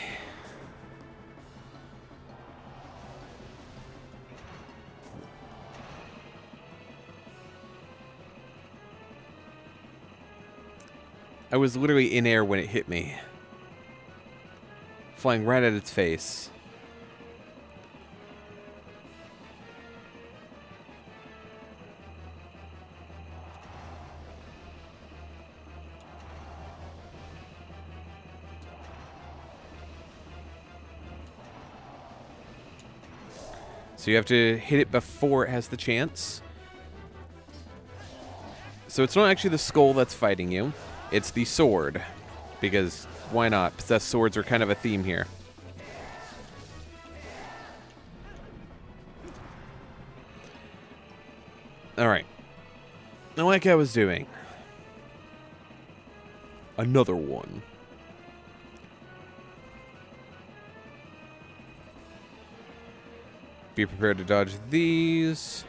I was literally in air when it hit me. Flying right at its face. So you have to hit it before it has the chance. So it's not actually the skull that's fighting you. It's the sword. Because why not? Possessed swords are kind of a theme here. Alright. Now, like I was doing. Another one. Be prepared to dodge these.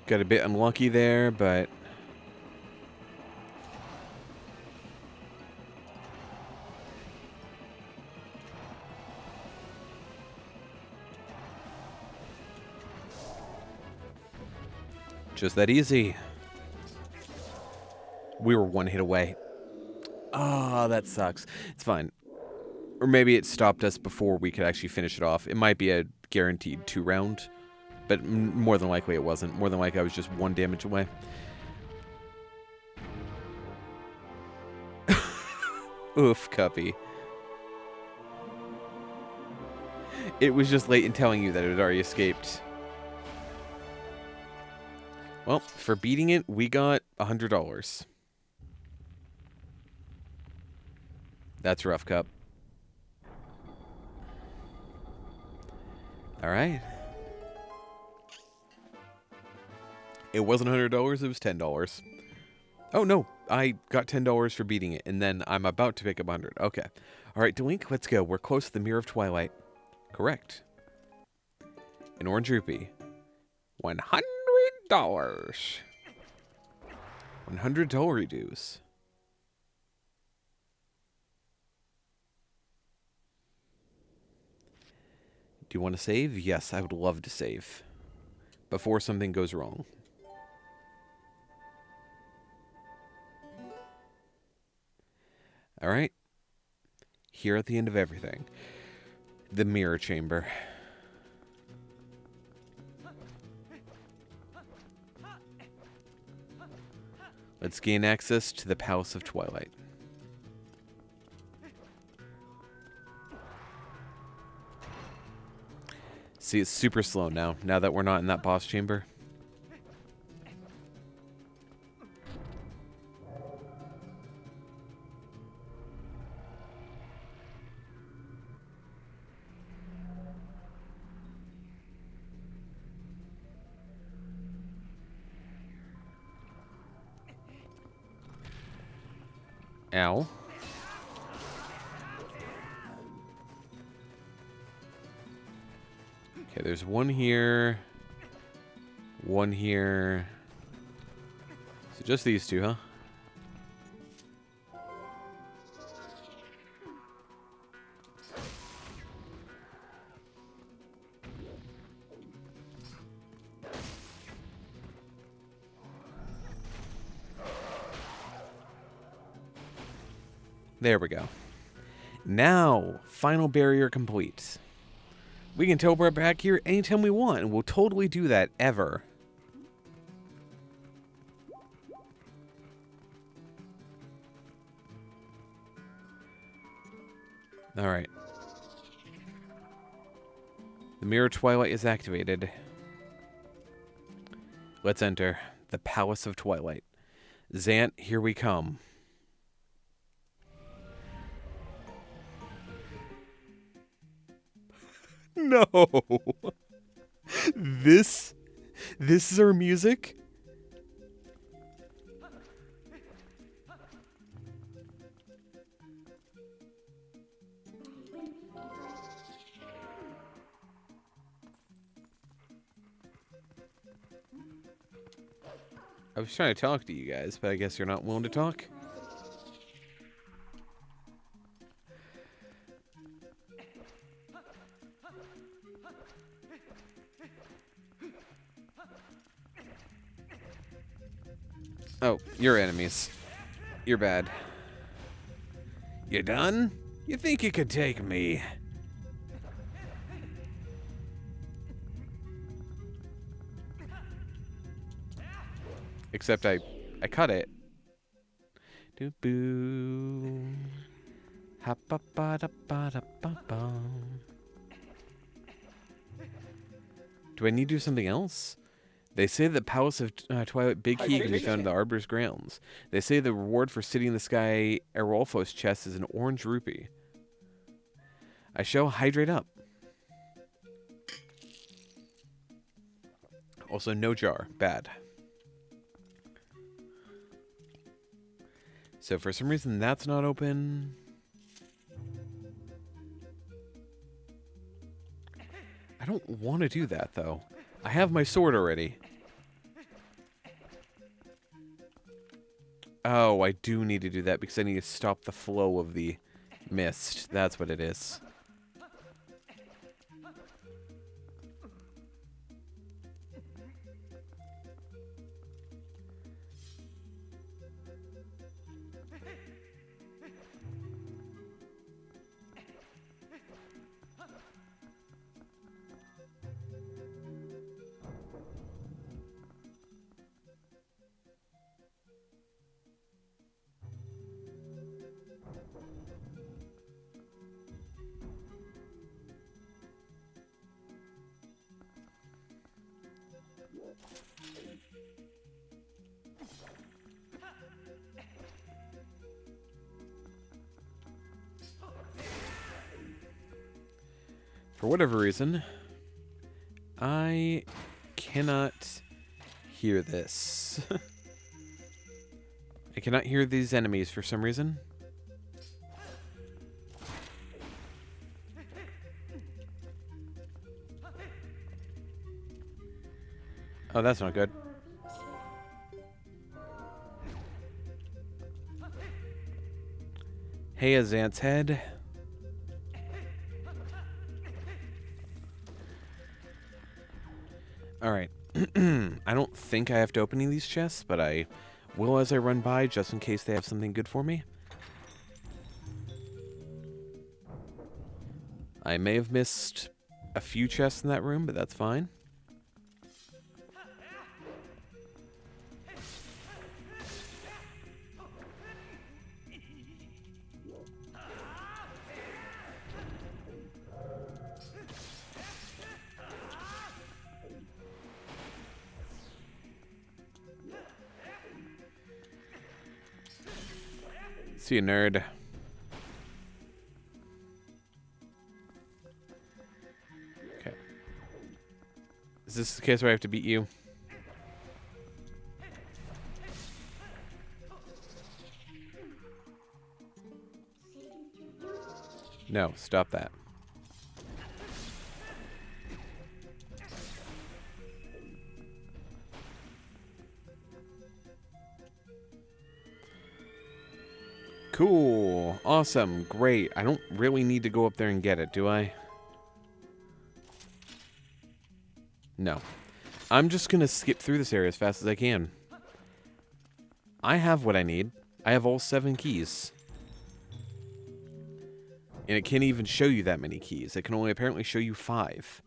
Got a bit unlucky there, but... just that easy. We were one hit away. Ah, that sucks. It's fine. Or maybe it stopped us before we could actually finish it off. It might be a guaranteed 2-round. But more than likely it wasn't. More than likely I was just 1 damage away. Oof, Cuppy. It was just late in telling you that it had already escaped. Well, for beating it, we got $100. That's rough, Cup. All right. It wasn't $100, it was $10. Oh, no. I got $10 for beating it, and then I'm about to pick up 100. Okay. All right, Dwink, let's go. We're close to the Mirror of Twilight. Correct. An orange rupee. $100. $100 dues. Do you want to save? Yes, I would love to save. Before something goes wrong. Alright. Here at the end of everything. The mirror chamber. Let's gain access to the Palace of Twilight. See, it's super slow now that we're not in that boss chamber. Ow. Okay, there's one here. One here. So just these two, huh? There we go. Now, final barrier complete. We can teleport back here anytime we want, and we'll totally do that, ever. Alright. The Mirror Twilight is activated. Let's enter the Palace of Twilight. Zant, here we come. No! This is our music? I was trying to talk to you guys, but I guess you're not willing to talk. Oh, you're enemies. You're bad. You done? You think you could take me? Except I cut it. Do boo. Ha ba ba da ba da ba ba. Do I need to do something else? They say the Palace of Twilight Big Key can be found in the Arbor's grounds. They say the reward for sitting in the sky Arolfo's chest is an orange rupee. I shall hydrate up. Also, no jar. Bad. So for some reason that's not open. I don't want to do that though. I have my sword already. Oh, I do need to do that because I need to stop the flow of the mist. That's what it is. For whatever reason, I cannot hear this. I cannot hear these enemies for some reason. Oh, that's not good. Hey, Azant's head. Alright. I don't think I have to open any of these chests, but I will as I run by, just in case they have something good for me. I may have missed a few chests in that room, but that's fine. See you, nerd. Okay. Is this the case where I have to beat you? No, stop that. Cool. Awesome. Great. I don't really need to go up there and get it, do I? No. I'm just going to skip through this area as fast as I can. I have what I need. I have all 7 keys. And it can't even show you that many keys. It can only apparently show you 5.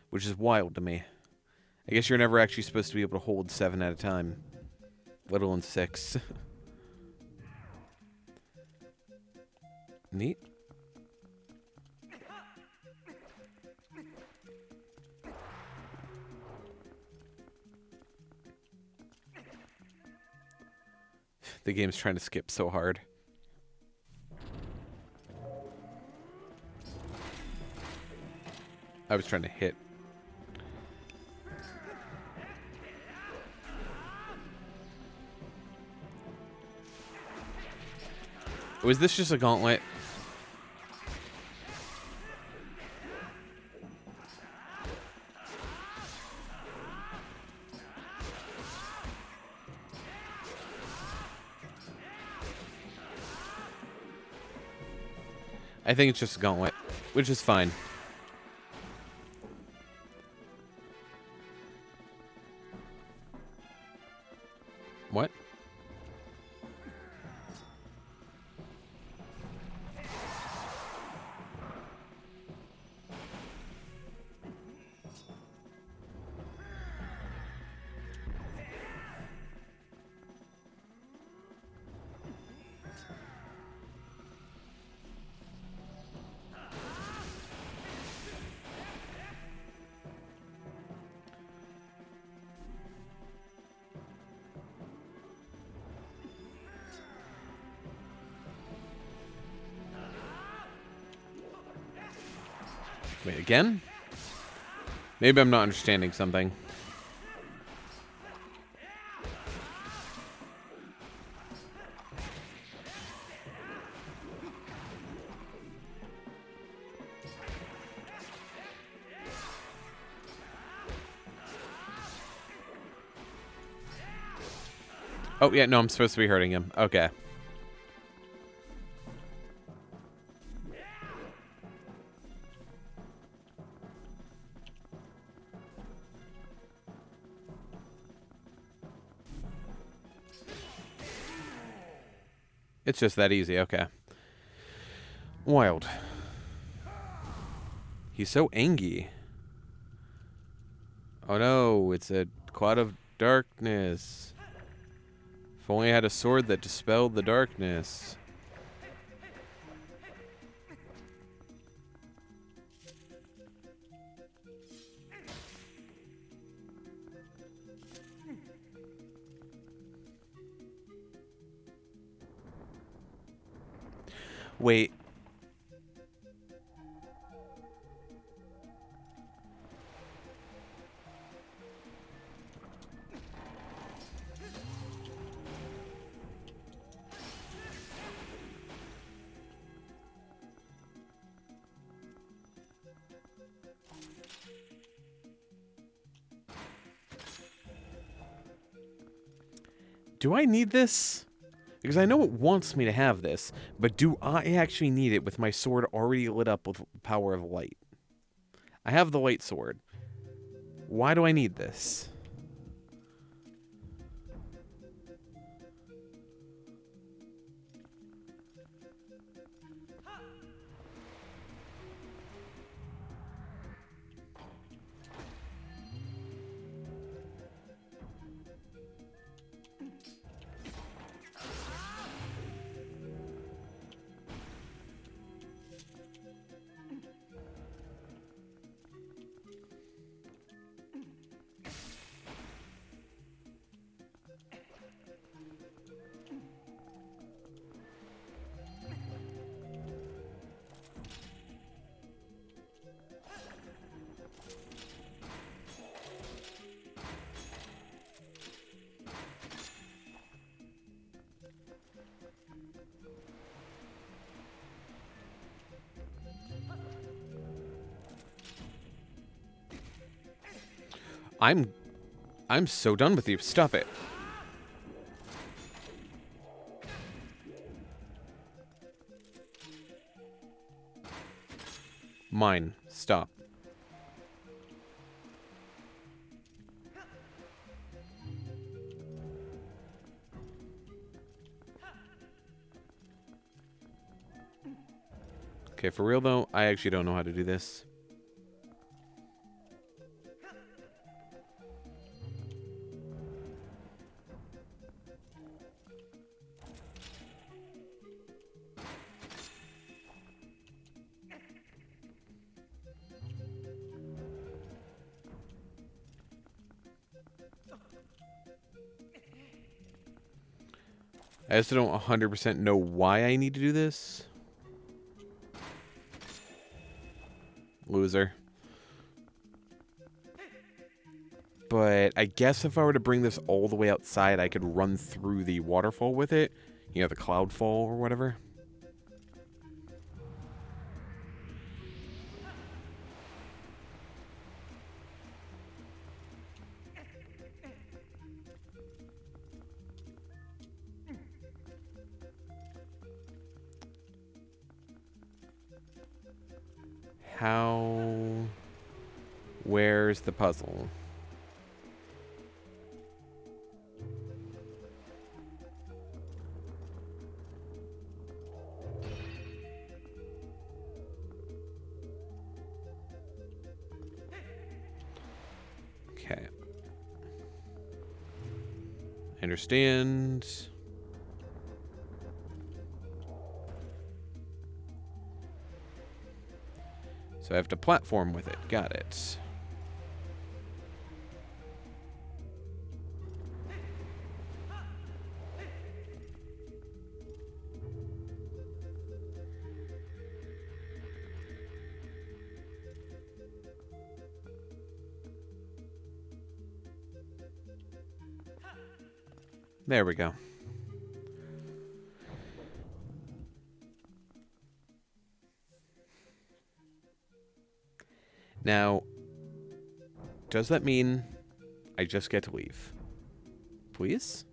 Which is wild to me. I guess you're never actually supposed to be able to hold 7 at a time. Let alone 6. Neat. The game's trying to skip so hard. I was trying to hit. Was this just a gauntlet? I think it's just a gauntlet, which is fine. What? Wait, again? Maybe I'm not understanding something. Oh, yeah, no, I'm supposed to be hurting him. Okay. It's just that easy, okay. Wild. He's so angry. Oh no, it's a cloud of darkness. If only I had a sword that dispelled the darkness. Wait. Do I need this? Because I know it wants me to have this, but do I actually need it with my sword already lit up with power of light? I have the light sword. Why do I need this? I'm so done with you. Stop it. Mine. Stop. Okay, for real though, I actually don't know how to do this. I also don't 100% know why I need to do this. Loser. But I guess if I were to bring this all the way outside, I could run through the waterfall with it. You know, the cloud fall or whatever. How... Where's the puzzle? Okay. I understand. So I have to platform with it. Got it. There we go. Now, does that mean I just get to leave? Please?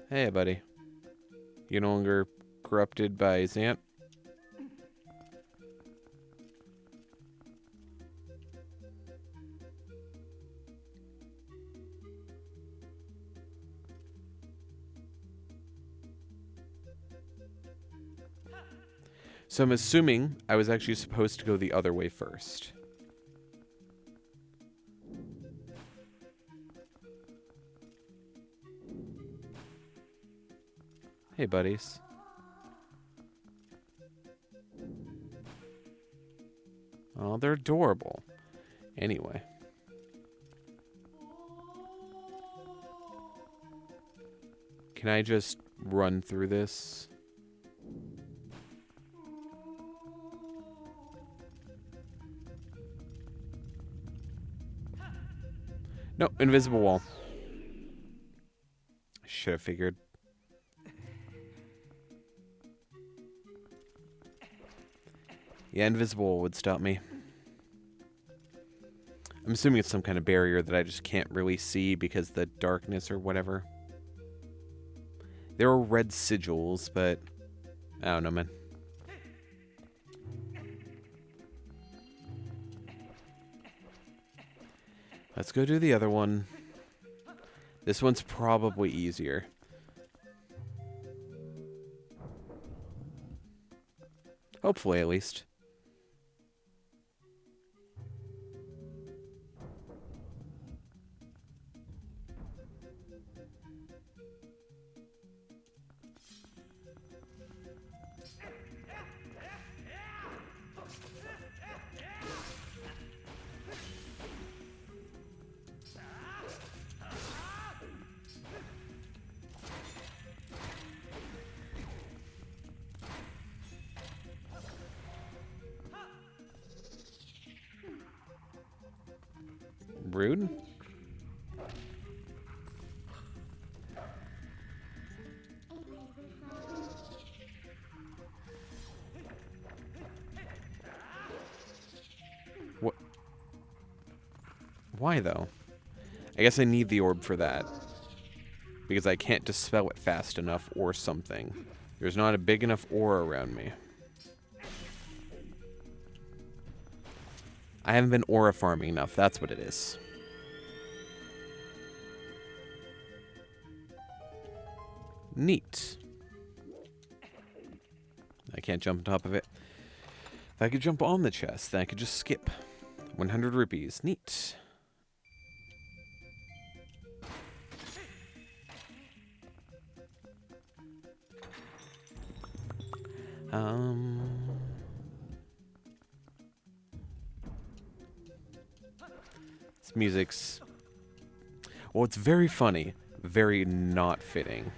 Hey, buddy. You no longer corrupted by Zant? So I'm assuming I was actually supposed to go the other way first. Hey, buddies. Oh, they're adorable. Anyway. Can I just run through this? No, invisible wall. Should have figured. Yeah, invisible would stop me. I'm assuming it's some kind of barrier that I just can't really see because of the darkness or whatever. There are red sigils, but I don't know, man. Let's go do the other one. This one's probably easier. Hopefully, at least. Rude. What? Why, though? I guess I need the orb for that. Because I can't dispel it fast enough or something. There's not a big enough aura around me. I haven't been aura farming enough, that's what it is. Neat. I can't jump on top of it. If I could jump on the chest, then I could just skip. 100 rupees. Neat. This music's... Well, it's very funny. Very not fitting.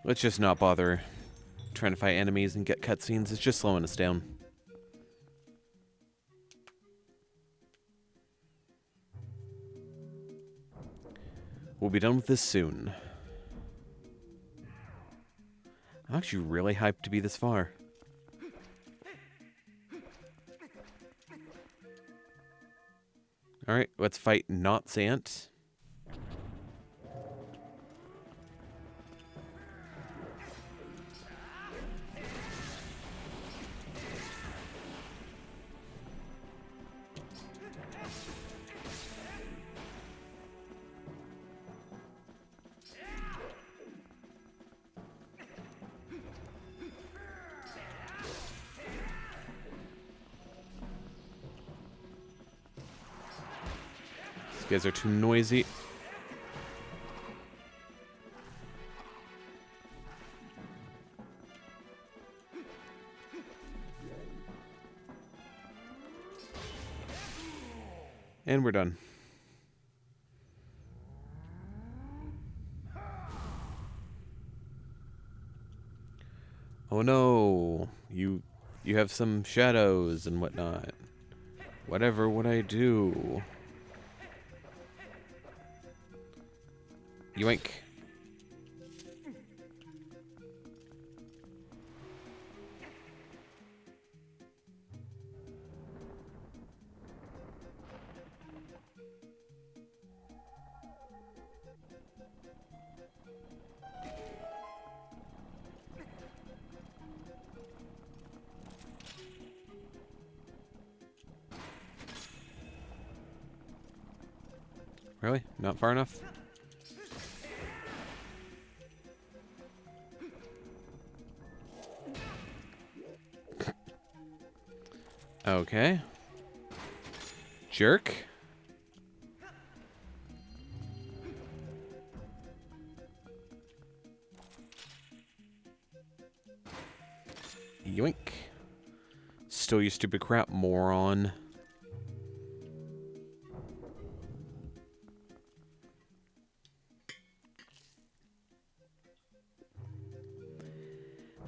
Let's just not bother trying to fight enemies and get cutscenes. It's just slowing us down. We'll be done with this soon. I'm actually really hyped to be this far. Alright, let's fight not Sant. You guys are too noisy. And we're done. Oh no, you have some shadows and whatnot. Whatever would I do? Yoink. Really? Not far enough? Okay. Jerk. Yoink. Still, you stupid crap, moron.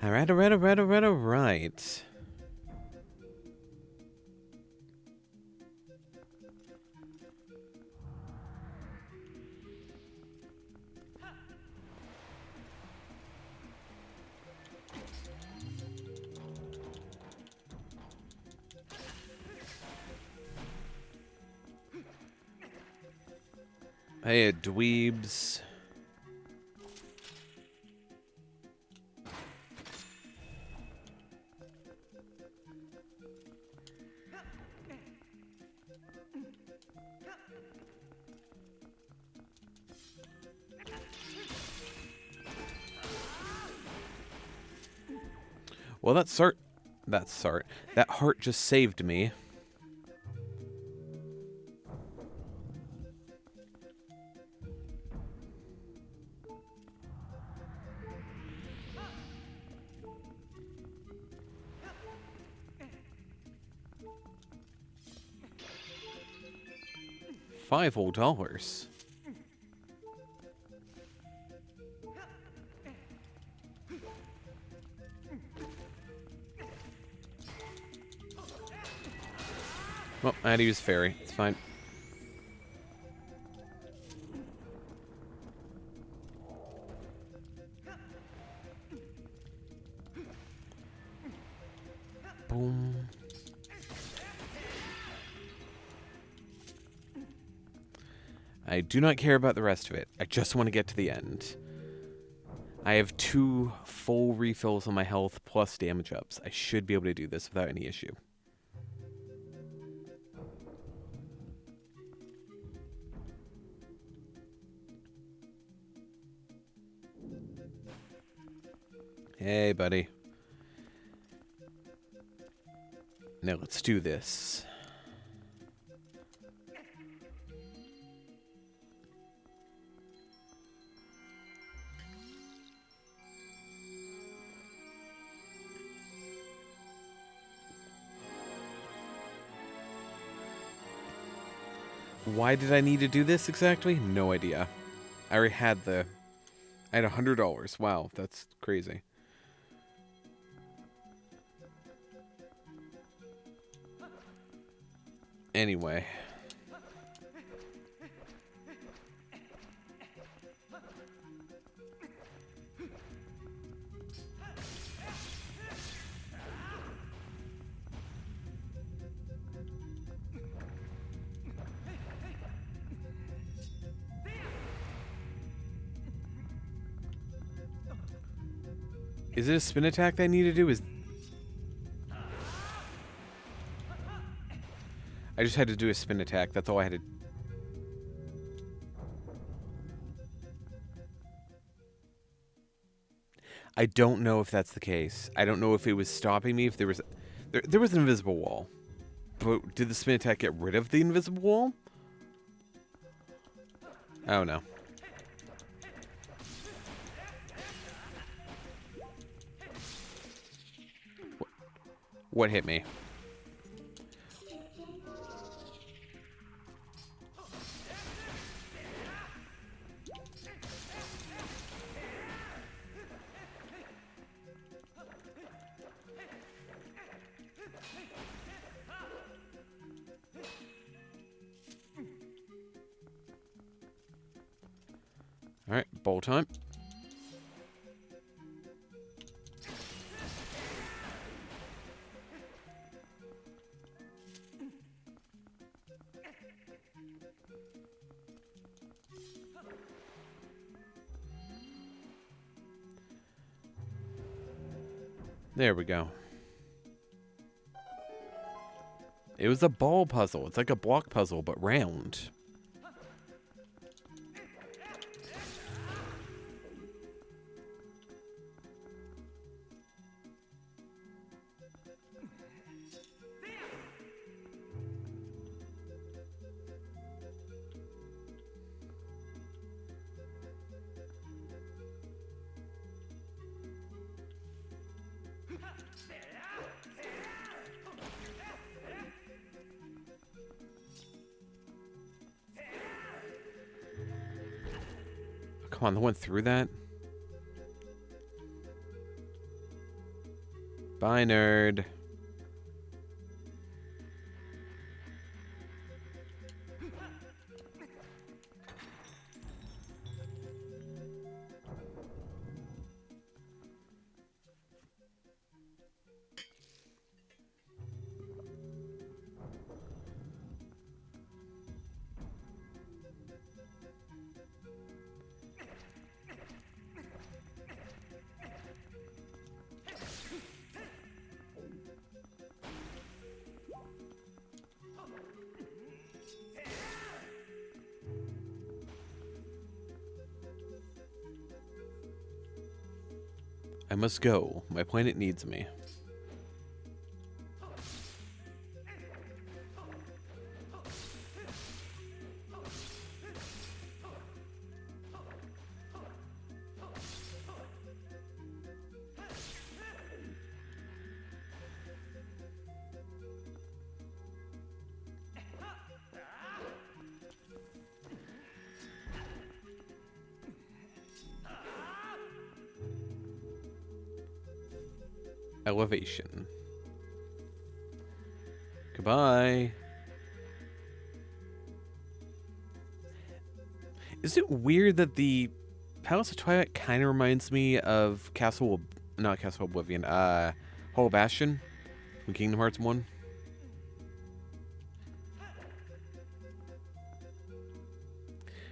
Alright. Hey, dweebs. Well, that heart just saved me. $5 whole. Well, I had to use fairy. It's fine. Boom. I do not care about the rest of it. I just want to get to the end. I have 2 full refills on my health plus damage ups. I should be able to do this without any issue. Hey, buddy. Now let's do this. Why did I need to do this exactly? No idea. I already had I had $100. Wow, that's crazy. Anyway. Is it a spin attack that I need to do? I just had to do a spin attack. That's all I had to... I don't know if that's the case. I don't know if it was stopping me, if there was... There was an invisible wall. But did the spin attack get rid of the invisible wall? Oh, no. What hit me? Alright, bowl time. There we go. It was a ball puzzle. It's like a block puzzle, but round. Come on, the one through that? Bye, nerd. I must go. My planet needs me. Elevation. Goodbye. Is it weird that the Palace of Twilight kind of reminds me of not Castle Oblivion, Hollow Bastion from Kingdom Hearts 1?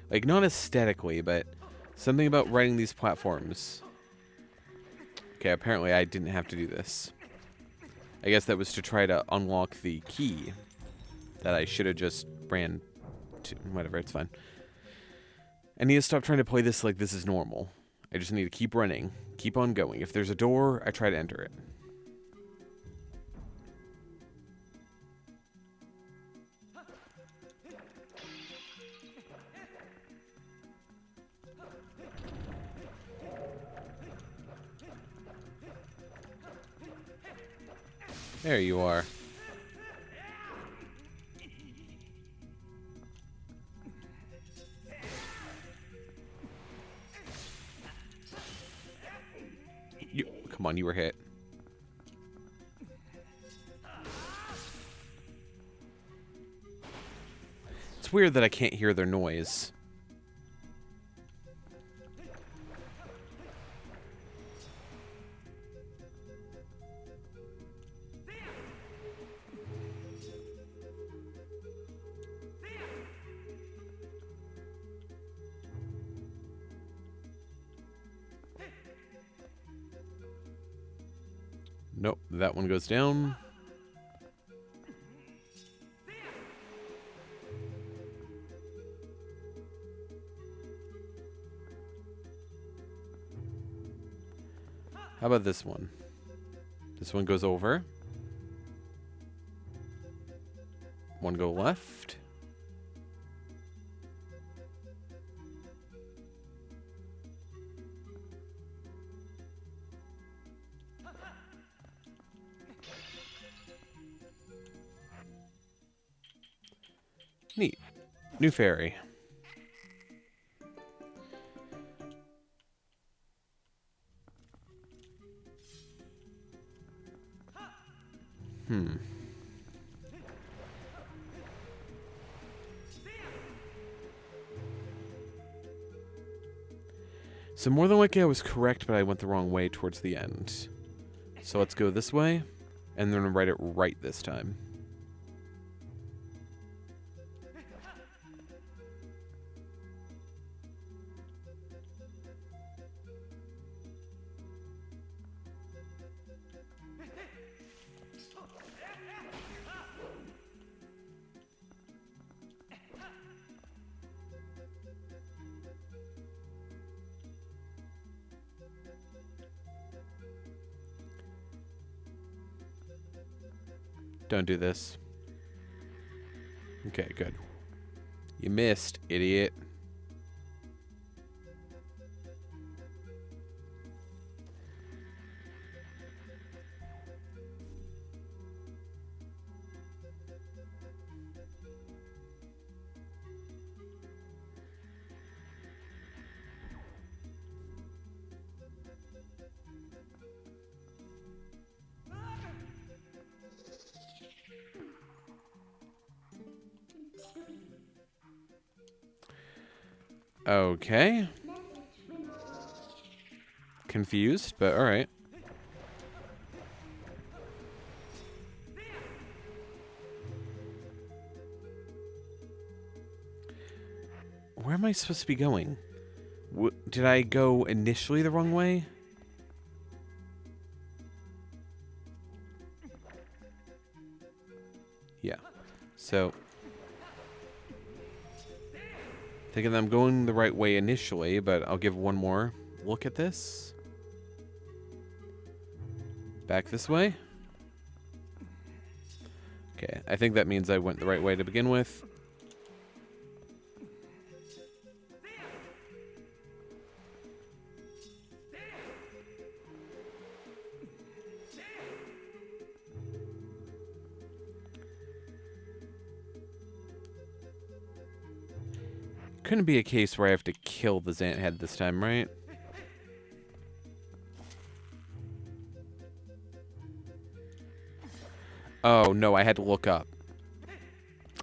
Like, not aesthetically, but something about riding these platforms. Okay, apparently I didn't have to do this. I guess that was to try to unlock the key that I should have just ran to. Whatever, it's fine. I need to stop trying to play this like this is normal. I just need to keep running, keep on going. If there's a door, I try to enter it. There you are. Come on, you were hit. It's weird that I can't hear their noise. Nope, that one goes down. How about this one? This one goes over. One go left. Neat. New fairy. So more than likely I was correct, but I went the wrong way towards the end. So let's go this way, and then write it right this time. Don't do this. Okay, good. You missed, idiot. Okay. Confused, but alright. Where am I supposed to be going? Did I go initially the wrong way? Yeah. So, thinking I'm going the right way initially, but I'll give one more look at this. Back this way. Okay, I think that means I went the right way to begin with. Couldn't be a case where I have to kill the Zant head this time, right? Oh, no, I had to look up.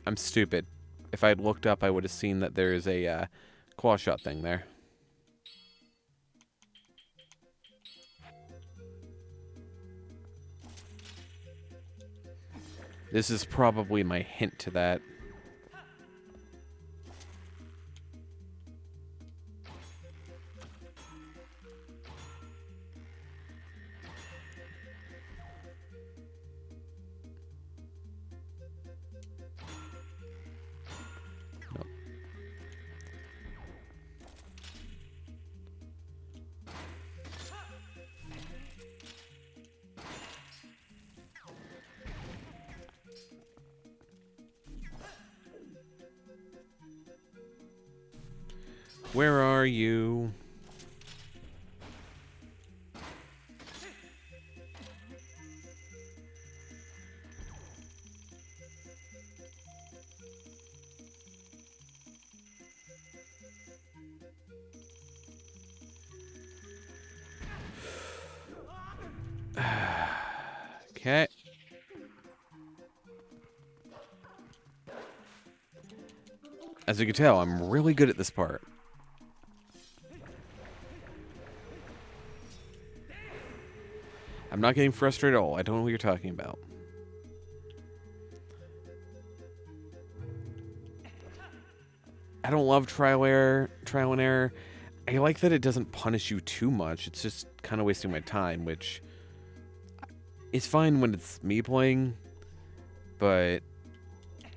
I'm stupid. If I had looked up, I would have seen that there's a claw shot thing there. This is probably my hint to that. Nope. Where are you? Okay. As you can tell, I'm really good at this part. I'm not getting frustrated at all. I don't know what you're talking about. I don't love trial and error. I like that it doesn't punish you too much. It's just kind of wasting my time, which is fine when it's me playing, but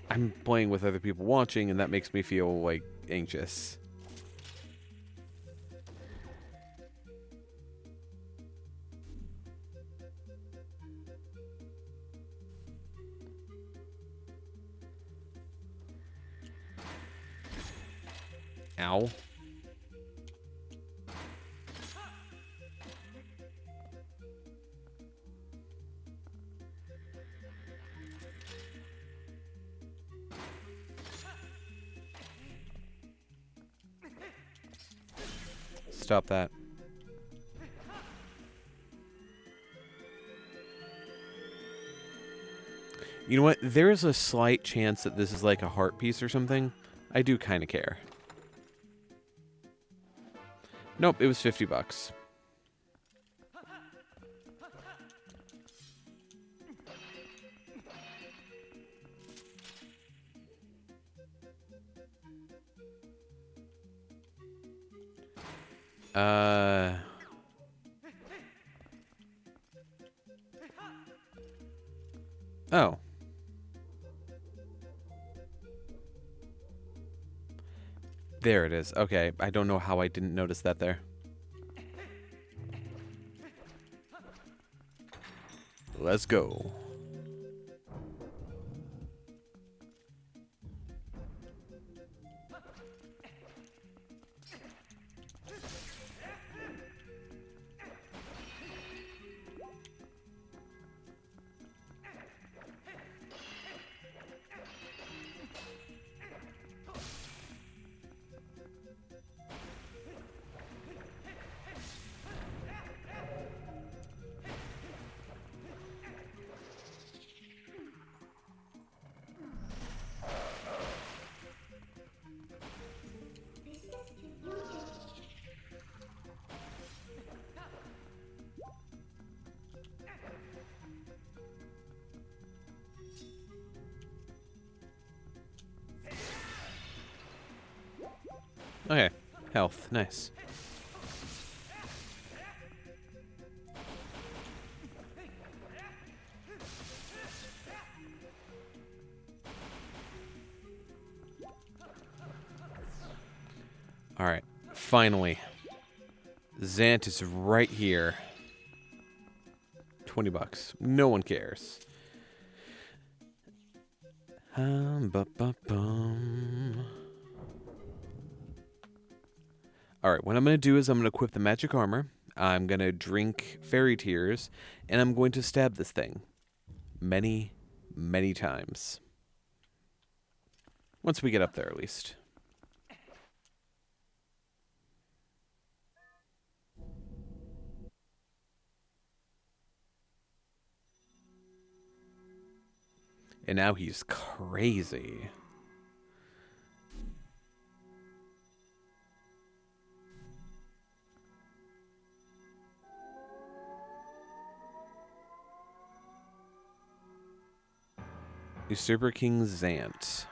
I'm playing with other people watching, and that makes me feel, like, anxious. Ow. Stop that. You know what? There is a slight chance that this is like a heart piece or something. I do kind of care. Nope, it was $50. Oh. There it is. Okay, I don't know how I didn't notice that there. Let's go. Okay, health, nice. Alright, finally. Zant is right here. $20. No one cares. Bum. Alright, what I'm going to do is I'm going to equip the magic armor. I'm going to drink fairy tears. And I'm going to stab this thing. Many, many times. Once we get up there, at least. And now he's crazy. Usurper King Zant.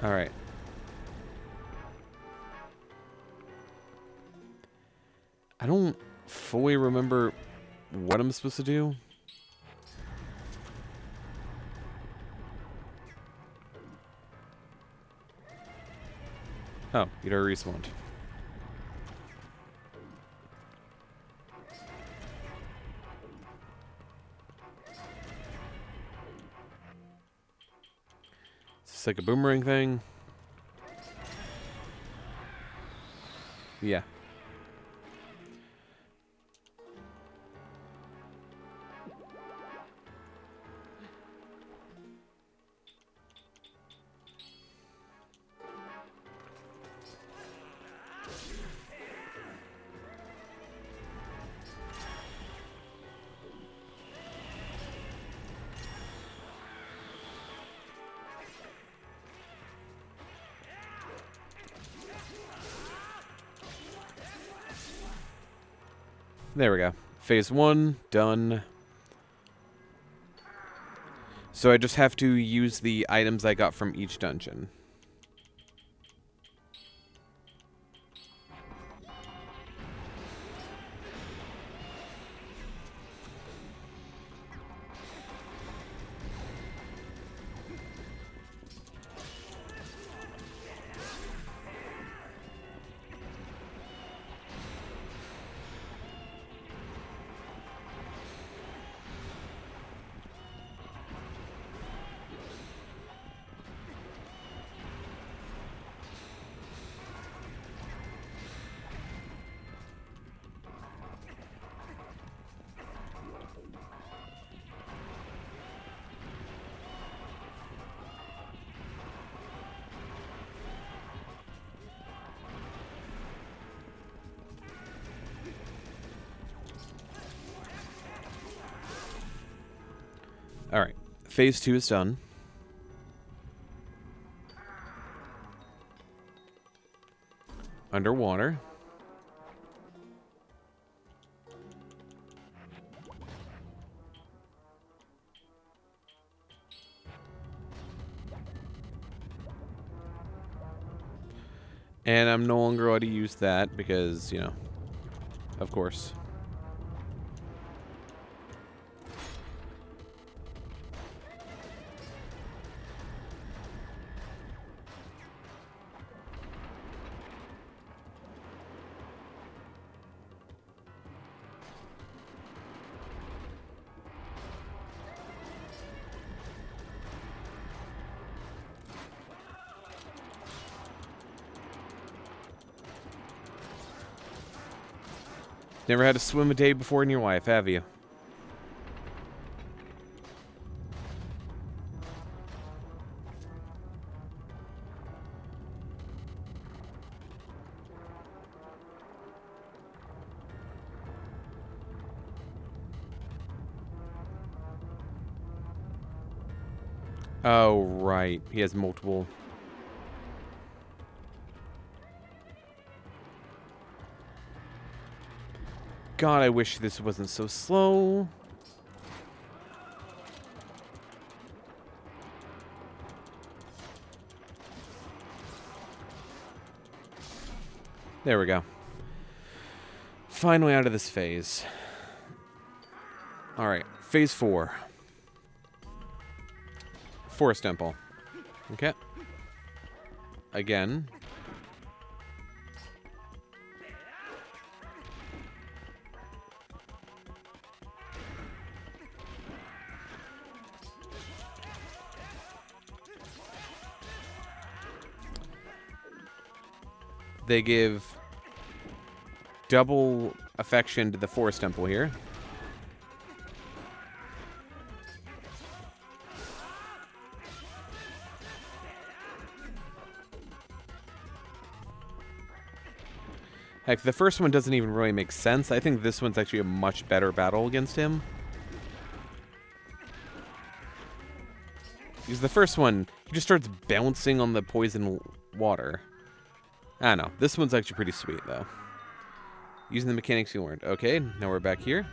All right. I don't fully remember what I'm supposed to do. Oh, you'd already respawned. Is this like a boomerang thing? Yeah. There we go. Phase 1, done. So I just have to use the items I got from each dungeon. Alright, phase 2 is done. Underwater. And I'm no longer allowed to use that because, you know, of course. Never had to swim a day before in your life, have you? Oh, right. He has multiple. God, I wish this wasn't so slow. There we go. Finally out of this phase. Alright, phase 4. Forest Temple. Okay. Again. They give double affection to the Forest Temple here. Heck, the first one doesn't even really make sense. I think this one's actually a much better battle against him. Because the first one, he just starts bouncing on the poison water. I don't know. This one's actually pretty sweet, though. Using the mechanics you learned. Okay, now we're back here.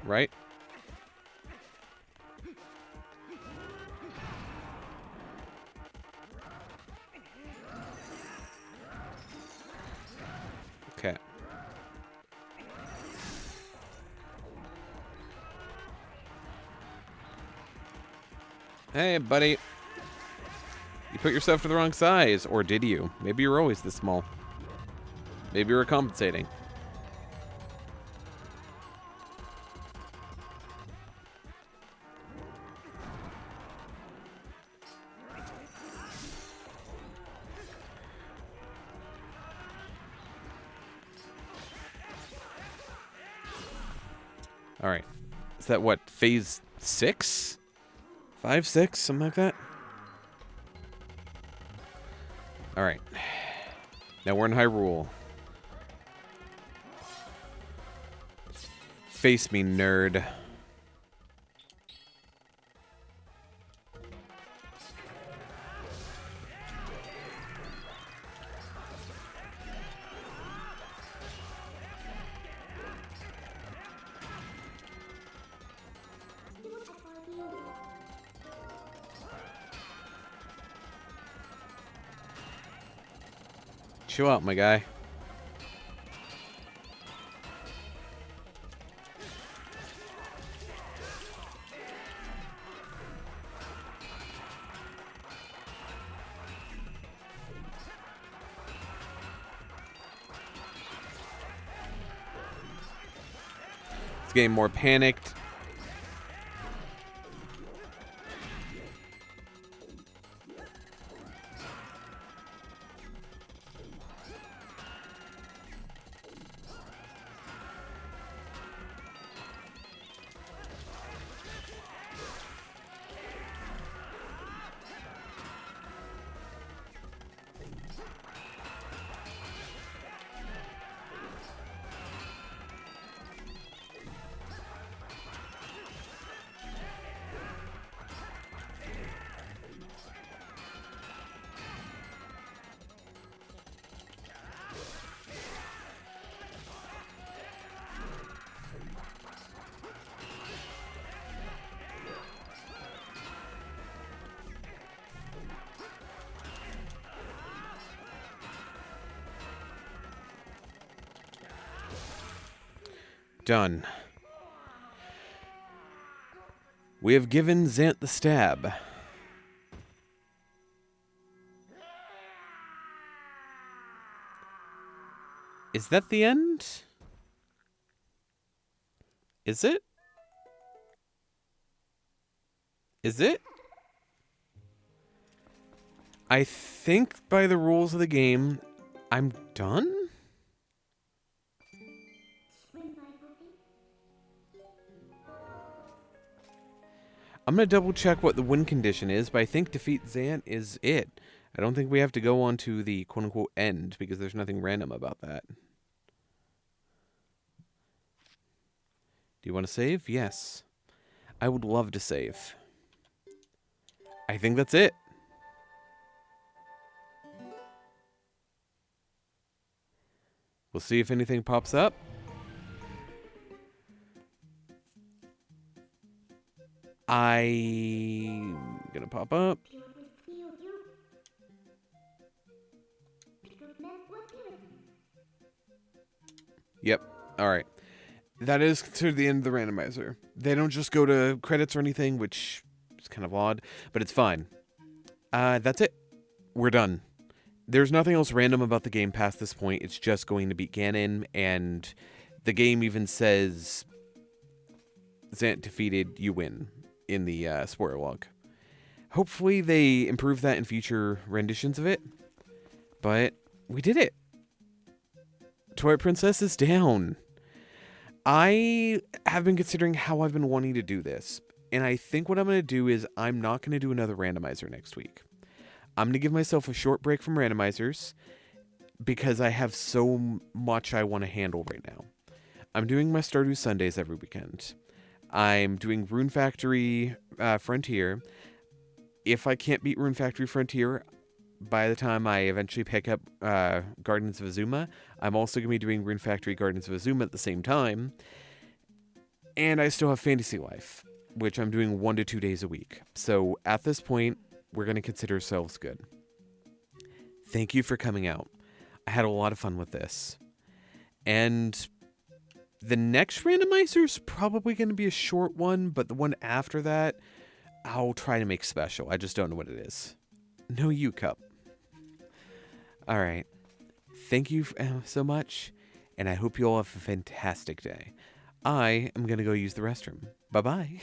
Right? Okay. Hey, buddy. You put yourself to the wrong size. Or did you? Maybe you're always this small. Maybe you're compensating. Alright. Is that what? Phase 6? 5, 6? Something like that? Alright. Now we're in Hyrule. Face me, nerd. Chill out, my guy. It's getting more panicked. Done. We have given Zant the stab. Is that the end? Is it? Is it? I think by the rules of the game, I'm done? I'm going to double check what the win condition is, but I think defeat Zant is it. I don't think we have to go on to the quote-unquote end, because there's nothing random about that. Do you want to save? Yes. I would love to save. I think that's it. We'll see if anything pops up. I'm gonna pop up. Yep. All right. That is considered the end of the randomizer. They don't just go to credits or anything, which is kind of odd, but it's fine. That's it. We're done. There's nothing else random about the game past this point. It's just going to beat Ganon, and the game even says Zant defeated, you win in the spoiler log. Hopefully they improve that in future renditions of it, but we did it. Twilight Princess is down. I have been considering how I've been wanting to do this, and I think what I'm going to do is I'm not going to do another randomizer next week. I'm going to give myself a short break from randomizers because I have so much I want to handle right now. I'm doing my Stardew Sundays every weekend. I'm doing Rune Factory Frontier. If I can't beat Rune Factory Frontier, by the time I eventually pick up Gardens of Azuma, I'm also going to be doing Rune Factory Gardens of Azuma at the same time. And I still have Fantasy Life, which I'm doing 1 to 2 days a week. So at this point, we're going to consider ourselves good. Thank you for coming out. I had a lot of fun with this. And the next randomizer is probably going to be a short one, but the one after that, I'll try to make special. I just don't know what it is. No you, Cup. All right. Thank you so much, and I hope you all have a fantastic day. I am going to go use the restroom. Bye-bye.